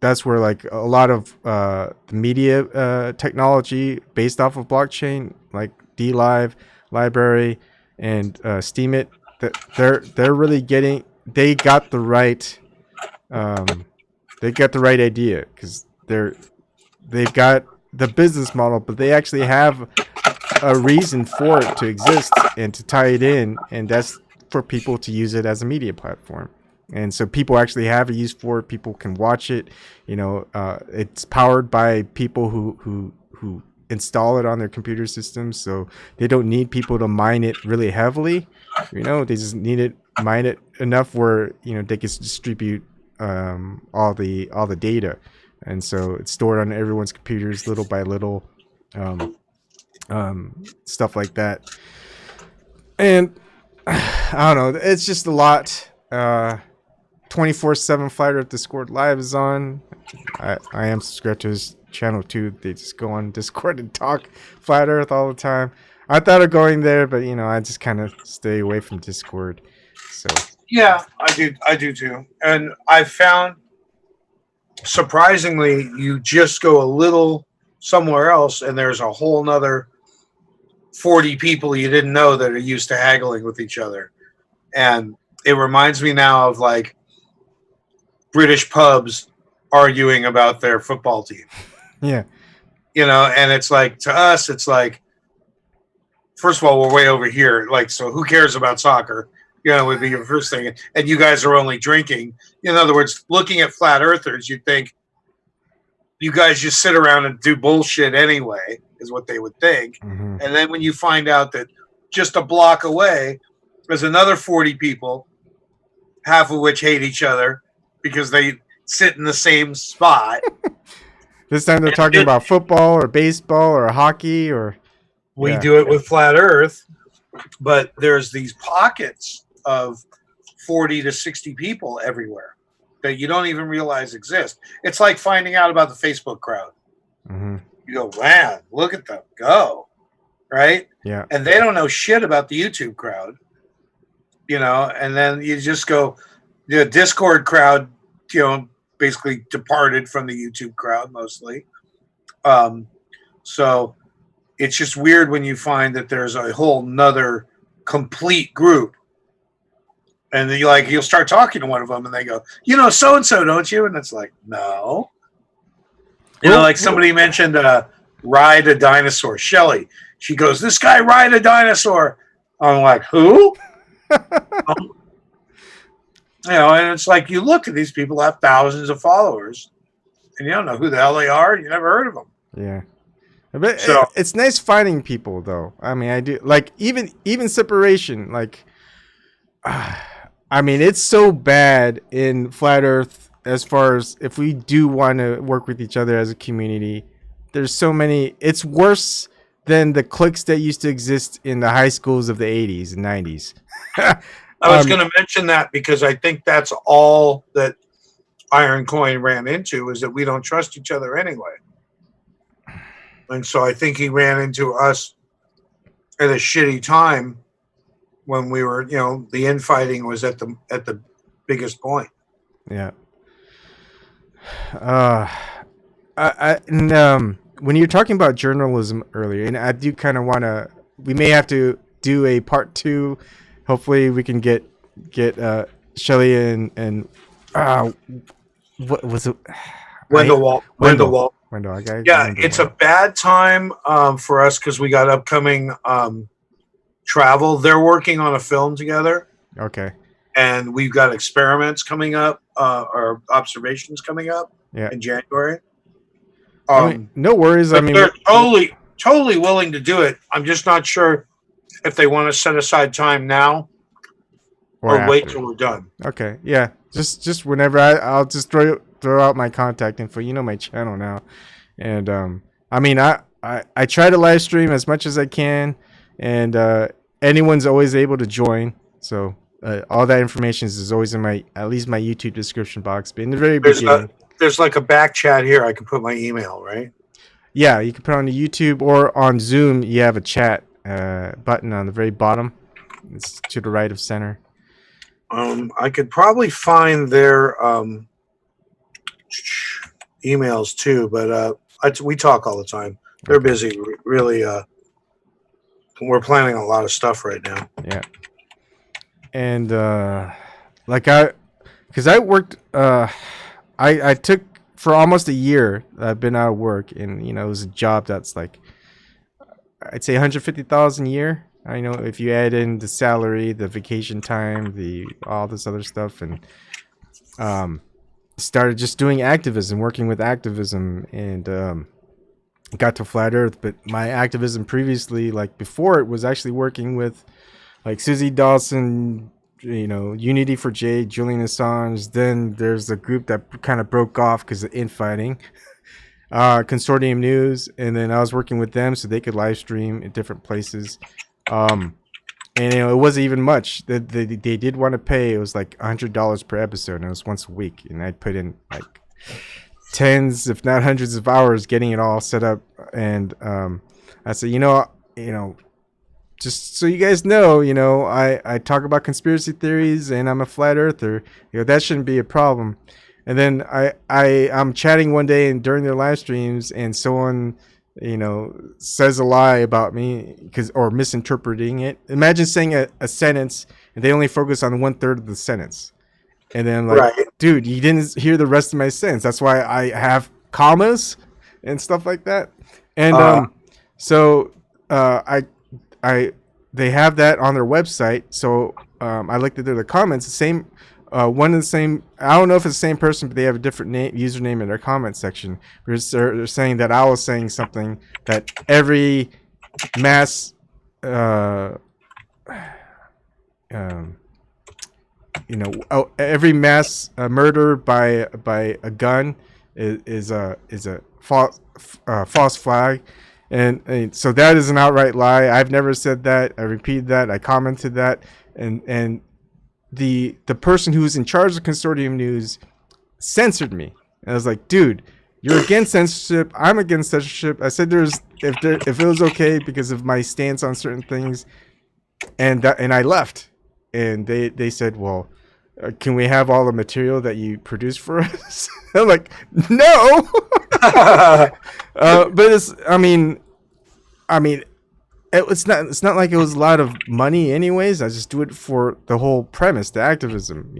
like a lot of the media technology based off of blockchain, like DLive, LBRY, and Steemit, that they're really getting, they got the right idea, because they've got the business model, but they actually have a reason for it to exist and to tie it in, and that's for people to use it as a media platform. And so people actually have a use for it. People can watch it. You know, it's powered by people who install it on their computer systems. So they don't need people to mine it really heavily. You know, they just mine it enough where, you know, they can distribute all the data. And so it's stored on everyone's computers little by little, stuff like that. And I don't know, it's just a lot. 24/7 Flat Earth Discord Live is on. I am subscribed to his channel too. They just go on Discord and talk Flat Earth all the time. I thought of going there, but you know, I just kind of stay away from Discord. So yeah, I do too. And I found, surprisingly, you just go a little somewhere else, and there's a whole nother 40 people you didn't know that are used to haggling with each other. And it reminds me now of like British pubs arguing about their football team. Yeah. You know, and it's like, to us, it's like, first of all, we're way over here. Like, so who cares about soccer? You know, would be your first thing. And you guys are only drinking. In other words, looking at flat earthers, you'd think you guys just sit around and do bullshit anyway, is what they would think. Mm-hmm. And then when you find out that just a block away, there's another 40 people, half of which hate each other because they sit in the same spot. This time they're talking about football or baseball or hockey or... We do it with Flat Earth, but there's these pockets of 40 to 60 people everywhere that you don't even realize exist. It's like finding out about the Facebook crowd. Mm-hmm. You go, man, look at them go, right? Yeah. And they don't know shit about the YouTube crowd, you know, and then you just go, the Discord crowd, you know, basically departed from the YouTube crowd mostly. So it's just weird when you find that there's a whole nother complete group. And then you'll start talking to one of them and they go, you know, so-and-so, don't you? And it's like, no. You know, like somebody mentioned ride a dinosaur. Shelly, she goes, this guy ride a dinosaur. I'm like, who? You know, and it's like, you look at these people have thousands of followers and you don't know who the hell they are. You never heard of them. Yeah. But so, it's nice finding people though. I mean, I do like even separation, like, I mean, it's so bad in Flat Earth as far as if we do want to work with each other as a community. There's so many. It's worse than the cliques that used to exist in the high schools of the 80s and 90s. I was going to mention that because I think that's all that Iron Coin ran into, is that we don't trust each other anyway. And so I think he ran into us at a shitty time when we were, the infighting was at the biggest point. Yeah. When you're talking about journalism earlier, and I do kind of want to, we may have to do a part 2. Hopefully we can get Shelley and what was it? Wendell. Yeah, it's a bad time for us because we got upcoming travel. They're working on a film together. Okay. And we've got experiments coming up, or observations coming up in January. No worries. They're totally willing to do it. I'm just not sure if they want to set aside time now or wait till we're done. Okay. Yeah. Just whenever I'll just throw out my contact info. You know my channel now, and I try to live stream as much as I can, and anyone's always able to join. So all that information is always in at least my YouTube description box. But in the very beginning. There's like a back chat here. I can put my email, right? Yeah, you can put it on the YouTube or on Zoom. You have a chat button on the very bottom. It's to the right of center. I could probably find their emails too, but we talk all the time. They're busy. Really, we're planning a lot of stuff right now. Yeah. And because I worked. I took for almost a year. I've been out of work, and it was a job that's like, I'd say $150,000 a year. I know if you add in the salary, the vacation time, all this other stuff, and started just doing activism, working with activism, and got to Flat Earth. But my activism previously, like before, it was actually working with like Susie Dawson. Unity for Jade, Julian Assange. Then there's a group that kind of broke off because of infighting, Consortium News, and then I was working with them so they could live stream in different places. And it wasn't even much. They did want to pay. It was like $100 per episode, and it was once a week, and I'd put in like tens, if not hundreds, of hours getting it all set up. And I said, just so you guys know, I talk about conspiracy theories and I'm a flat earther. That shouldn't be a problem. And then I'm chatting one day and during their live streams, and someone, says a lie about me or misinterpreting it. Imagine saying a sentence and they only focus on 1/3 of the sentence. And then like, dude, you didn't hear the rest of my sentence. That's why I have commas and stuff like that. And they have that on their website. So I looked at the comments. The same one of the same. I don't know if it's the same person, but they have a different username in their comment section. They're saying that I was saying something that every mass every mass murder by a gun is a false flag. And so that is an outright lie. I've never said that. I repeated that. I commented that. And the person who's in charge of Consortium News censored me. And I was like, dude, you're against censorship. I'm against censorship. I said if it was okay because of my stance on certain things, and I left. And they said, well, can we have all the material that you produced for us? I'm like, no. But it's not like it was a lot of money anyways. I just do it for the whole premise, the activism,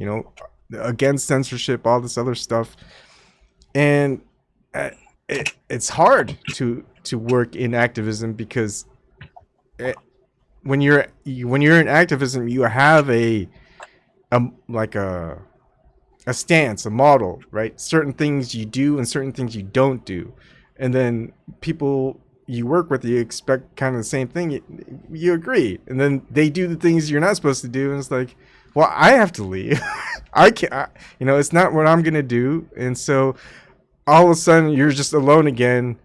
against censorship, all this other stuff. And it's hard to work in activism because when you're in activism, you have a stance, a model, right? Certain things you do and certain things you don't do. And then people you work with, you expect kind of the same thing. You agree. And then they do the things you're not supposed to do. And it's like, well, I have to leave. I can't, it's not what I'm going to do. And so all of a sudden you're just alone again,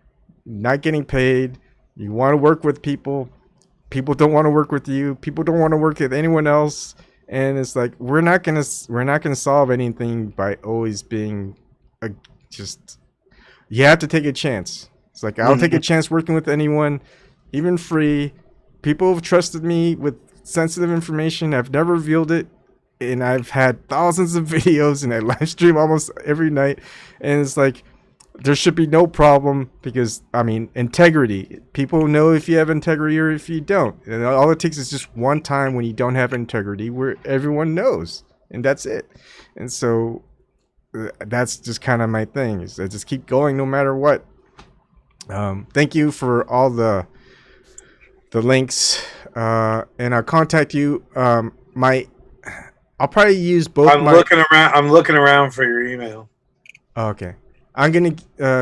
not getting paid. You want to work with people. People don't want to work with you. People don't want to work with anyone else. And it's like we're not gonna solve anything by always being just. You have to take a chance. It's like I'll take a chance working with anyone, even free. People have trusted me with sensitive information. I've never revealed it, and I've had thousands of videos, and I live stream almost every night. And it's like there should be no problem because integrity. People know if you have integrity or if you don't. And all it takes is just one time when you don't have integrity, where everyone knows, and that's it. And so that's just kind of my thing. Is I just keep going no matter what. Thank you for all the links, and I'll contact you. I'll probably use both. I'm looking around for your email. Okay, I'm gonna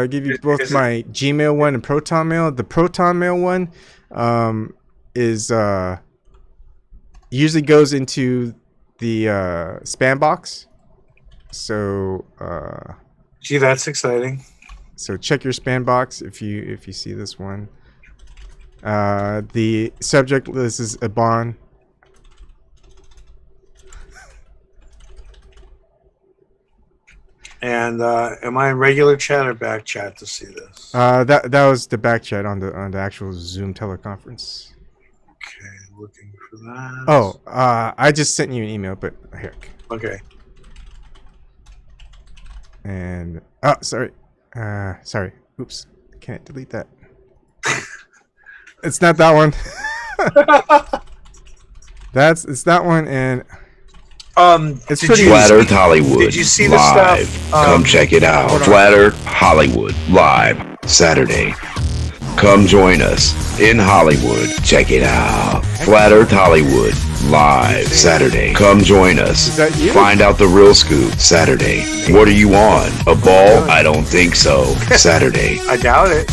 give you both my Gmail one and Proton Mail. The Proton Mail one is usually goes into the spam box. So gee, that's exciting. So check your spam box if you see this one. The subject list is Ebon. And am I in regular chat or back chat to see this? That was the back chat on the actual Zoom teleconference. Okay, looking for that. Oh, I just sent you an email, but here. Okay. And sorry. Oops, can't delete that. It's not that one. It's that one, and it's pretty Flat Earth Hollywood. Did you see live? the stuff? Come check it out. Flat Earth Hollywood live Saturday. Come join us in Hollywood. Check it out. Flat Earth Hollywood live Saturday. Come join us. Is that you? Find out the real scoop Saturday. What are you on? A ball? I don't think so. Saturday. I doubt it.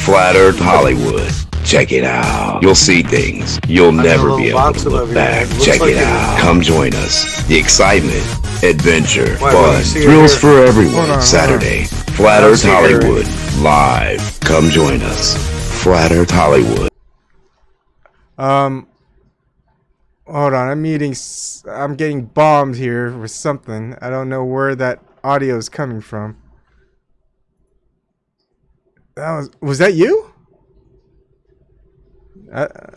Flat Earth Hollywood. Check it out. You'll see things you'll never be able to look back. Check it out. Come join us. The excitement, adventure, fun, thrills for everyone. Saturday. Flat Earth Hollywood live. Come join us. Flat Earth Hollywood. Hold on. I'm getting bombed here with something. I don't know where that audio is coming from. Was that you?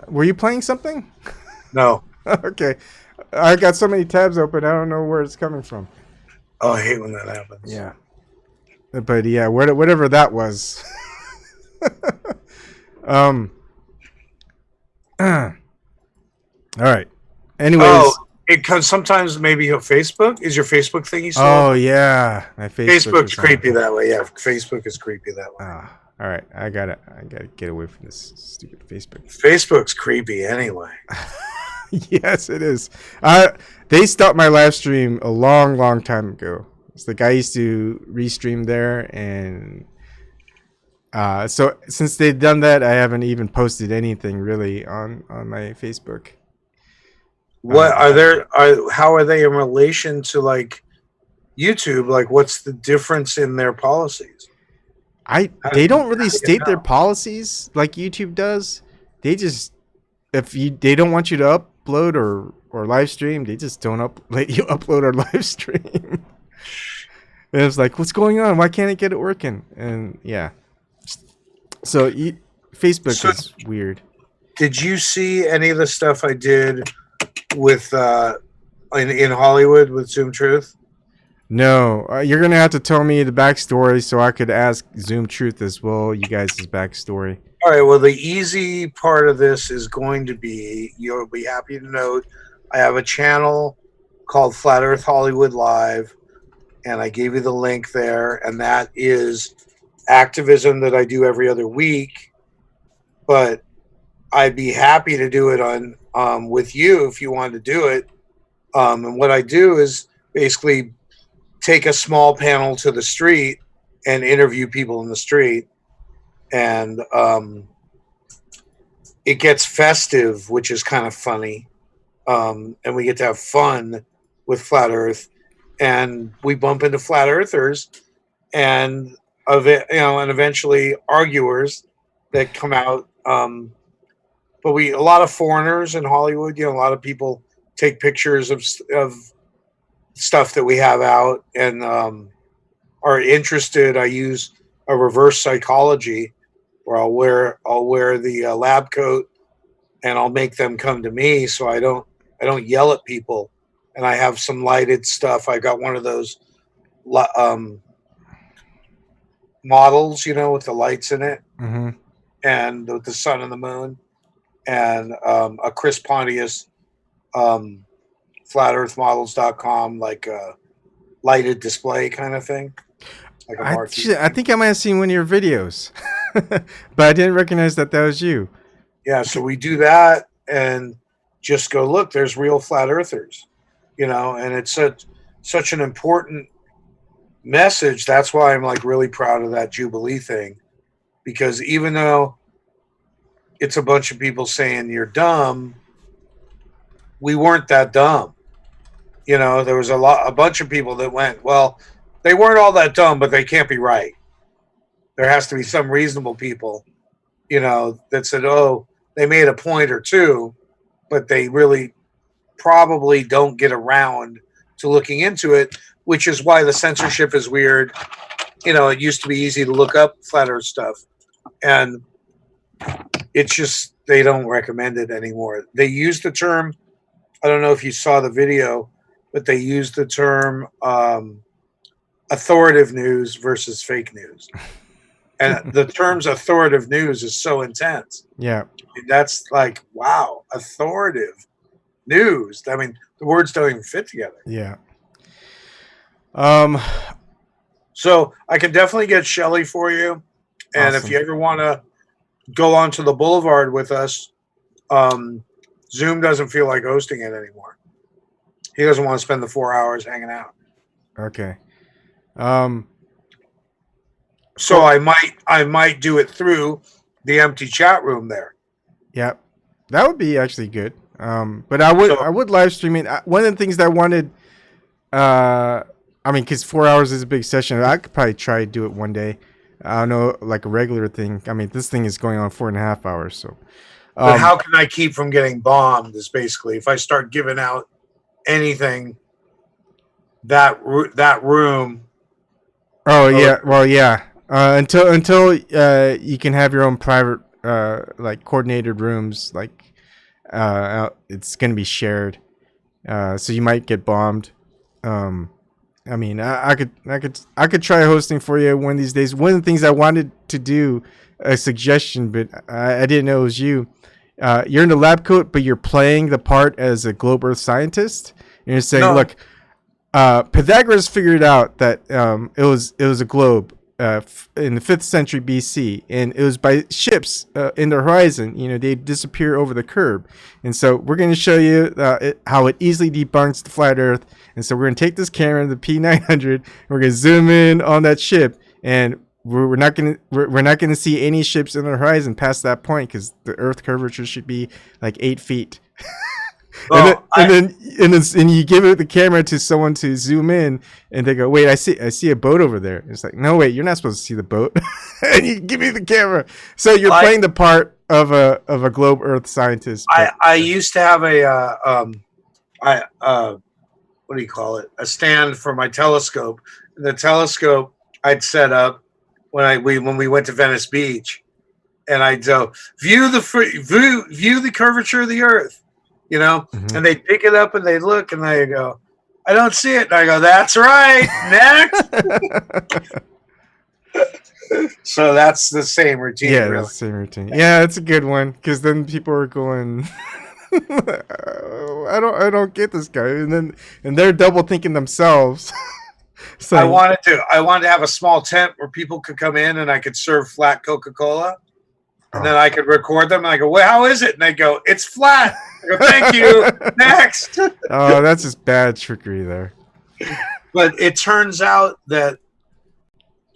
Were you playing something? No. Okay. I got so many tabs open. I don't know where it's coming from. Oh, I hate when that happens. Yeah. But yeah, whatever that was. All right. Anyways. It comes sometimes maybe your Facebook. Is your Facebook thingy still? Oh yeah, my Facebook's creepy that way. Yeah, Facebook is creepy that way. All right, I gotta get away from this stupid Facebook. Facebook's creepy anyway. Yes, it is. They stopped my live stream a long time ago. It's like I used to restream there, and so since they've done that, I haven't even posted anything really on my Facebook. What how are they in relation to like YouTube? Like, what's the difference in their policies? They don't really state their policies like YouTube does. They just they don't want you to upload or live stream, they just don't let you upload or live stream. And it's like, what's going on? Why can't I get it working? And yeah, so Facebook is weird. Did you see any of the stuff I did with in Hollywood with Zoom Truth? No, you're gonna have to tell me the backstory so I could ask Zoom Truth as well. You guys' backstory. All right. Well, the easy part of this is going to be, you'll be happy to note, I have a channel called Flat Earth Hollywood Live, and I gave you the link there, and that is activism that I do every other week. But I'd be happy to do it on with you if you want to do it. And what I do is basically take a small panel to the street and interview people in the street. And it gets festive, which is kind of funny. And we get to have fun with Flat Earth. And we bump into Flat Earthers and eventually arguers that come out But a lot of foreigners in Hollywood, a lot of people take pictures of stuff that we have out and are interested. I use a reverse psychology where I'll wear the lab coat and I'll make them come to me, so I don't yell at people. And I have some lighted stuff. I got one of those models, with the lights in it, Mm-hmm. and with the sun and the moon, and a Chris Pontius flatearthmodels.com, like a lighted display kind of thing. Like a marquee. I think I might have seen one of your videos, but I didn't recognize that was you. Yeah, so we do that and just go, look, there's real flat earthers, and it's such an important message. That's why I'm like really proud of that Jubilee thing, because even though it's a bunch of people saying you're dumb, we weren't that dumb. There was a bunch of people that went, well, they weren't all that dumb, but they can't be right. There has to be some reasonable people, that said, oh, they made a point or two, but they really probably don't get around to looking into it, which is why the censorship is weird. It used to be easy to look up flat earth stuff, and it's just they don't recommend it anymore. They use the term, I don't know if you saw the video, but they use the term authoritative news versus fake news. And the terms authoritative news is so intense. Yeah. That's like, wow, authoritative news. I mean, the words don't even fit together. Yeah. So I can definitely get Shelly for you. And awesome. If you ever want to go onto the Boulevard with us, Zoom doesn't feel like hosting it anymore. He doesn't want to spend the 4 hours hanging out. Okay. So I might do it through the empty chat room there. Yeah, that would be actually good. But I would live stream it. One of the things that I wanted, because 4 hours is a big session. I could probably try to do it one day. I don't know, like a regular thing. I mean, this thing is going on 4.5 hours. So, but how can I keep from getting bombed? Is basically if I start giving out anything, that room. Oh yeah, well yeah. Until you can have your own private like coordinated rooms, like it's gonna be shared, so you might get bombed. I could try hosting for you one of these days. One of the things I wanted to do, a suggestion, but I didn't know it was you. You're in the lab coat, but you're playing the part as a globe Earth scientist. And you're saying, look, Pythagoras figured out that it was a globe in the 5th century BC, and it was by ships in the horizon. They disappear over the curb, and so we're going to show you how it easily debunks the flat Earth. And so we're going to take this camera, the P900, and we're going to zoom in on that ship, and we're not going to see any ships in the horizon past that point, because the Earth curvature should be like 8 feet. Well, and then you give it the camera to someone to zoom in, and they go, "Wait, I see a boat over there." It's like, "No, wait, you're not supposed to see the boat." And you give me the camera, so you're playing the part of a globe Earth scientist. I used to have what do you call it? A stand for my telescope. And the telescope I'd set up when we went to Venice Beach, and I'd go view the curvature of the Earth. And they pick it up and they look and they go, I don't see it. And I go, that's right. Next. So that's the same routine. Yeah, really. that's the same routine. Yeah, it's a good one, because then people are going, I don't get this guy, and they're double thinking themselves. So I wanted to have a small tent where people could come in and I could serve flat Coca-Cola. And then I could record them, and I go, well, how is it? And they go, it's flat. I go, thank you. Next. Oh, that's just bad trickery there. But it turns out that,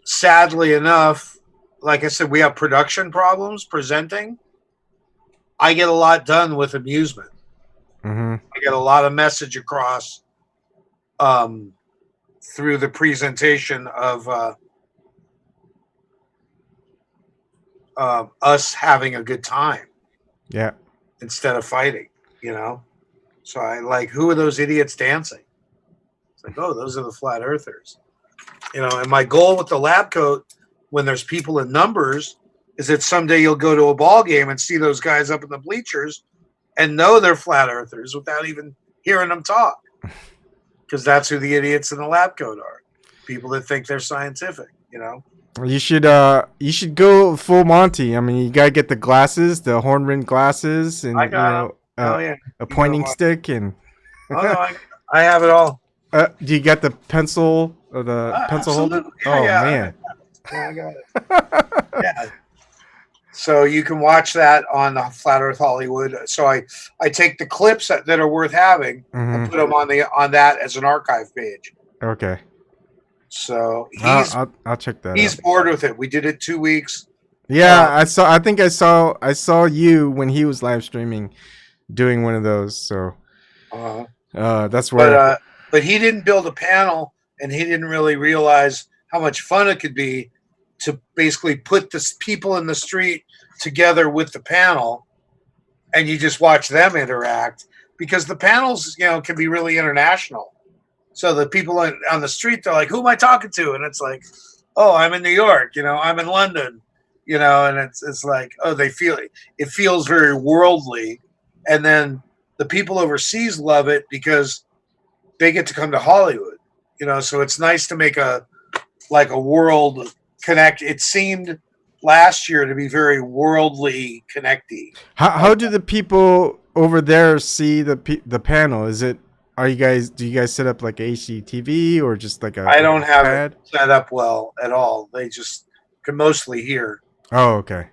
sadly enough, like I said, we have production problems presenting. I get a lot done with amusement. Mm-hmm. I get a lot of message across through the presentation of us having a good time Yeah. instead of fighting, So I like, who are those idiots dancing? It's like, oh, those are the flat earthers. And my goal with the lab coat, when there's people in numbers, is that someday you'll go to a ball game and see those guys up in the bleachers and know they're flat earthers without even hearing them talk. Because that's who the idiots in the lab coat are. People that think they're scientific, You should go full Monty. I mean, you gotta get the glasses, the horn rimmed glasses, and a pointing stick, and I have it all. Do you got the pencil or the pencil holder? Man, I got it. Yeah. So you can watch that on Flat Earth Hollywood. So I take the clips that are worth having and put them on that as an archive page. Okay. So I'll check that. He's bored with it. We did it 2 weeks. Yeah, I think I saw you when he was live streaming, doing one of those. So that's where. But he didn't build a panel, and he didn't really realize how much fun it could be to basically put the people in the street together with the panel, and you just watch them interact, because the panels, can be really international. So the people on the street, they're like, who am I talking to? And it's like, oh, I'm in New York, I'm in London, and it's like, oh, it feels very worldly. And then the people overseas love it because they get to come to Hollywood, so it's nice to make a world connect. It seemed last year to be very worldly connecty. How do the people over there see the panel? Do you guys set up like HDTV or just like I don't have it set up well at all. They just can mostly hear. Oh, okay.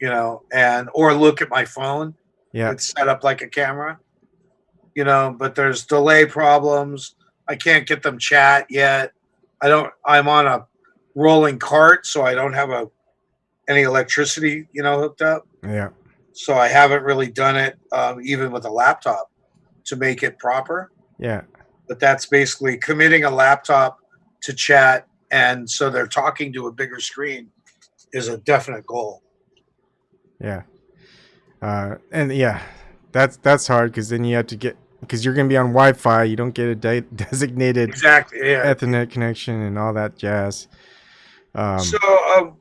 Or look at my phone. Yeah. It's set up like a camera. But there's delay problems. I can't get them chat yet. I'm on a rolling cart, so I don't have any electricity, hooked up. Yeah. So I haven't really done it, even with a laptop, to make it proper. Yeah. But that's basically committing a laptop to chat, and so they're talking to a bigger screen is a definite goal. Yeah. And yeah, that's hard, because then you have to because you're going to be on Wi-Fi. You don't get a designated Ethernet connection and all that jazz. So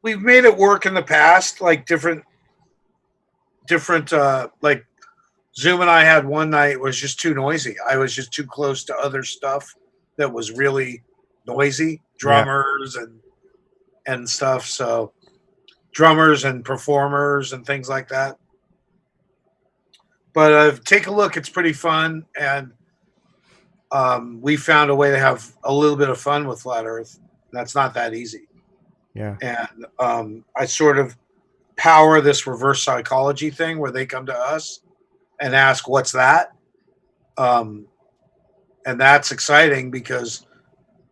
we've made it work in the past, like different like Zoom and I had one night was just too noisy. I was just too close to other stuff that was really noisy, drummers and stuff. So drummers and performers and things like that. But take a look. It's pretty fun. And we found a way to have a little bit of fun with Flat Earth. That's not that easy. Yeah. And I sort of power this reverse psychology thing where they come to us and ask, what's that? And that's exciting because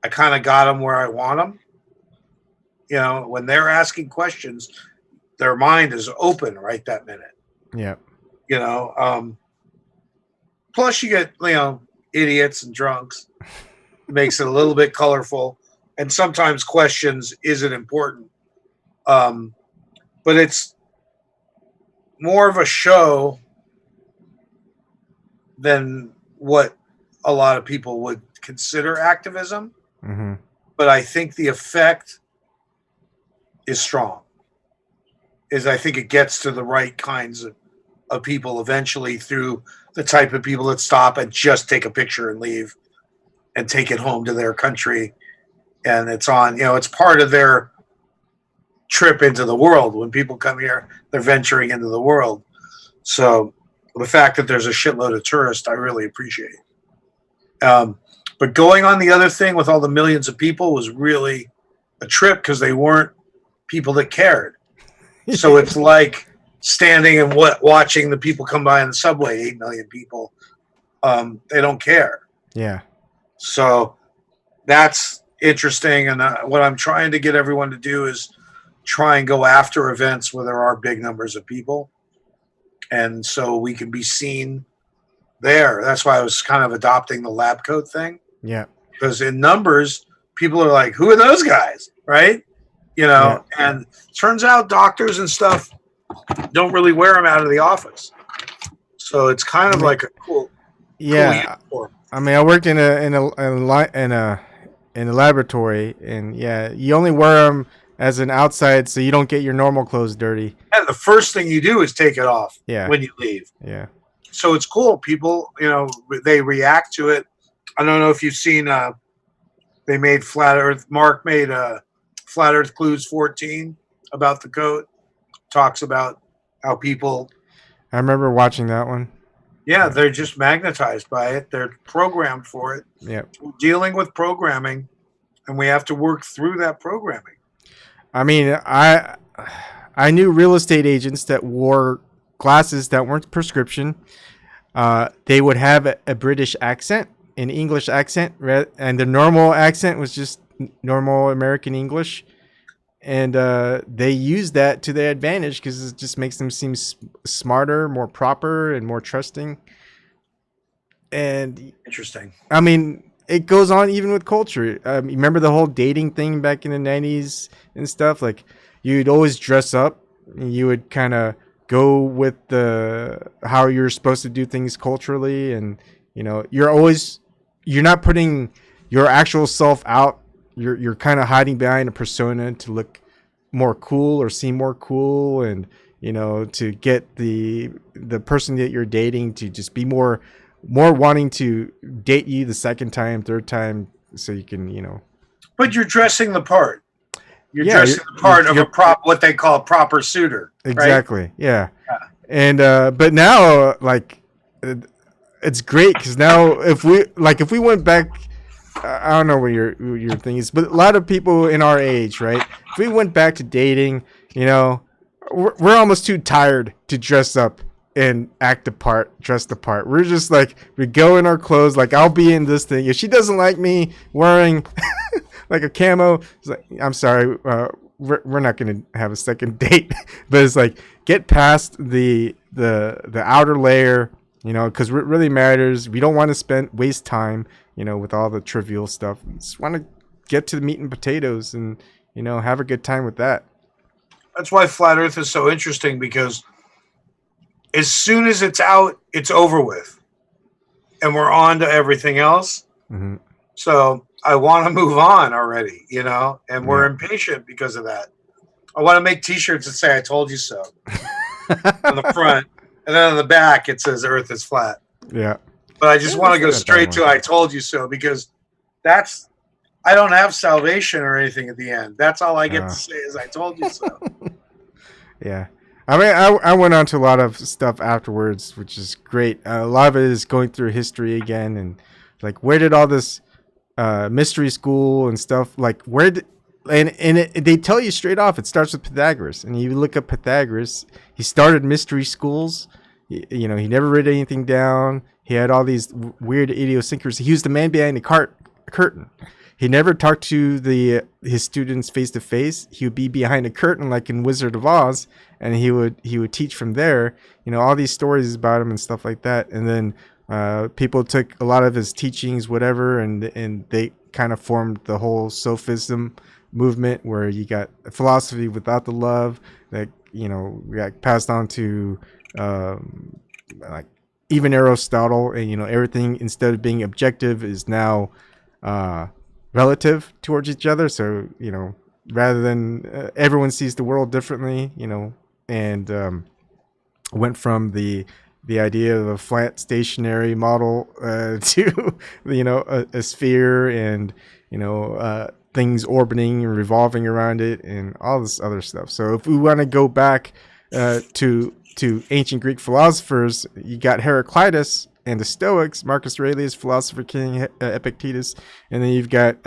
I kind of got them where I want them. When they're asking questions, their mind is open right that minute. Yeah. Plus you get, idiots and drunks. It makes it a little bit colorful. And sometimes questions isn't important. But it's more of a show than what a lot of people would consider activism. Mm-hmm. But I think the effect is strong. I think it gets to the right kinds of people eventually through the type of people that stop and just take a picture and leave and take it home to their country. And it's on, it's part of their trip into the world. When people come here, they're venturing into the world. So the fact that there's a shitload of tourists, I really appreciate. But going on the other thing with all the millions of people was really a trip because they weren't people that cared. So it's like standing and watching the people come by in the subway, 8 million people. They don't care. Yeah. So that's interesting. And what I'm trying to get everyone to do is try and go after events where there are big numbers of people. And so we can be seen there. That's why I was kind of adopting the lab coat thing. Yeah. Because in numbers, people are like, who are those guys? Right? you know, and turns out doctors and stuff don't really wear them out of the office. So it's kind of like a cool uniform. I mean, I worked in a laboratory, and you only wear them as an outside, so you don't get your normal clothes dirty. And the first thing you do is take it off Yeah. when you leave. Yeah. So it's cool. People, you know, they react to it. I don't know if you've seen. They made Flat Earth. Mark made Flat Earth Clues 14 about the coat. Talks about how people. I remember watching that one. Yeah, they're just magnetized by it. They're programmed for it. Yeah. We're dealing with programming, and we have to work through that programming. I mean, I knew real estate agents that wore glasses that weren't prescription. They would have a British accent, an English accent, and the normal accent was just normal American English. And they use that to their advantage because it just makes them seem smarter, more proper, and more trusting. And interesting. I mean, it goes on even with culture. Remember the whole dating thing back in the 90s and stuff? Like, you'd always dress up. And you would kind of go with how you're supposed to do things culturally. And, you know, you're not putting your actual self out. You're kind of hiding behind a persona to look more cool or seem more cool, and you know, to get the person that you're dating to just be more wanting to date you the second time, third time, so you can, you know. But you're dressing the part. You're dressing the part of what they call a proper suitor. Exactly. Right? Yeah. And but now, like, it's great because now if we went back. I don't know what your thing is, but a lot of people in our age, right? If we went back to dating, you know, we're almost too tired to dress up and act the part, dress the part. We're just like, we go in our clothes, like, I'll be in this thing. If she doesn't like me wearing like a camo, it's like, I'm sorry, we're not going to have a second date. But it's like, get past the outer layer, you know, because it really matters. We don't want to waste time, you know, with all the trivial stuff. We just want to get to the meat and potatoes and, you know, have a good time with that. That's why Flat Earth is so interesting, because as soon as it's out, it's over with. And we're on to everything else. Mm-hmm. So I want to move on already, you know, and we're impatient because of that. I want to make T-shirts that say, I told you so on the front. And then on the back, it says Earth is flat. Yeah. But I just want to go straight to I told you so, because I don't have salvation or anything at the end. That's all I get to say is I told you so. Yeah. I mean, I went on to a lot of stuff afterwards, which is great. A lot of it is going through history again. And like, where did all this mystery school and stuff, like, they tell you straight off, it starts with Pythagoras. And you look up Pythagoras, he started mystery schools. You know, he never wrote anything down. He had all these weird idiosyncrasies. He was the man behind the curtain. He never talked to his students face to face. He would be behind a curtain, like in Wizard of Oz, and he would teach from there. You know, all these stories about him and stuff like that. And then people took a lot of his teachings, whatever, and they kind of formed the whole Sophism movement, where you got philosophy without the love that, you know, got passed on to like even Aristotle, and, you know, everything, instead of being objective, is now relative towards each other. So, you know, rather than everyone sees the world differently, you know, and went from the idea of a flat stationary model to, you know, a sphere, and, you know, things orbiting and revolving around it and all this other stuff. So if we want to go back to ancient Greek philosophers, you got Heraclitus and the Stoics, Marcus Aurelius, philosopher king, Epictetus, and then you've got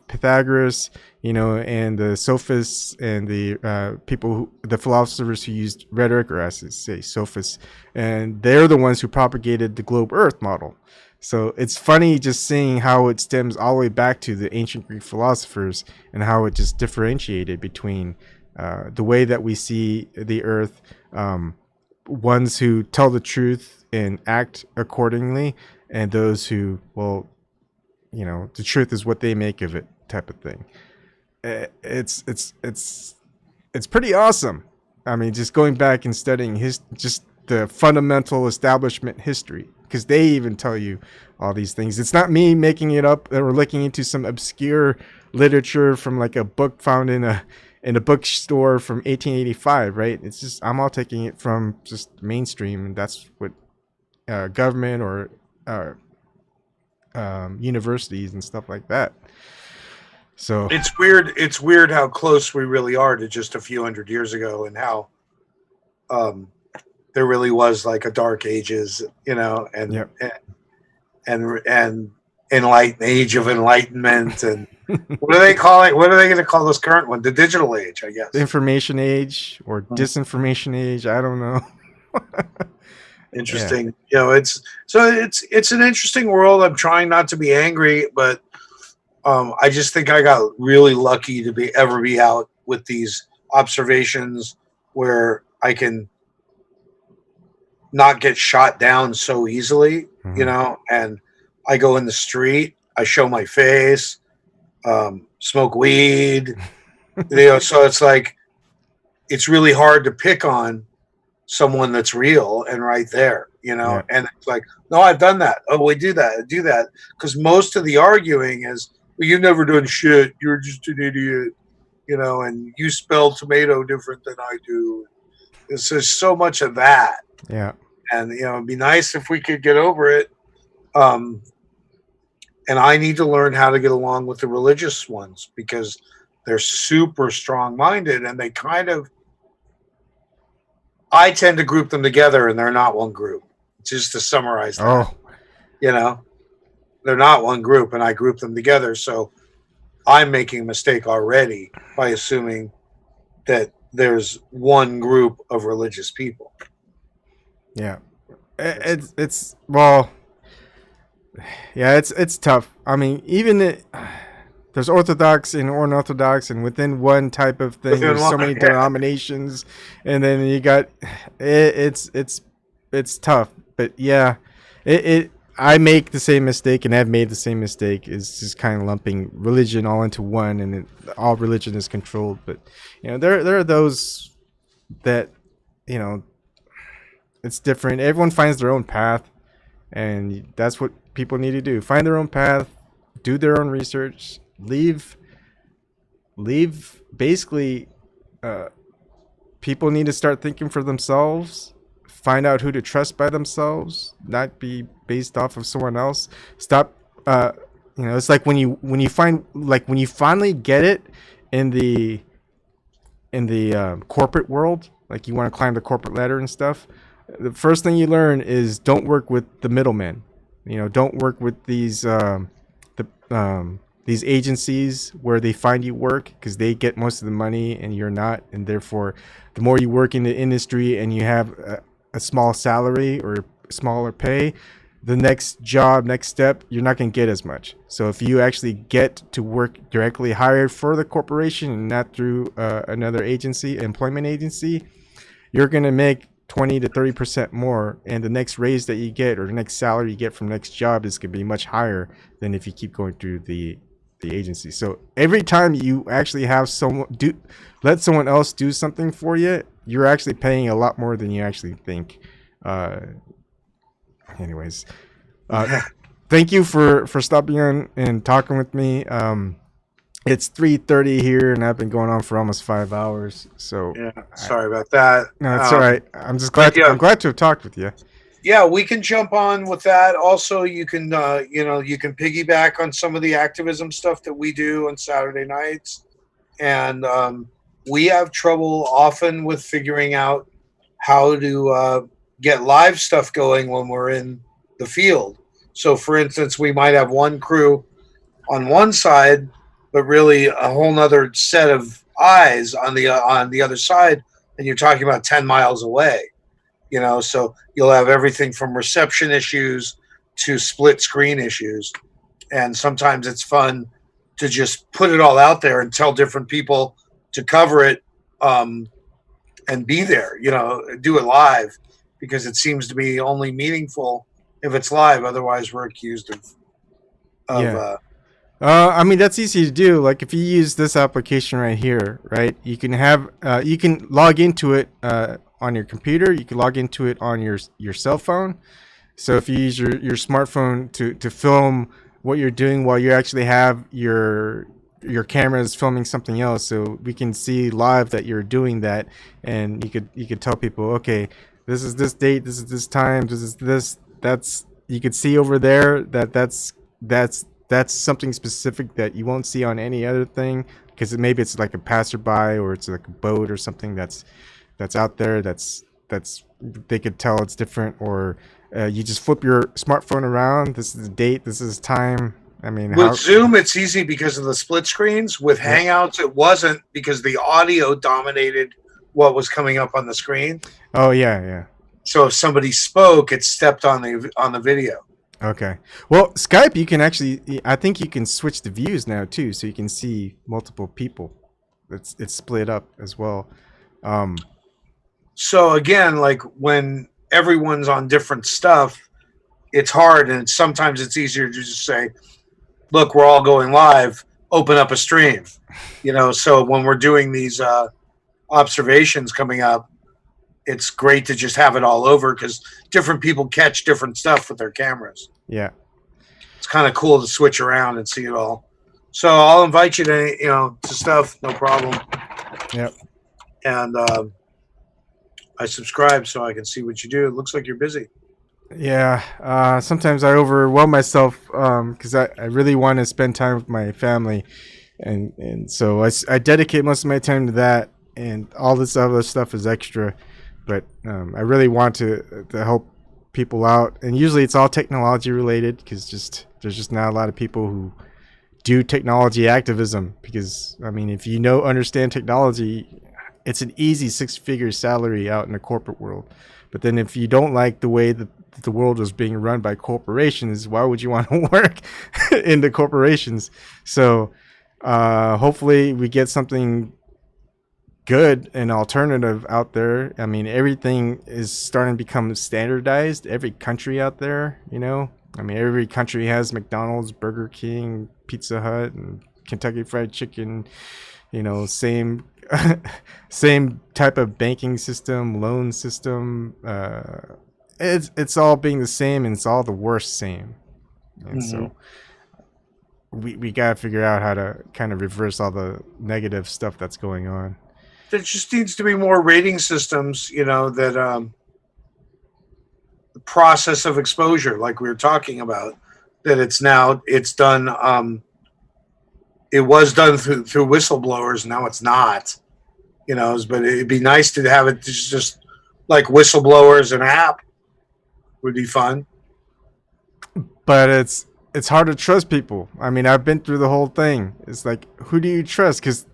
Pythagoras, you know, and the sophists and the philosophers who used rhetoric, or I should say sophists, and they're the ones who propagated the globe Earth model. So it's funny just seeing how it stems all the way back to the ancient Greek philosophers, and how it just differentiated between the way that we see the Earth, ones who tell the truth and act accordingly, and those who, well, you know, the truth is what they make of it, type of thing. it's pretty awesome. I mean, just going back and studying just the fundamental establishment history, because they even tell you all these things. It's not me making it up or looking into some obscure literature from like a book found in a bookstore from 1885, right? It's just I'm all taking it from just mainstream, and that's what government or universities and stuff like that. So it's weird. It's weird how close we really are to just a few hundred years ago, and how there really was like a dark ages, and age of enlightenment, and what are they calling? What are they going to call this current one? The digital age, I guess. Information age or disinformation age. I don't know. Interesting. It's an interesting world. I'm trying not to be angry, but I just think I got really lucky to be out with these observations where I can not get shot down so easily, and I go in the street, I show my face, smoke weed, so it's like, it's really hard to pick on someone that's real and right there, and it's like, no, I've done that. Oh, we do that. Because most of the arguing is, well, you've never done shit. You're just an idiot, and you spell tomato different than I do. There's so much of that. Yeah. And, it'd be nice if we could get over it. And I need to learn how to get along with the religious ones, because they're super strong-minded, and they I tend to group them together, and they're not one group. Just to summarize that. They're not one group, and I group them together. So I'm making a mistake already by assuming that there's one group of religious people. Yeah, it's tough. I mean, even there's Orthodox and unorthodox, and within one type of thing, there's so many denominations, and then you got it's tough. But yeah, I make the same mistake, and I've made the same mistake, is just kind of lumping religion all into one, and all religion is controlled. But there are those that it's different. Everyone finds their own path, and that's what people need to do. Find their own path, do their own research, leave basically people need to start thinking for themselves, find out who to trust by themselves, not be based off of someone else. Stop it's like when you finally get it in the corporate world, like you want to climb the corporate ladder and stuff. The first thing you learn is don't work with the middlemen. Don't work with these agencies where they find you work, because they get most of the money and you're not, and therefore the more you work in the industry and you have a small salary or smaller pay, the next step, you're not going to get as much. So if you actually get to work directly hired for the corporation and not through another employment agency, you're going to make 20 to 30% more, and the next raise that you get, or the next salary you get from the next job, is going to be much higher than if you keep going through the agency. So every time you actually have let someone else do something for you, you're actually paying a lot more than you actually think. Anyways, thank you for stopping on and talking with me. It's 3:30 here, and I've been going on for almost 5 hours. So sorry about that. No, it's all right. I'm just glad. I'm glad to have talked with you. Yeah, we can jump on with that. Also, you can piggyback on some of the activism stuff that we do on Saturday nights, and we have trouble often with figuring out how to get live stuff going when we're in the field. So, for instance, we might have one crew on one side, but really a whole nother set of eyes on the other side, and you're talking about 10 miles away. So you'll have everything from reception issues to split screen issues. And sometimes it's fun to just put it all out there and tell different people to cover it and be there, do it live, because it seems to be only meaningful if it's live. Otherwise, we're accused of I mean, that's easy to do. Like if you use this application right here, right? You can have you can log into it on your computer. You can log into it on your cell phone. So if you use your smartphone to film what you're doing while you actually have your camera is filming something else, so we can see live that you're doing that, and you could tell people, okay, this is this date, this is this time, this is this. That's you could see over there that's something specific that you won't see on any other thing, because maybe it's like a passerby or it's like a boat or something that's out there that's they could tell it's different, or you just flip your smartphone around. This is the date. This is time. I mean, with Zoom, it's easy because of the split screens. With Hangouts, it wasn't, because the audio dominated what was coming up on the screen. Oh yeah. So if somebody spoke, it stepped on the video. Okay. Well, Skype, you can actually, I think you can switch the views now too, so you can see multiple people. It's split up as well. So again, like when everyone's on different stuff, it's hard, and sometimes it's easier to just say, look, we're all going live, open up a stream. So when we're doing these observations coming up, it's great to just have it all over, because different people catch different stuff with their cameras. Yeah. It's kind of cool to switch around and see it all. So I'll invite you to, to stuff, no problem. Yep. And I subscribe so I can see what you do. It looks like you're busy. Yeah. Sometimes I overwhelm myself because I really want to spend time with my family. And so I dedicate most of my time to that, and all this other stuff is extra. But I really want to help people out, and usually it's all technology related, because there's just not a lot of people who do technology activism. Because I mean, if you understand technology, it's an easy 6-figure salary out in the corporate world. But then if you don't like the way that the world is being run by corporations, why would you want to work in the corporations? So hopefully we get something good and alternative out there. I mean, everything is starting to become standardized. Every country out there, I mean, every country has McDonald's, Burger King, Pizza Hut, and Kentucky Fried Chicken. Same same type of banking system, loan system. It's all being the same, and it's all the worst same. And so we got to figure out how to kind of reverse all the negative stuff that's going on. There just needs to be more rating systems, that the process of exposure, like we were talking about, that it's done. It was done through whistleblowers. Now it's not, but it'd be nice to have it just like whistleblowers, an app would be fun. But it's hard to trust people. I mean, I've been through the whole thing. It's like, who do you trust? Because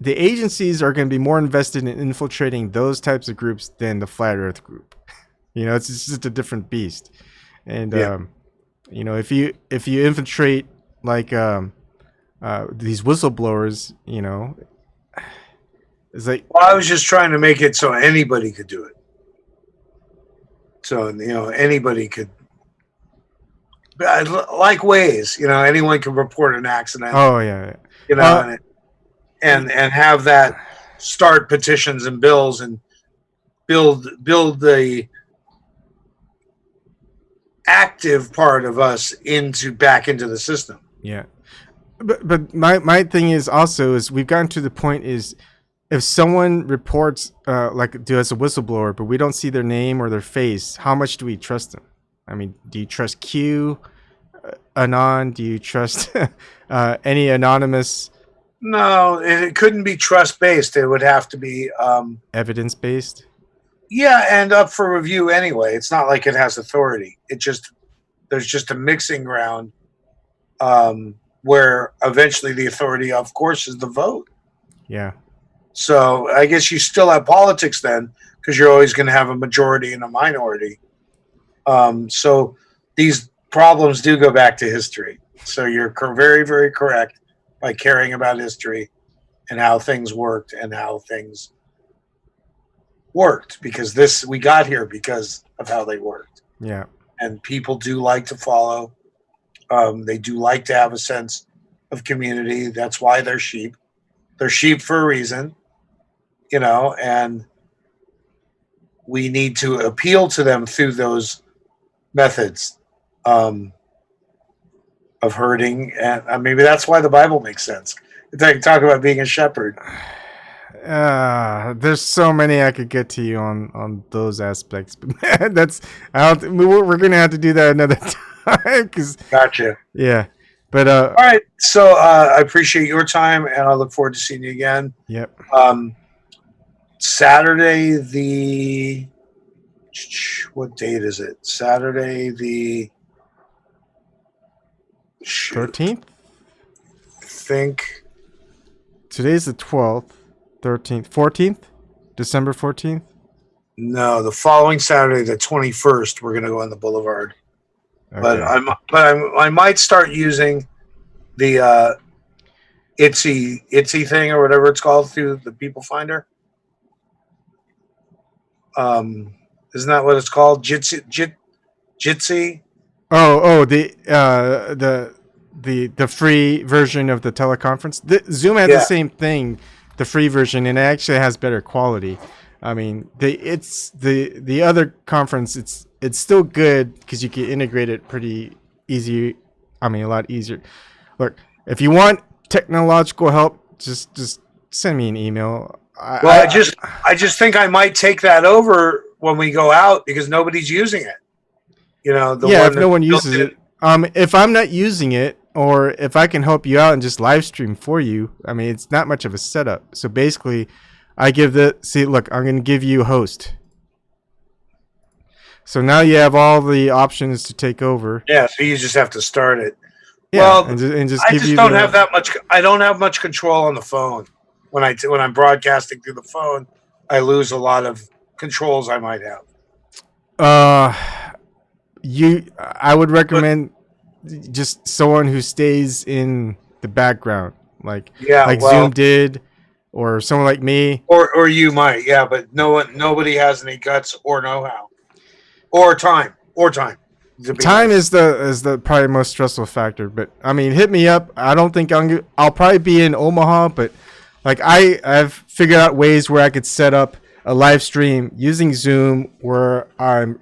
the agencies are going to be more invested in infiltrating those types of groups than the Flat Earth group. It's just a different beast. And if you infiltrate like these whistleblowers, it's like, well, I was just trying to make it so anybody could do it. So anybody could, like Waze, anyone can report an accident. Oh yeah. And have that start petitions and bills and build the active part of us back into the system. Yeah. But my thing is also is we've gotten to the point is, if someone reports as a whistleblower, but we don't see their name or their face, how much do we trust them? I mean, do you trust Q, Anon? Do you trust any anonymous? No, it couldn't be trust-based. It would have to be evidence-based. Yeah, and up for review anyway. It's not like it has authority. There's just a mixing ground where eventually the authority, of course, is the vote. Yeah. So I guess you still have politics then, because you're always going to have a majority and a minority. So these problems do go back to history. So you're very, very correct by caring about history and how things worked and how things worked, because we got here because of how they worked. Yeah. And people do like to follow They do like to have a sense of community. That's why they're sheep. They're sheep for a reason, and we need to appeal to them through those methods of herding. And maybe that's why the Bible makes sense. They talk about being a shepherd. There's so many I could get to you on those aspects, but we're gonna have to do that another time. Gotcha. Yeah, but all right. So I appreciate your time, and I look forward to seeing you again. Yep. Saturday what date is it? Saturday the 13th. I think today's the 12th, 13th, 14th, December 14th. No, the following Saturday, the 21st, we're gonna go on the Boulevard. Okay. But I might start using the Itsy thing or whatever it's called through the People Finder. Isn't that what it's called? Jitsi? Oh, the free version of the teleconference. Zoom had the same thing, the free version, and it actually has better quality. I mean, the other conference, it's still good because you can integrate it pretty easy. I mean, a lot easier. Look, if you want technological help, just send me an email. I just think I might take that over when we go out because nobody's using it. If no one uses it. If I'm not using it, or if I can help you out and just live stream for you, I mean, it's not much of a setup. So basically, I give look, I'm going to give you a host. So now you have all the options to take over. Yeah, so you just have to start it. Yeah, well, and just I just don't have that much. I don't have much control on the phone. When I'm broadcasting through the phone, I lose a lot of controls I might have. I would recommend just someone who stays in the background, like Zoom did, or someone like me, or you might, but nobody has any guts or know-how, or time. Time is the probably most stressful factor. But I mean, hit me up. I don't think I'll probably be in Omaha, but like I've figured out ways where I could set up a live stream using Zoom where I'm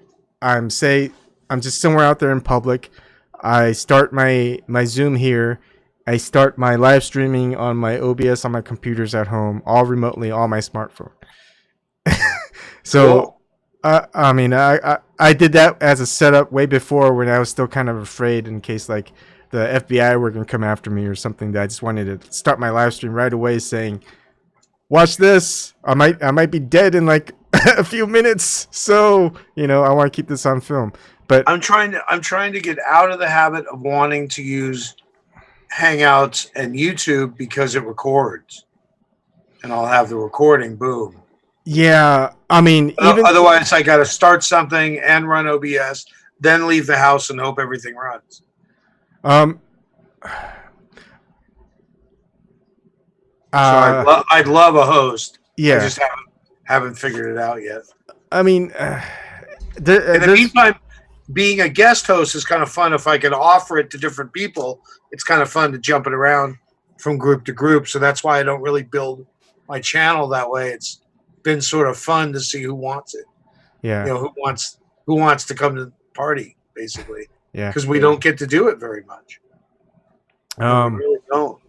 just somewhere out there in public. I start my Zoom here. I start my live streaming on my OBS on my computers at home, all remotely, on my smartphone. So, cool. I mean, I did that as a setup way before when I was still kind of afraid in case like the FBI were going to come after me or something. That I just wanted to start my live stream right away saying, watch this. I might be dead in like a few minutes. So, I want to keep this on film. But I'm trying to get out of the habit of wanting to use Hangouts and YouTube because it records, and I'll have the recording. Boom. Yeah, I mean, otherwise I got to start something and run OBS, then leave the house and hope everything runs. I'd love a host. Yeah, I just haven't figured it out yet. I mean, in the meantime, being a guest host is kind of fun. If I can offer it to different people, it's kind of fun to jump it around from group to group. So that's why I don't really build my channel that way. It's been sort of fun to see who wants it. Yeah. Who wants to come to the party, basically. Yeah. Because we don't get to do it very much. We really don't.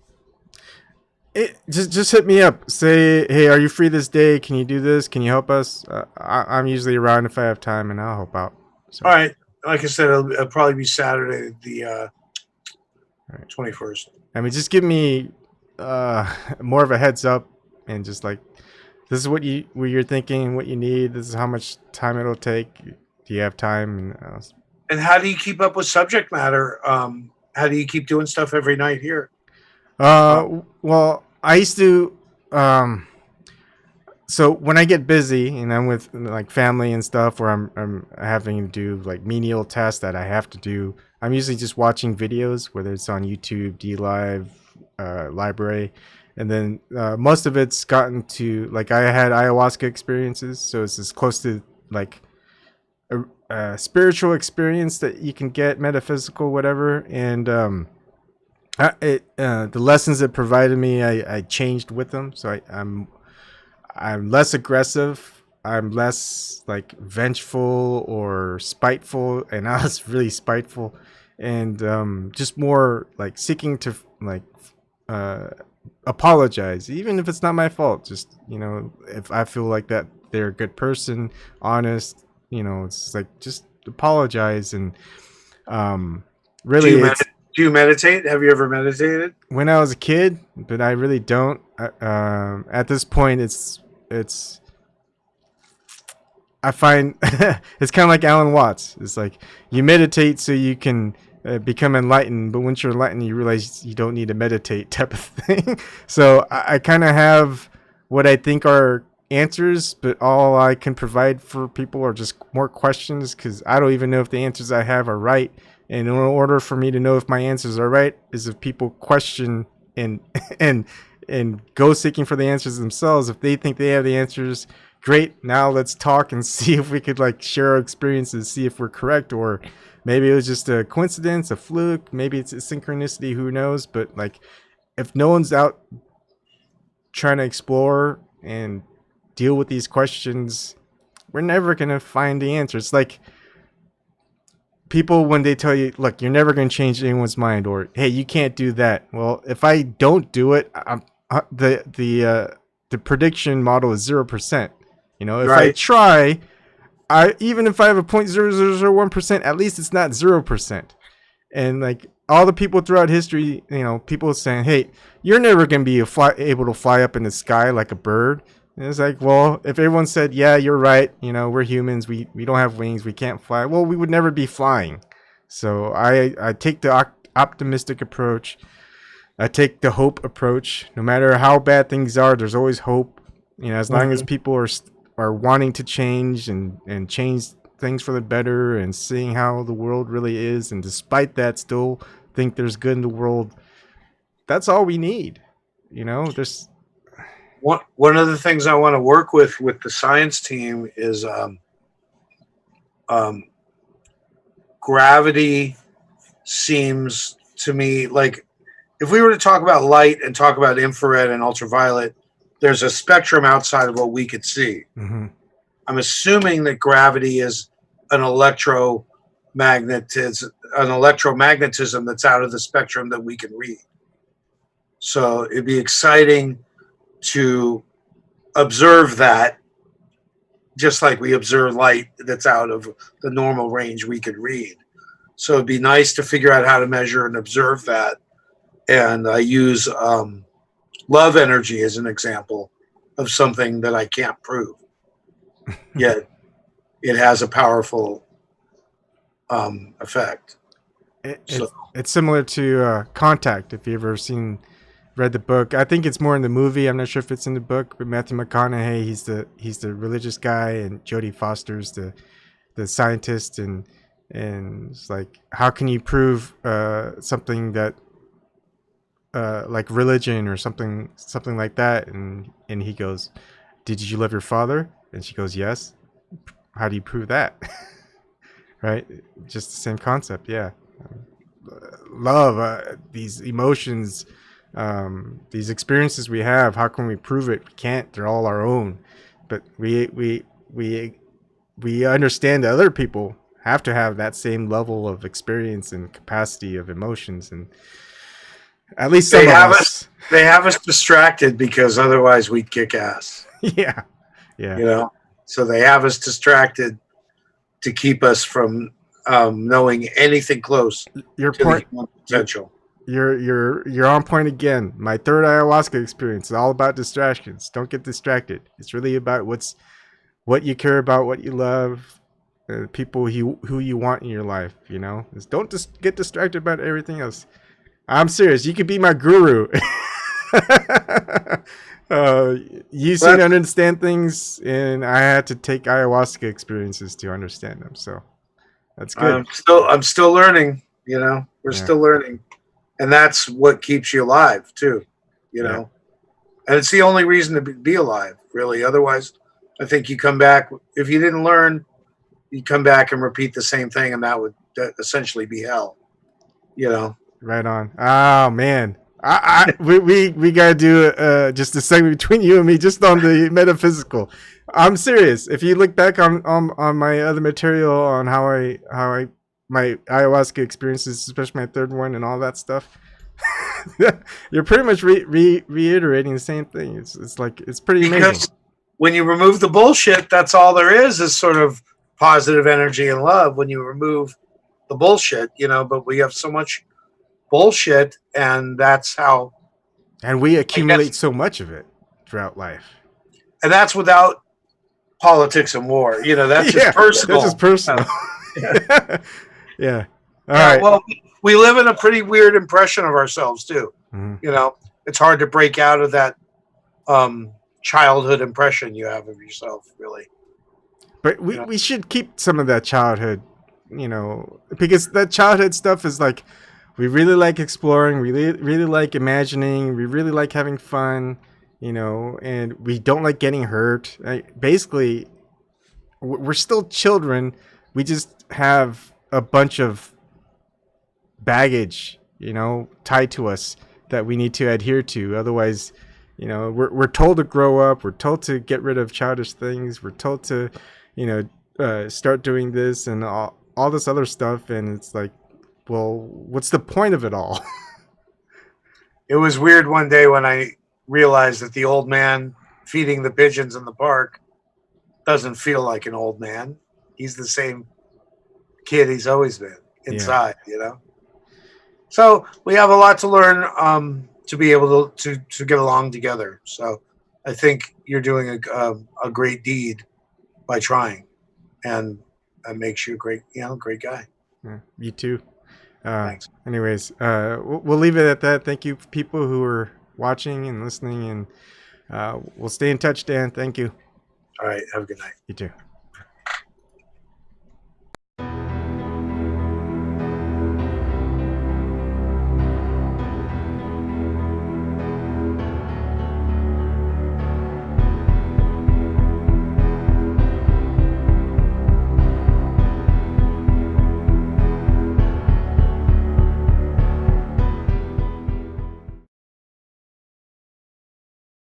Just hit me up. Say, hey, are you free this day? Can you do this? Can you help us? I'm usually around if I have time, and I'll help out. So. All right. Like I said, it'll probably be Saturday, the 21st. I mean, just give me more of a heads up, and just like, this is what you're thinking, what you need. This is how much time it'll take. Do you have time? And how do you keep up with subject matter? How do you keep doing stuff every night here? Well, I used to. So when I get busy and I'm with like family and stuff, where I'm having to do like menial tasks that I have to do, I'm usually just watching videos, whether it's on YouTube, DLive, LBRY, and then most of it's gotten to like I had ayahuasca experiences, so it's as close to like a spiritual experience that you can get, metaphysical, whatever. And the lessons it provided me, I changed with them. So I'm less aggressive. I'm less like vengeful or spiteful, and I was really spiteful, and just more like seeking to like apologize, even if it's not my fault. Just, if I feel like that they're a good person, honest, it's like just apologize. And really, do you meditate? Have you ever meditated? When I was a kid, but I really don't. At this point, it's I find it's kind of like Alan Watts. It's like you meditate so you can become enlightened, but once you're enlightened, you realize you don't need to meditate, type of thing. So I kind of have what I think are answers, but all I can provide for people are just more questions, because I don't even know if the answers I have are right. And in order for me to know if my answers are right is if people question and go seeking for the answers themselves. If they think they have the answers, great. Now let's talk and see if we could like share our experiences, see if we're correct, or maybe it was just a coincidence, a fluke. Maybe it's a synchronicity. Who knows? But like, if no one's out trying to explore and deal with these questions, we're never going to find the answer. It's like people, when they tell you, look, you're never going to change anyone's mind, or, hey, you can't do that. Well, if I don't do it, the prediction model is 0%. If I try, even if I have a 0.0001%, at least it's not 0%. And like all the people throughout history, people saying, hey, you're never going to be able to fly up in the sky like a bird. And it's like, well, if everyone said, yeah, you're right, we're humans, we don't have wings, we can't fly, well, we would never be flying. So I take the optimistic approach. I take the hope approach. No matter how bad things are, there's always hope. As long as people are wanting to change and change things for the better and seeing how the world really is, and despite that still think there's good in the world, that's all we need. There's one of the things I want to work with the science team is gravity seems to me like, if we were to talk about light and talk about infrared and ultraviolet, there's a spectrum outside of what we could see. Mm-hmm. I'm assuming that gravity is an electromagnetism that's out of the spectrum that we can read. So it'd be exciting to observe that, just like we observe light that's out of the normal range we could read. So it'd be nice to figure out how to measure and observe that. And I use love energy as an example of something that I can't prove, yet it has a powerful effect. It's similar to Contact, if you've ever read the book. I think it's more in the movie. I'm not sure if it's in the book, but Matthew McConaughey, he's the religious guy, and Jodie Foster's the scientist, and it's like, how can you prove something that like religion or something like that? And he goes, did you love your father? And she goes, yes. How do you prove that? Right? Just the same concept. Yeah. Love, these emotions, these experiences we have, how can we prove it? We can't. They're all our own. But we understand that other people have to have that same level of experience and capacity of emotions, and at least some of us. They have us distracted, because otherwise we'd kick ass. Yeah. So they have us distracted to keep us from knowing anything close to the human potential. You're on point again. My third ayahuasca experience is all about distractions. Don't get distracted. It's really about what you care about, what you love, people who you want in your life. Don't just get distracted about everything else. I'm serious. You could be my guru. You seem to understand things, and I had to take ayahuasca experiences to understand them. So that's good. I'm still learning. We're still learning, and that's what keeps you alive too. And it's the only reason to be alive, really. Otherwise, I think you come back, if you didn't learn, you come back and repeat the same thing, and that would essentially be hell. You know. Right on. Oh man, we gotta do just a segment between you and me, just on the metaphysical. I'm serious. If you look back on my other material on how I my ayahuasca experiences, especially my third one and all that stuff, you're pretty much reiterating the same thing. It's like it's pretty amazing. Because when you remove the bullshit, that's all there is sort of positive energy and love. When you remove the bullshit, you know, but we have so much bullshit, and that's how. And we accumulate so much of it throughout life. And that's without politics and war. You know, that's just personal. That's just personal. Yeah. All yeah, right. Well, we live in a pretty weird impression of ourselves too. Mm-hmm. You know, it's hard to break out of that childhood impression you have of yourself, really. But we should keep some of that childhood, you know, because that childhood stuff is like, we really like exploring, we really like imagining, we really like having fun, you know, and we don't like getting hurt. Basically, we're still children. We just have a bunch of baggage, you know, tied to us that we need to adhere to. Otherwise, you know, we're told to grow up. We're told to get rid of childish things. We're told to, you know, start doing this and all this other stuff. And it's like, well, what's the point of it all? It was weird one day when I realized that the old man feeding the pigeons in the park doesn't feel like an old man. He's the same kid he's always been inside, you know? So we have a lot to learn to be able to get along together. So I think you're doing a great deed by trying, and that makes you a great guy. Yeah, you too. Thanks. Anyways, we'll leave it at that. Thank you, people who are watching and listening, and we'll stay in touch, Dan. Thank you. All right. Have a good night. You too.